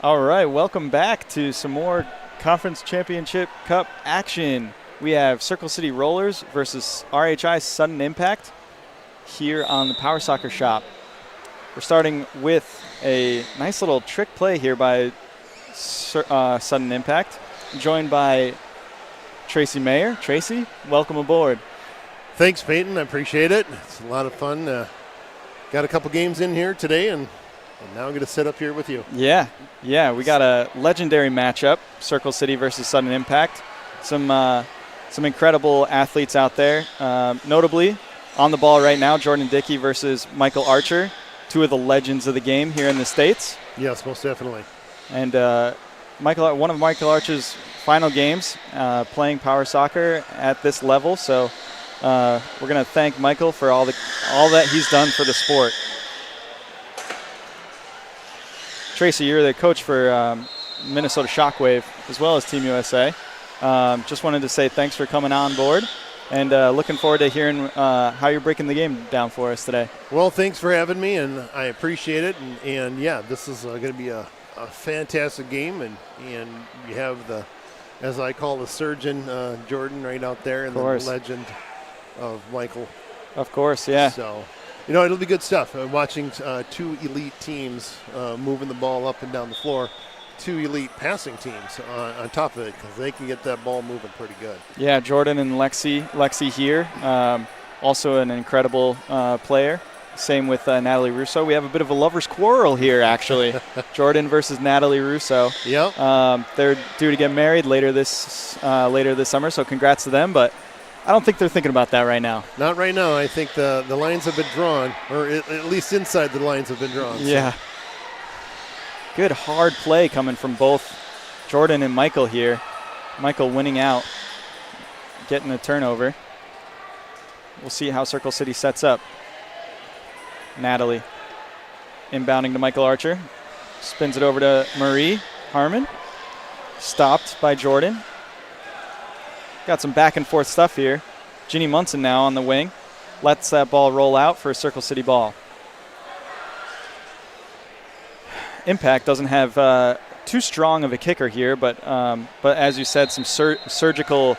All right, welcome back to some more Conference Championship Cup action. We have Circle City Rollers versus RHI Sudden Impact here on the Power Soccer Shop. We're starting with a nice little trick play here by Sudden Impact, joined by Tracy Mayer. Tracy, welcome aboard. Thanks, Peyton. I appreciate it. It's a lot of fun. Got a couple games in here today, and now I'm going to sit up here with you. Yeah, we got a legendary matchup, Circle City versus Sudden Impact. Some incredible athletes out there. Notably, on the ball right now, Jordan Dickey versus Michael Archer, two of the legends of the game here in the States. Yes, most definitely. And one of Michael Archer's final games playing power soccer at this level. So we're going to thank Michael for all that he's done for the sport. Tracy, you're the coach for Minnesota Shockwave as well as Team USA. Just wanted to say thanks for coming on board, and looking forward to hearing how you're breaking the game down for us today. Well, thanks for having me, and I appreciate it. And yeah, this is going to be a fantastic game, and you have the, as I call the surgeon, Jordan right out there, and the legend of Michael. Of course, yeah. So, it'll be good stuff. Watching two elite teams moving the ball up and down the floor, two elite passing teams on top of it, because they can get that ball moving pretty good. Yeah, Jordan and Lexi here, also an incredible player. Same with Natalie Russo. We have a bit of a lover's quarrel here, actually. Jordan versus Natalie Russo. Yep. They're due to get married later this summer, so congrats to them. But I don't think they're thinking about that right now. Not right now. I think the lines have been drawn, or at least inside the lines have been drawn. Yeah. So. Good hard play coming from both Jordan and Michael here. Michael winning out, getting a turnover. We'll see how Circle City sets up. Natalie inbounding to Michael Archer. Spins it over to Marie Harmon. Stopped by Jordan. Got some back and forth stuff here. Ginny Munson now on the wing. Lets that ball roll out for a Circle City ball. Impact doesn't have too strong of a kicker here, but as you said, some surgical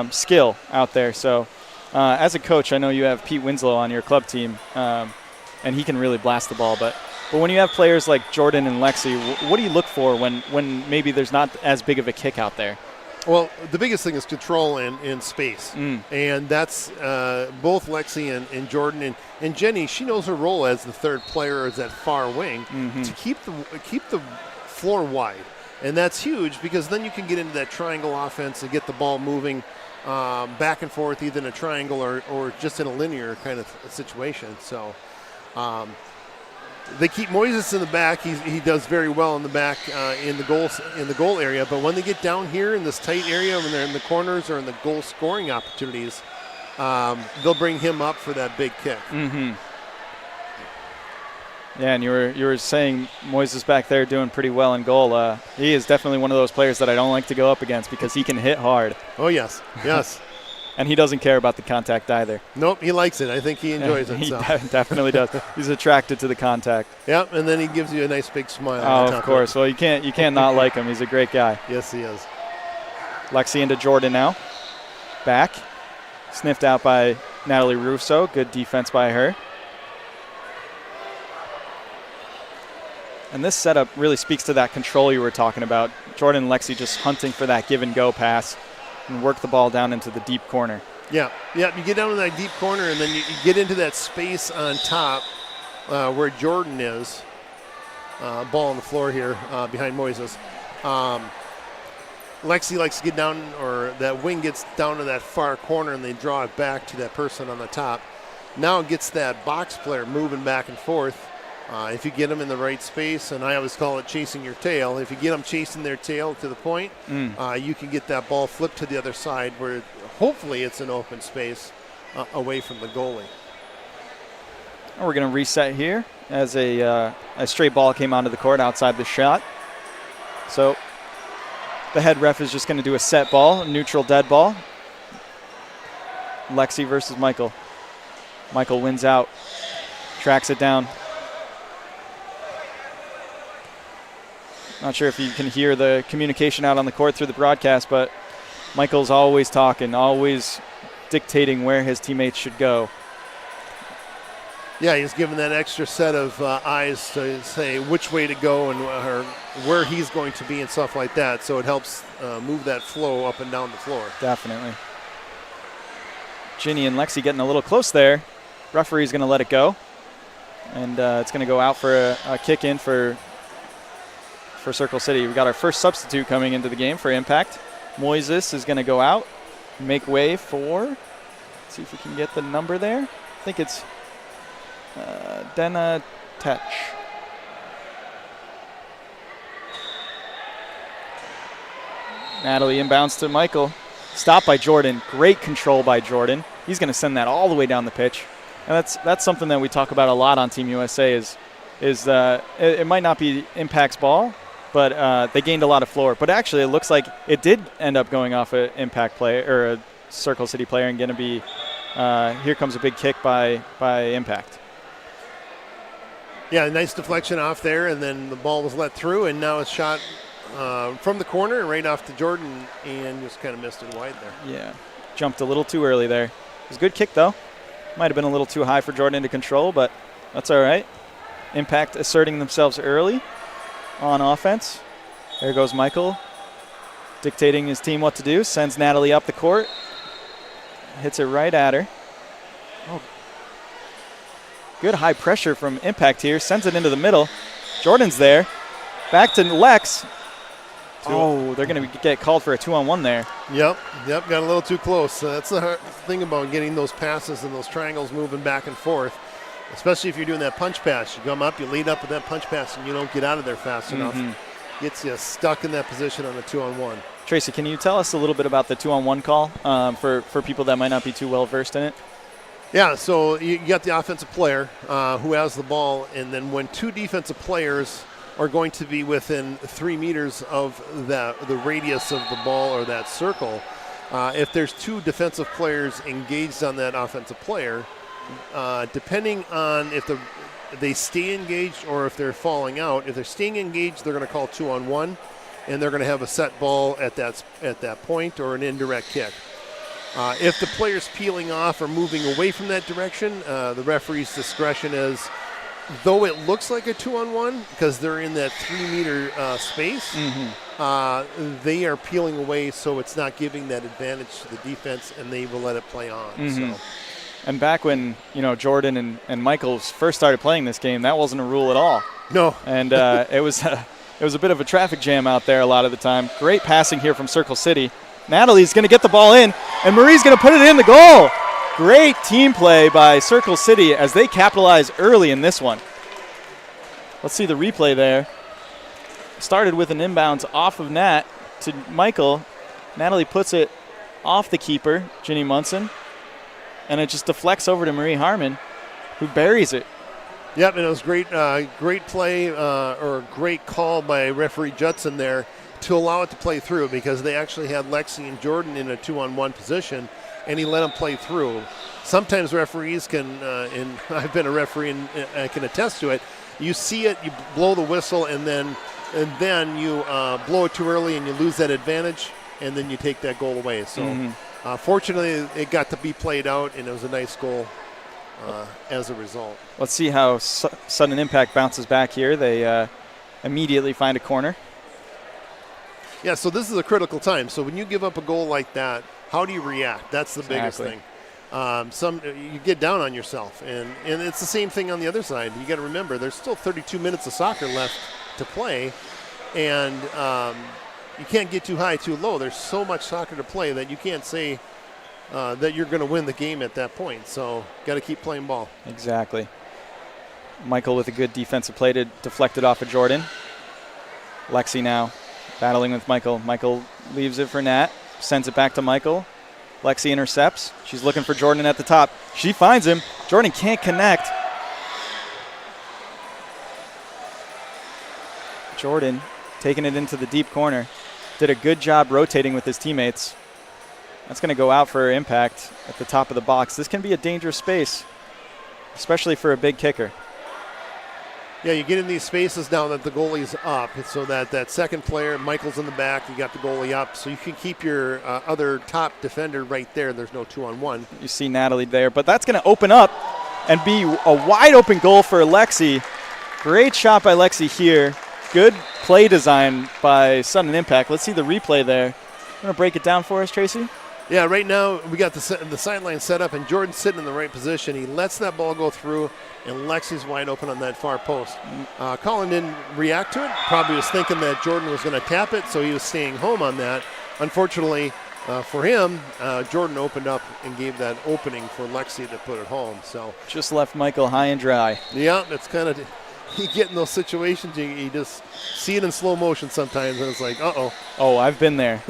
skill out there. So as a coach, I know you have Pete Winslow on your club team, and he can really blast the ball. But when you have players like Jordan and Lexi, what do you look for when maybe there's not as big of a kick out there? Well, the biggest thing is control and space. And that's both Lexi and Jordan. And Jenny, she knows her role as the third player, as that far wing, to keep the floor wide. And that's huge, because then you can get into that triangle offense and get the ball moving back and forth, either in a triangle or just in a linear kind of situation. So they keep Moises in the back. He does very well in the back in the goal area. But when they get down here in this tight area, when they're in the corners or in the goal scoring opportunities, they'll bring him up for that big kick. Yeah, and you were saying Moises back there doing pretty well in goal. He is definitely one of those players that I don't like to go up against, because he can hit hard. Oh yes. And he doesn't care about the contact either. Nope, he likes it. I think he enjoys it. He definitely does. He's attracted to the contact. Yep, and then he gives you a nice big smile. Oh, of course. Well, you can't not like him. He's a great guy. Yes, he is. Lexi into Jordan now. Back. Sniffed out by Natalie Russo. Good defense by her. And this setup really speaks to that control you were talking about. Jordan and Lexi just hunting for that give-and-go pass and work the ball down into the deep corner. Yeah, you get down to that deep corner, and then you get into that space on top where Jordan is. Ball on the floor here behind Moises. Lexi likes to get down, or that wing gets down to that far corner, and they draw it back to that person on the top. Now it gets that box player moving back and forth. If you get them in the right space, and I always call it chasing your tail, if you get them chasing their tail to the point, you can get that ball flipped to the other side where hopefully it's an open space away from the goalie. We're going to reset here as a straight ball came onto the court outside the shot. So the head ref is just going to do a set ball, a neutral dead ball. Lexi versus Michael. Michael wins out, tracks it down. Not sure if you can hear the communication out on the court through the broadcast, but Michael's always talking, always dictating where his teammates should go. Yeah, he's given that extra set of eyes to say which way to go and where he's going to be and stuff like that. So it helps move that flow up and down the floor. Definitely. Ginny and Lexi getting a little close there. Referee's going to let it go. And it's going to go out for a kick in for Circle City. We got our first substitute coming into the game for Impact. Moises is going to go out, make way for, let's see if we can get the number there. I think it's Dena Tech. Natalie inbounds to Michael. Stopped by Jordan. Great control by Jordan. He's going to send that all the way down the pitch. And that's something that we talk about a lot on Team USA is it might not be Impact's ball, but they gained a lot of floor. But actually, it looks like it did end up going off an Impact play or a Circle City player and going to be here comes a big kick by Impact. Yeah, nice deflection off there, and then the ball was let through, and now it's shot from the corner right off to Jordan and just kind of missed it wide there. Yeah, jumped a little too early there. It was a good kick, though. Might have been a little too high for Jordan to control, but that's all right. Impact asserting themselves early on offense. There goes Michael, dictating his team what to do. Sends Natalie up the court. Hits it right at her. Oh. Good high pressure from Impact here. Sends it into the middle. Jordan's there. Back to Lex. Oh, they're going to get called for a 2-on-1 there. Yep, got a little too close. That's the hard thing about getting those passes and those triangles moving back and forth, especially if you're doing that punch pass. You come up, you lead up with that punch pass, and you don't get out of there fast enough. Gets you stuck in that position on a 2-on-1. Tracy, can you tell us a little bit about the 2-on-1 call for people that might not be too well versed in it? Yeah, so you got the offensive player who has the ball, and then when two defensive players are going to be within 3 meters of the radius of the ball or that circle, if there's two defensive players engaged on that offensive player, depending on if they stay engaged or if they're falling out, if they're staying engaged, they're going to call 2-on-1, and they're going to have a set ball at that point or an indirect kick. If the player's peeling off or moving away from that direction, the referee's discretion is, though it looks like a 2-on-1 because they're in that 3-meter space, they are peeling away, so it's not giving that advantage to the defense, and they will let it play on. So. And back when Jordan and Michaels first started playing this game, that wasn't a rule at all. No. And it was a bit of a traffic jam out there a lot of the time. Great passing here from Circle City. Natalie's going to get the ball in, and Marie's going to put it in the goal. Great team play by Circle City as they capitalize early in this one. Let's see the replay there. Started with an inbounds off of Nat to Michael. Natalie puts it off the keeper, Ginny Munson, and it just deflects over to Marie Harmon, who buries it. Yep, and it was great play or a great call by referee Judson there to allow it to play through, because they actually had Lexi and Jordan in a 2-on-1 position, and he let them play through. Sometimes referees can, and I've been a referee and I can attest to it, you see it, you blow the whistle, and then you blow it too early and you lose that advantage, and then you take that goal away. So fortunately, it got to be played out, and it was a nice goal as a result. Let's see how Sudden Impact bounces back here. They immediately find a corner. Yeah, so this is a critical time. So when you give up a goal like that, how do you react? That's the biggest thing. You get down on yourself, and it's the same thing on the other side. You got to remember, there's still 32 minutes of soccer left to play, and you can't get too high, too low. There's so much soccer to play that you can't say that you're going to win the game at that point. So got to keep playing ball. Exactly. Michael with a good defensive play to deflect it off of Jordan. Lexi now battling with Michael. Michael leaves it for Nat, sends it back to Michael. Lexi intercepts. She's looking for Jordan at the top. She finds him. Jordan can't connect. Jordan taking it into the deep corner. Did a good job rotating with his teammates. That's going to go out for Impact at the top of the box. This can be a dangerous space, especially for a big kicker. Yeah, you get in these spaces now that the goalie's up, so that second player, Michael's in the back, you got the goalie up, so you can keep your other top defender right there. There's no 2-on-1. You see Natalie there, but that's going to open up and be a wide open goal for Lexi. Great shot by Lexi here. Good play design by Sudden Impact. Let's see the replay there. You want to break it down for us, Tracy? Yeah, right now we got the sideline set up, and Jordan's sitting in the right position. He lets that ball go through, and Lexi's wide open on that far post. Colin didn't react to it. Probably was thinking that Jordan was going to tap it, so he was staying home on that. Unfortunately for him, Jordan opened up and gave that opening for Lexi to put it home. So just left Michael high and dry. Yeah, it's kind of you get in those situations, you just see it in slow motion sometimes, and it's like, uh-oh. Oh, I've been there,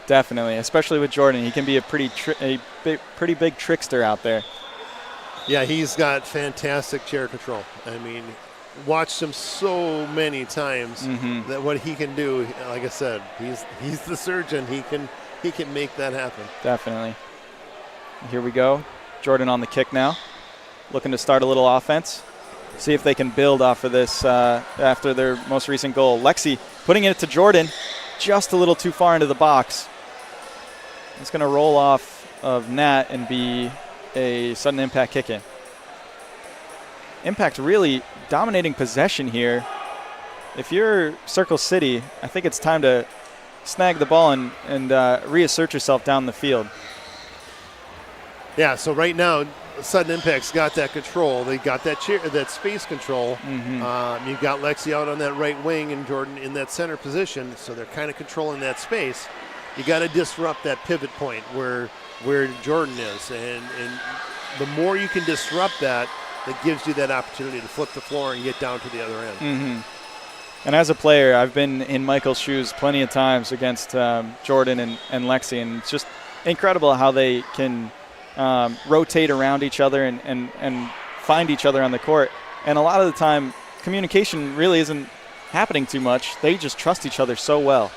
definitely, especially with Jordan. He can be a pretty big trickster out there. Yeah, he's got fantastic chair control. I mean, watched him so many times that what he can do, like I said, he's the surgeon. He can make that happen. Definitely. Here we go. Jordan on the kick now, looking to start a little offense. See if they can build off of this after their most recent goal. Lexi putting it to Jordan just a little too far into the box. It's going to roll off of Nat and be a Sudden Impact kick-in. Impact really dominating possession here. If you're Circle City, I think it's time to snag the ball and reassert yourself down the field. Yeah, so right now, Sudden Impact's got that control. They got that space control. You've got Lexi out on that right wing and Jordan in that center position, so they're kind of controlling that space. You got to disrupt that pivot point where Jordan is, and the more you can disrupt that gives you that opportunity to flip the floor and get down to the other end. And as a player, I've been in Michael's shoes plenty of times against Jordan and Lexi, and it's just incredible how they can rotate around each other and find each other on the court. And a lot of the time, communication really isn't happening too much. They just trust each other so well.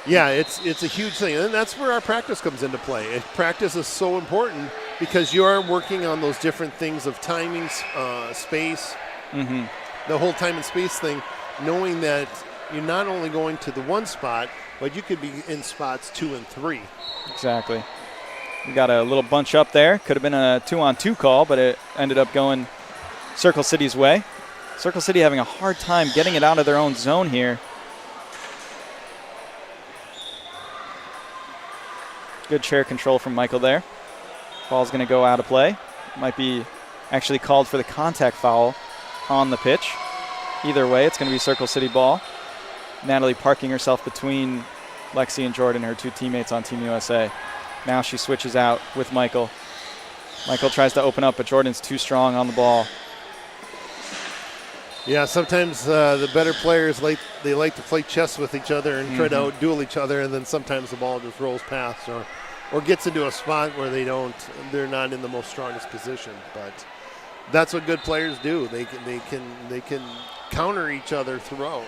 Yeah, it's a huge thing, and that's where our practice comes into play. Practice is so important because you are working on those different things of timing, space, the whole time and space thing, knowing that you're not only going to the one spot, but you could be in spots 2 and 3. Exactly. We got a little bunch up there. Could have been a 2-on-2 call, but it ended up going Circle City's way. Circle City having a hard time getting it out of their own zone here. Good chair control from Michael there. Ball's going to go out of play. Might be actually called for the contact foul on the pitch. Either way, it's going to be Circle City ball. Natalie parking herself between Lexi and Jordan, her two teammates on Team USA. Now she switches out with Michael. Michael tries to open up, but Jordan's too strong on the ball. Yeah, sometimes the better players like to play chess with each other and try to outduel each other, and then sometimes the ball just rolls past or gets into a spot where they're not in the most strongest position. But that's what good players do. They can counter each other throughout.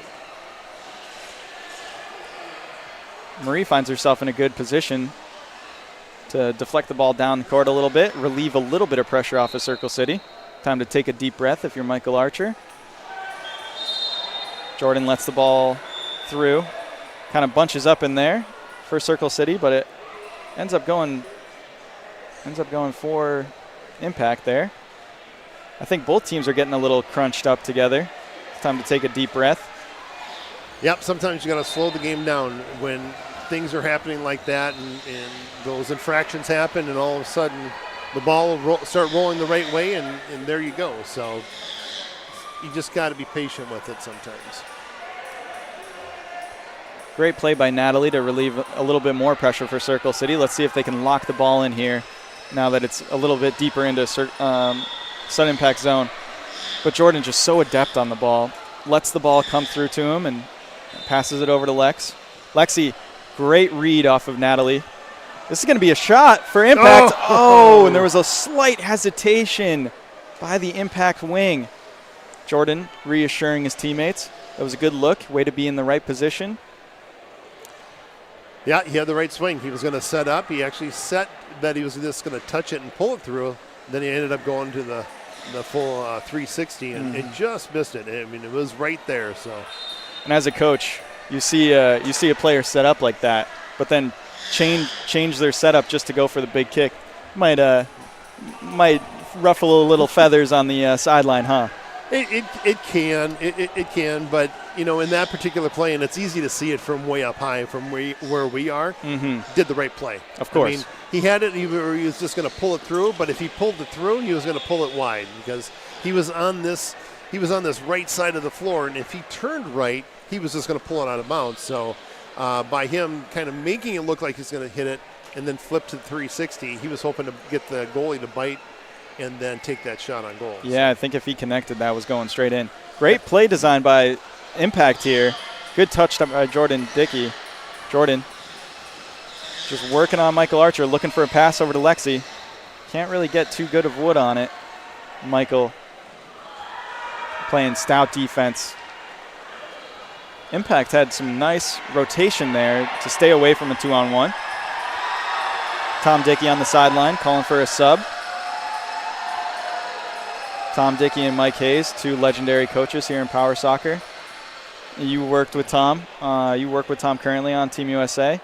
Marie finds herself in a good position to deflect the ball down the court a little bit, relieve a little bit of pressure off of Circle City. Time to take a deep breath if you're Michael Archer. Jordan lets the ball through, kind of bunches up in there for Circle City, but it ends up going for Impact there. I think both teams are getting a little crunched up together. It's time to take a deep breath. Yep, sometimes you got to slow the game down when things are happening like that and those infractions happen, and all of a sudden the ball will start rolling the right way, and there you go. So you just got to be patient with it sometimes. Great play by Natalie to relieve a little bit more pressure for Circle City. Let's see if they can lock the ball in here now that it's a little bit deeper into Sun Impact zone. But Jordan just so adept on the ball. Lets the ball come through to him and passes it over to Lex. Lexi, great read off of Natalie. This is going to be a shot for Impact. Oh, and there was a slight hesitation by the Impact wing. Jordan reassuring his teammates. That was a good look. Way to be in the right position. Yeah, he had the right swing. He was going to set up. He actually set that he was just going to touch it and pull it through. Then he ended up going to the the full 360 and it just missed it. I mean, it was right there. So, and as a coach, you see a player set up like that, but then change their setup just to go for the big kick. Might ruffle a little feathers on the sideline, huh? It can, but in that particular play, and it's easy to see it from way up high, from where we are. Did the right play, of course. I mean, he had it. He was just going to pull it through, but if he pulled it through, he was going to pull it wide because he was on this right side of the floor, and if he turned right, he was just going to pull it out of bounds. So by him kind of making it look like he's going to hit it and then flip to the 360, he was hoping to get the goalie to bite and then take that shot on goal. Yeah, I think if he connected, that was going straight in. Great play design by Impact here. Good touch by Jordan Dickey. Jordan just working on Michael Archer, looking for a pass over to Lexi. Can't really get too good of wood on it. Michael playing stout defense. Impact had some nice rotation there to stay away from a 2-on-1. Tom Dickey on the sideline calling for a sub. Tom Dickey and Mike Hayes, two legendary coaches here in Power Soccer. You worked with Tom. You work with Tom currently on Team USA.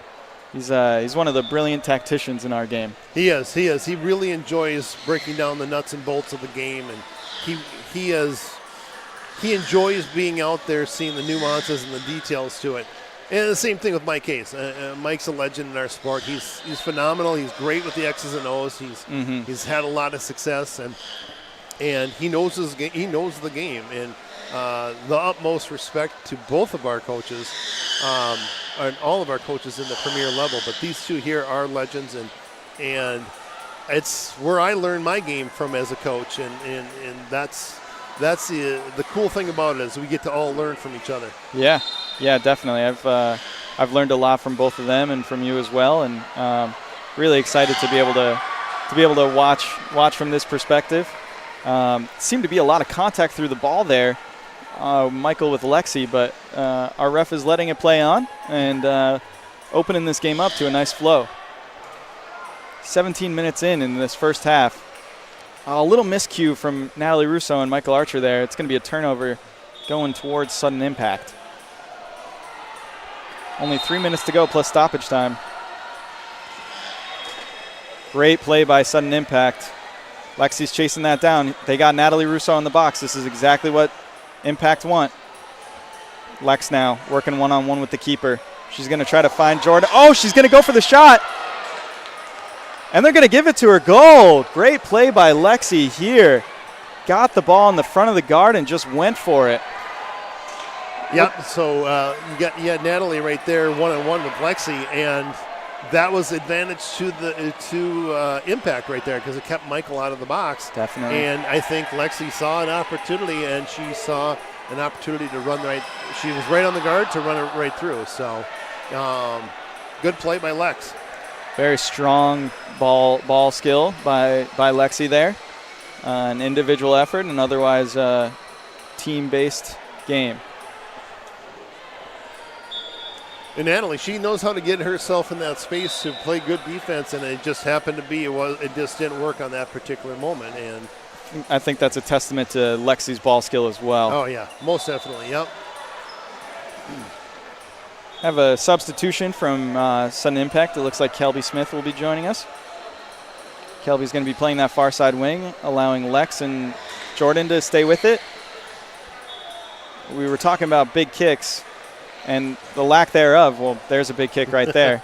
He's one of the brilliant tacticians in our game. He is. He really enjoys breaking down the nuts and bolts of the game, and he enjoys being out there, seeing the nuances and the details to it. And the same thing with Mike Hayes. Mike's a legend in our sport. He's phenomenal. He's great with the X's and O's. He's had a lot of success, and he knows his game. He knows the game, and the utmost respect to both of our coaches, and all of our coaches in the premier level. But these two here are legends, and it's where I learned my game from as a coach, and that's the cool thing about it is we get to all learn from each other. Yeah, definitely. I've learned a lot from both of them and from you as well, and really excited to be able to watch from this perspective. Seemed to be a lot of contact through the ball there, Michael with Lexi, but our ref is letting it play on and opening this game up to a nice flow. 17 minutes in this first half. A little miscue from Natalie Russo and Michael Archer there. It's going to be a turnover going towards Sudden Impact. Only 3 minutes to go plus stoppage time. Great play by Sudden Impact. Lexi's chasing that down. They got Natalie Russo in the box. This is exactly what Impact want. Lex now working one-on-one with the keeper. She's going to try to find Jordan. Oh, she's going to go for the shot. And they're going to give it to her. Goal. Great play by Lexi here. Got the ball in the front of the guard and just went for it. Yep, so you got Natalie right there one-on-one with Lexi, and that was advantage to Impact right there because it kept Michael out of the box. Definitely. And I think Lexi saw an opportunity, and she saw an opportunity to run right. She was right on the guard to run it right through. So good play by Lex. Very strong ball skill by Lexi there. An individual effort and otherwise team-based game. And Natalie, she knows how to get herself in that space to play good defense, and it just happened to be it just didn't work on that particular moment. And I think that's a testament to Lexi's ball skill as well. Oh yeah, most definitely. Yep. Have a substitution from Sudden Impact. It looks like Kelby Smith will be joining us. Kelby's going to be playing that far side wing, allowing Lex and Jordan to stay with it. We were talking about big kicks and the lack thereof. Well, there's a big kick right there.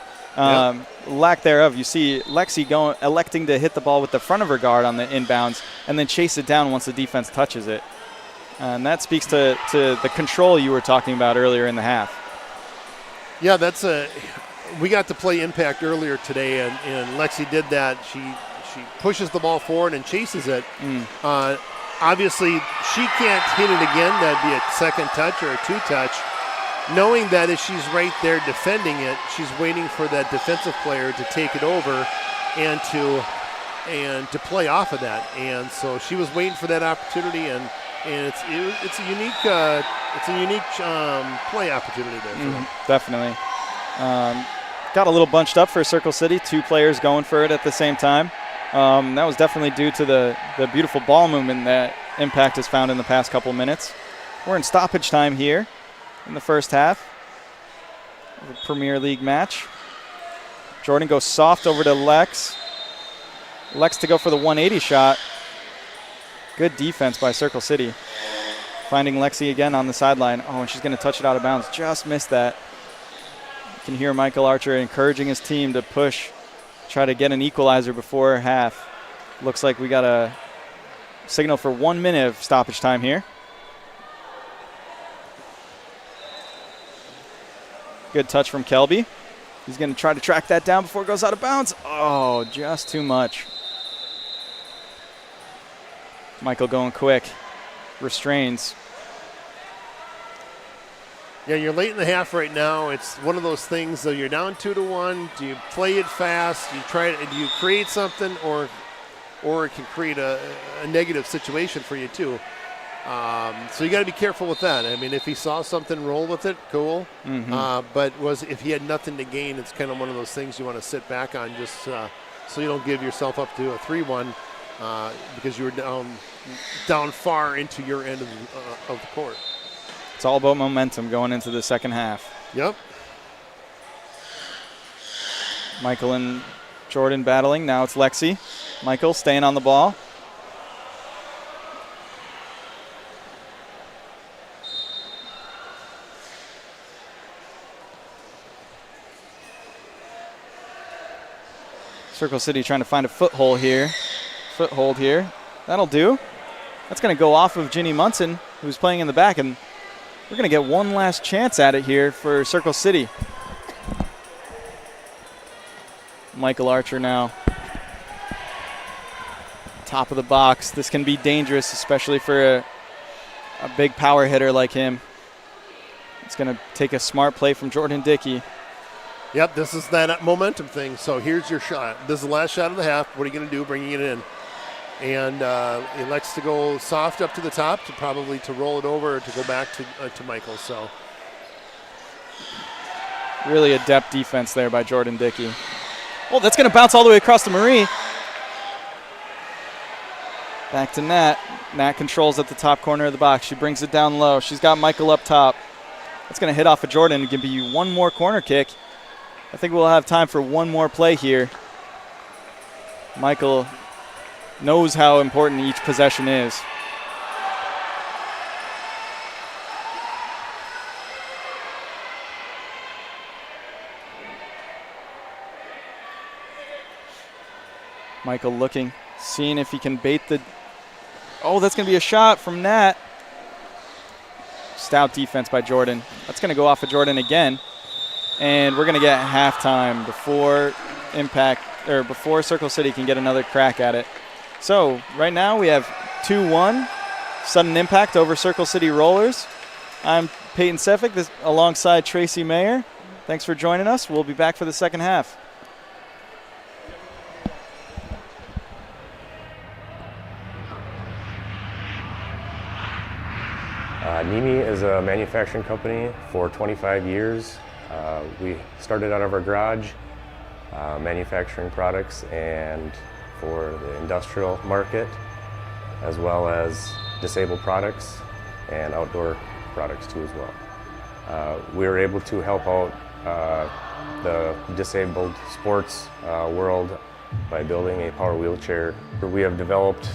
Lack thereof. You see Lexi electing to hit the ball with the front of her guard on the inbounds and then chase it down once the defense touches it. And that speaks to the control you were talking about earlier in the half. Yeah, we got to play Impact earlier today, and Lexi did that. She pushes the ball forward and chases it. Obviously, she can't hit it again. That'd be a second touch or a two-touch. Knowing that if she's right there defending it, she's waiting for that defensive player to take it over and to play off of that. And so she was waiting for that opportunity, and it's a unique play opportunity there for them. Definitely. Got a little bunched up for Circle City. Two players going for it at the same time. That was definitely due to the beautiful ball movement that Impact has found in the past couple minutes. We're in stoppage time here in the first half of a Premier League match. Jordan goes soft over to Lex. Lex to go for the 180 shot. Good defense by Circle City. Finding Lexi again on the sideline. Oh, and she's going to touch it out of bounds. Just missed that. You can hear Michael Archer encouraging his team to push, try to get an equalizer before half. Looks like we got a signal for 1 minute of stoppage time here. Good touch from Kelby. He's going to try to track that down before it goes out of bounds. Oh, just too much. Michael going quick. Restrains. Yeah, you're late in the half right now. It's one of those things, though. You're down 2-1. Do you play it fast? Do you create something, or it can create a negative situation for you too? So you got to be careful with that. I mean, if he saw something, roll with it, cool. But if he had nothing to gain, it's kind of one of those things you want to sit back on, just so you don't give yourself up to a 3-1 because you were down far into your end of the court. It's all about momentum going into the second half. Yep. Michael and Jordan battling. Now it's Lexi. Michael staying on the ball. Circle City trying to find a foothold here. That'll do. That's going to go off of Ginny Munson, who's playing in the back, and we're going to get one last chance at it here for Circle City. Michael Archer now. Top of the box. This can be dangerous, especially for a big power hitter like him. It's going to take a smart play from Jordan Dickey. Yep, this is that momentum thing. So here's your shot. This is the last shot of the half. What are you going to do? Bringing it in. And he likes to go soft up to the top to roll it over to go back to Michael. So really adept defense there by Jordan Dickey. Oh, that's going to bounce all the way across to Marie. Back to Nat. Nat controls at the top corner of the box. She brings it down low. She's got Michael up top. That's going to hit off of Jordan and give you one more corner kick. I think we'll have time for one more play here. Michael knows how important each possession is. Michael looking, seeing if he can bait the... Oh, that's going to be a shot from Nat. Stout defense by Jordan. That's going to go off of Jordan again. And we're going to get halftime before Circle City can get another crack at it. So right now we have 2-1, sudden impact over Circle City Rollers. I'm Peyton Sefik alongside Tracy Mayer. Thanks for joining us. We'll be back for the second half. NIMI is a manufacturing company for 25 years. We started out of our garage manufacturing products and for the industrial market, as well as disabled products and outdoor products too as well. We were able to help out the disabled sports world by building a power wheelchair. We have developed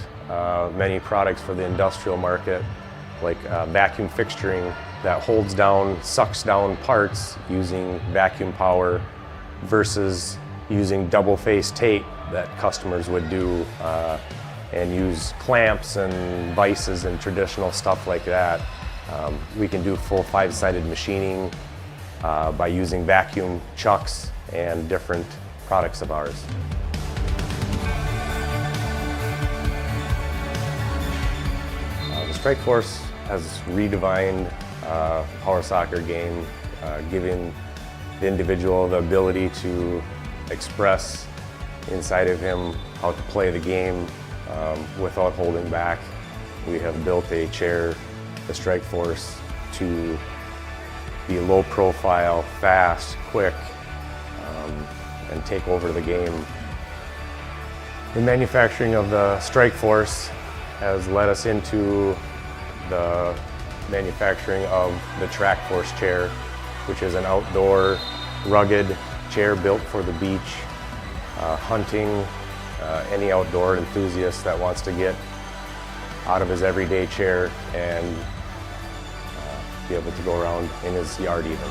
many products for the industrial market, like vacuum fixturing that holds down, sucks down parts using vacuum power versus using double-face tape that customers would do and use clamps and vices and traditional stuff like that. We can do full 5-sided machining by using vacuum chucks and different products of ours. The Strike Force has redefined power soccer game, giving the individual the ability to express inside of him how to play the game without holding back. We have built a chair, the Strike Force, to be low profile, fast, quick, and take over the game The manufacturing of the Strike Force has led us into the manufacturing of the Track Force chair, which is an outdoor, rugged chair built for the beach, hunting, any outdoor enthusiast that wants to get out of his everyday chair and be able to go around in his yard even.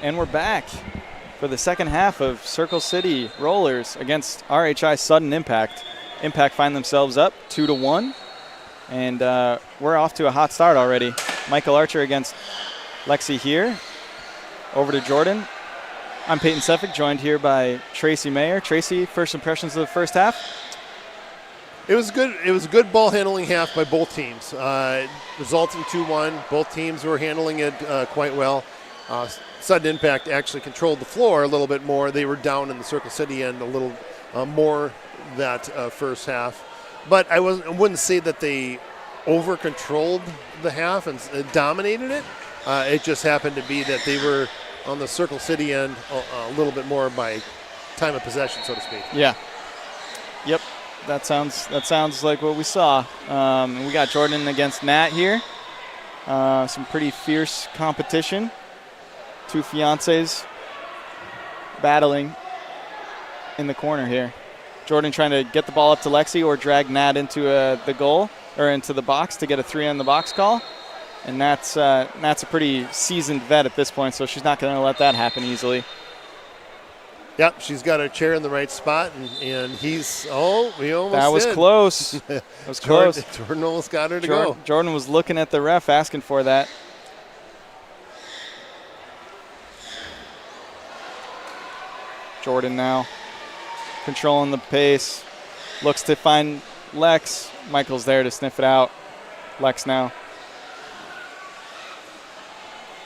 And we're back for the second half of Circle City Rollers against RHI Sudden Impact. Impact find themselves up 2-1, and we're off to a hot start already. Michael Archer against Lexi here. Over to Jordan. I'm Peyton Seffick, joined here by Tracy Mayer. Tracy, first impressions of the first half? It was good. It was a good ball handling half by both teams. Resulting 2-1. Both teams were handling it quite well. Sudden Impact actually controlled the floor a little bit more. They were down in the Circle City end a little more that first half. But I wouldn't say that they over-controlled the half and dominated it. It just happened to be that they were on the Circle City end a little bit more by time of possession, so to speak. Yeah. Yep. That sounds like what we saw. We got Jordan against Nat here. Some pretty fierce competition. Two fiancés battling in the corner here. Jordan trying to get the ball up to Lexi or drag Nat into the goal or into the box to get a 3 on the box call. And Nat's a pretty seasoned vet at this point, so she's not going to let that happen easily. Yep, she's got her chair in the right spot, and he's, we almost That was did. close. That was close. Jordan almost got her to go. Jordan was looking at the ref asking for that. Jordan now controlling the pace. Looks to find Lex. Michael's there to sniff it out. Lex now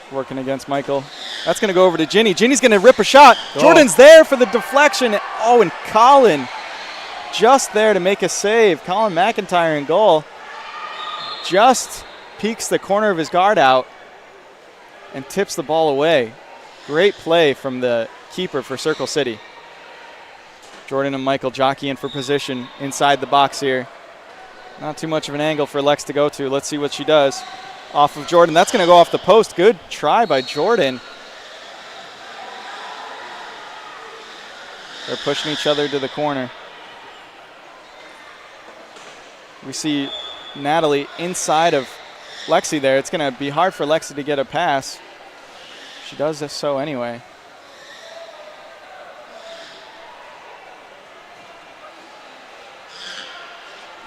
working against Michael. That's going to go over to Ginny. Ginny's going to rip a shot. Jordan's there for the deflection. Oh, and Colin just there to make a save. Colin McIntyre in goal. Just peeks the corner of his guard out and tips the ball away. Great play from the keeper for Circle City. Jordan and Michael jockeying for position inside the box here. Not too much of an angle for Lex to go to. Let's see what she does. Off of Jordan. That's going to go off the post. Good try by Jordan. They're pushing each other to the corner. We see Natalie inside of Lexi there. It's going to be hard for Lexi to get a pass. She does this so anyway.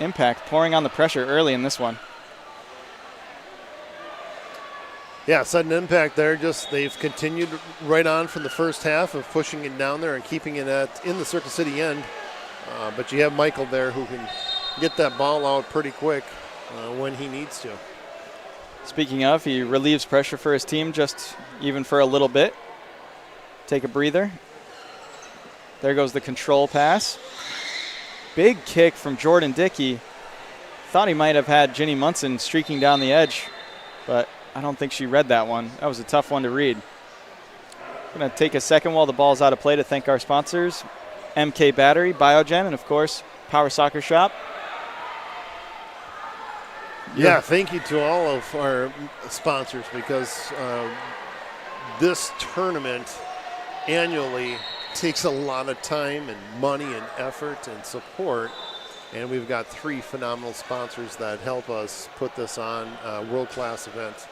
Impact pouring on the pressure early in this one. Yeah, Sudden Impact there. They've continued right on from the first half of pushing it down there and keeping it in the Circle City end. But you have Michael there who can get that ball out pretty quick when he needs to. Speaking of, he relieves pressure for his team just even for a little bit. Take a breather. There goes the control pass. Big kick from Jordan Dickey. Thought he might have had Ginny Munson streaking down the edge, but I don't think she read that one. That was a tough one to read. Going to take a second while the ball's out of play to thank our sponsors, MK Battery, Biogen, and of course, Power Soccer Shop. Yeah, thank you to all of our sponsors because this tournament annually takes a lot of time and money and effort and support. And we've got 3 phenomenal sponsors that help us put this on a world-class event.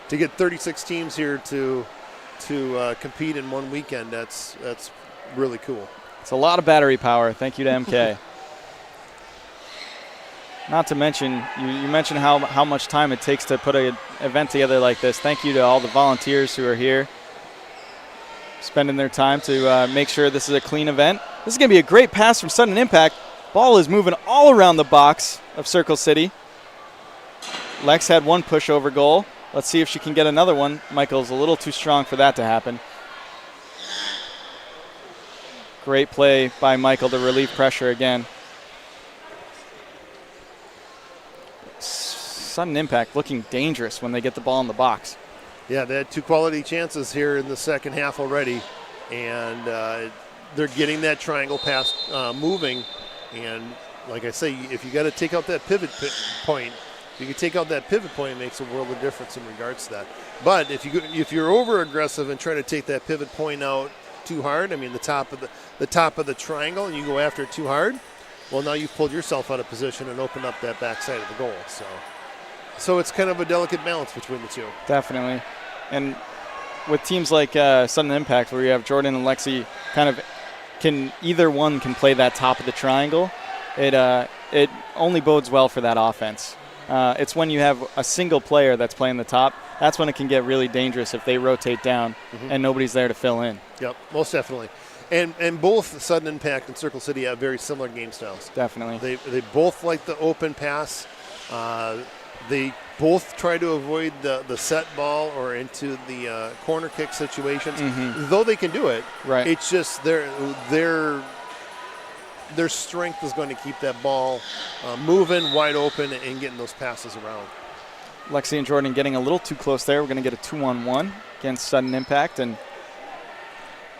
To get 36 teams here to compete in one weekend, that's really cool. It's a lot of battery power. Thank you to MK. Not to mention, you mentioned how much time it takes to put an event together like this. Thank you to all the volunteers who are here, spending their time to make sure this is a clean event. This is going to be a great pass from Sudden Impact. Ball is moving all around the box of Circle City. Lex had one pushover goal. Let's see if she can get another one. Michael's a little too strong for that to happen. Great play by Michael to relieve pressure again. Sudden Impact looking dangerous when they get the ball in the box. Yeah, they had 2 quality chances here in the second half already, and they're getting that triangle pass moving. And like I say, if you got to take out that pivot point, you can take out that pivot point, it makes a world of difference in regards to that. But if you're over aggressive and try to take that pivot point out too hard, I mean the top of the triangle, and you go after it too hard, well, now you've pulled yourself out of position and opened up that backside of the goal. So it's kind of a delicate balance between the two. Definitely. And with teams like Sudden Impact, where you have Jordan and Lexi, kind of either one can play that top of the triangle. It only bodes well for that offense. It's when you have a single player that's playing the top, that's when it can get really dangerous if they rotate down and nobody's there to fill in. Yep, most definitely. And both Sudden Impact and Circle City have very similar game styles. Definitely. They both like the open pass. They both try to avoid the set ball or into the corner kick situations. Though they can do it, right. It's just their strength is going to keep that ball moving wide open and getting those passes around. Lexi and Jordan getting a little too close there. We're going to get a 2-on-1 against Sudden Impact, and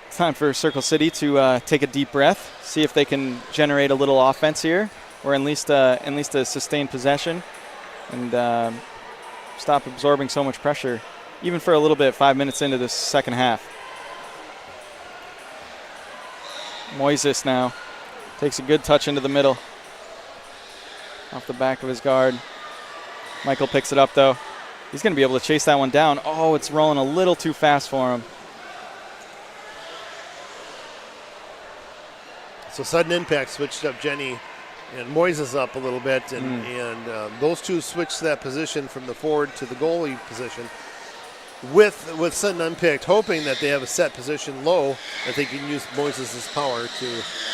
it's time for Circle City to take a deep breath, see if they can generate a little offense here, or at least a sustained possession, and stop absorbing so much pressure, even for a little bit 5 minutes into this second half. Moises now takes a good touch into the middle, off the back of his guard. Michael picks it up, though. He's going to be able to chase that one down. Oh, it's rolling a little too fast for him. So Sudden Impact switched up Jenny and Moises up a little bit, and those two switched that position from the forward to the goalie position. With Sudden Impact hoping that they have a set position low, that they can use Moises' power to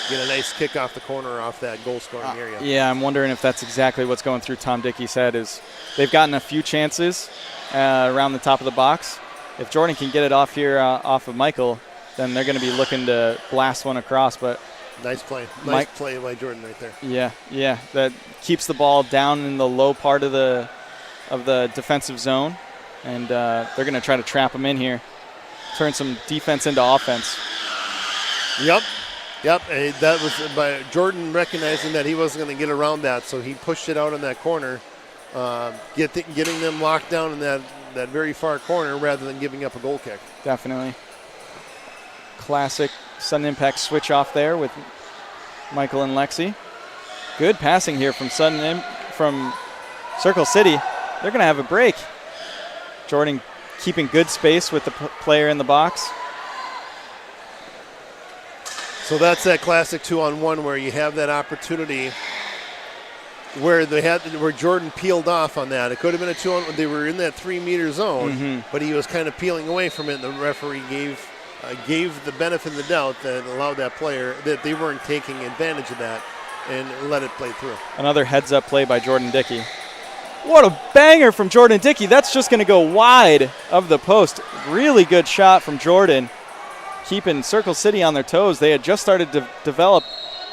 get a nice kick off the corner off that goal-scoring area. Yeah, I'm wondering if that's exactly what's going through Tom Dickey's head. Is they've gotten a few chances around the top of the box. If Jordan can get it off here off of Michael, then they're going to be looking to blast one across. But nice play. Nice play by Jordan right there. Yeah. That keeps the ball down in the low part of the defensive zone. And they're going to try to trap him in here, turn some defense into offense. Yep. And that was by Jordan recognizing that he wasn't going to get around that, so he pushed it out in that corner, getting them locked down in that very far corner rather than giving up a goal kick. Definitely. Classic Sudden Impact switch off there with Michael and Lexi. Good passing here from from Circle City. They're going to have a break. Jordan keeping good space with the player in the box. So that's that classic 2-on-1 where you have that opportunity where Jordan peeled off on that. It could have been a 2-on-1. They were in that 3-meter zone, but he was kind of peeling away from it, and the referee gave the benefit of the doubt that allowed that player that they weren't taking advantage of that and let it play through. Another heads-up play by Jordan Dickey. What a banger from Jordan Dickey. That's just going to go wide of the post. Really good shot from Jordan, keeping Circle City on their toes. They had just started to develop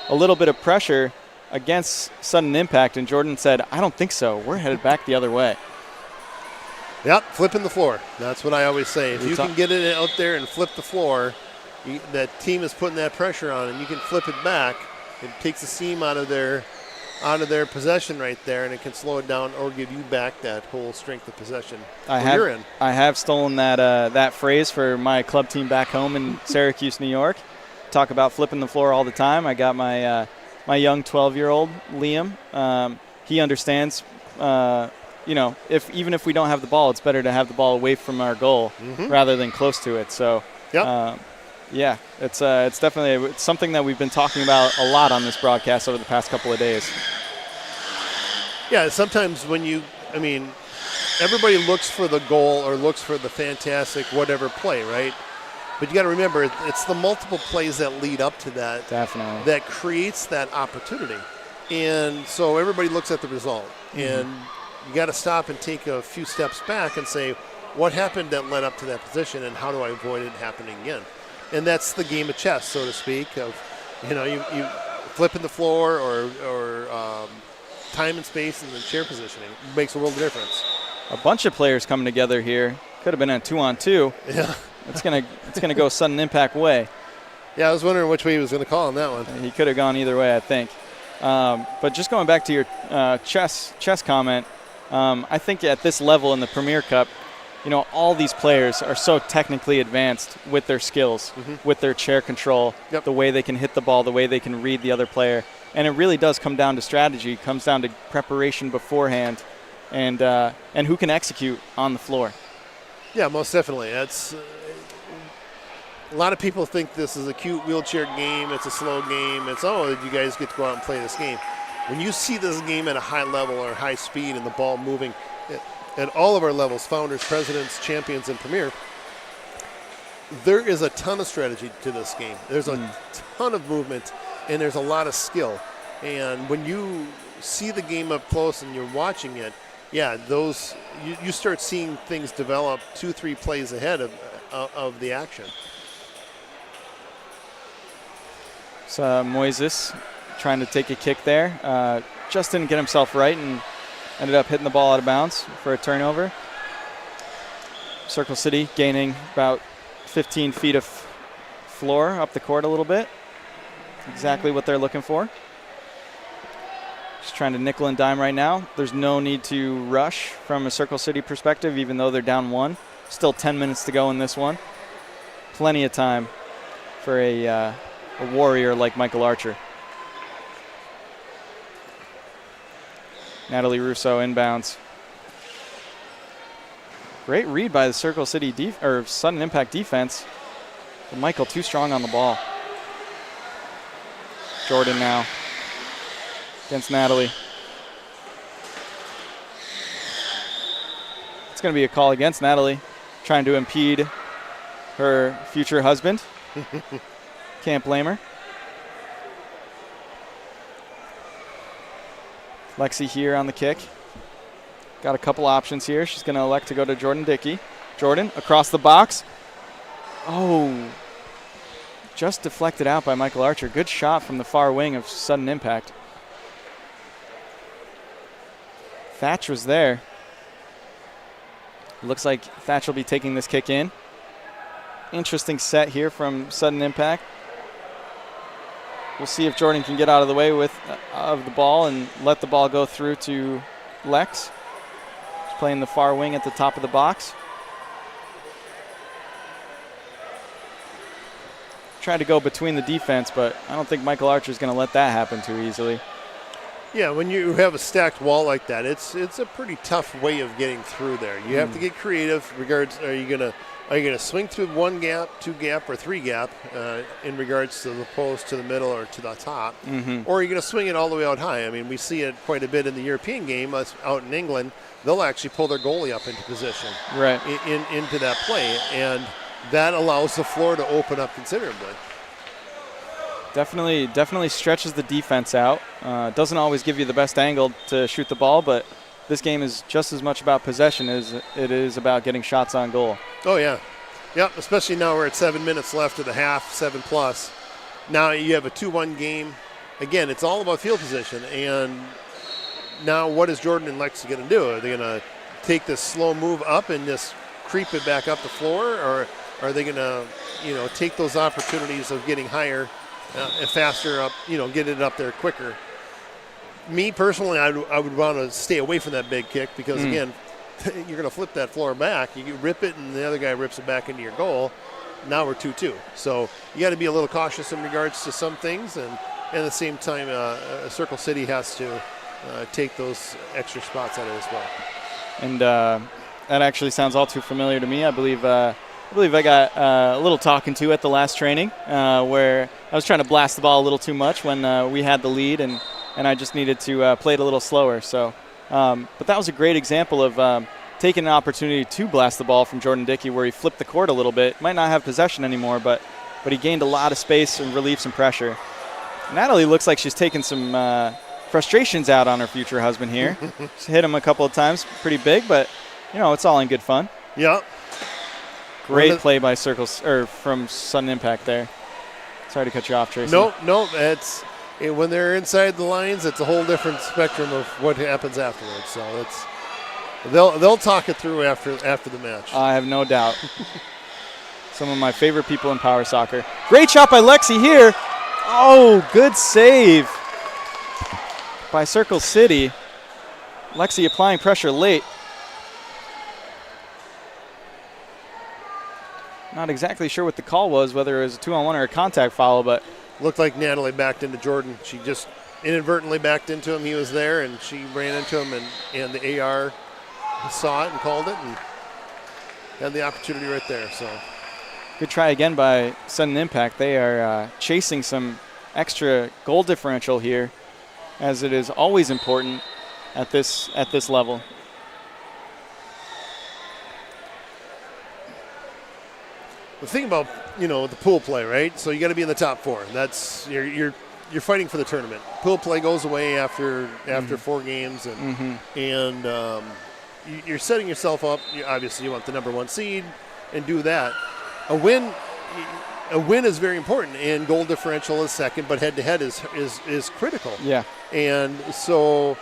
a little bit of pressure against Sudden Impact, and Jordan said, I don't think so. We're headed back the other way. Yep, flipping the floor. That's what I always say. If you can get it out there and flip the floor, that team is putting that pressure on, and you can flip it back. It takes the seam out of their possession right there, and it can slow it down or give you back that whole strength of possession. I have stolen that phrase for my club team back home in Syracuse, New York. Talk about flipping the floor all the time. I got my young 12-year-old Liam. He understands. Even if we don't have the ball, it's better to have the ball away from our goal rather than close to it. So. Yep. It's definitely something that we've been talking about a lot on this broadcast over the past couple of days. Yeah, sometimes everybody looks for the goal or looks for the fantastic whatever play, right? But you got to remember, it's the multiple plays that lead up to that. Definitely. That creates that opportunity. And so everybody looks at the result. And you got to stop and take a few steps back and say, what happened that led up to that position, and how do I avoid it happening again? And that's the game of chess, so to speak, of, you flipping the floor or time and space and the chair positioning makes a world of difference. A bunch of players coming together here. Could have been a 2-on-2. Yeah. It's gonna go Sudden Impact way. Yeah, I was wondering which way he was going to call on that one. He could have gone either way, I think. But just going back to your chess comment, I think at this level in the Premier Cup, all these players are so technically advanced with their skills, with their chair control, the way they can hit the ball, the way they can read the other player. And it really does come down to strategy. It comes down to preparation beforehand and who can execute on the floor. Yeah, most definitely. a lot of people think this is a cute wheelchair game. It's a slow game. It's, oh, you guys get to go out and play this game. When you see this game at a high level or high speed and the ball moving at all of our levels, founders, presidents, champions, and premier, there is a ton of strategy to this game. There's a ton of movement, and there's a lot of skill. And when you see the game up close and you're watching it, yeah, those you start seeing things develop 2-3 plays ahead of the action. So Moises trying to take a kick there. Just didn't get himself right and ended up hitting the ball out of bounds for a turnover. Circle City gaining about 15 feet of floor up the court a little bit. Exactly what they're looking for. Just trying to nickel and dime right now. There's no need to rush from a Circle City perspective, even though they're down 1. Still 10 minutes to go in this one. Plenty of time for a warrior like Michael Archer. Natalie Russo inbounds. Great read by the Circle City Sudden Impact defense. But Michael too strong on the ball. Jordan now against Natalie. It's going to be a call against Natalie, trying to impede her future husband. Can't blame her. Lexi here on the kick. Got a couple options here. She's going to elect to go to Jordan Dickey. Jordan across the box. Oh, just deflected out by Michael Archer. Good shot from the far wing of Sudden Impact. Thatch was there. Looks like Thatch will be taking this kick in. Interesting set here from Sudden Impact. We'll see if Jordan can get out of the way of the ball and let the ball go through to Lex. He's playing the far wing at the top of the box. Tried to go between the defense, but I don't think Michael Archer is going to let that happen too easily. Yeah, when you have a stacked wall like that, it's a pretty tough way of getting through there. You have to get creative. Are you gonna swing through 1 gap, 2 gap, or 3 gap in regards to the post, to the middle, or to the top, or are you gonna swing it all the way out high? I mean, we see it quite a bit in the European game. Out in England, they'll actually pull their goalie up into position, right, into that play, and that allows the floor to open up considerably. Definitely stretches the defense out. Doesn't always give you the best angle to shoot the ball, but this game is just as much about possession as it is about getting shots on goal. Oh, yeah. Yep, especially now we're at 7 minutes left of the half, 7+. Now you have a 2-1 game. Again, it's all about field position. And now what is Jordan and Lexi going to do? Are they going to take this slow move up and just creep it back up the floor? Or are they going to, take those opportunities of getting higher and faster up, get it up there quicker? Me personally, I would want to stay away from that big kick because, again, you're going to flip that floor back. You rip it, and the other guy rips it back into your goal. Now we're 2-2. So you got to be a little cautious in regards to some things, and at the same time, Circle City has to take those extra spots at it as well. And that actually sounds all too familiar to me. I believe I got a little talking to at the last training where I was trying to blast the ball a little too much when we had the lead, and I just needed to play it a little slower. So, but that was a great example of taking an opportunity to blast the ball from Jordan Dickey, where he flipped the court a little bit. Might not have possession anymore, but he gained a lot of space and relieved some pressure. Natalie looks like she's taking some frustrations out on her future husband here. She's hit him a couple of times, pretty big, but it's all in good fun. Yeah. Great play by from Sudden Impact there. Sorry to cut you off, Tracy. No, when they're inside the lines, it's a whole different spectrum of what happens afterwards. So they'll talk it through after the match. I have no doubt. Some of my favorite people in power soccer. Great shot by Lexi here. Oh, good save by Circle City. Lexi applying pressure late. Not exactly sure what the call was, whether it was a 2-on-1 or a contact foul, but looked like Natalie backed into Jordan. She just inadvertently backed into him. He was there, and she ran into him, and the AR saw it and called it and had the opportunity right there. So Good try again by Sudden Impact. They are chasing some extra goal differential here, as it is always important at this level. The thing about the pool play, right? So you got to be in the top 4. That's you're fighting for the tournament. Pool play goes away after 4 games, and you're setting yourself up. Obviously, you want the number 1 seed and do that. A win is very important, and goal differential is second, but head-to-head is critical. Yeah. And so,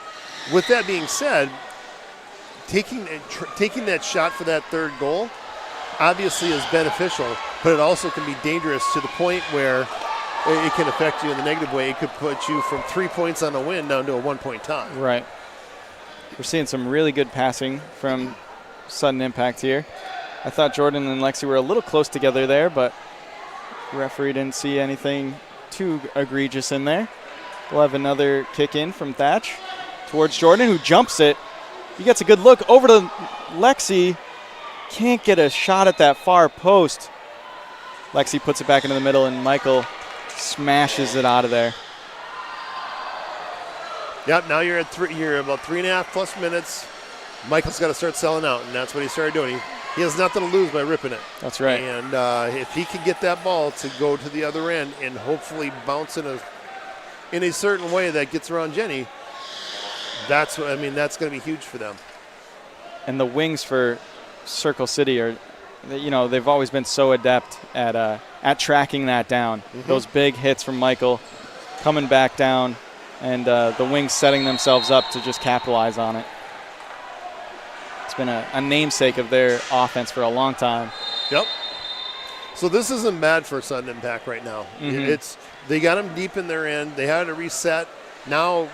with that being said, taking that shot for that 3rd goal obviously is beneficial, but it also can be dangerous to the point where it can affect you in the negative way. It could put you from 3 points on a win down to a 1-point tie. Right. We're seeing some really good passing from Sudden Impact here. I thought Jordan and Lexi were a little close together there, but the referee didn't see anything too egregious in there. We'll have another kick in from Thatch towards Jordan, who jumps it. He gets a good look over to Lexi. Can't get a shot at that far post. Lexi puts it back into the middle, and Michael smashes it out of there. Yep, now you're at you're about 3.5 plus minutes. Michael's got to start selling out, and that's what he started doing. He has nothing to lose by ripping it. That's right. And if he can get that ball to go to the other end and hopefully bounce in a certain way that gets around Jenny, that's going to be huge for them. And the wings for Circle City are, they've always been so adept at tracking that down. Those big hits from Michael coming back down, and the wings setting themselves up to just capitalize on it. It's been a namesake of their offense for a long time. Yep. So this isn't bad for Sudden Impact right now. They got them deep in their end. They had to reset. Now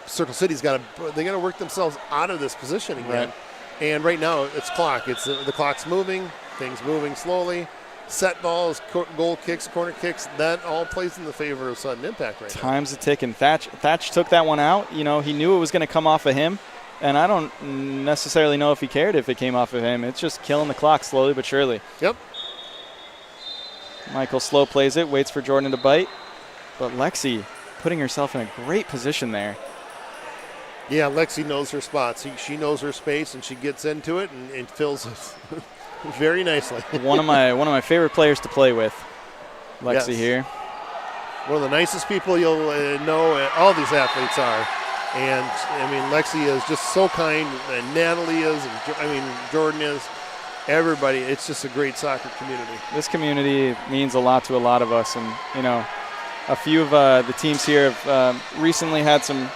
Circle City's got to work themselves out of this position again. Right. And right now it's clock. It's the clock's moving. Things moving slowly. Set balls, goal kicks, corner kicks. That all plays in the favor of Sudden Impact right now. Time's a ticking. Thatch took that one out. He knew it was going to come off of him. And I don't necessarily know if he cared if it came off of him. It's just killing the clock slowly but surely. Yep. Michael slow plays it, waits for Jordan to bite. But Lexi putting herself in a great position there. Yeah, Lexi knows her spots. She knows her space, and she gets into it and fills it very nicely. one of my favorite players to play with, Lexi here. One of the nicest people you'll know. All these athletes are. And, Lexi is just so kind, and Natalie is, and Jordan is. Everybody, it's just a great soccer community. This community means a lot to a lot of us. And, a few of the teams here have recently had some.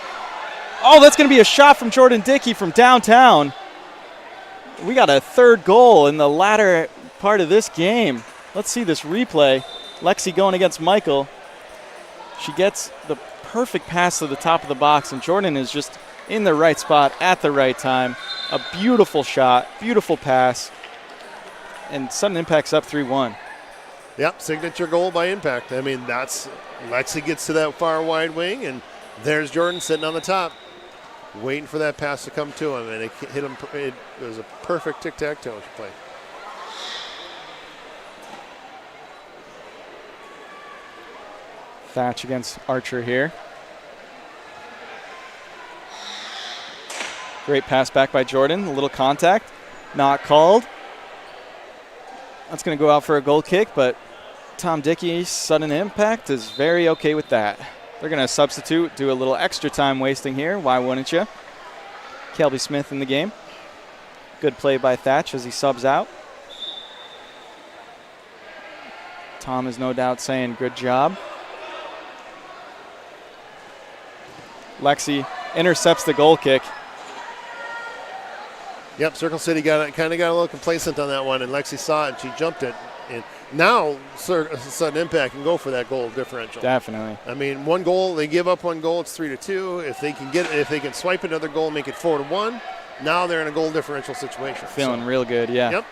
Oh, that's going to be a shot from Jordan Dickey from downtown. We got a 3rd goal in the latter part of this game. Let's see this replay. Lexi going against Michael. She gets the perfect pass to the top of the box, and Jordan is just in the right spot at the right time. A beautiful shot, beautiful pass, and Sudden Impact's up 3-1. Yep, signature goal by Impact. That's Lexi gets to that far wide wing, and there's Jordan sitting on the top, waiting for that pass to come to him, and it hit him. It was a perfect tic-tac-toe play. Thatch against Archer here. Great pass back by Jordan. A little contact. Not called. That's going to go out for a goal kick, but Tom Dickey, Sudden Impact, is very okay with that. They're going to substitute, do a little extra time wasting here. Why wouldn't you? Kelby Smith in the game. Good play by Thatch as he subs out. Tom is no doubt saying good job. Lexi intercepts the goal kick. Yep, Circle City kind of got a little complacent on that one, and Lexi saw it, and she jumped it. And now Sudden Impact can go for that goal differential. Definitely. One goal, they give up one goal, it's 3-2. If they can swipe another goal and make it 4-1, now they're in a goal differential situation. Feeling real good, yeah. Yep.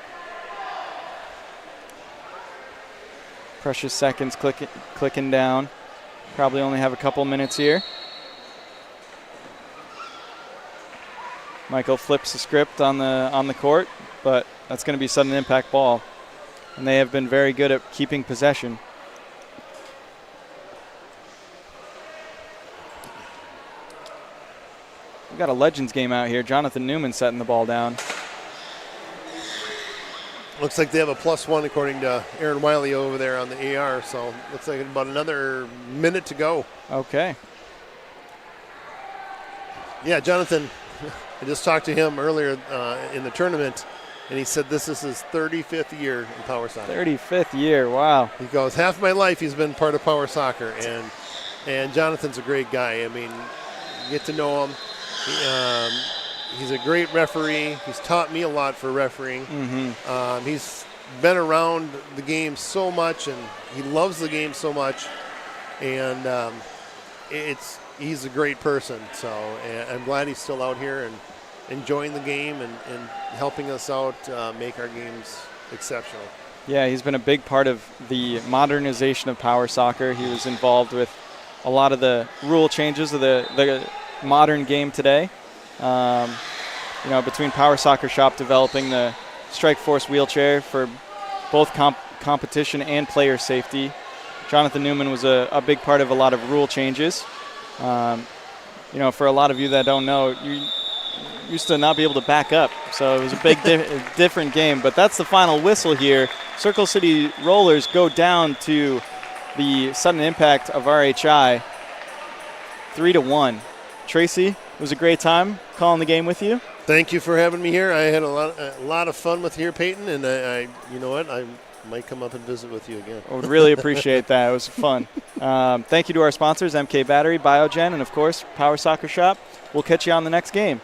Precious seconds clicking down. Probably only have a couple minutes here. Michael flips the script on the court, but that's going to be Sudden Impact ball. and they have been very good at keeping possession. We've got a Legends game out here. Jonathan Newman setting the ball down. Looks like they have a +1 according to Aaron Wiley over there on the AR, so looks like about another minute to go. Okay. Yeah, Jonathan, I just talked to him earlier in the tournament, and he said this is his 35th year in Power Soccer. 35th year, wow. He goes, half my life he's been part of Power Soccer, and Jonathan's a great guy. I mean, you get to know him. He's a great referee. He's taught me a lot for refereeing. He's been around the game so much, and he loves the game so much. And he's a great person. So and I'm glad he's still out here and enjoying the game and helping us out make our games exceptional. Yeah, he's been a big part of the modernization of Power Soccer. He was involved with a lot of the rule changes of the modern game today. Between Power Soccer Shop developing the Strike Force wheelchair for both competition and player safety. Jonathan Newman was a big part of a lot of rule changes. For a lot of you that don't know, you used to not be able to back up, so it was a big different game. But that's the final whistle here. Circle City Rollers go down to the sudden impact of RHI, 3-1. Tracy, it was a great time calling the game with you. Thank you for having me here. I had a lot of fun with you here, Peyton, and I you know what, I might come up and visit with you again. I would really appreciate that. It was fun. Thank you to our sponsors, MK Battery, Biogen, and of course, Power Soccer Shop. We'll catch you on the next game.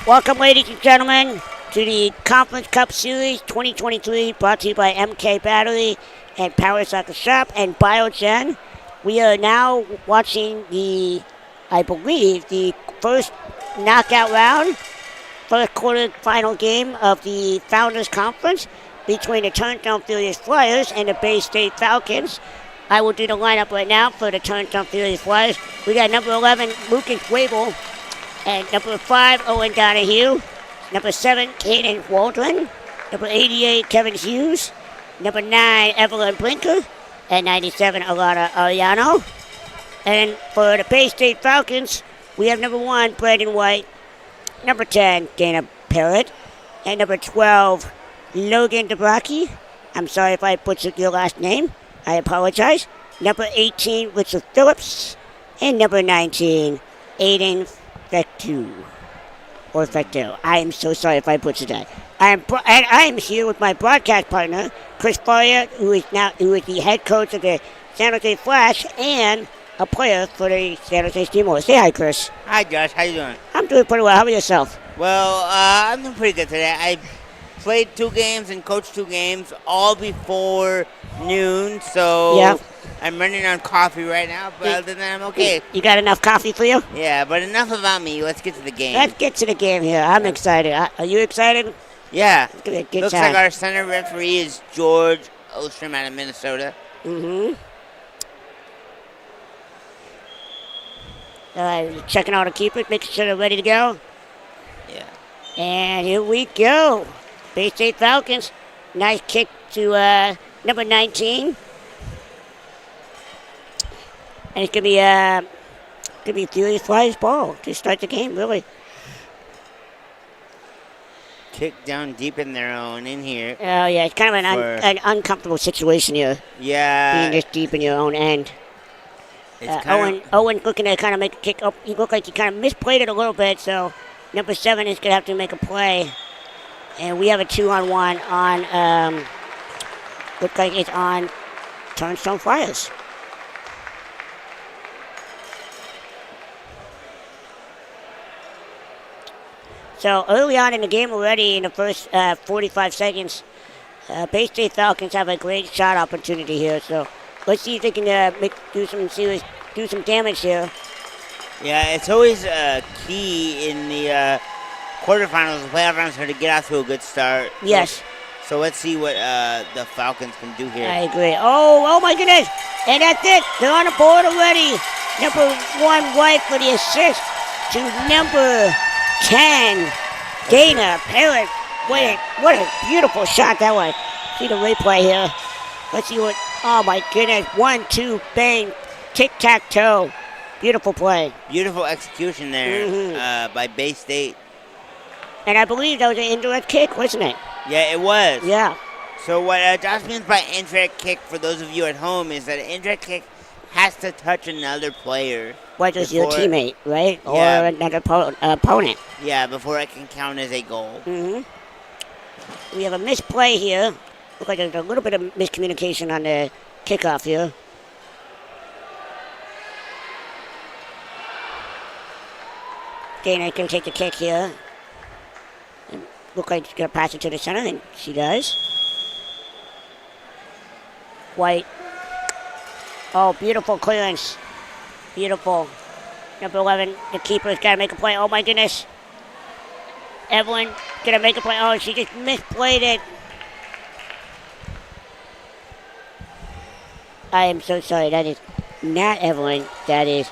Welcome, ladies and gentlemen, to the Conference Cup Series 2023, brought to you by MK Battery and Power Soccer Shop and Biogen. We are now watching I believe, the first knockout round, first quarter final game of the Founders Conference between the Turnstone Furious Flyers and the Bay State Falcons. I will do the lineup right now for the Turnstone Furious Flyers. We got number 11, Lucas Wabel, and number 5, Owen Donahue, number 7, Caden Waldron, number 88, Kevin Hughes, number 9, Evelyn Blinker, and 97, Alana Ariano. And for the Bay State Falcons, we have number 1, Brandon White, number 10, Dana Parrott, and number 12, Logan DeBracchi. I'm sorry if I butchered your last name. I apologize. Number 18, Richard Phillips, and number 19, Aiden Fectu. Or Fectu. I am so sorry if I butchered that. I am here with my broadcast partner, Chris Faria, who is the head coach of the San Jose Flash and a player for the San Jose Steamrollers. Say hi, Chris. Hi, Josh. How you doing? I'm doing pretty well. How about yourself? Well, I'm doing pretty good today. I played 2 games and coached 2 games all before noon, so yeah. I'm running on coffee right now, but other than that, I'm okay. You got enough coffee for you? Yeah, but enough about me. Let's get to the game. Let's get to the game here. I'm excited. Are you excited? Yeah. It's gonna be a good Looks time. like our center referee is George Ostrom out of Minnesota. Mm-hmm. Checking out the keepers, making sure they're ready to go. Yeah. And here we go. Bay State Falcons. Nice kick to number 19. And it's gonna be Furious Flyers ball to start the game, really. Kick down deep in their own in here. Oh yeah, it's kind of an uncomfortable situation here. Yeah. Being this deep in your own end. Owen looking to kind of make a kick up. He looked like he kind of misplayed it a little bit, so number 7 is going to have to make a play. And we have a 2-on-1 on, looks like it's on Turnstone Flyers. So early on in the game already, in the first 45 seconds, Bay State Falcons have a great shot opportunity here. So let's see if they can do some damage here. Yeah, it's always key in the quarterfinals, the playoff rounds, to get out to a good start. Yes. So let's see what the Falcons can do here. I agree. Oh my goodness. And that's it. They're on the board already. Number 1 White for the assist to number 10, Dana Parrott. What a beautiful shot that was. See the replay here. Let's see what. Oh my goodness. 1, 2, bang. Tic-tac-toe. Beautiful play. Beautiful execution there by Bay State. And I believe that was an indirect kick, wasn't it? Yeah, it was. Yeah. So what Josh means by indirect kick, for those of you at home, is that an indirect kick has to touch another player. Whether it's your teammate, right? Yeah. Or another opponent. Yeah, before it can count as a goal. Mm-hmm. We have a misplay here. Looks like there's a little bit of miscommunication on the kickoff here. Dana can take the kick here. And look like she's going to pass it to the center, and she does. White. Oh, beautiful clearance. Beautiful. Number 11, the keeper's got to make a play. Oh, my goodness. Evelyn going to make a play. Oh, she just misplayed it. I am so sorry. That is not Evelyn. That is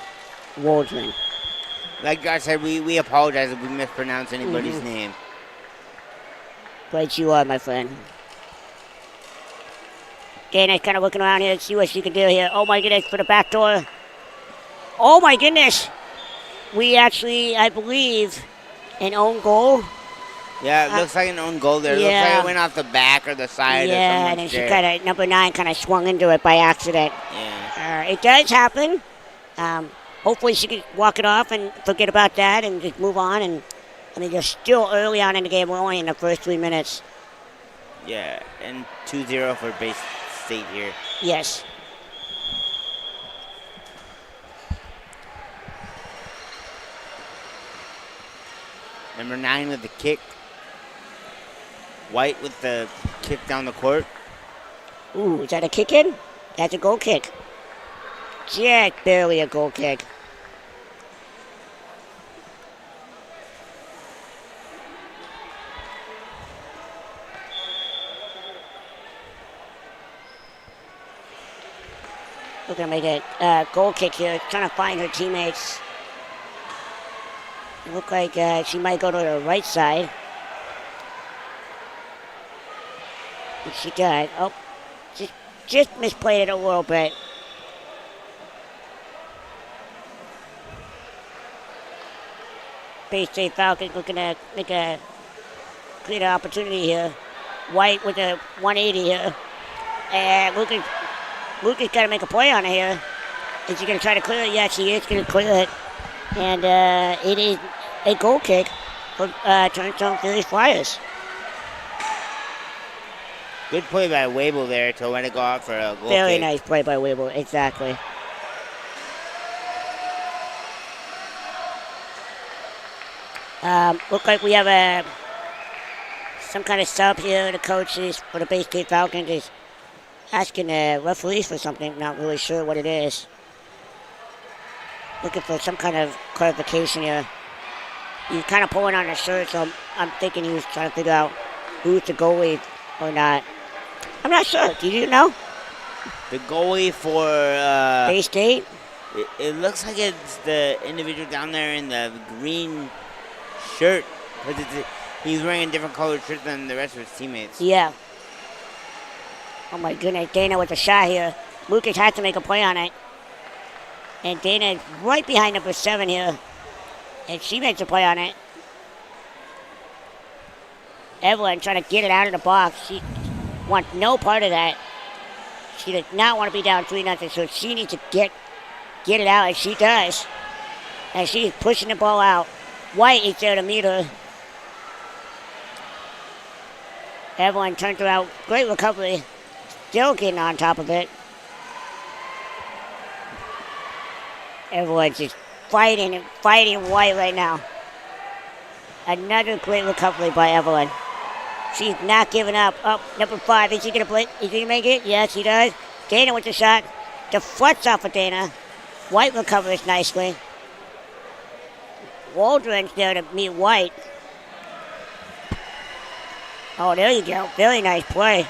Waldron. Like Josh said, we apologize if we mispronounce anybody's name. Right you are, my friend. Dana's kind of looking around here to see what she can do here. Oh, my goodness, for the back door. Oh, my goodness. We actually, I believe, an own goal. Yeah, it looks like an own goal there. It looks like it went off the back or the side or something. Yeah, and then she kind of, number 9 kind of swung into it by accident. Yeah. It does happen. Hopefully she can walk it off and forget about that and just move on. And I mean, they're still early on in the game. We're only in the first 3 minutes. Yeah, and 2-0 for Bay State here. Yes. Number 9 with the kick. White with the kick down the court. Ooh, is that a kick in? That's a goal kick. Just barely a goal kick. We're going to make a goal kick here, trying to find her teammates. It looks like she might go to the right side. And she got, oh, just misplayed it a little bit. Bay State Falcons looking to create an opportunity here. White with a 180 here. And Lucas got to make a play on it here. Is he going to try to clear it? Yes, he is going to clear it. And it is a goal kick for Turnstone Phillies Flyers. Good play by Wable there to let it go out for a goal Very kick. nice play by Wable, exactly. Look like we have some kind of sub here. The coaches for the Bay State Falcons is asking the referees for something. Not really sure what it is. Looking for some kind of clarification here. He's kind of pulling on his shirt, so I'm thinking he was trying to figure out who's the goalie or not. I'm not sure. Do you know? The goalie for Bay State? It looks like it's the individual down there in the green shirt. He's wearing a different colored shirt than the rest of his teammates. Yeah. Oh my goodness, Dana with a shot here. Lucas had to make a play on it. And Dana is right behind number 7 here. And she makes a play on it. Evelyn trying to get it out of the box. She wants no part of that. She does not want to be down 3-0, so she needs to get it out, and she does. And she's pushing the ball out. White is there to meet her. Evelyn turns around. Great recovery. Still getting on top of it. Everyone's just fighting White right now. Another great recovery by Evelyn. She's not giving up. Up, number 5. Is he going to play? Is he going to make it? Yes, he does. Dana with the shot. Deflects off of Dana. White recovers nicely. Waldron's there to meet White. Oh, there you go. Very nice play.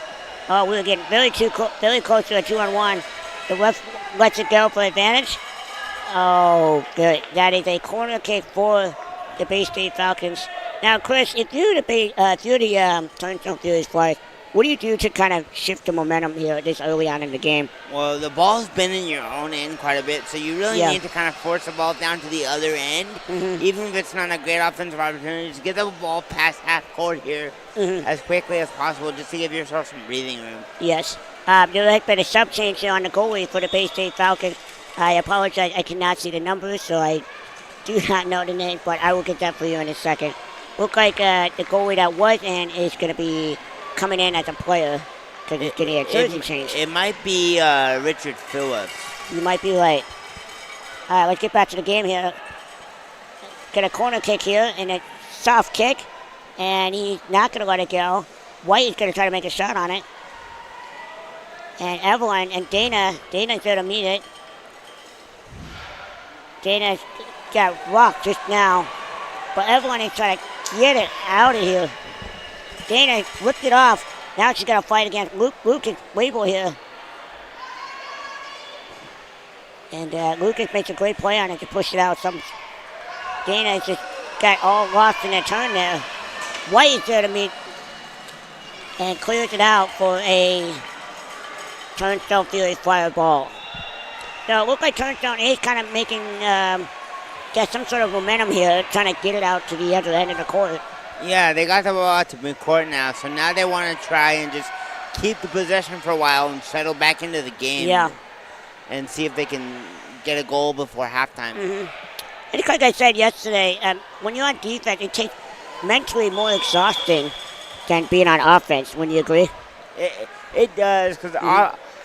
Oh, we were getting very close to a 2-on-1. The ref lets it go for advantage. Oh, good. That is a corner kick for the Bay State Falcons. Now, Chris, if you're the Turnstone Phillies Flyers, what do you do to kind of shift the momentum here this early on in the game? Well, the ball's been in your own end quite a bit, so you really need to kind of force the ball down to the other end, even if it's not a great offensive opportunity. Just get the ball past half court here as quickly as possible, just to give yourself some breathing room. Yes. There has been a sub change here on the goalie for the Bay State Falcons. I apologize, I cannot see the numbers, so I do not know the name, but I will get that for you in a second. Look like the goalie that was in is going to be coming in as a player because it's getting a jersey change. It might be Richard Phillips. You might be right. All right, let's get back to the game here. Get a corner kick here and a soft kick, and he's not going to let it go. White is going to try to make a shot on it. And Evelyn and Dana's there to meet it. Dana got rocked just now, but Evelyn is trying to get it out of here. Dana ripped it off. Now she's got to fight against Lucas Wable here. And Lucas makes a great play on it to push it out. Dana just got all lost in a turn there. White is there to meet and clears it out for a Turnstone Phillies Flyer ball. So it looks like Turnstone is kind of making get some sort of momentum here, trying to get it out to the other end of the court. Yeah, they got the ball out to midcourt now, so now they want to try and just keep the possession for a while and settle back into the game. Yeah. And see if they can get a goal before halftime. And like I said yesterday, when you're on defense, it takes mentally more exhausting than being on offense. Wouldn't you agree? It does, because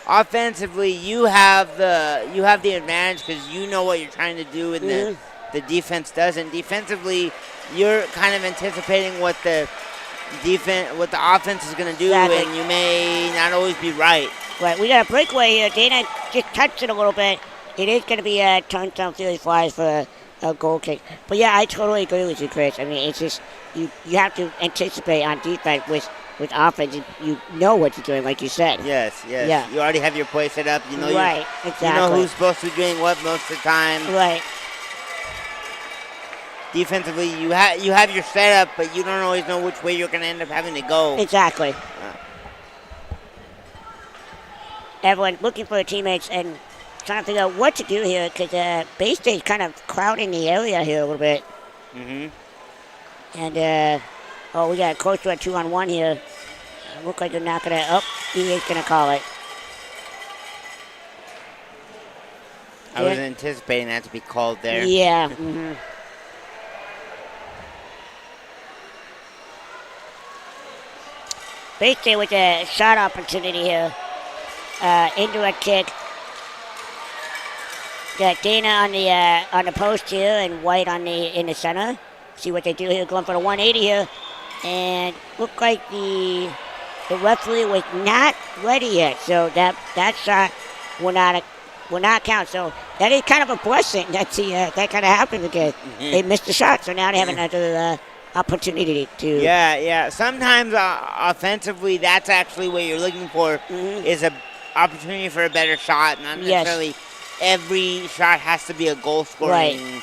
offensively you have the advantage because you know what you're trying to do in the the defense doesn't. Defensively, you're kind of anticipating what the offense is going to do, Exactly. and you may not always be right. Right, we got a breakaway here. Dana just touched it a little bit. It is going to be turned downfield flies for a goal kick. But yeah, I totally agree with you, Chris. I mean, it's just you have to anticipate on defense with offense. You know what you're doing, like you said. Yes. Yeah. You already have your play set up. You know right, exactly. You know who's supposed to be doing what most of the time. Right. Defensively, you have your setup, but you don't always know which way you're going to end up having to go. Exactly. Everyone looking for their teammates and trying to figure out what to do here because Bay State's kind of crowding the area here a little bit. Mm-hmm. And, we got close to a 2-on-1 here. Look like they're not going to, he is going to call it. I was anticipating that to be called there. Yeah. Mm-hmm. Bay State with a shot opportunity here. Indirect kick. Got Dana on the post here and White in the center. See what they do here, going for the 180 here. And look like the referee was not ready yet, so that shot will not count. So that is kind of a blessing that that kind of happened again. Mm-hmm. They missed the shot, so now they have another opportunity to. Yeah. Sometimes offensively, that's actually what you're looking for is a opportunity for a better shot. Not necessarily every shot has to be a goal scoring. Right.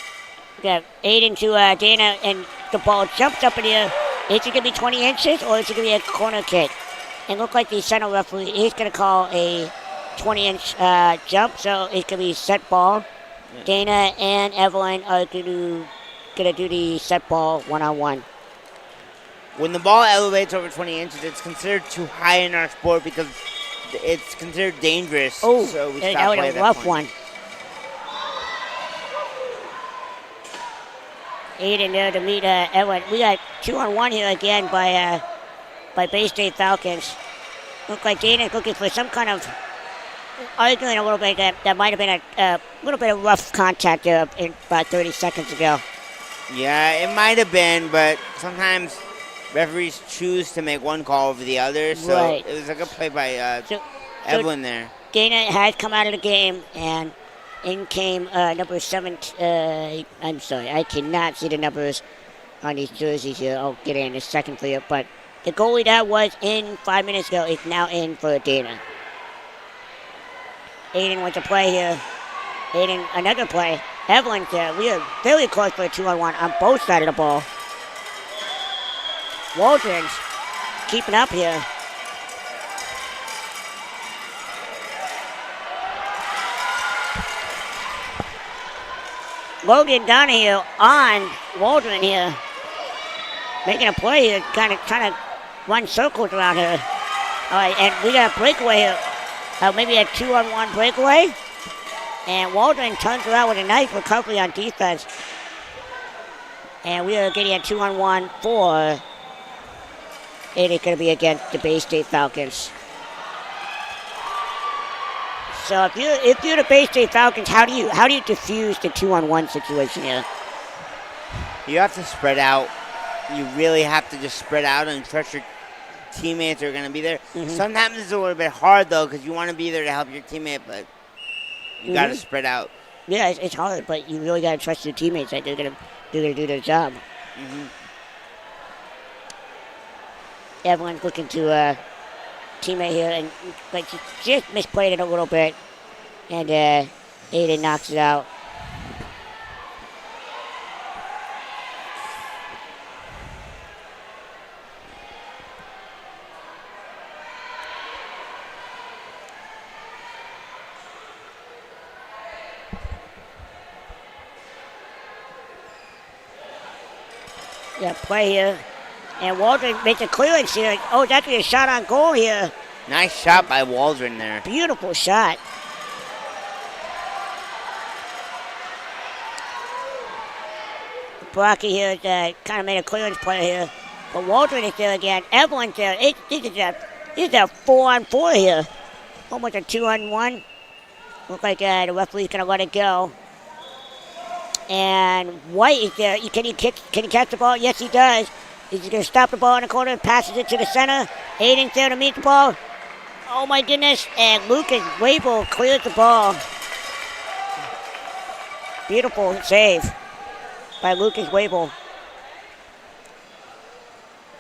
Yeah, Aiden to Dana, and the ball jumps up in the air. Is it going to be 20 inches or is it going to be a corner kick? And look like the center referee is going to call a 20-inch jump, so it's going to be set ball. Yeah. Dana and Evelyn are going to do the set ball one-on-one. When the ball elevates over 20 inches, it's considered too high in our sport because it's considered dangerous. Oh, so we that was a rough one. Aiden there to meet Evelyn. We got 2-on-1 here again by Bay State Falcons. Look like Dana's looking for some kind of arguing a little bit. That might have been a little bit of rough contact there about 30 seconds ago. Yeah, it might have been, but sometimes referees choose to make one call over the other. So it was a good play by Evelyn there. Dana has come out of the game, and in came number 7. I'm sorry, I cannot see the numbers on these jerseys here. I'll get it in a second for you. But the goalie that was in 5 minutes ago is now in for Dana. Aiden went to play here. Aiden, another play. Evelyn's there. We are very close for a 2-on-1 on both sides of the ball. Waldron's keeping up here. Logan Donahue on Waldron here. Making a play here, kind of trying to run circles around her. All right, and we got a breakaway here. Maybe a 2-on-1 breakaway. And Waldron turns around with a nice recovery on defense. And we are getting a 2-on-1 for. It is going to be against the Bay State Falcons. So if you're the Bay State Falcons, how do you diffuse the 2-on-1 situation here? You have to spread out. You really have to just spread out and trust your teammates are going to be there. Mm-hmm. Sometimes it's a little bit hard though because you want to be there to help your teammate, but you got to spread out. Yeah, it's hard, but you really got to trust your teammates that they're gonna do their job. Mm-hmm. Everyone's looking to teammate here, and like she just misplayed it a little bit, and Aiden knocks it out. Yeah, play here. And Waldron makes a clearance here. Oh, that's a shot on goal here. Nice shot by Waldron there. Beautiful shot. Brocky here kind of made a clearance play here. But Waldron is there again. Evelyn's there. This is a 4-on-4 here. Almost a 2-on-1. Looks like the referee's going to let it go. And White is there. Can he catch the ball? Yes, he does. He's going to stop the ball in the corner, passes it to the center. Aiden's there to meet the ball. Oh, my goodness. And Lucas Wabel clears the ball. Beautiful save by Lucas Wabel.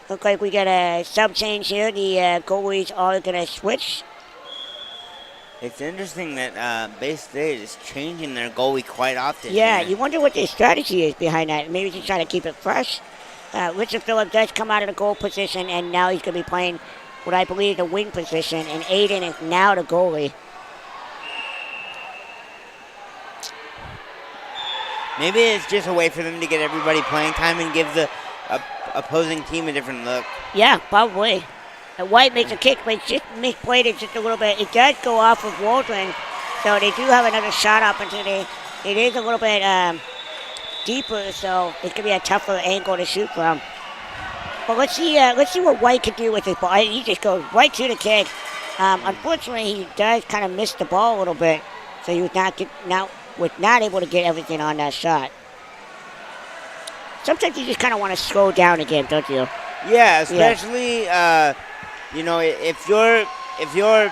Looks like we got a sub change here. The goalies are going to switch. It's interesting that Bay State is changing their goalie quite often. Yeah, here. you wonder what their strategy is behind that. Maybe just trying to keep it fresh. Richard Phillips does come out of the goal position, and now he's going to be playing what I believe the wing position, and Aiden is now the goalie. Maybe it's just a way for them to get everybody playing time and give the opposing team a different look. Yeah, probably. And White makes a kick, but it's just misplayed it just a little bit. It does go off of Waldron, so they do have another shot opportunity. It is a little bit deeper, so it could be a tougher angle to shoot from. But let's see what White can do with this ball. He just goes right to the kick. Unfortunately, he does kind of miss the ball a little bit, so he was not able to get everything on that shot. Sometimes you just kind of want to slow down again, don't you? Yeah, especially if you're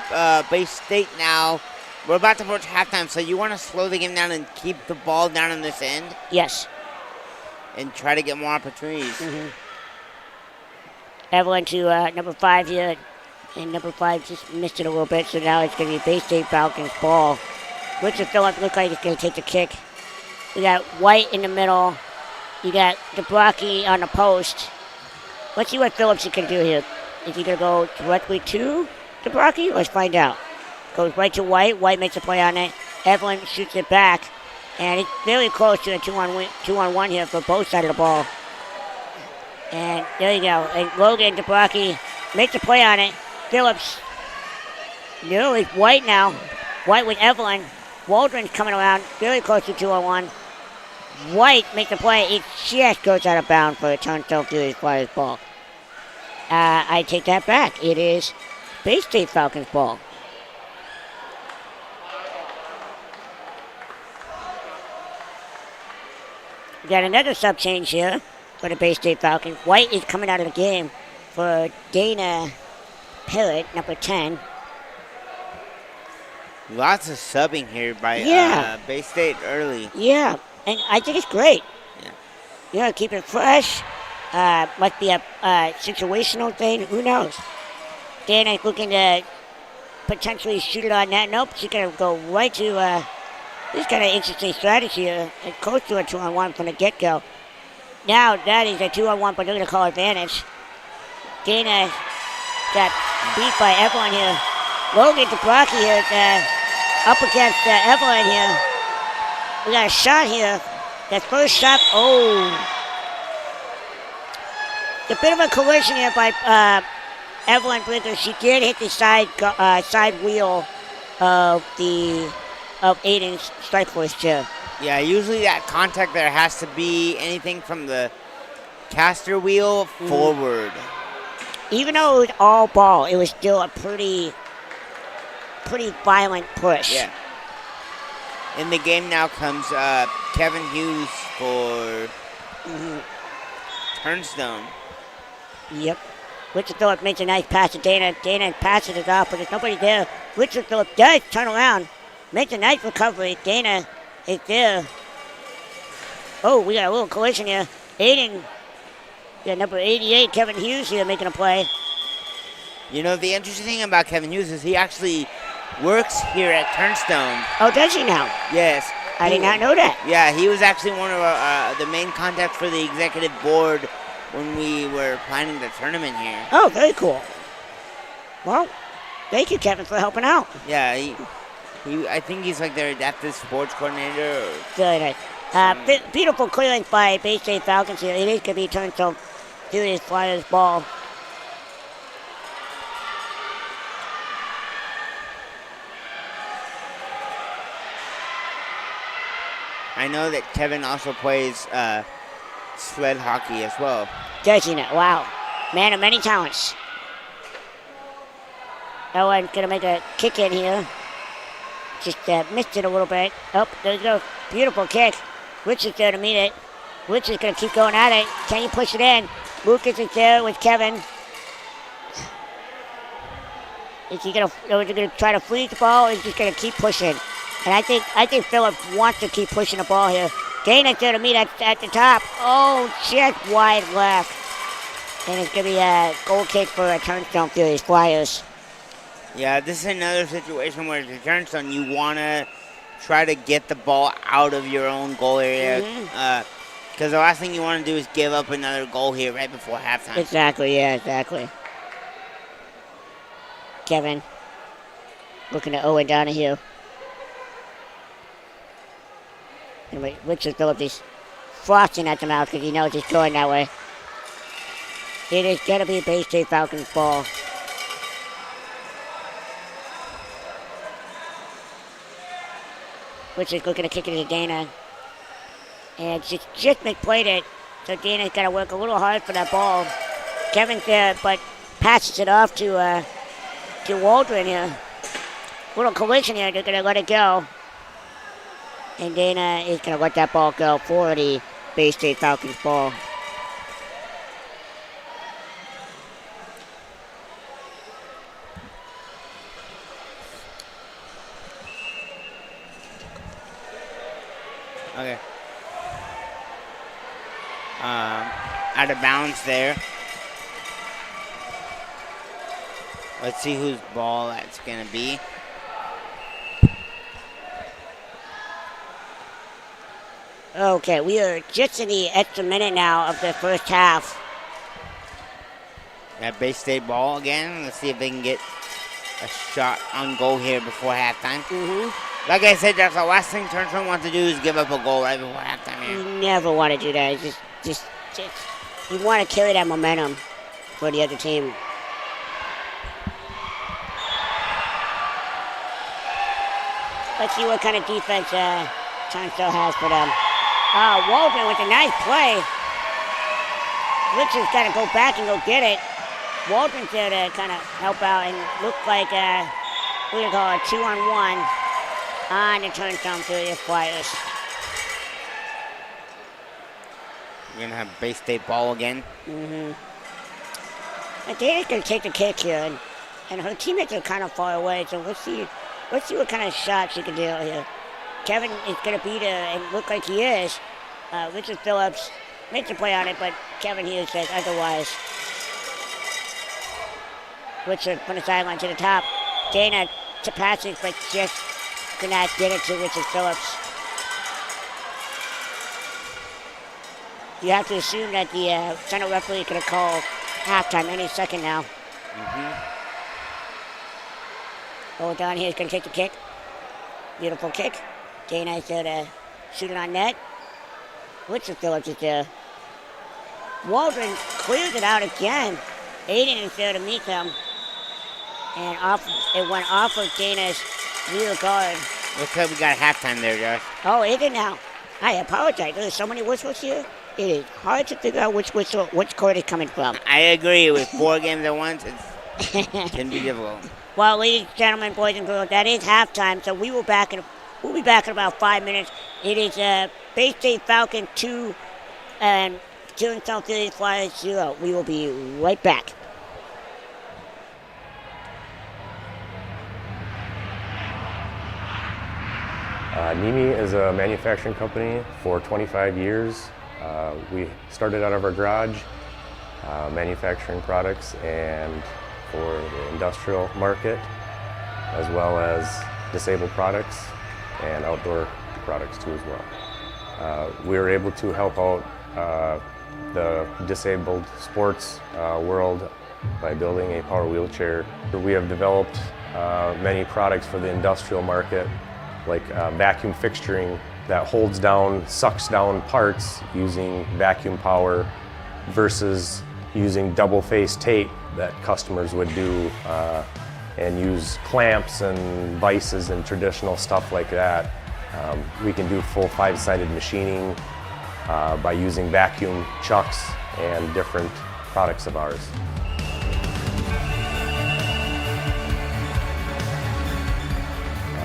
Bay State now, we're about to approach halftime, so you want to slow the game down and keep the ball down on this end. Yes. And try to get more opportunities. Mm-hmm. Evelyn to number 5 here, and number 5 just missed it a little bit, so now it's going to be Bay State Falcons ball. Richard Phillips looks like he's going to take the kick. We got White in the middle. You got DeBrocki on the post. Let's see what Phillips can do here. Is he going to go directly to DeBrocki? Let's find out. Goes right to White. White makes a play on it. Evelyn shoots it back. And it's very close to a 2-on-1 here for both sides of the ball. And there you go. And Logan DeBrocki makes a play on it. Phillips. No, it's White now. White with Evelyn. Waldron's coming around. Very close to 2-on-1. White makes a play. It just goes out of bounds for a Turnstone Fury Flyers ball. I take that back. It is Bay State Falcons ball. We got another sub change here for the Bay State Falcons. White is coming out of the game for Dana Pillett, number 10. Lots of subbing here by Bay State early. Yeah, and I think it's great. Yeah. Yeah, keep it fresh. Might be a situational thing. Who knows? Dana's looking to potentially shoot it on net. Nope, she's going to go right to... This is kind of interesting strategy here. It goes to a 2-on-1 from the get-go. Now that is a 2-on-1, but they're going to call advantage. Dana got beat by Evelyn here. Logan DeBrocki here is up against Evelyn here. We got a shot here. That first shot, a bit of a collision here by Evelyn Blinker. She did hit the side wheel of Aiden's strike force chair. Yeah, usually that contact there has to be anything from the caster wheel forward. Even though it was all ball, it was still a pretty violent push. Yeah. In the game now comes Kevin Hughes for Turnstone. Yep. Richard Phillips makes a nice pass to Dana. Dana passes it off, but there's nobody there. Richard Phillips does turn around, makes a nice recovery. Dana is there. Oh, we got a little collision here. Aiden, got number 88, Kevin Hughes here making a play. You know, the interesting thing about Kevin Hughes is he actually works here at Turnstone. Oh, does he now? Yes. I did not know that. Yeah, he was actually one of the main contacts for the executive board when we were planning the tournament here. Oh, very cool. Well, thank you, Kevin, for helping out. Yeah, I think he's like their adaptive sports coordinator. Good. Beautiful clearance by Bay State Falcons here. It is going to be Turnstone Fury Flyers ball. I know that Kevin also plays sled hockey as well. Does he not? Wow. Man of many talents. Owen's going to make a kick in here. Just missed it a little bit. Oh, there you go. Beautiful kick. Rich is there to meet it. Rich is going to keep going at it. Can you push it in? Lucas is there with Kevin. Is he going to try to freeze the ball, or is he just going to keep pushing? And I think Phillips wants to keep pushing the ball here. Dana's there to meet at the top. Oh, just wide left. And it's going to be a goal kick for a Turnstone Furies Flyers. Yeah, this is another situation where it's a turnstone. You want to try to get the ball out of your own goal area. Because the last thing you want to do is give up another goal here right before halftime. Exactly, yeah, exactly. Kevin looking at Owen Donahue. And Richard Phillips is frosting at the mouth because he knows he's going that way. It is going to be Bay State Falcons ball. Richard's looking to kick it to Dana. And just played it. So Dana's got to work a little hard for that ball. Kevin's there, but passes it off to Waldron here. Little collision here. They're going to let it go. And Dana is going to let that ball go for the Bay State Falcons ball. Okay. Out of bounds there. Let's see whose ball that's going to be. Okay, we are just in the extra minute now of the first half. That Bay State ball again. Let's see if they can get a shot on goal here before halftime. Like I said, that's the last thing Turnstone wants to do is give up a goal right before halftime here. You never want to do that. Just you want to carry that momentum for the other team. Let's see what kind of defense Turnstone has for them. Waldron with a nice play. Richard's got to go back and go get it. Waldron's there to kind of help out and look like what do you call it, 2-on-1 on the Turnstone Furies Flyers. We're going to have Bay State ball again. And Dana's going to take the kick here, and her teammates are kind of far away, so let's see what kind of shots she can do here. Kevin is going to be there and look like he is. Richard Phillips makes a play on it, but Kevin here says otherwise. Richard from the sideline to the top. Dana to passing, but just could not get it to Richard Phillips. You have to assume that the center referee is going to call halftime any second now. Oh, down here is going to take the kick. Beautiful kick. Dana is there to shoot it on net. Richard Phillips is there. Waldron clears it out again. Aiden is there to meet them. And it went off of Dana's rear guard. Looks like we got halftime there, Josh. Oh, is it now? I apologize. There's so many whistles here. It is hard to figure out which court is coming from. I agree. With 4 games at once, it can be difficult. Well, ladies and gentlemen, boys and girls, that is halftime. So we'll be back in about 5 minutes. It is Bay State Falcon 2 and Turnstone Furies Flyers 0. We will be right back. NIMI is a manufacturing company for 25 years. We started out of our garage manufacturing products and for the industrial market, as well as disabled products and outdoor products too as well. We were able to help out the disabled sports world by building a power wheelchair. We have developed many products for the industrial market, like vacuum fixturing that sucks down parts using vacuum power versus using double-face tape that customers would do and use clamps and vices and traditional stuff like that. We can do full 5-sided machining by using vacuum chucks and different products of ours.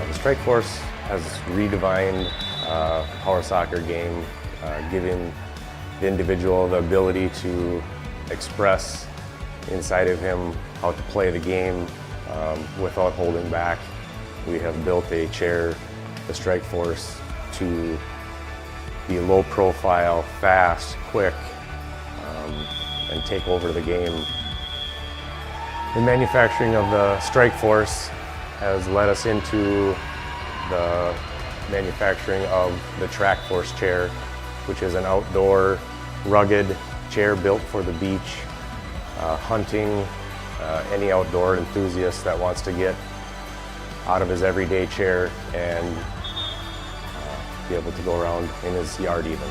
The Strike Force has redefined power soccer game, giving the individual the ability to express inside of him how to play the game without holding back. We have built a chair, the Strike Force, to be low profile, fast, quick, and take over the game. The manufacturing of the Strike Force has led us into the manufacturing of the Track Force chair, which is an outdoor, rugged chair built for the beach, hunting, any outdoor enthusiast that wants to get out of his everyday chair and be able to go around in his yard even.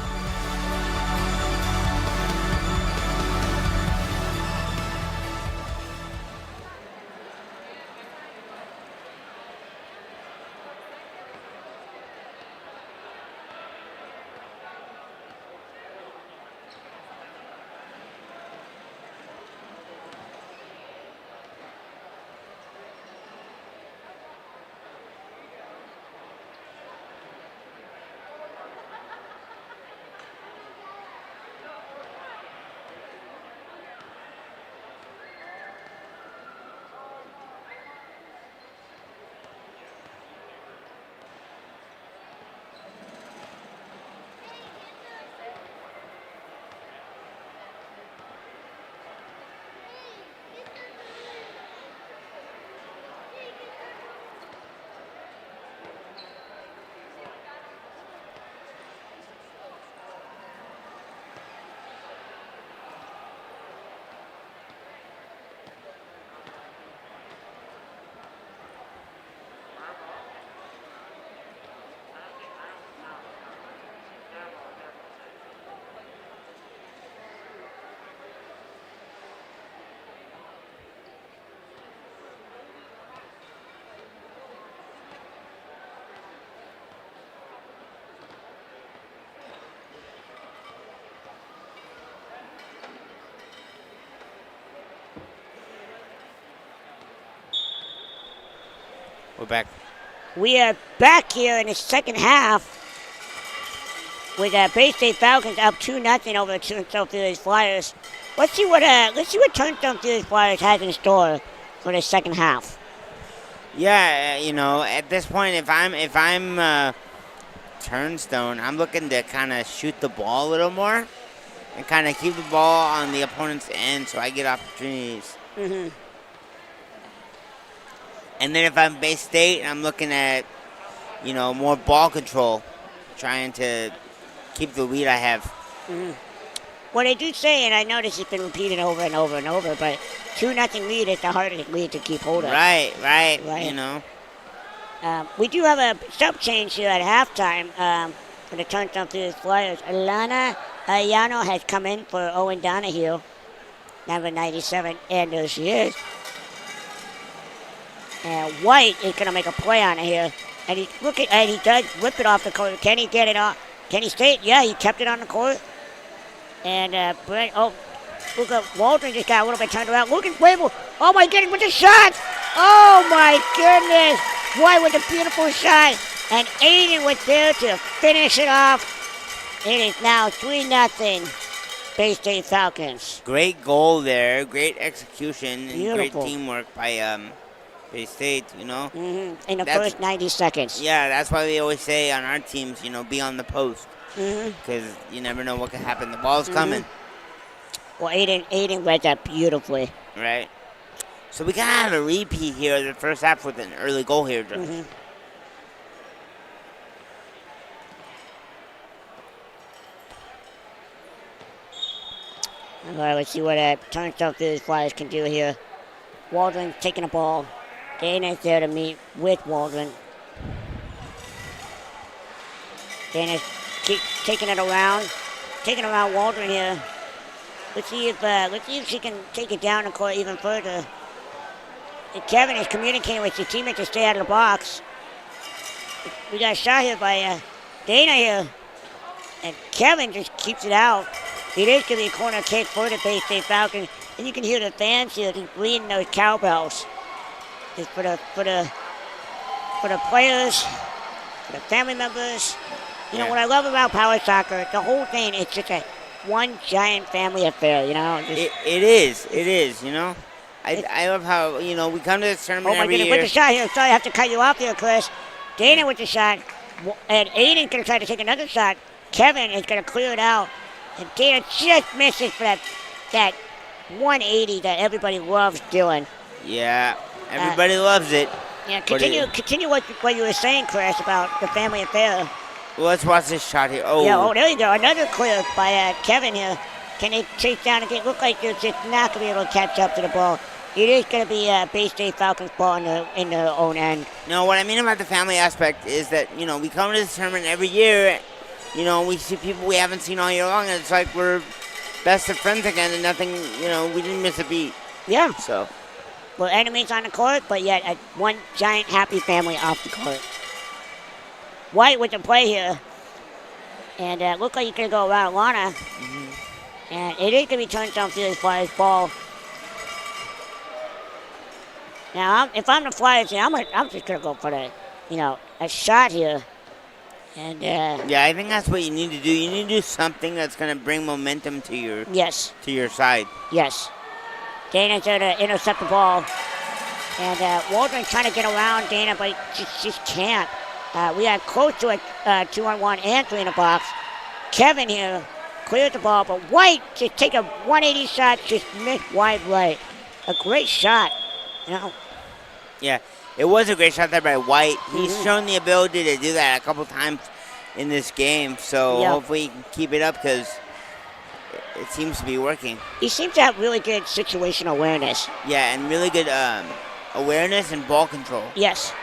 We're back. We are back here in the second half with Bay State Falcons up 2-0 over the Turnstone Phillies Flyers. Let's see what Turnstone Phillies Flyers has in store for the second half. Yeah, at this point, if I'm Turnstone, I'm looking to kind of shoot the ball a little more and kind of keep the ball on the opponent's end so I get opportunities. Mm-hmm. And then if I'm Bay State, I'm looking at, more ball control, trying to keep the lead I have. Mm-hmm. Well, they do say, and I know this has been repeated over and over and over, but 2-0 lead is the hardest lead to keep hold of. Right. We do have a sub change here at halftime for the Turnstone Phillies Flyers. Alana Ayano has come in for Owen Donahue, number 97, and there she is. And White is going to make a play on it here. And he does rip it off the court. Can he get it off? Can he stay? Yeah, he kept it on the court. And look at Waldron just got a little bit turned around. Look at Wavell. Oh my goodness, with the shot! Oh my goodness! White with a beautiful shot. And Aiden was there to finish it off. It is now 3-0 Bay State Falcons. Great goal there. Great execution. And Beautiful. Great teamwork by Bay State, Mm-hmm. In the first 90 seconds. Yeah, that's why we always say on our teams, be on the post. Mm-hmm. Because you never know what can happen. The ball's coming. Well, Aiden read that beautifully. Right. So we kind of have a repeat here in the first half with an early goal here, Joe. Mm-hmm. All right, let's see what Turnstone Phillies Flyers can do here. Waldron taking the ball. Dana's there to meet with Waldron. Dana's taking it around Waldron here. Let's see if she can take it down the court even further. And Kevin is communicating with his teammate to stay out of the box. We got a shot here by Dana here. And Kevin just keeps it out. It is going to be a corner kick for the Bay State Falcons. And you can hear the fans here just bleeding those cowbells. Just for the players, for the family members, You know, what I love about power soccer, the whole thing, it's just a one giant family affair, you know? It is, you know? I love how, you know, we come to this tournament Oh, my every goodness, year. with the shot here. Sorry, I have to cut you off here, Chris. Dana with the shot, and Aiden's going to try to take another shot. Kevin is going to clear it out, and Dana just misses for that 180 that everybody loves doing. Yeah, everybody loves it. Yeah, But continue what you were saying, Chris, about the family affair. Let's watch this shot here. Oh, Yeah, there you go. Another clear by Kevin here. Can they chase down again? Look like they're just not going to be able to catch up to the ball. It is going to be Bay State Falcons ball in their own end. No, what I mean about the family aspect is that, you know, we come to this tournament every year. You know, we see people we haven't seen all year long, and it's like we're best of friends again, and nothing, you know, we didn't miss a beat. Yeah. So, We're enemies on the court, but yet one giant happy family off the court. White with the play here. And look like he's going to go around Lana. And it is going to be turned downfield as far as ball. Now, if I'm the Flyers here, I'm just going to go for a shot here. And yeah, I think that's what you need to do. You need to do something that's going to bring momentum to your side. Yes. Dana's there to intercept the ball. And Waldron's trying to get around Dana, but just can't. We are close to a 2-on-1 and 3 in the box. Kevin here clears the ball, but White just take a 180 shot, just missed wide right. A great shot, you know. Yeah, it was a great shot there by White. He's shown the ability to do that a couple times in this game, so hopefully he can keep it up because it seems to be working. He seems to have really good situational awareness. Yeah, and really good awareness and ball control. Yes.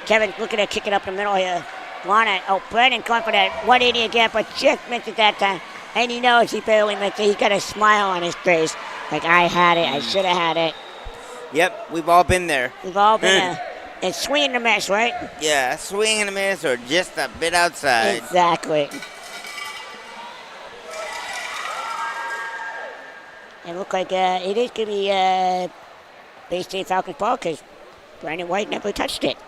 Kevin looking to kick it up the middle here. Lana, Brennan going for that 180 again, but just missed it that time. And he knows he barely missed it. He's got a smile on his face. Like, I had it. I should have had it. Yep, we've all been there. We've all been there. And swing and a miss, right? Yeah, swing and a miss or just a bit outside. Exactly. And look like it is going to be Bay State Falcons ball because Brandon White never touched it.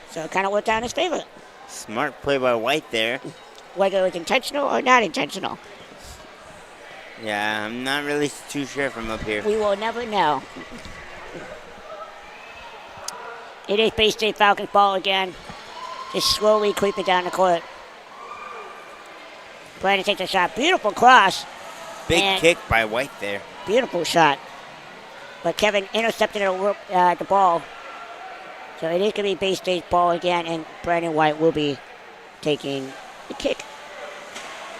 So it kind of worked out in his favor. Smart play by White there. Whether it was intentional or not intentional. Yeah, I'm not really too sure from up here. We will never know. It is Bay State Falcons ball again. Just slowly creeping down the court. Brandon takes a shot. Beautiful cross. Big kick by White there. Beautiful shot. But Kevin intercepted the ball. So it is going to be Bay State's ball again, and Brandon White will be taking the kick.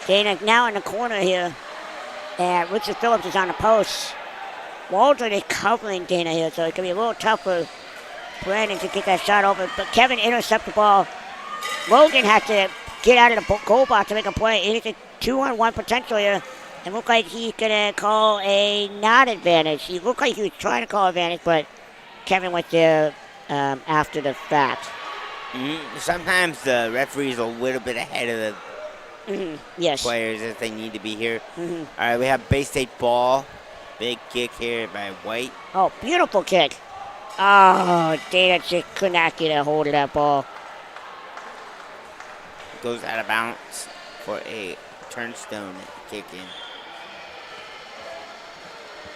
Dana now in the corner here. And Richard Phillips is on the post. Waldron is covering Dana here, so it can be a little tough for Brandon to get that shot over. But Kevin intercepts the ball. Logan has to get out of the goal box to make a play. It is a 2-on-1 potential here. And look like he's going to call a not advantage. He looked like he was trying to call advantage, but Kevin went there after the fact. Sometimes the referee's a little bit ahead of the yes. players if they need to be here. Mm-hmm. All right, we have Bay State ball. Big kick here by White. Oh, beautiful kick. Oh, Dana just could not get a hold of that ball. Goes out of bounds for a turnstone kick in.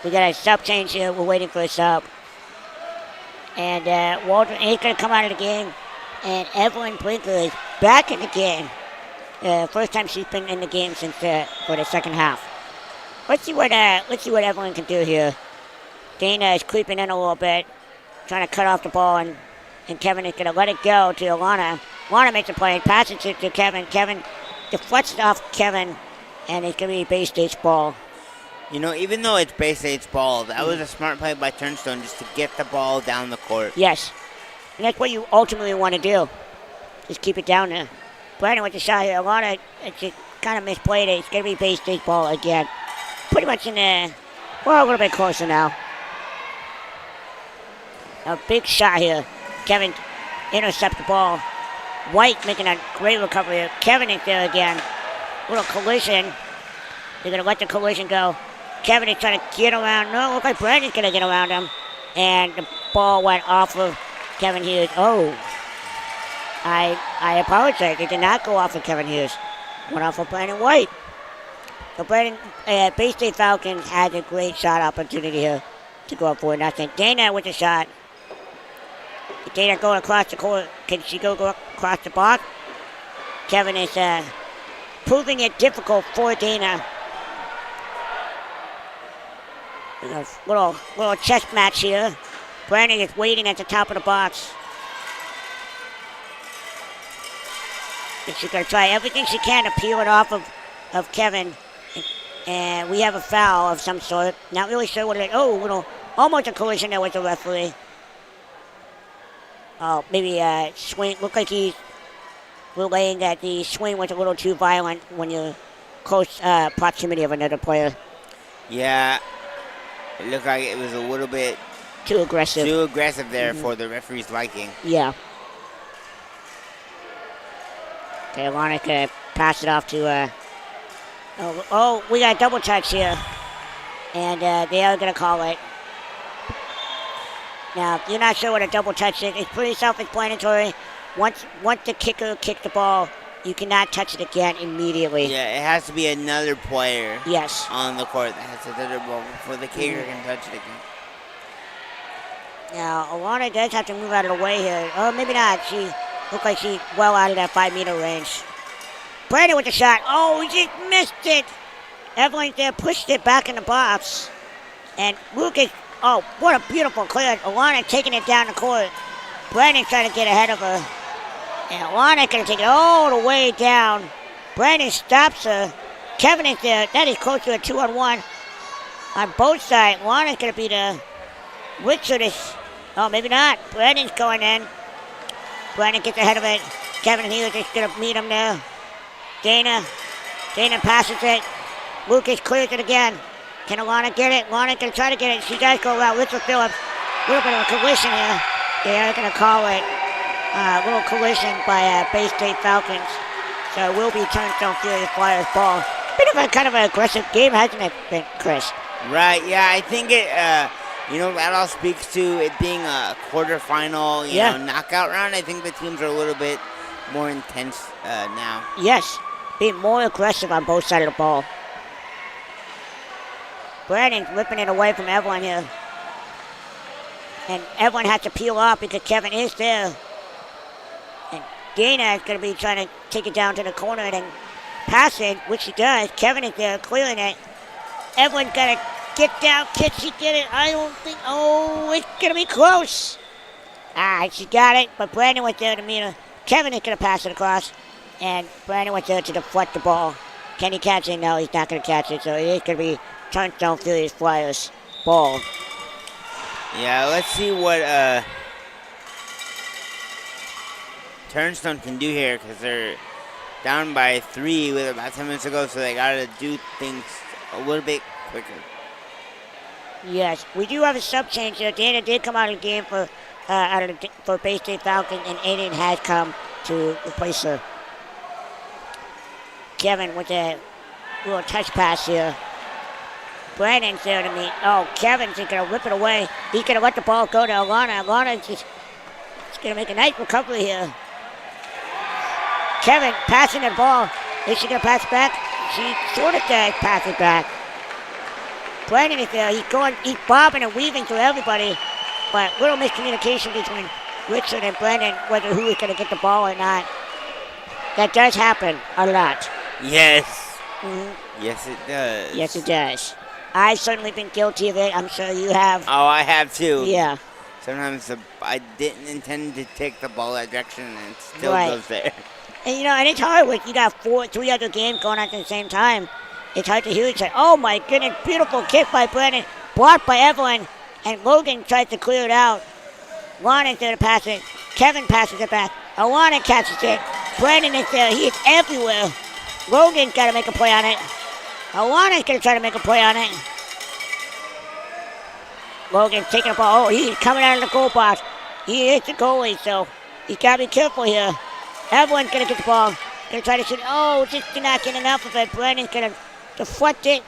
We got a sub change here. We're waiting for a sub. And Waldron is going to come out of the game. And Evelyn Brinker is back in the game. First time she's been in the game since for the second half. Let's see what Evelyn can do here. Dana is creeping in a little bit, trying to cut off the ball, and Kevin is going to let it go to Alana. Alana makes a play, passes it to Kevin. Kevin deflects it off Kevin, and it's going to be Bay State's ball. You know, even though it's Bay State's ball, that was a smart play by Turnstone just to get the ball down the court. Yes, and that's what you ultimately want to do. Just keep it down there. Brandon with the shot here. Alana just kind of misplayed it. It's going to be Bay State's ball again. Pretty much in there. Well, a little bit closer now. A big shot here. Kevin intercepts the ball. White making a great recovery here. Kevin is there again. Little collision. They're going to let the collision go. Kevin is trying to get around. No, look like Brandon's going to get around him. And the ball went off of Kevin Hughes. Oh. I apologize. It did not go off of Kevin Hughes. Went off for Brandon White. So Bay State Falcons had a great shot opportunity here to go up 4-0. Dana with the shot. Dana going across the court. Can she go across the box? Kevin is proving it difficult for Dana. A little chess match here. Brandon is waiting at the top of the box. And she's going to try everything she can to peel it off of Kevin. And we have a foul of some sort. Not really sure what it is. Oh, almost a collision there with the referee. Oh, maybe a swing. Looked like he's relaying that the swing was a little too violent when you're close proximity of another player. Yeah, it looked like it was a little bit too aggressive. Too aggressive there for the referee's liking. Yeah. Okay, Alana's going to pass it off to... we got a double touch here. And they are going to call it. Now, if you're not sure what a double touch is, it's pretty self-explanatory. Once the kicker kicks the ball, you cannot touch it again immediately. Yeah, it has to be another player yes. on the court that has to touch the ball before the kicker can touch it again. Now, Alana does have to move out of the way here. Oh, maybe not. She looks like she's well out of that 5-meter range. Brandon with the shot. Oh, he just missed it. Evelyn there pushed it back in the box. And Lucas, what a beautiful clear. Alana taking it down the court. Brandon trying to get ahead of her. And Alana going to take it all the way down. Brandon stops her. Kevin is there. That is close to a 2-on-1 on both sides. Alana's going to be the Richard is. Oh, maybe not. Brandon's going in. Brandon gets ahead of it. Kevin Healy is going to meet him there. Dana passes it. Lucas clears it again. Can Alana get it? Alana can try to get it. She does go around Richard Phillips. A little bit of a collision here. They're going to call it a little collision by Bay State Falcons. So it will be Turnstone Fury Flyers ball. Bit of a kind of an aggressive game, hasn't it, Chris? Right, yeah, I think it, that all speaks to it being a quarterfinal, knockout round. I think the teams are a little bit more intense now. Yes, being more aggressive on both sides of the ball. Brandon's ripping it away from Evelyn here. And Evelyn has to peel off because Kevin is there. And Dana is going to be trying to take it down to the corner and then pass it, which she does. Kevin is there clearing it. Evelyn's got to get down. Can she get it? I don't think. Oh, it's going to be close. She got it, but Brandon was there to meet her. Kevin is going to pass it across. And Brandon was there to deflect the ball. Can he catch it? No, he's not going to catch it. So it is going to be Turnstone Furious Flyers ball. Yeah, let's see what Turnstone can do here because they're down by 3 with about 10 minutes to go, so they got to do things a little bit quicker. Yes, we do have a sub change here. Dana did come out of the game for Bay State Falcon, and Aiden has come to replace her. Kevin with a little touch pass here. Brandon's there to meet. Oh, Kevin's going to rip it away. He's going to let the ball go to Alana. Alana's just going to make a nice recovery here. Kevin passing the ball. Is she going to pass it back? She sort of does pass it back. Brandon is there. He's bobbing and weaving through everybody. But little miscommunication between Richard and Brandon, whether who is going to get the ball or not. That does happen a lot. Yes. Mm-hmm. Yes, it does. Yes, it does. I've certainly been guilty of it. I'm sure you have. Oh, I have too. Yeah. Sometimes I didn't intend to take the ball that direction, and it still goes there. And and it's hard when you got 3 other games going on at the same time. It's hard to hear it say, "Oh my goodness, beautiful kick by Brandon, blocked by Evelyn," and Logan tries to clear it out. Alana's there to pass it. Kevin passes it back. Alana catches it. Brandon is there. He is everywhere. Logan's got to make a play on it. Alana's going to try to make a play on it. Logan's taking the ball. Oh, he's coming out of the goal box. He is the goalie, so he's got to be careful here. Evelyn's going to get the ball. Going to try to shoot. Oh, just not getting enough of it. Brandon's going to deflect it.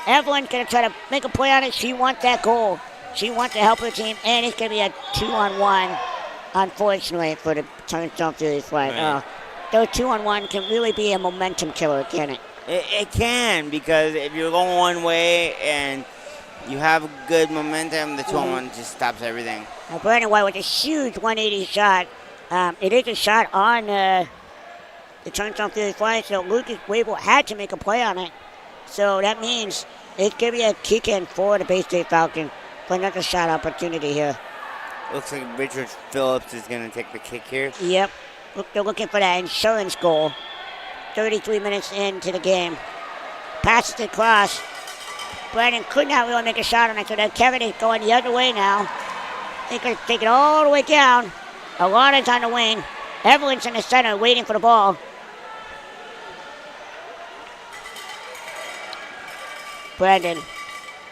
Evelyn's going to try to make a play on it. She wants that goal. She wants to help her team, and it's going to be a 2-on-1, unfortunately, for the Turnstone Fury Flyers. Right. those 2-on-1 can really be a momentum killer, can it? It can, because if you're going one way and you have good momentum, the 2-on-1 just stops everything. Now, Brandon White with a huge 180 shot. It is a shot on the Turnstone Philly Flyers, so Lucas Wable had to make a play on it. So that means it's going to be a kick-in for the Bay State Falcons for another shot opportunity here. Looks like Richard Phillips is going to take the kick here. Yep. They're looking for that insurance goal. 33 minutes into the game. Passes it across. Brandon could not really make a shot on it, so that Kevin is going the other way now. They could take it all the way down. Alana's on the wing. Evelyn's in the center waiting for the ball. Brandon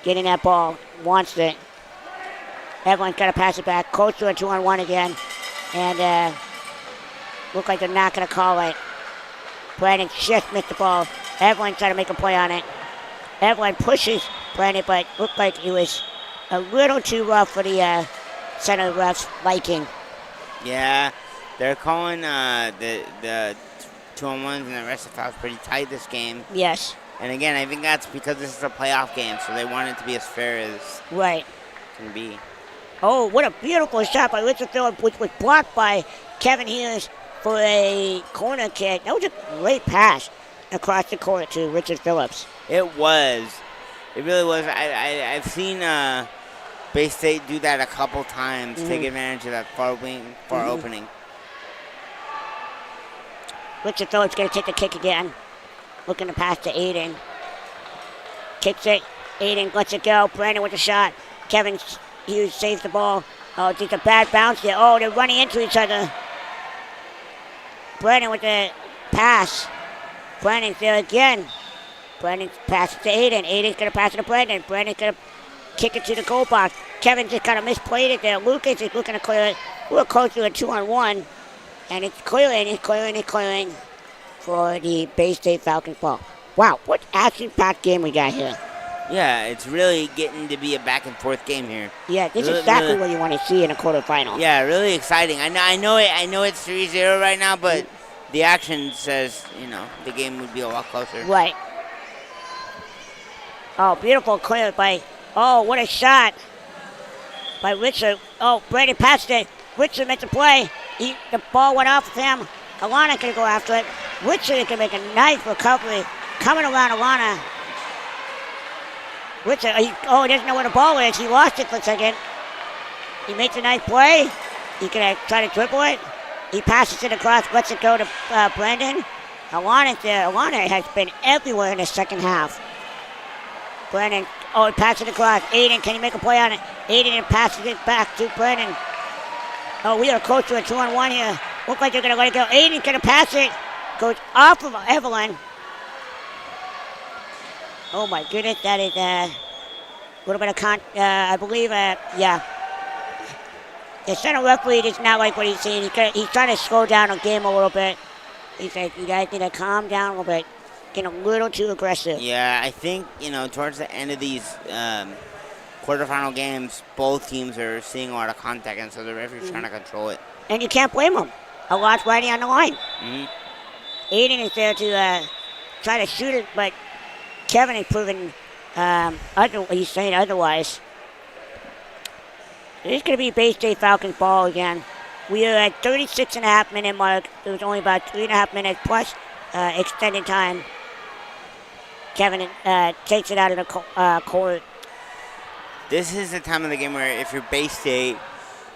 getting that ball. Wants it. Evelyn's got to pass it back. Close to a 2-on-1 again. And look like they're not going to call it. Brandon just missed the ball. Evelyn's trying to make a play on it. Evelyn pushes Brandon, but looked like it was a little too rough for the center ref's liking. Yeah, they're calling the 2-on-1s and the rest of the fouls pretty tight this game. Yes. And again, I think that's because this is a playoff game, so they want it to be as fair as right. it can be. Oh, what a beautiful shot by Richard Phillips, which was blocked by Kevin Hughes for a corner kick. That was a great pass across the court to Richard Phillips. It was. It really was. I've seen Bay State do that a couple times, take advantage of that far opening. Richard Phillips going to take the kick again. Looking to pass to Aiden. Kicks it. Aiden lets it go. Brandon with the shot. Kevin Hughes saves the ball. Oh, just a bad bounce there. Oh, they're running into each other. Brandon with the pass. Brandon's there again. Brandon passes to Aiden. Aiden's going to pass it to Brandon. Brandon's going to kick it to the goal box. Kevin just kind of misplayed it there. Lucas is looking to clear it. We're close to a 2-on-1. And it's clearing for the Bay State Falcons ball. Wow, what action-packed game we got here. Yeah, it's really getting to be a back-and-forth game here. Yeah, this is exactly what you want to see in a quarterfinal. Yeah, really exciting. I know it's 3-0 right now, but the action says, the game would be a lot closer. Right. Oh, beautiful clear by, what a shot by Richard. Oh, Brady passed it. Richard makes a play. The ball went off of him. Alana can go after it. Richard can make a nice recovery. Coming around Alana. Richard, he doesn't know where the ball is. He lost it for a second. He makes a nice play. He can try to dribble it. He passes it across, lets it go to Brandon. Alana's there. Alana has been everywhere in the second half. Brandon, he passes it across. Aiden, can he make a play on it? Aiden passes it back to Brandon. Oh, we are close to a 2-on-1 here. Look like they're going to let it go. Aiden's going to pass it. Goes off of Evelyn. Oh, my goodness. That is a little bit of I believe, yeah. The center referee does not like what he's saying. He's trying to slow down the game a little bit. He said, you guys need to calm down a little bit. Getting a little too aggressive. Yeah, I think, towards the end of these quarterfinal games, both teams are seeing a lot of contact, and so the referee's trying to control it. And you can't blame them. A lot's riding on the line. Aiden is there to try to shoot it, but Kevin is proving he's saying otherwise. This is going to be Bay State Falcons ball again. We are at 36.5-minute mark. There was only about 3.5 minutes plus extended time. Kevin takes it out of the court. This is the time of the game where if you're Bay State,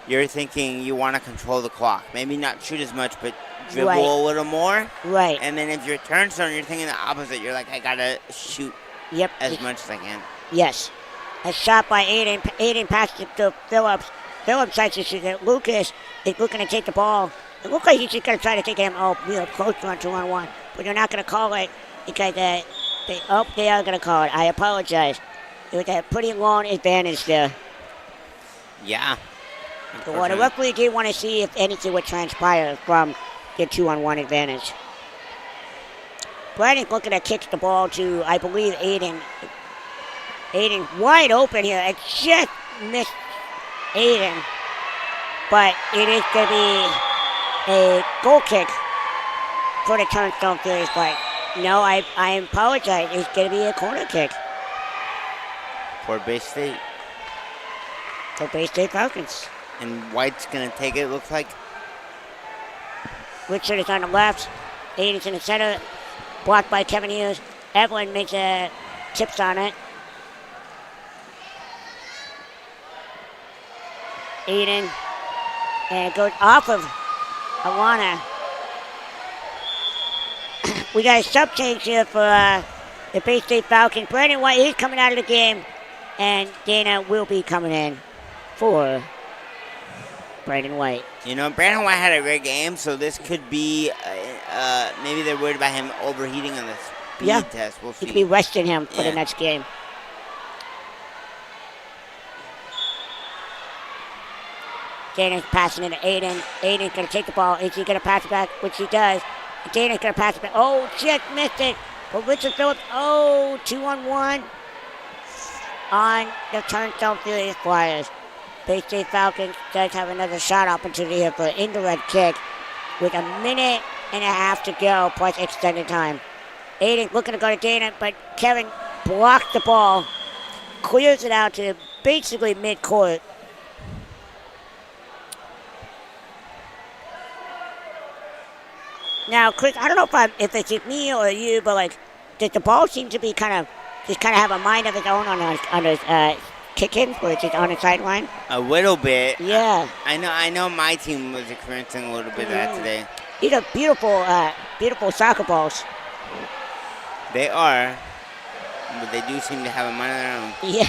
you're thinking you want to control the clock. Maybe not shoot as much, but dribble a little more. Right. And then if you're Turnstone, you're thinking the opposite. You're like, I got to shoot as much as I can. Yes. A shot by Aiden. Aiden passes it to Phillips. Phillips tries to shoot it. Lucas is looking to take the ball. It looks like he's just going to try to take him. We are close to a 2-on-1. But they're not going to call it because they are going to call it. I apologize. It was a pretty long advantage there. Yeah. So the referee did want to see if anything would transpire from the 2-on-1 advantage. Brandon's looking to kick the ball to, I believe, Aiden. Aiden wide open here. It just missed Aiden. But it is going to be a goal kick for the Turnstone Furies Flyers. No, I apologize. It's going to be a corner kick For Bay State. for Bay State Falcons. And White's going to take it, looks like. Richard is on the left. Aiden's in the center. Blocked by Kevin Hughes. Evelyn makes a tips on it. Aiden. And it goes off of Alana. We got a sub change here for the Bay State Falcons. Brandon White is coming out of the game. And Dana will be coming in for Brandon White. You know, Brandon White had a great game, so this could be, maybe they're worried about him overheating on the speed test. We'll see. You could be resting him for the Yeah. next game. Dana's passing it to Aiden. Aiden's going to take the ball. Is he going to pass it back? Which he does. Dana's going to pass it back. Oh, just missed it. But Richard Phillips, 2-on-1 on the Turnstone Furies Flyers. Bay State Falcons does have another shot opportunity here for an indirect kick with a minute and a half to go plus extended time. Aiden looking to go to Dana, but Kevin blocked the ball, clears it out to basically mid-court. Now, Chris, I don't know if it's me or you, but like, does the ball seem to be kind of have a mind of its own on his kick-in, where it's just on the sideline? A little bit. Yeah. I know my team was experiencing a little bit of that today. These are beautiful soccer balls. They are, but they do seem to have a mind of their own. Yeah.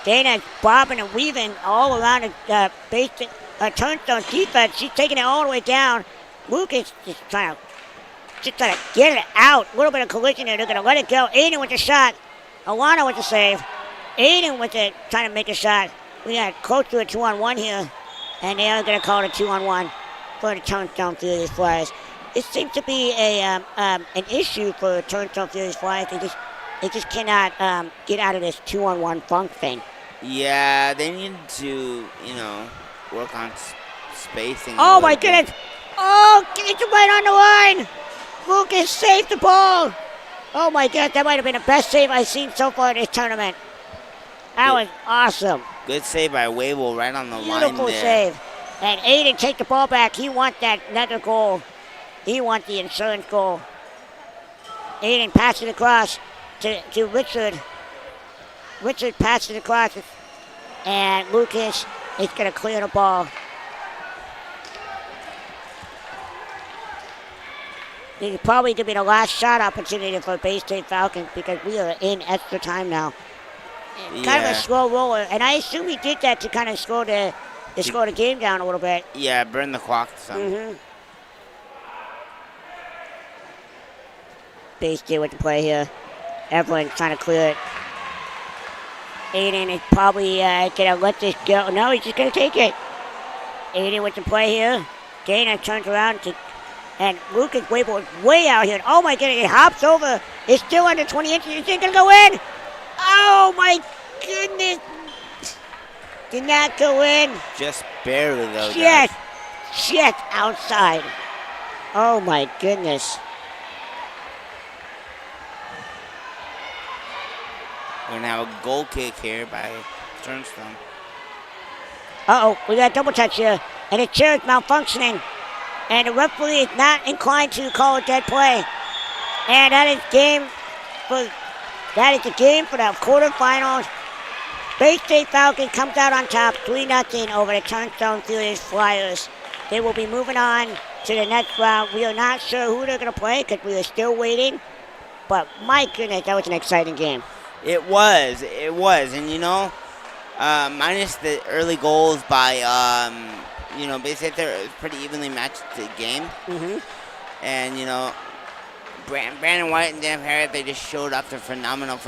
Dana's bobbing and weaving all around the Turnstone defense. She's taking it all the way down. Lucas just trying to get it out. A little bit of collision there. They're going to let it go. Aiden with the shot. Alana with the save. Aiden with it, trying to make a shot. We got close to a 2-on-1 here. And they are going to call it a 2-on-1 for the Turnstone Furies Flyers. It seems to be an issue for the Turnstone Furies Flyers. They just cannot get out of this 2-on-1 funk thing. Yeah, they need to, work on spacing. Oh, my goodness. Oh, it's right on the line. Lucas saved the ball. Oh, my God. That might have been the best save I've seen so far in this tournament. That was awesome. Good save by Wable right on the line Beautiful there. save. And Aiden take the ball back. He wants that another goal. He wants the insurance goal. Aiden passes it across to Richard. Richard passes it across. And Lucas is going to clear the ball. This is probably going to be the last shot opportunity for Bay State Falcons because we are in extra time now. Kind of a slow roller, and I assume he did that to kind of slow the game down a little bit. Yeah, burn the clock some. Mm-hmm. Bay State with the play here. Everyone's trying to clear it. Aiden is probably going to let this go. No, he's just going to take it. Aiden with the play here. Dana turns around and Lucas Wable is way out here. Oh my goodness, it hops over. It's still under 20 inches. It's going to go in. Oh my goodness. Did not go in. Just barely though. Just outside. Oh my goodness. We're going to have a goal kick here by Turnstone. Uh-oh, we got a double touch here. And the chair is malfunctioning. And the referee is not inclined to call a dead play. And that is the game for the quarterfinals. Bay State Falcons comes out on top 3-0 over the Turnstone Furies Flyers. They will be moving on to the next round. We are not sure who they're going to play because we are still waiting. But my goodness, that was an exciting game. It was. And minus the early goals by, Bay State, it was pretty evenly matched the game. Mm-hmm. And, Brandon White and Dan Harrod, they just showed off their phenomenal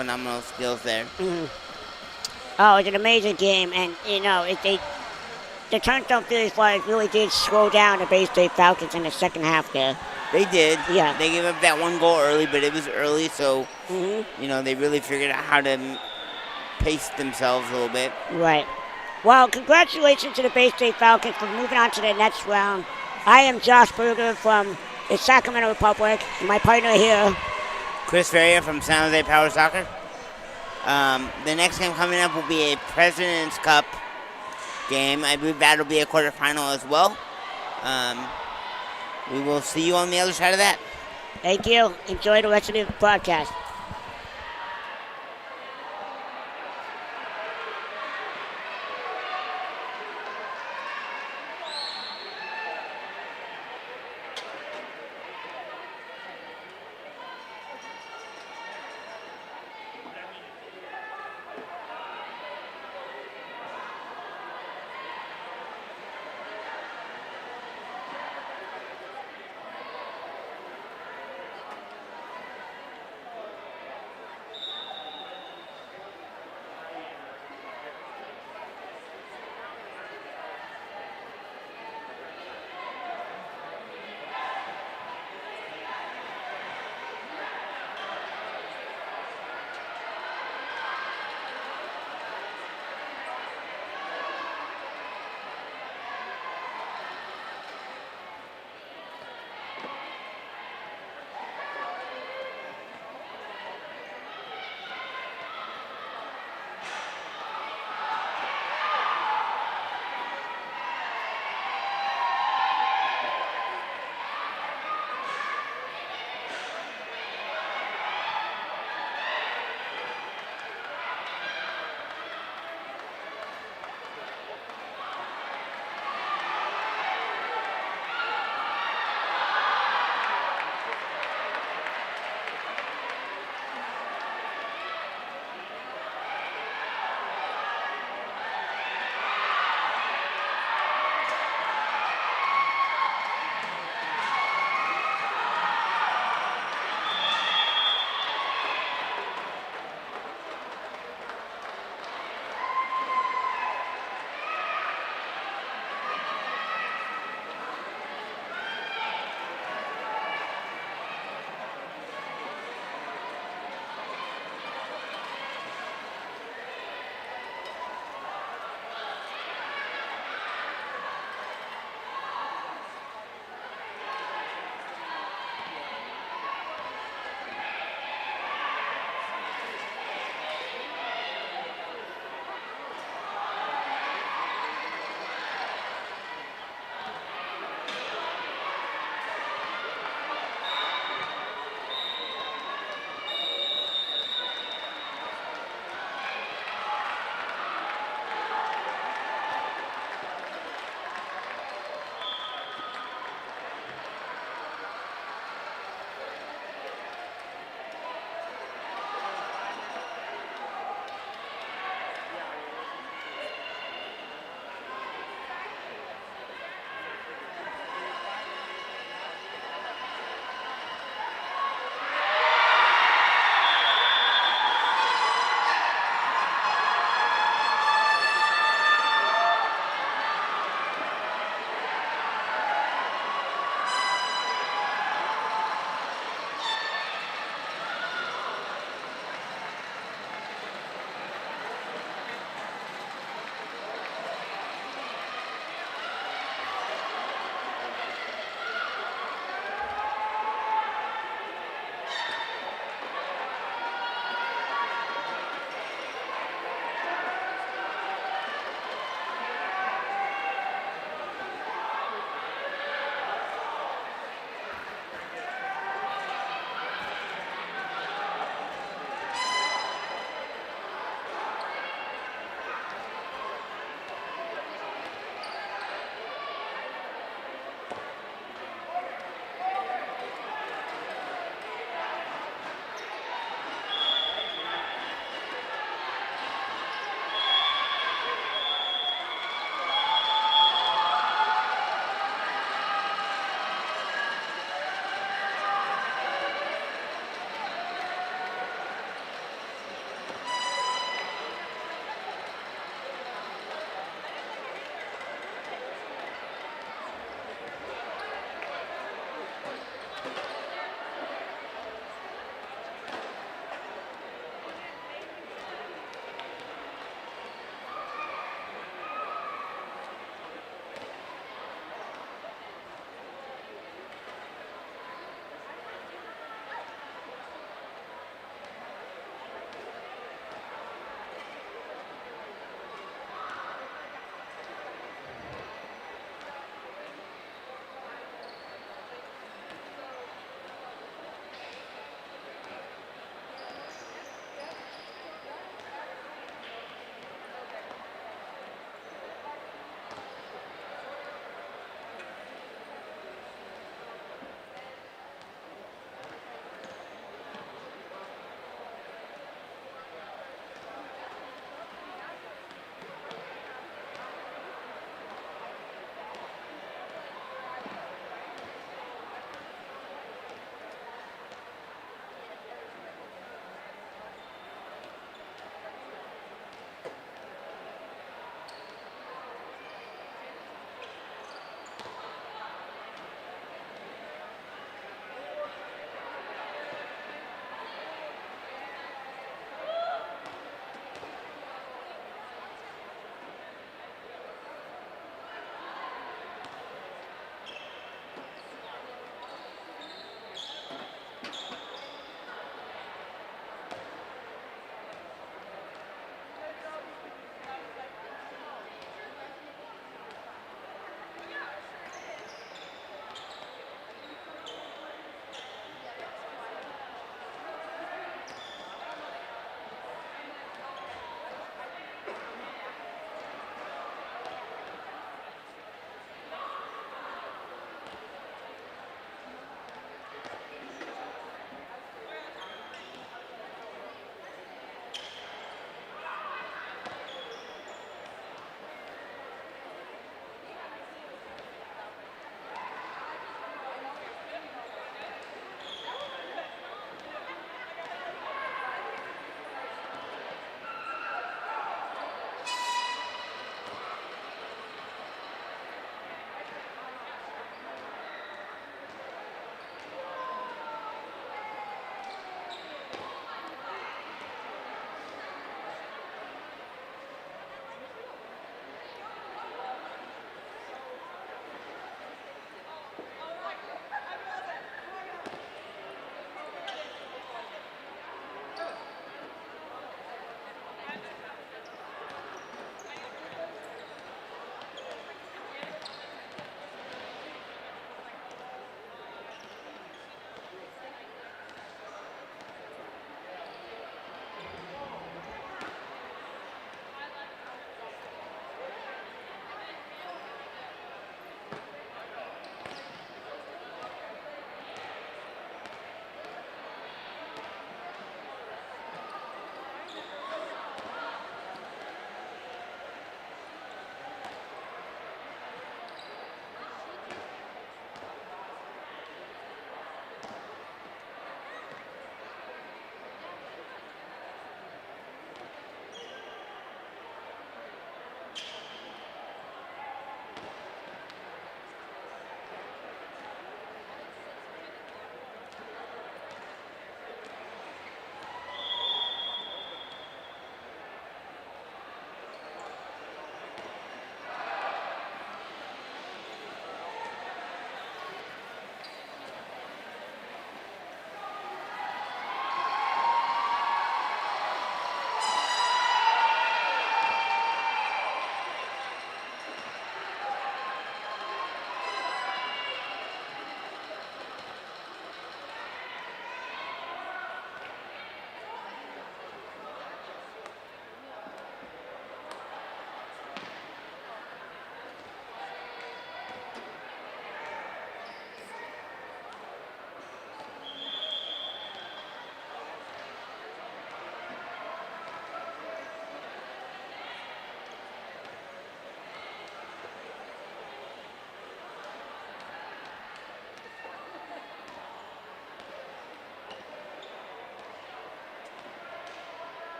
skills there. Mm-hmm. Oh, it's an amazing game. And, the Turnstone Furies Flyers really did slow down the Bay State Falcons in the second half there. They did. Yeah. They gave up that one goal early, but it was early, so, Mm-hmm. They really figured out how to pace themselves a little bit. Right. Well, congratulations to the Bay State Falcons for moving on to the next round. I am Josh Berger from is Sacramento Republic. And my partner here, Chris Ferrier from San Jose Power Soccer. The next game coming up will be a President's Cup game. I believe that'll be a quarterfinal as well. We will see you on the other side of that. thank you. Enjoy the rest of the broadcast.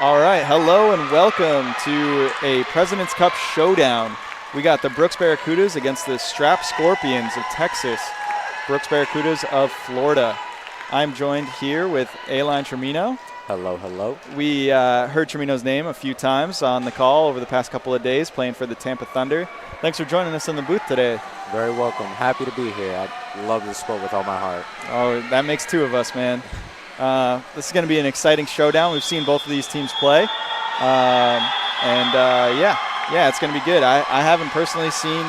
All right, hello and welcome to a President's Cup showdown. We got the Brooks Barracudas against the Strap Scorpions of Texas, Brooks Barracudas of Florida. I'm joined here with A-Line Tremino. Hello, hello. We heard Tremino's name a few times on the call over the past couple of days playing for the Tampa Thunder. Thanks for joining us in the booth today. Very welcome. Happy to be here. I love this sport with all my heart. Oh, that makes two of us, man. This is going to be an exciting showdown. We've seen both of these teams play. Yeah, it's going to be good. I haven't personally seen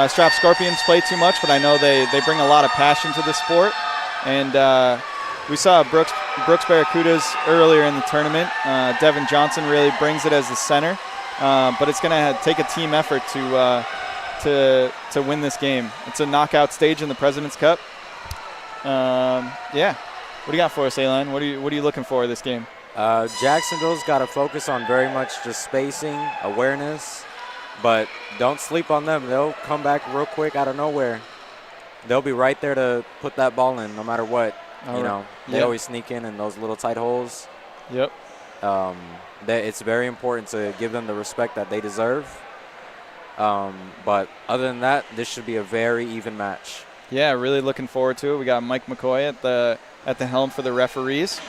Strap Scorpions play too much, but I know they bring a lot of passion to the sport. And we saw Brooks Barracudas earlier in the tournament. Devin Johnson really brings it as the center. But it's going to take a team effort to win this game. It's a knockout stage in the President's Cup. Yeah. What do you got for us, A-Line? What are you looking for this game? Jacksonville's got to focus on very much just spacing, awareness, but don't sleep on them. They'll come back real quick out of nowhere. They'll be right there to put that ball in no matter what. They always sneak in those little tight holes. Yep. It's very important to give them the respect that they deserve. But other than that, this should be a very even match. Yeah, really looking forward to it. We got Mike McCoy at the helm for the referees.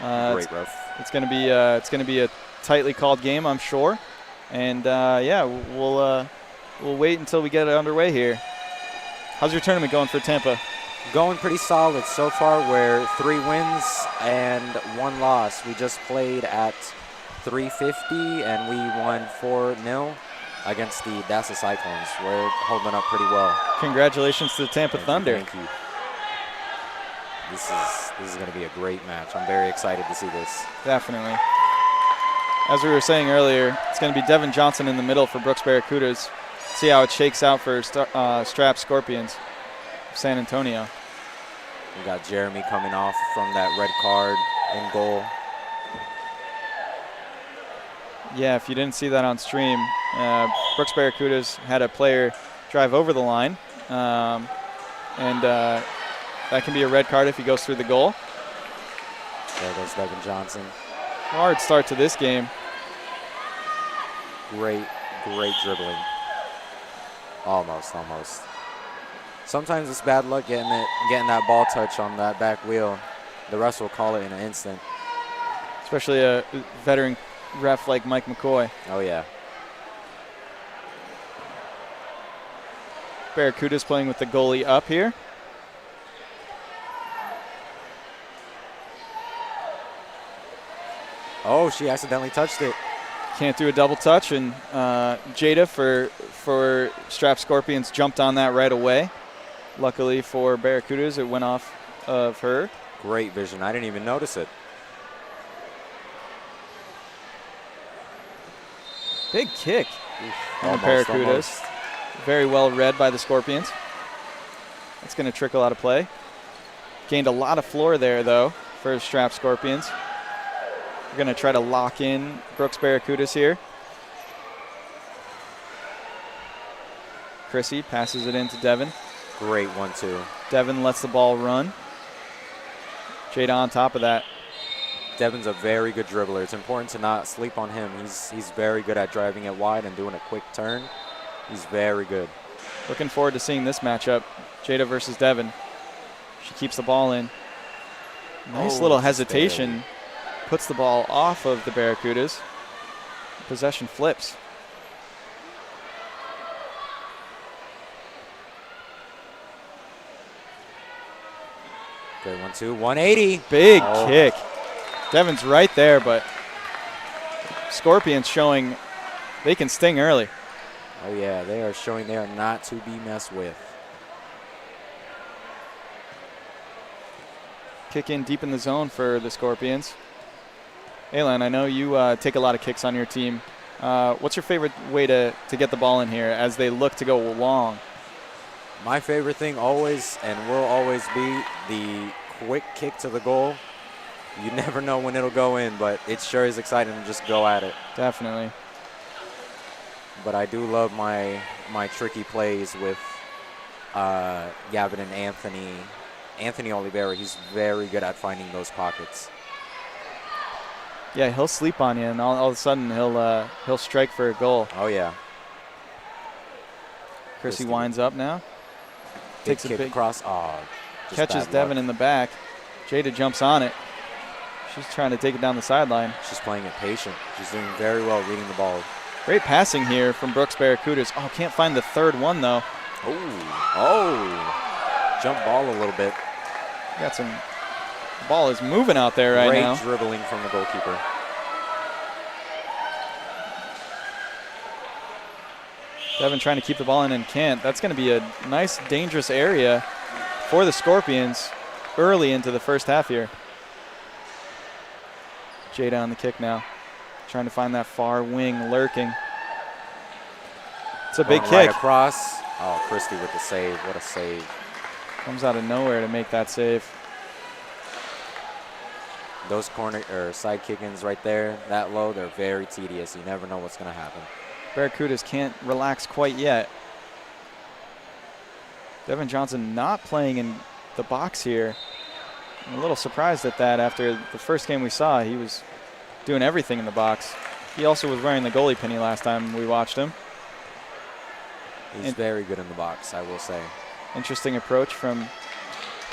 Great ref. It's going to be a tightly called game, I'm sure. And we'll wait until we get it underway here. How's your tournament going for Tampa? Going pretty solid so far. We're 3 wins and 1 loss. We just played at 350 and we won 4-0 against the Dasa Cyclones. We're holding up pretty well. Congratulations to the Tampa Thunder. Thank you. This is going to be a great match. I'm very excited to see this. Definitely. As we were saying earlier, it's going to be Devin Johnson in the middle for Brooks Barracudas. See how it shakes out for Strap Scorpions of San Antonio. We got Jeremy coming off from that red card in goal. Yeah, if you didn't see that on stream, Brooks Barracudas had a player drive over the line, and that can be a red card if he goes through the goal. There goes Devin Johnson. Hard start to this game. Great dribbling. Almost. Sometimes it's bad luck getting that ball touch on that back wheel. The refs will call it in an instant. Especially a veteran ref like Mike McCoy. Oh, yeah. Barracuda's playing with the goalie up here. Oh, she accidentally touched it. Can't do a double touch, and Jada for Strap Scorpions jumped on that right away. Luckily for Barracudas, it went off of her. Great vision. I didn't even notice it. Big kick on the Barracudas. Almost. Very well read by the Scorpions. It's going to trickle out of play. Gained a lot of floor there, though, for Strap Scorpions. We're going to try to lock in Brooks Barracudas here. Chrissy passes it in to Devin. Great 1-2. Devin lets the ball run. Jada on top of that. Devin's a very good dribbler. It's important to not sleep on him. He's very good at driving it wide and doing a quick turn. He's very good. Looking forward to seeing this matchup. Jada versus Devin. She keeps the ball in. Nice little hesitation. Puts the ball off of the Barracudas. Possession flips. Great 1-2. 180. Big kick. Devin's right there, but Scorpions showing they can sting early. Oh, yeah. They are showing they are not to be messed with. Kick in deep in the zone for the Scorpions. Alan, I know you take a lot of kicks on your team. What's your favorite way to get the ball in here as they look to go long? My favorite thing always and will always be the quick kick to the goal. You never know when it'll go in, but it sure is exciting to just go at it. Definitely. But I do love my tricky plays with Gavin and Anthony. Anthony Oliveira, he's very good at finding those pockets. Yeah, he'll sleep on you, and all of a sudden he'll strike for a goal. Oh, yeah. Christie winds up now. Takes a kick big across. Oh, just catches bad Devin luck. in the back. Jada jumps on it. She's trying to take it down the sideline. She's playing it patient. She's doing very well reading the ball. Great passing here from Brooks Barracudas. Oh, can't find the third one, though. Oh. Jump ball a little bit. Got some. The ball is moving out there right now. Great dribbling from the goalkeeper. Devin trying to keep the ball in and can't. That's going to be a nice, dangerous area for the Scorpions early into the first half here. Jada on the kick now. Trying to find that far wing lurking. It's a big Going kick. Right across. Oh, Christie with the save. What a save. Comes out of nowhere to make that save. Those corner or side kick-ins right there, that low, they're very tedious. You never know what's going to happen. Barracudas can't relax quite yet. Devin Johnson not playing in the box here. I'm a little surprised at that after the first game we saw. He was doing everything in the box. He also was wearing the goalie penny last time we watched him. He's very good in the box, I will say. Interesting approach from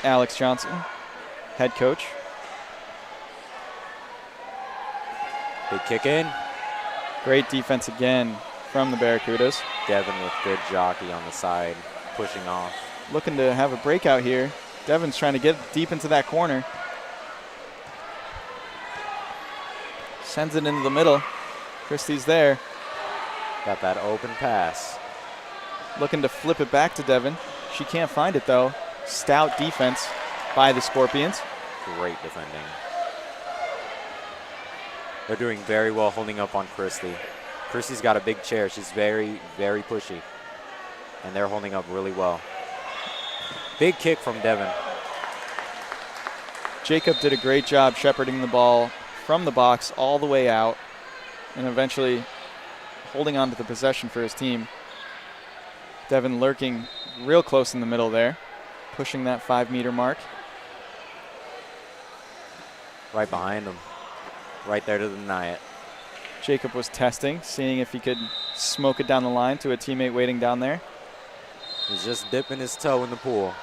Alex Johnson, head coach. Big kick in. Great defense again from the Barracudas. Devin with good jockey on the side, pushing off. Looking to have a breakout here. Devin's trying to get deep into that corner. Sends it into the middle. Christie's there. Got that open pass. Looking to flip it back to Devin. She can't find it, though. Stout defense by the Scorpions. Great defending. They're doing very well holding up on Christie. Christie's got a big chair. She's very, very pushy. And they're holding up really well. Big kick from Devin. Jacob did a great job shepherding the ball from the box all the way out and eventually holding on to the possession for his team. Devin lurking real close in the middle there, pushing that 5-meter mark. Right behind him. Right there to deny it. Jacob was testing, seeing if he could smoke it down the line to a teammate waiting down there. He's just dipping his toe in the pool.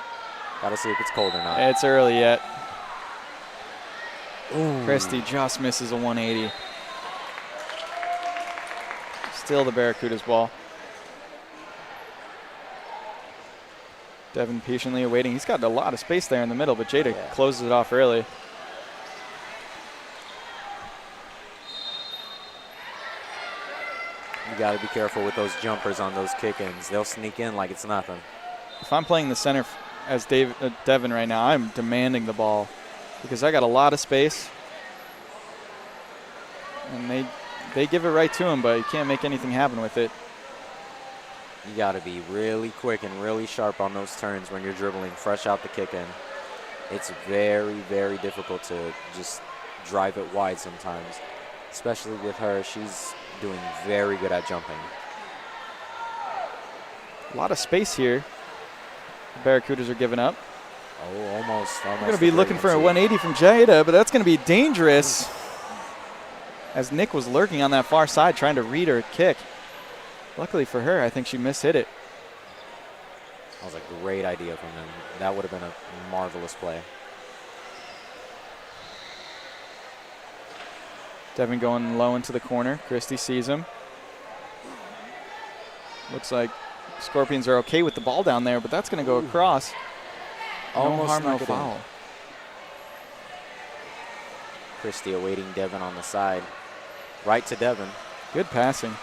Got to see if it's cold or not. It's early yet. Ooh. Christie just misses a 180. Still the Barracudas ball. Devin patiently awaiting. He's got a lot of space there in the middle, but Jada closes it off early. You got to be careful with those jumpers on those kick-ins. They'll sneak in like it's nothing. If I'm playing the center as Devin right now, I'm demanding the ball because I got a lot of space. And they give it right to him, but you can't make anything happen with it. You got to be really quick and really sharp on those turns when you're dribbling fresh out the kick-in. It's very, very difficult to just drive it wide sometimes, especially with her. She's doing very good at jumping. A lot of space here. The Barracudas are giving up. Oh, almost. We're going to be looking for a 180 from Jada, but that's going to be dangerous. As Nick was lurking on that far side trying to read her kick. Luckily for her, I think she mishit it. That was a great idea from him. That would have been a marvelous play. Devin going low into the corner. Christie sees him. Looks like Scorpions are okay with the ball down there, but that's going to go across. Almost no harm, no snuck it in. foul. Christie awaiting Devin on the side. Right to Devin. Good passing.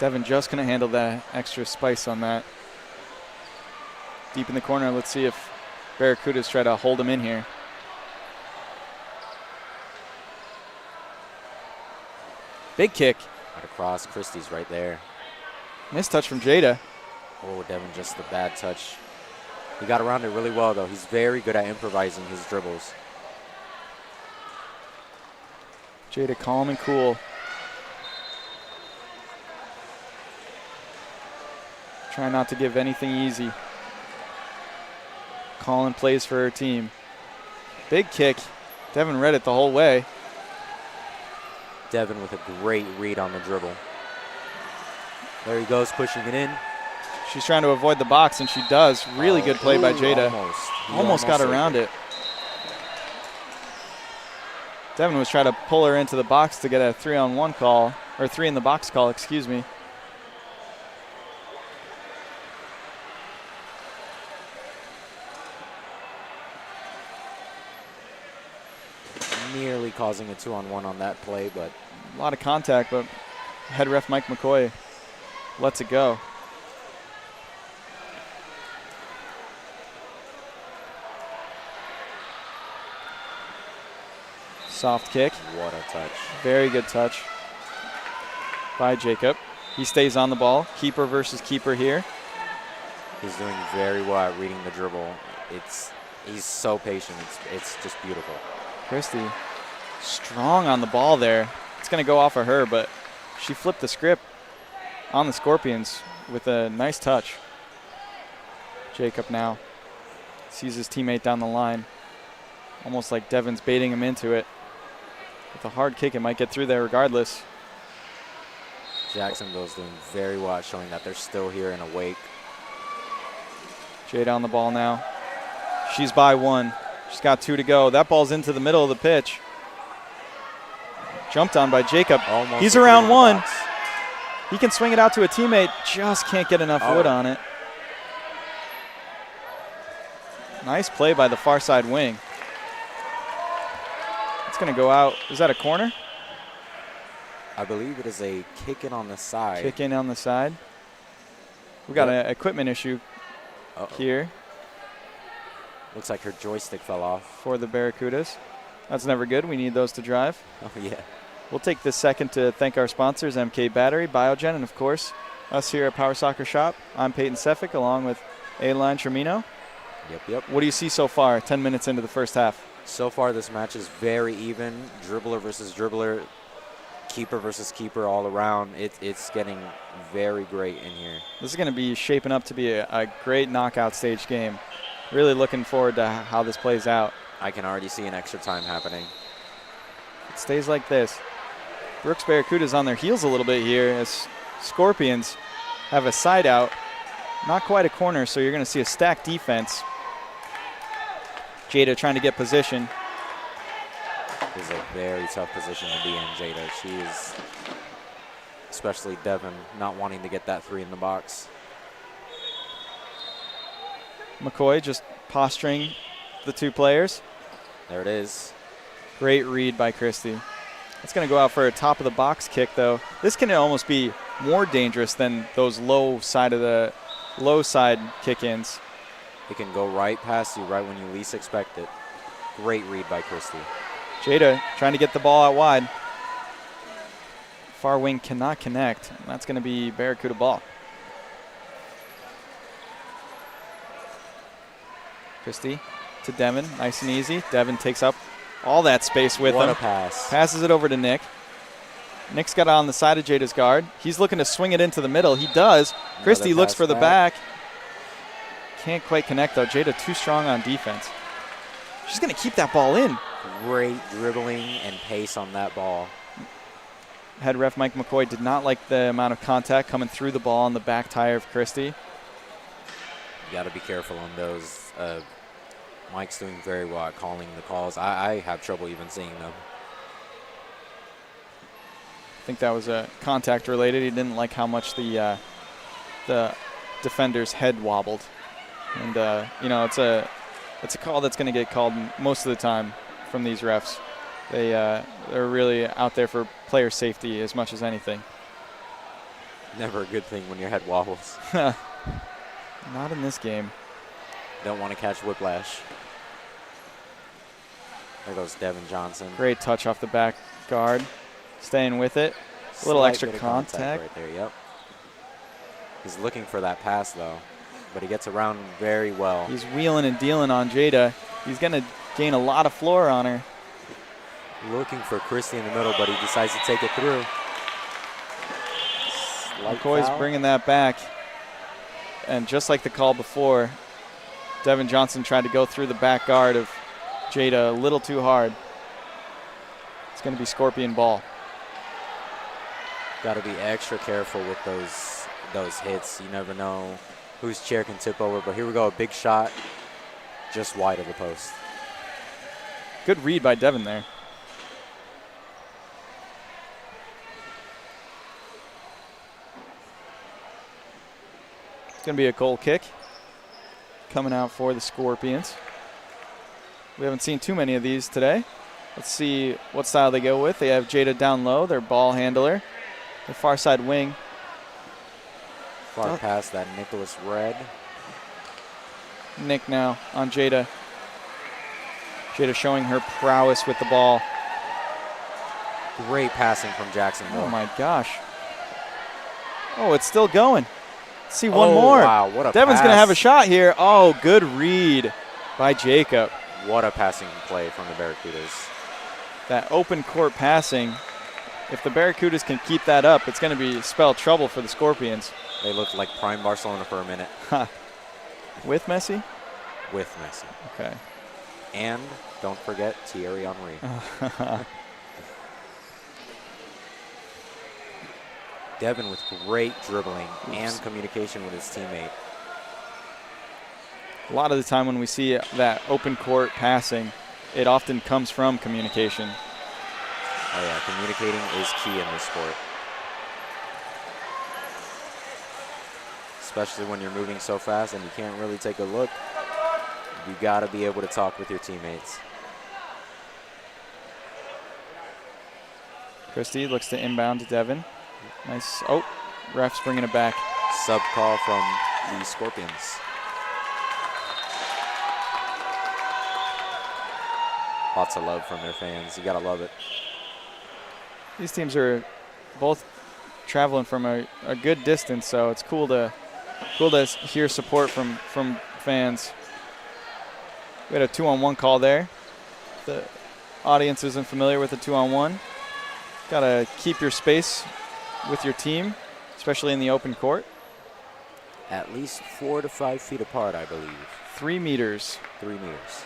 Devin just couldn't handle that extra spice on that. Deep in the corner, let's see if Barracudas try to hold him in here. Big kick. Right across. Christie's right there. Missed touch from Jada. Oh, Devin, just a bad touch. He got around it really well, though. He's very good at improvising his dribbles. Jada calm and cool. Trying not to give anything easy. Calling plays for her team. Big kick. Devin read it the whole way. Devin with a great read on the dribble. There he goes, pushing it in. She's trying to avoid the box, and she does. Really good play by Jada. Almost got around it. Devin was trying to pull her into the box to get a 3-on-1 call, or 3 in the box call, excuse me. Nearly causing a 2-on-1 on that play, but a lot of contact, but head ref Mike McCoy lets it go. Soft kick. What a touch. Very good touch by Jacob. He stays on the ball. Keeper versus keeper here. He's doing very well at reading the dribble. He's so patient. It's just beautiful. Christie strong on the ball there. It's going to go off of her, but she flipped the script on the Scorpions with a nice touch. Jacob now sees his teammate down the line. Almost like Devin's baiting him into it. With a hard kick, it might get through there regardless. Jacksonville's doing very well at showing that they're still here and awake. Jada on the ball now. She's by 1. She's got 2 to go. That ball's into the middle of the pitch. Jumped on by Jacob. Almost. He's around 1. He can swing it out to a teammate. Just can't get enough wood on it. Nice play by the far side wing. It's going to go out. Is that a corner? I believe it is a kick in on the side. Kick in on the side. We got an equipment issue here. Looks like her joystick fell off. For the Barracudas. That's never good. We need those to drive. Oh, yeah. We'll take this second to thank our sponsors, MK Battery, Biogen, and, of course, us here at Power Soccer Shop. I'm Peyton Seffick along with Adeline Tremino. Yep. What do you see so far, 10 minutes into the first half? So far, this match is very even. Dribbler versus dribbler, keeper versus keeper all around. It's getting very great in here. This is going to be shaping up to be a great knockout stage game. Really looking forward to how this plays out. I can already see an extra time happening. It stays like this. Brooks Barracuda's on their heels a little bit here as Scorpions have a side out. Not quite a corner, so you're going to see a stacked defense. Jada trying to get position. This is a very tough position to be in, Jada. She is, especially Devin, not wanting to get that 3 in the box. McCoy just posturing the 2 players. There it is. Great read by Christie. It's going to go out for a top of the box kick, though. This can almost be more dangerous than those low side kick-ins. It can go right past you, right when you least expect it. Great read by Christie. Jada trying to get the ball out wide. Far wing cannot connect. That's going to be Barracuda ball. Christie to Devin, nice and easy. Devin takes up all that space with him. What a pass. Passes it over to Nick. Nick's got it on the side of Jada's guard. He's looking to swing it into the middle. He does. Christie looks for the back. Can't quite connect, though. Jada too strong on defense. She's going to keep that ball in. Great dribbling and pace on that ball. Head ref Mike McCoy did not like the amount of contact coming through the ball on the back tire of Christie. You got to be careful on those. Mike's doing very well at calling the calls. I have trouble even seeing them. I think that was contact related. He didn't like how much the defender's head wobbled. And, it's a call that's going to get called most of the time from these refs. They're really out there for player safety as much as anything. Never a good thing when your head wobbles. Not in this game. Don't want to catch whiplash. There goes Devin Johnson. Great touch off the back guard. Staying with it. A little extra contact. Right there, yep. He's looking for that pass, though. But he gets around very well. He's wheeling and dealing on Jada. He's going to gain a lot of floor on her. Looking for Christie in the middle, but he decides to take it through. McCoy's bringing that back. And just like the call before, Devin Johnson tried to go through the back guard of Jada a little too hard. It's going to be Scorpion ball. Got to be extra careful with those hits. You never know whose chair can tip over. But here we go, a big shot just wide of the post. Good read by Devin there. It's going to be a goal kick coming out for the Scorpions. We haven't seen too many of these today. Let's see what style they go with. They have Jada down low, their ball handler. The far side wing. Far past that Nicholas Red. Nick now on Jada. Jada showing her prowess with the ball. Great passing from Jacksonville. Oh my gosh. Oh, it's still going. Let's see one more. Wow, what a Devin's pass. going to have a shot here. Oh, good read by Jacob. What a passing play from the Barracudas. That open court passing, if the Barracudas can keep that up, it's going to spell trouble for the Scorpions. They looked like prime Barcelona for a minute. With Messi? With Messi. Okay. And don't forget Thierry Henry. Devin with great dribbling and communication with his teammate. A lot of the time when we see that open court passing, it often comes from communication. Oh yeah, communicating is key in this sport. Especially when you're moving so fast and you can't really take a look. You gotta be able to talk with your teammates. Christie looks to inbound to Devin. Nice. Oh, ref's bringing it back. Sub call from the Scorpions. Lots of love from their fans. You gotta love it. These teams are both traveling from a good distance, so it's cool to hear support from fans. We had a 2-on-1 call there. The audience isn't familiar with the 2-on-1. Gotta keep your space with your team, especially in the open court. At least 4 to 5 feet apart, I believe. 3 meters. 3 meters.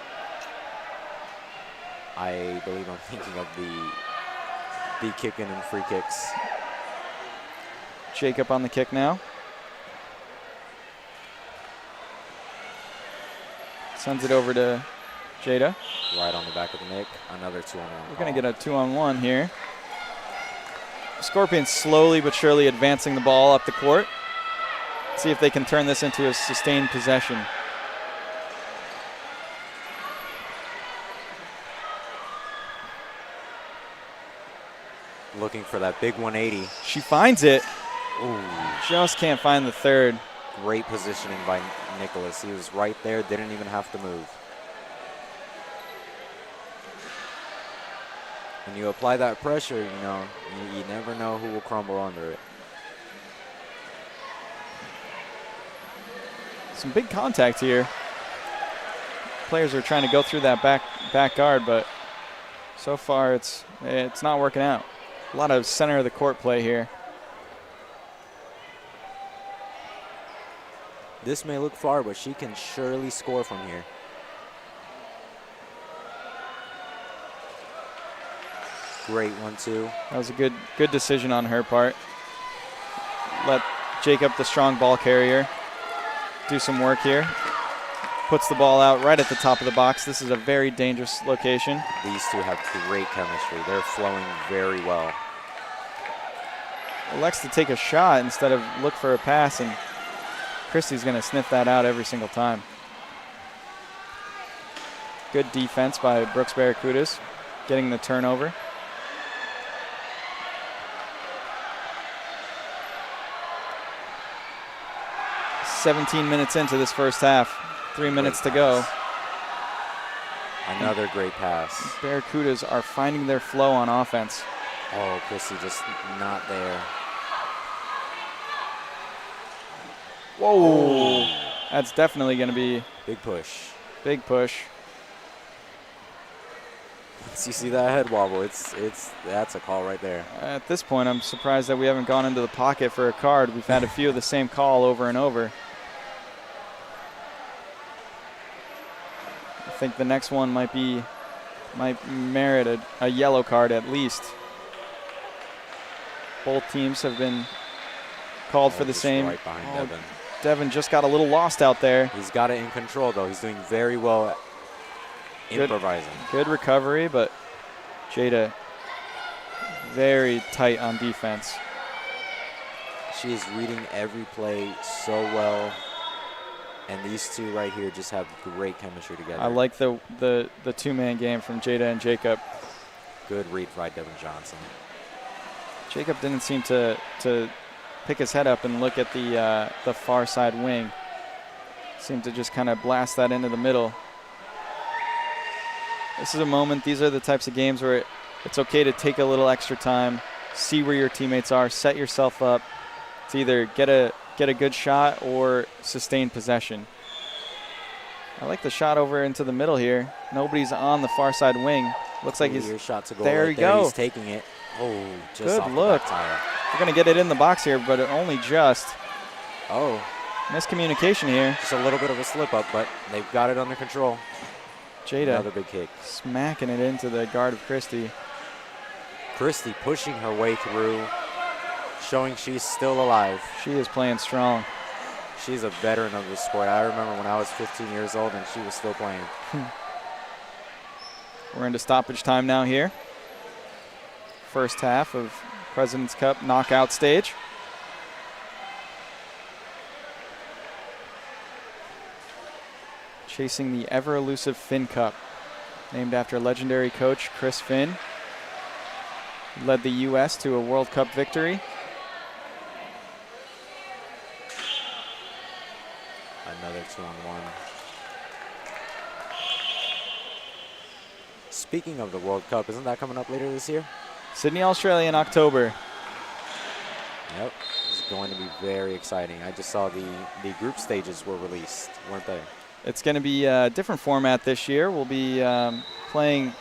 I believe I'm thinking of the kicking and free kicks. Jacob on the kick now. Sends it over to Jada. Right on the back of the neck. Another 2-on-1. We're going to get a 2-on-1 here. Scorpions slowly but surely advancing the ball up the court. See if they can turn this into a sustained possession. Looking for that big 180. She finds it. Ooh. Just can't find the third. Great positioning by Nicholas. He was right there, didn't even have to move. When you apply that pressure, you know, you never know who will crumble under it. Some big contact here. Players are trying to go through that back guard, but so far it's not working out. A lot of center of the court play here. This may look far, but she can surely score from here. Great 1-2. That was a good decision on her part. Let Jacob, the strong ball carrier, do some work here. Puts the ball out right at the top of the box. This is a very dangerous location. These two have great chemistry. They're flowing very well. Elects to take a shot instead of look for a pass, and Christie's going to sniff that out every single time. Good defense by Brooks Barracudas, getting the turnover. "17 minutes into this first half, 3 minutes to go." Another great pass. Barracudas are finding their flow on offense. Oh, Christie just not there. Whoa. That's definitely going to be big push. Big push. You see that head wobble? That's a call right there. At this point, I'm surprised that we haven't gone into the pocket for a card. We've had a few of the same call over and over. I think the next one might merit a yellow card at least. Both teams have been called for the Just same. right behind Devin. Devin just got a little lost out there. He's got it in control, though. He's doing very well at improvising. Good recovery, but Jada very tight on defense. She is reading every play so well. And these two right here just have great chemistry together. I like the two-man game from Jada and Jacob. Good read by Devin Johnson. Jacob didn't seem to pick his head up and look at the far side wing. Seemed to just kind of blast that into the middle. This is a moment, these are the types of games where it's okay to take a little extra time, see where your teammates are, set yourself up to either get a good shot or sustain possession. I like the shot over into the middle here. Nobody's on the far side wing. Looks like he's shot to goal there. Right you go. He's taking it. Oh, just good off look. The back tire. We're gonna get it in the box here, but only just. Oh, miscommunication here. Just a little bit of a slip up, but they've got it under control. Jada. Another big kick. Smacking it into the guard of Christie. Christie pushing her way through, showing she's still alive. She is playing strong. She's a veteran of the sport. I remember when I was 15 years old and she was still playing. We're into stoppage time now here. First half of President's Cup knockout stage. Chasing the ever-elusive Finn Cup, named after legendary coach Chris Finn. He led the U.S. to a World Cup victory. Another 2-on-1. Speaking of the World Cup, isn't that coming up later this year? Sydney, Australia in October. Yep, it's going to be very exciting. I just saw the group stages were released, weren't they? It's going to be a different format this year. We'll be playing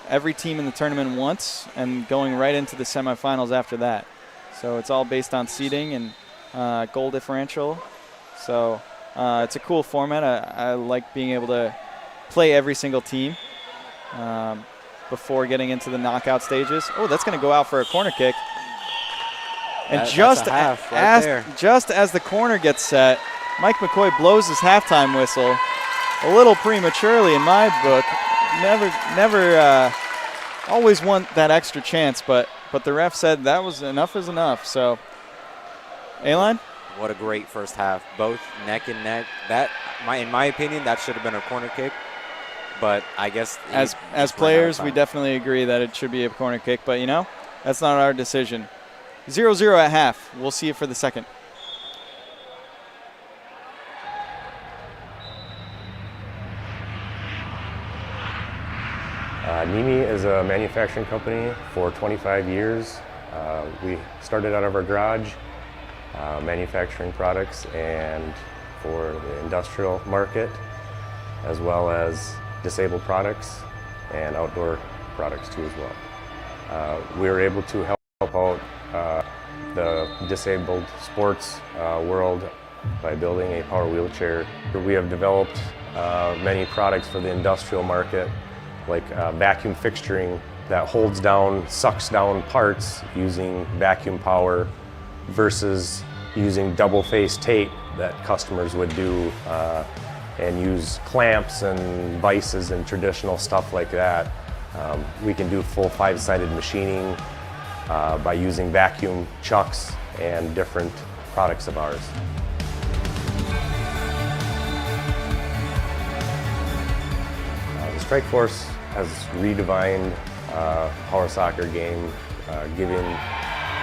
every team in the tournament once and going right into the semifinals after that. So it's all based on seeding and goal differential. So it's a cool format. I like being able to play every single team before getting into the knockout stages. Oh, that's going to go out for a corner kick. And just as the corner gets set, Mike McCoy blows his halftime whistle a little prematurely in my book. Never always want that extra chance, but the ref said that was enough is enough. So, A-line? What a great first half. Both neck and neck. That, in my opinion, that should have been a corner kick. But I guess as players, we definitely agree that it should be a corner kick. But, you know, that's not our decision. 0-0 at half. We'll see you for the second. Nimi is a manufacturing company for 25 years. We started out of our garage manufacturing products and for the industrial market, as well as disabled products and outdoor products too as well. We were able to help out the disabled sports world by building a power wheelchair. We have developed many products for the industrial market, like vacuum fixturing that holds down, sucks down parts using vacuum power versus using double-face tape that customers would do and use clamps and vices and traditional stuff like that. We can do full 5-sided machining by using vacuum chucks and different products of ours. The Strike Force has redefined power soccer game, giving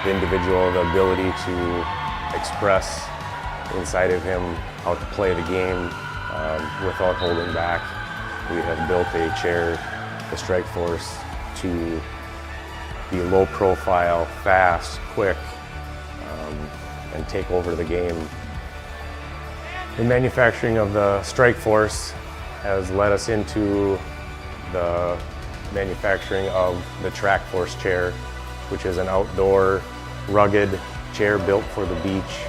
the individual the ability to express inside of him how to play the game without holding back. We have built a chair, the Strike Force, to be low profile, fast, quick, and take over the game. The manufacturing of the Strike Force has led us into the manufacturing of the Track Force chair, which is an outdoor, rugged chair built for the beach,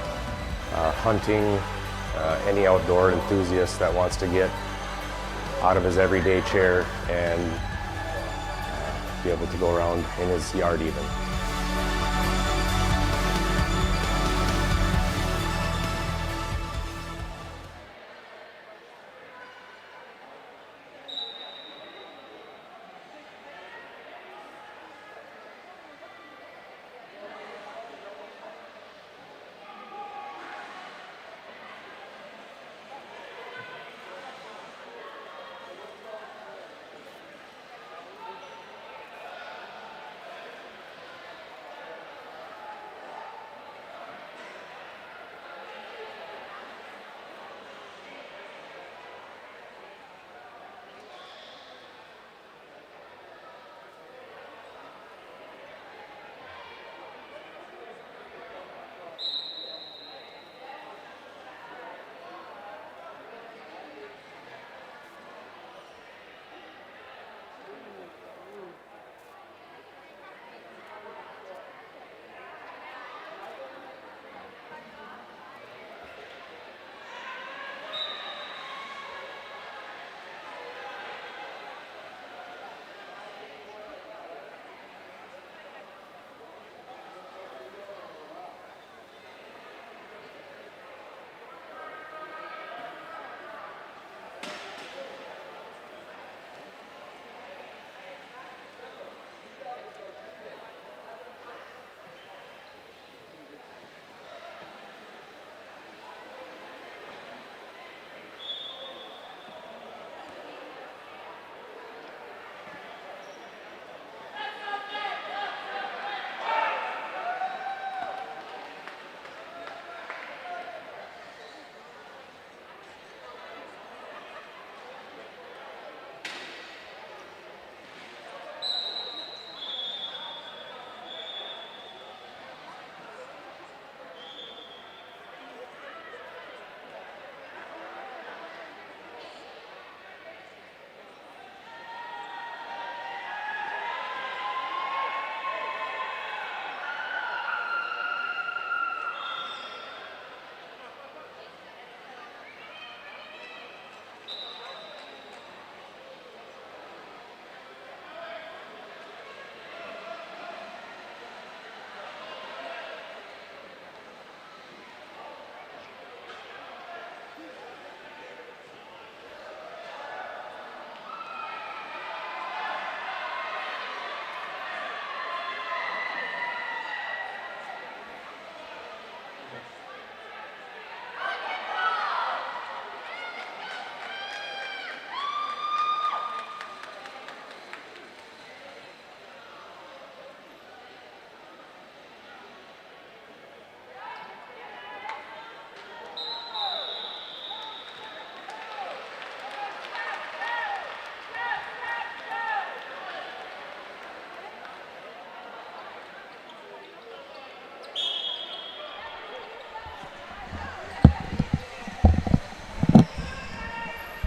hunting, any outdoor enthusiast that wants to get out of his everyday chair and be able to go around in his yard even.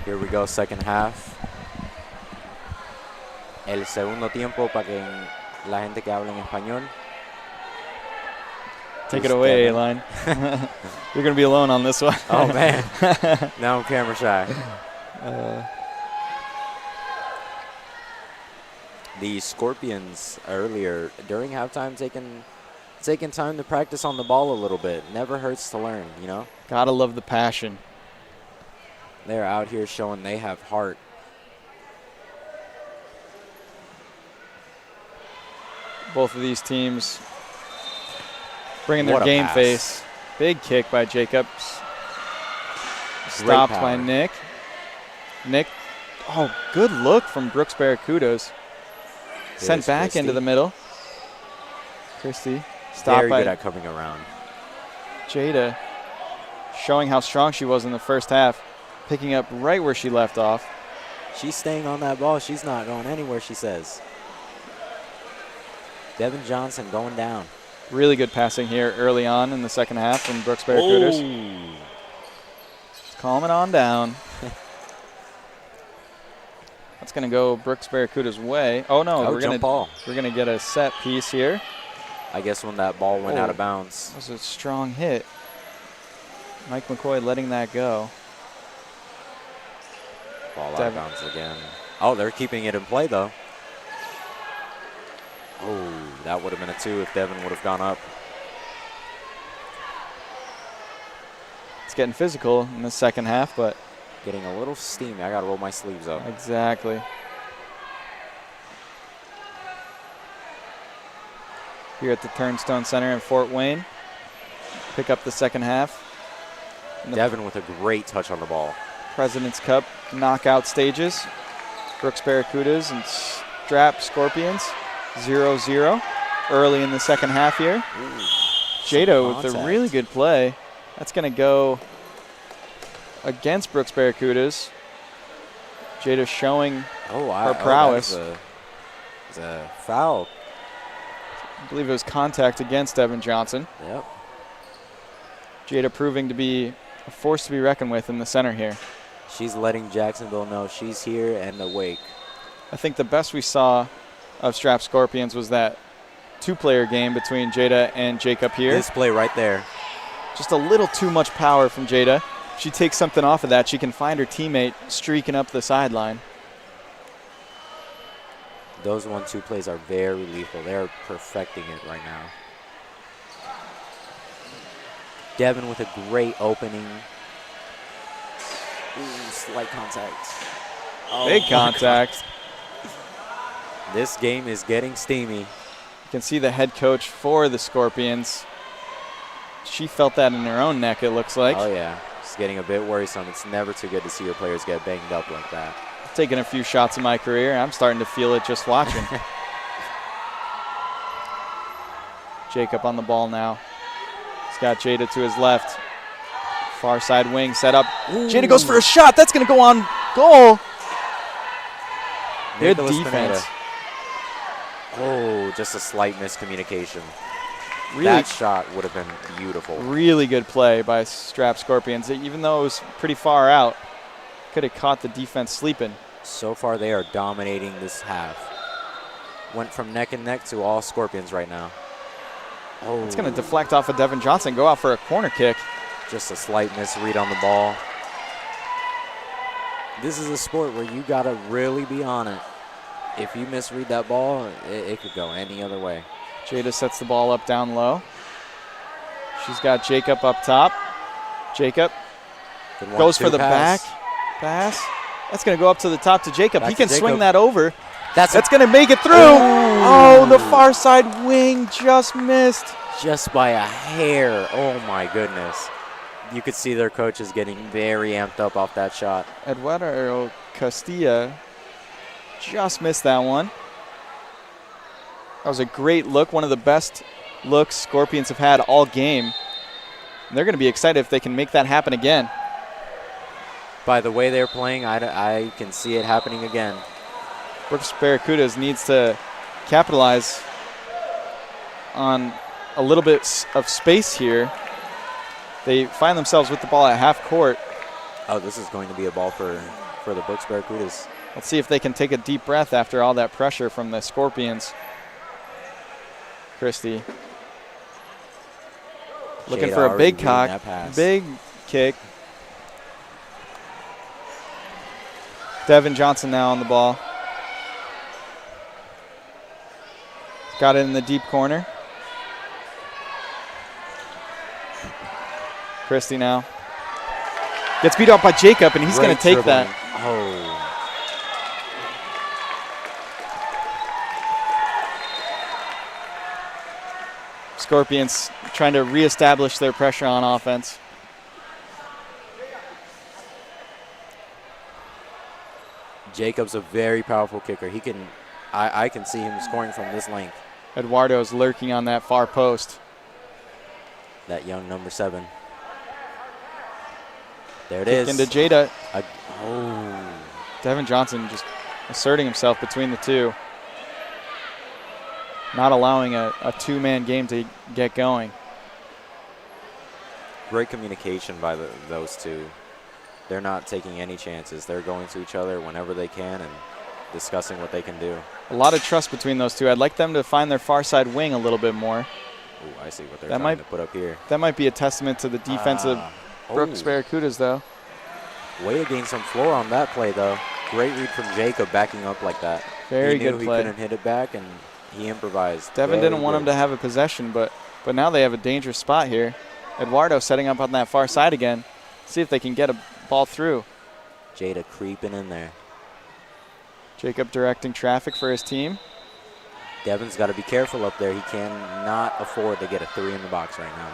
Here we go, second half. El segundo tiempo para que la gente que habla en español. Take it away, A-Line. You're going to be alone on this one. Oh, man. Now I'm camera shy. The Scorpions earlier, during halftime, taking time to practice on the ball a little bit. Never hurts to learn, you know? Gotta love the passion. They're out here showing they have heart. Both of these teams bringing their What a game pass. face. Big kick by Jacobs. Stopped by power. Nick. Nick, oh, good look from Brooks Barracudas. Sent Here's back into Christie. the middle. Christie, stopped Very by good at coming around. Jada, showing how strong she was in the first half, picking up right where she left off. She's staying on that ball. She's not going anywhere, she says. Devin Johnson going down. Really good passing here early on in the second half from Brooks Barracudas. Calm it on down. That's going to go Brooks Barracuda's way. Oh, no, Oh, we're jump ball. going to get a set piece here. I guess when that ball went out of bounds. That was a strong hit. Mike McCoy letting that go. Ball out of bounds again. Oh, they're keeping it in play, though. Oh, that would have been a 2 if Devin would have gone up. It's getting physical in the second half, but Getting a little steamy. I got to roll my sleeves up. exactly. Here at the Turnstone Center in Fort Wayne. Pick up the second half. In the Devin with a great touch on the ball. President's Cup knockout stages. Brooks Barracudas and Strap Scorpions 0-0 early in the second half here. Jado with a really good play. That's going to go against Brooks Barracudas. Jada showing her prowess. It's a foul. I believe it was contact against Devin Johnson. Yep. Jada proving to be a force to be reckoned with in the center here. She's letting Jacksonville know she's here and awake. I think the best we saw of Strap Scorpions was that two-player game between Jada and Jacob here. This play right there. Just a little too much power from Jada. If she takes something off of that, she can find her teammate streaking up the sideline. Those 1-2 plays are very lethal. They're perfecting it right now. Devin with a great opening. Ooh, slight contact. Oh, Big contact. This game is getting steamy. You can see the head coach for the Scorpions. She felt that in her own neck, it looks like. Oh, yeah. It's getting a bit worrisome. It's never too good to see your players get banged up like that. I've taken a few shots in my career. I'm starting to feel it just watching. Jacob on the ball now. He's got Jada to his left. Far side wing set up. Ooh. Jada goes for a shot. That's going to go on goal. Good Nicholas defense. Pineda. Oh, just a slight miscommunication. Really, That shot would have been beautiful. really good play by Strap Scorpions. Even though it was pretty far out, could have caught the defense sleeping. So far, they are dominating this half. Went from neck and neck to all Scorpions right now. Oh, It's going to deflect off of Devin Johnson, go out for a corner kick. just a slight misread on the ball. This is a sport where you got to really be on it. If you misread that ball, it could go any other way. Jada sets the ball up down low. She's got Jacob up top. Jacob Good goes for the pass. back pass. That's going to go up to the top to Jacob. Back He to can Jacob. swing that over. That's going to make it through. Oh, the far side wing just missed. just by a hair. Oh, my goodness. You could see their coaches getting very amped up off that shot. Eduardo Castilla just missed that one. That was a great look, one of the best looks Scorpions have had all game. And they're going to be excited if they can make that happen again. By the way they're playing, I can see it happening again. Brooks Barracudas needs to capitalize on a little bit of space here. They find themselves with the ball at half court. Oh, this is going to be a ball for for the Brooks Barracudas. Let's see if they can take a deep breath after all that pressure from the Scorpions. Christie looking Jada for a already big reading cock, that pass. big kick. Devin Johnson now on the ball. Got it in the deep corner. Christie now. Gets beat up by Jacob, and he's going to take that. Oh. Scorpions trying to reestablish their pressure on offense. Jacob's a very powerful kicker. He can, I can see him scoring from this length. Eduardo's lurking on that far post. That young number 7. There it Kick is. into Jada. Oh. Devin Johnson just asserting himself between the two. Not allowing a two-man game to get going. Great communication by those two. They're not taking any chances. They're going to each other whenever they can and discussing what they can do. A lot of trust between those two. I'd like them to find their far side wing a little bit more. Ooh, I see what they're trying to put up here. That might be a testament to the defensive Brooks Barracudas, though. Way to gain some floor on that play, though. Great read from Jacob backing up like that. Very he knew good he play. couldn't hit it back, and he improvised. Devin didn't want him to have a possession, but now they have a dangerous spot here. Eduardo setting up on that far side again. See if they can get a ball through. Jada creeping in there. Jacob directing traffic for his team. Devin's got to be careful up there. He cannot afford to get a 3 in the box right now.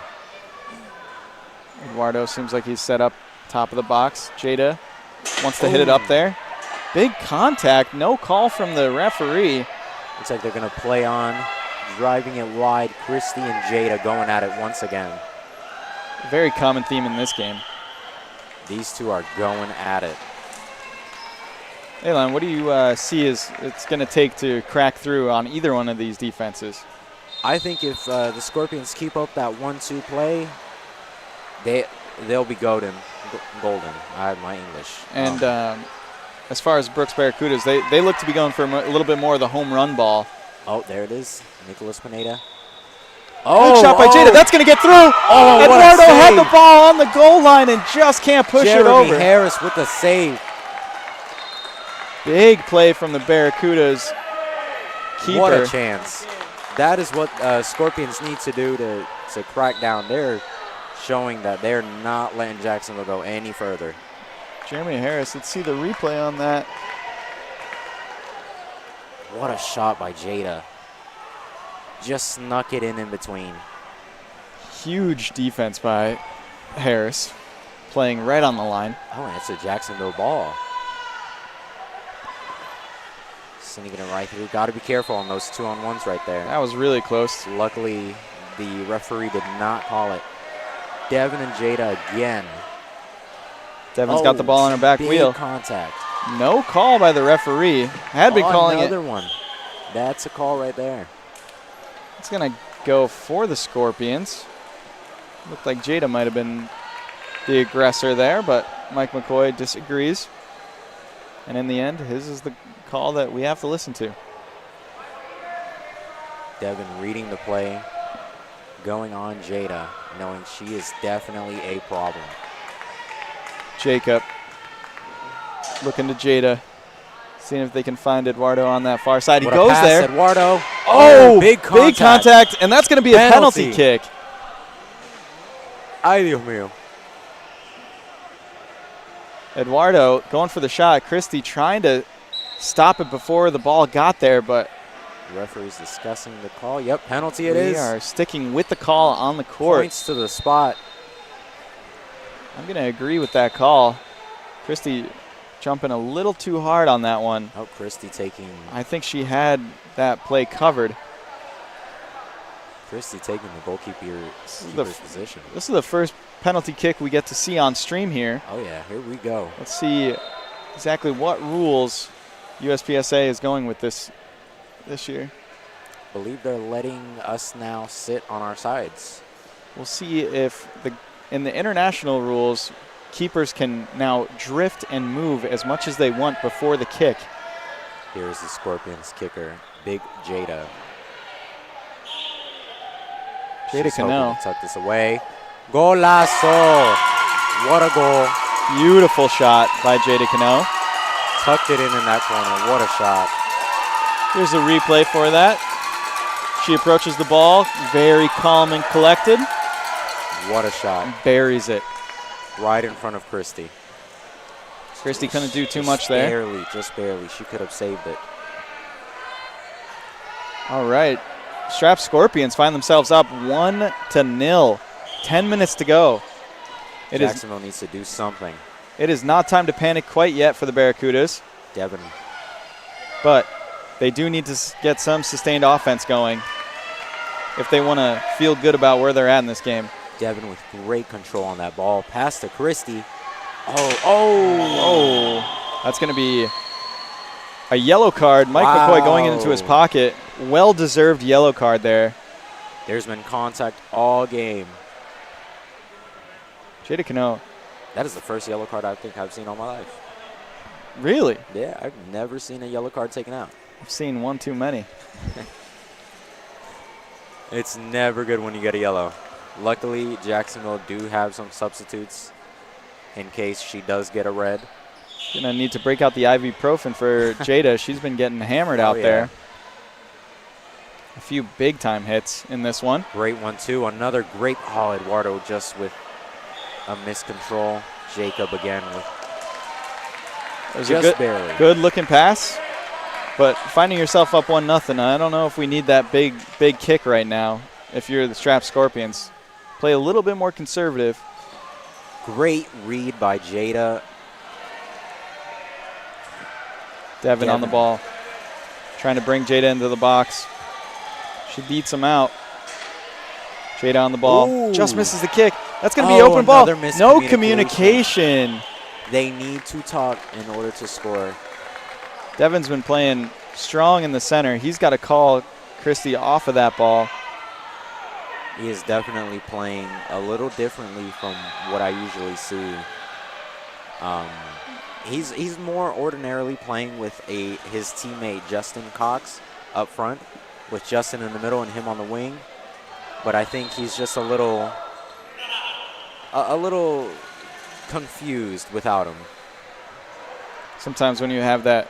Eduardo seems like he's set up top of the box. Jada wants to hit it up there. Big contact, no call from the referee. Looks like they're going to play on, driving it wide. Christie and Jada going at it once again. Very common theme in this game. These two are going at it. Hey, Lon, what do you see is it's going to take to crack through on either one of these defenses? I think if the Scorpions keep up that 1-2 play, they'll be golden. I have my English. And as far as Brooks Barracudas, they look to be going for a little bit more of the home run ball. Oh, there it is. Nicholas Pineda. Good shot by Jada. That's going to get through. Eduardo had the ball on the goal line and just can't push it over. Jeremy Harris with the save. Big play from the Barracudas keeper. What a chance. That is what Scorpions need to do to crack down. They're showing that they're not letting Jacksonville go any further. Jeremy Harris, let's see the replay on that. What a shot by Jada. Just snuck it in between. Huge defense by Harris, playing right on the line. Oh, and it's a Jacksonville ball. Sneaking it right through. Got to be careful on those 2-on-1s right there. That was really close. Luckily, the referee did not call it. Devin and Jada again. Devin's got the ball on her back wheel. Contact. No call by the referee. Had been calling it. Another one. That's a call right there. It's going to go for the Scorpions. Looked like Jada might have been the aggressor there, but Mike McCoy disagrees. And in the end, his is the call that we have to listen to. Devin reading the play, going on Jada, knowing she is definitely a problem. Jacob looking to Jada, seeing if they can find Eduardo on that far side. What he a goes pass, there. Eduardo. Oh, big contact, and that's going to be a penalty kick. Ay, Dios mío. Eduardo going for the shot. Christie trying to stop it before the ball got there, but the referee's discussing the call. Yep, penalty it is. We are sticking with the call on the court. Points to the spot. I'm going to agree with that call. Christie jumping a little too hard on that one. Oh, Christie taking. I think she had that play covered. Christie taking the goalkeeper's position. This is the first penalty kick we get to see on stream here. Oh, yeah, here we go. Let's see exactly what rules USPSA is going with this year. I believe they're letting us now sit on our sides. We'll see if in the international rules, keepers can now drift and move as much as they want before the kick. Here's the Scorpions kicker, Big Jada. Jada She's hoping Cano. to tuck this away. Golazo! What a goal. Beautiful shot by Jada Cano. Tucked it in that corner. What a shot. Here's a replay for that. She approaches the ball, very calm and collected. What a shot. Buries it. Right in front of Christy. Christy couldn't do too Just much there. Barely, just barely. She could have saved it. All right. Strap Scorpions find themselves up 1-0. 10 minutes to go. Jacksonville needs to do something. It is not time to panic quite yet for the Barracudas. Devin. But they do need to get some sustained offense going if they want to feel good about where they're at in this game. Devin with great control on that ball. Pass to Christy. That's going to be a yellow card. Mike McCoy going into his pocket. Well-deserved yellow card there. There's been contact all game. Jada Cano. That is the first yellow card I think I've seen all my life. Really? Yeah, I've never seen a yellow card taken out. I've seen one too many. It's never good when you get a yellow. Luckily, Jacksonville do have some substitutes in case she does get a red. Gonna need to break out the ibuprofen for Jada. She's been getting hammered out there. A few big-time hits in this one. Great one, too. Another great, Eduardo just with a miscontrol. Jacob again with just barely. Good-looking pass, but finding yourself up 1-0. I don't know if we need that big kick right now if you're the Strap Scorpions. Play a little bit more conservative. Great read by Jada. Devin on the ball, trying to bring Jada into the box. She beats him out. Jada on the ball. Ooh. Just misses the kick. That's going to be open ball. No communication. They need to talk in order to score. Devin's been playing strong in the center. He's got to call Christie off of that ball. He is definitely playing a little differently from what I usually see. He's more ordinarily playing with his teammate Justin Cox up front, with Justin in the middle and him on the wing. But I think he's just a little confused without him. Sometimes when you have that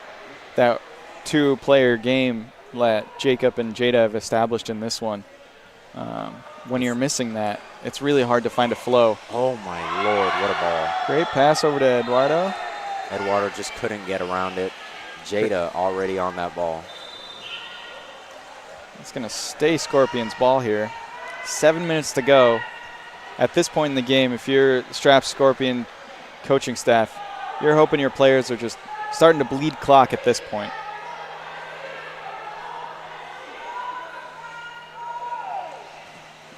two-player game that Jacob and Jada have established in this one, when you're missing that, it's really hard to find a flow. Oh my Lord, what a ball. Great pass over to Eduardo. Eduardo just couldn't get around it. Jada already on that ball. It's going to stay Scorpions ball here. 7 minutes to go. At this point in the game, if you're Strap Scorpion coaching staff, you're hoping your players are just starting to bleed clock at this point.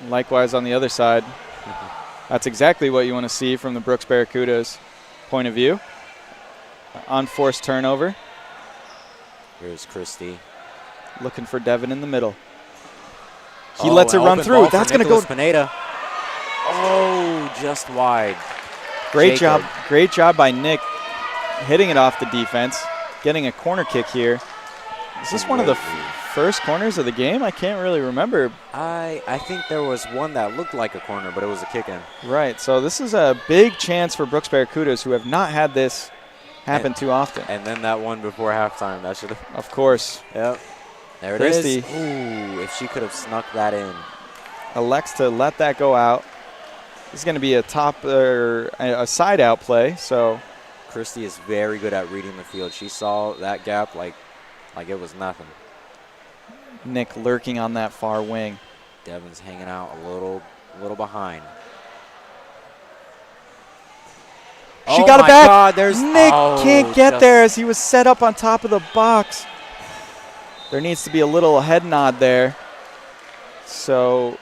Likewise on the other side. That's exactly what you want to see from the Brooks Barracudas' point of view. Unforced turnover. Here's Christie. Looking for Devin in the middle. He lets it run through. That's going to go. Pineda. Oh, just wide. Great job by Nick hitting it off the defense, getting a corner kick here. Is this one of the first corners of the game? I can't really remember. I think there was one that looked like a corner, but it was a kick-in. Right, so this is a big chance for Brooks Barracudas, who have not had this happen too often. And then that one before halftime. That should have. Of course. Yep. There it Christie. is. Ooh, if she could have snuck that in. Elects to let that go out. This is going to be a side out play. So Christie is very good at reading the field. She saw that gap like it was nothing. Nick lurking on that far wing. Devin's hanging out a little behind. She got it back. God, Nick can't get there as he was set up on top of the box. There needs to be a little head nod there. So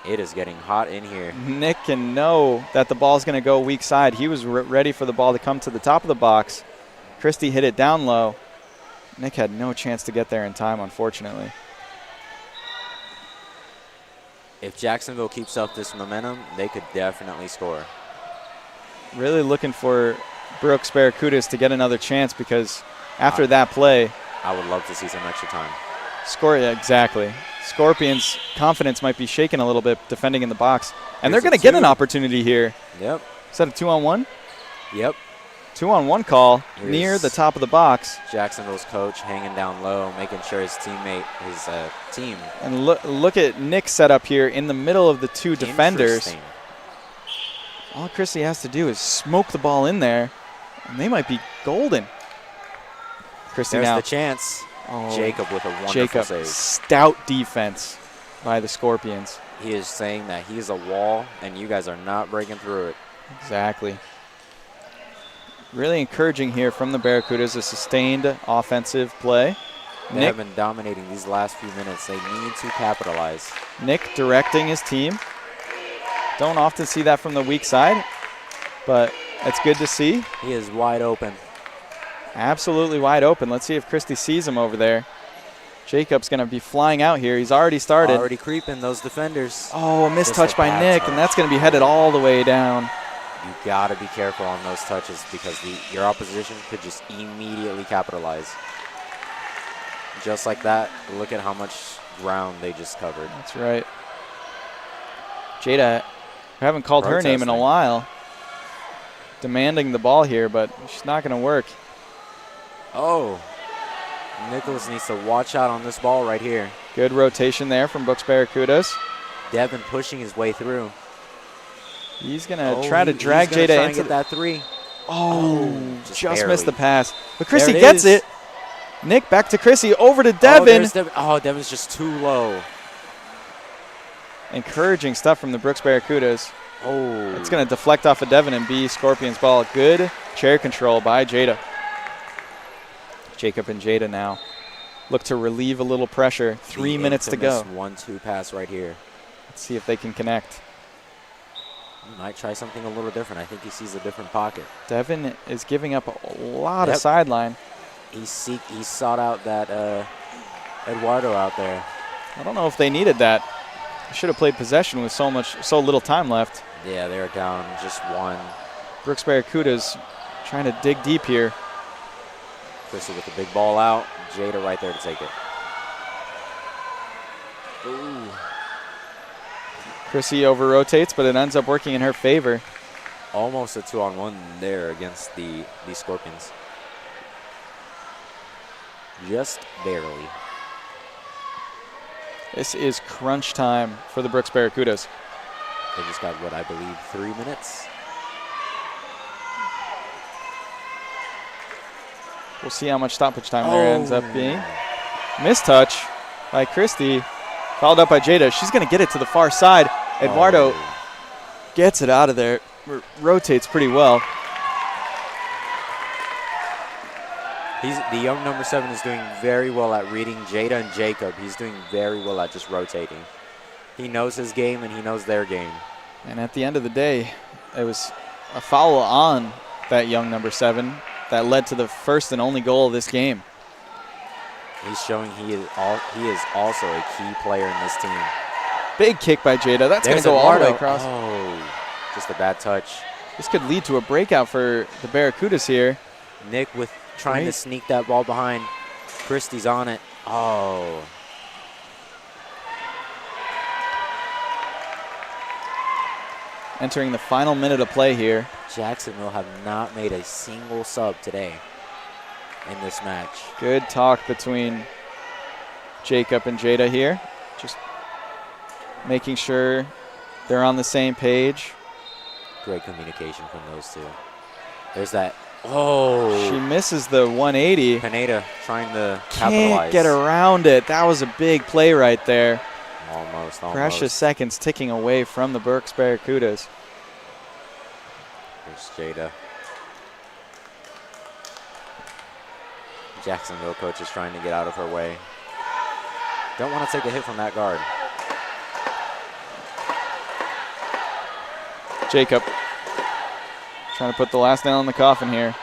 it is getting hot in here. Nick can know that the ball's going to go weak side. He was ready for the ball to come to the top of the box. Christie hit it down low. Nick had no chance to get there in time, unfortunately. If Jacksonville keeps up this momentum, they could definitely score. really looking for Brooks Barracudas to get another chance because after that play, I would love to see some extra time. Yeah, exactly. Scorpions' confidence might be shaken a little bit defending in the box. And Here's they're going to get an opportunity here. Yep. Is that a 2-on-1? Yep. 2-on-1 call Here's near the top of the box. Jacksonville's coach hanging down low, making sure his team. And look at Nick set up here in the middle of the two defenders. All Christie has to do is smoke the ball in there, and they might be golden. Christie There's now. the chance. Oh, Jacob with a wonderful save. Stout defense by the Scorpions. He is saying that he's a wall, and you guys are not breaking through it. Exactly. Really encouraging here from the Barracudas, a sustained offensive play. They have been dominating these last few minutes. They need to capitalize. Nick directing his team. Don't often see that from the weak side, but it's good to see. He is wide open. Absolutely wide open. Let's see if Christie sees him over there. Jacob's going to be flying out here. He's already started. Already creeping those defenders. Oh, a missed touch by Nick, and that's going to be headed all the way down. You got to be careful on those touches because your opposition could just immediately capitalize. Just like that, look at how much ground they just covered. That's right. Jada, we haven't called her name in a while. Demanding the ball here, but she's not going to work. Oh, Nicholas needs to watch out on this ball right here. Good rotation there from Brooks Barracudas. Devin pushing his way through. He's going to try to drag Jada into that three. Oh, just missed the pass. But There Chrissy it gets is. it. Nick back to Chrissy, over to Devin. Oh, Devin's just too low. Encouraging stuff from the Brooks Barracudas. Oh. It's going to deflect off of Devin and be Scorpions ball. Good chair control by Jada. Jacob and Jada now look to relieve a little pressure. 3 minutes to go. 1-2 pass right here. Let's see if they can connect. He might try something a little different. I think he sees a different pocket. Devin is giving up a lot of sideline. He sought out that Eduardo out there. I don't know if they needed that. Should have played possession with so little time left. Yeah, they're down just one. Brooks Barracudas trying to dig deep here. Chrissy with the big ball out. Jada right there to take it. Ooh. Chrissy over rotates, but it ends up working in her favor. Almost a 2-on-1 there against the Scorpions. Just barely. This is crunch time for the Brooks Barracudas. They just got, what I believe, 3 minutes. We'll see how much stoppage time there ends up being. Mistouch by Christie. Fouled up by Jada. She's going to get it to the far side. Eduardo gets it out of there. Rotates pretty well. The young number 7 is doing very well at reading Jada and Jacob. He's doing very well at just rotating. He knows his game and he knows their game. And at the end of the day, it was a foul on that young number 7 that led to the first and only goal of this game. He's showing he is also a key player in this team. Big kick by Jada. That's going to go all the way across. Oh, just a bad touch. This could lead to a breakout for the Barracudas here. Nick with trying to sneak that ball behind. Christie's on it. Oh. Entering the final minute of play here. Jacksonville have not made a single sub today in this match. Good talk between Jacob and Jada here. Just making sure they're on the same page. Great communication from those two. There's that. Oh. She misses the 180. Pineda trying to capitalize. Can't get around it. That was a big play right there. Almost. Precious seconds ticking away from the Brooks Barracudas. Here's Jada. Jacksonville coach is trying to get out of her way. Don't want to take a hit from that guard. Jacob trying to put the last nail in the coffin here.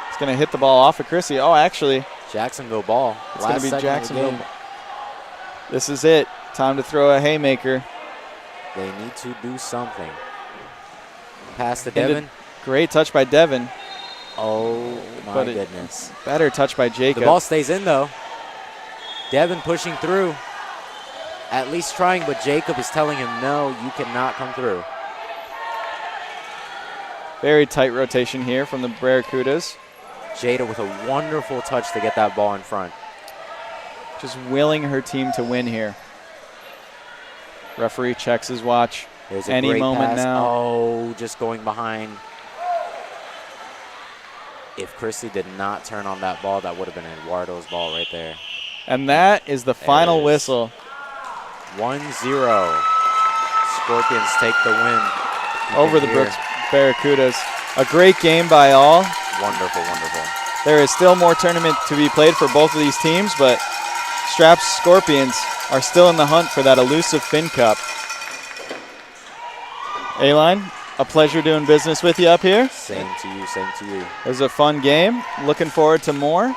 He's going to hit the ball off of Chrissy. Oh, actually. Jacksonville ball. It's going to be Jacksonville. This is it. Time to throw a haymaker. They need to do something. Pass to Devin. Great touch by Devin. Oh, my But goodness. Better touch by Jacob. The ball stays in, though. Devin pushing through. At least trying, but Jacob is telling him, no, you cannot come through. Very tight rotation here from the Barracudas. Jada with a wonderful touch to get that ball in front. Just willing her team to win here. Referee checks his watch. There's a Any great moment pass. now. Oh, just going behind. If Christie did not turn on that ball, that would have been Eduardo's ball right there. And that is the final whistle. 1-0. Scorpions take the win. Over the Brooks Barracudas. A great game by all. Wonderful, wonderful. There is still more tournament to be played for both of these teams, but Straps Scorpions are still in the hunt for that elusive Fin Cup. A-Line, a pleasure doing business with you up here. Same to you, same to you. It was a fun game. Looking forward to more.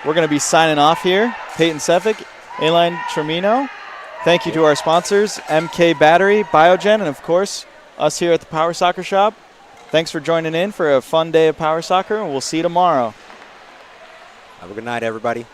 We're going to be signing off here. Peyton Sefik, A-Line Tremino. Thank you to our sponsors, MK Battery, Biogen, and of course, us here at the Power Soccer Shop. Thanks for joining in for a fun day of Power Soccer, and we'll see you tomorrow. Have a good night, everybody.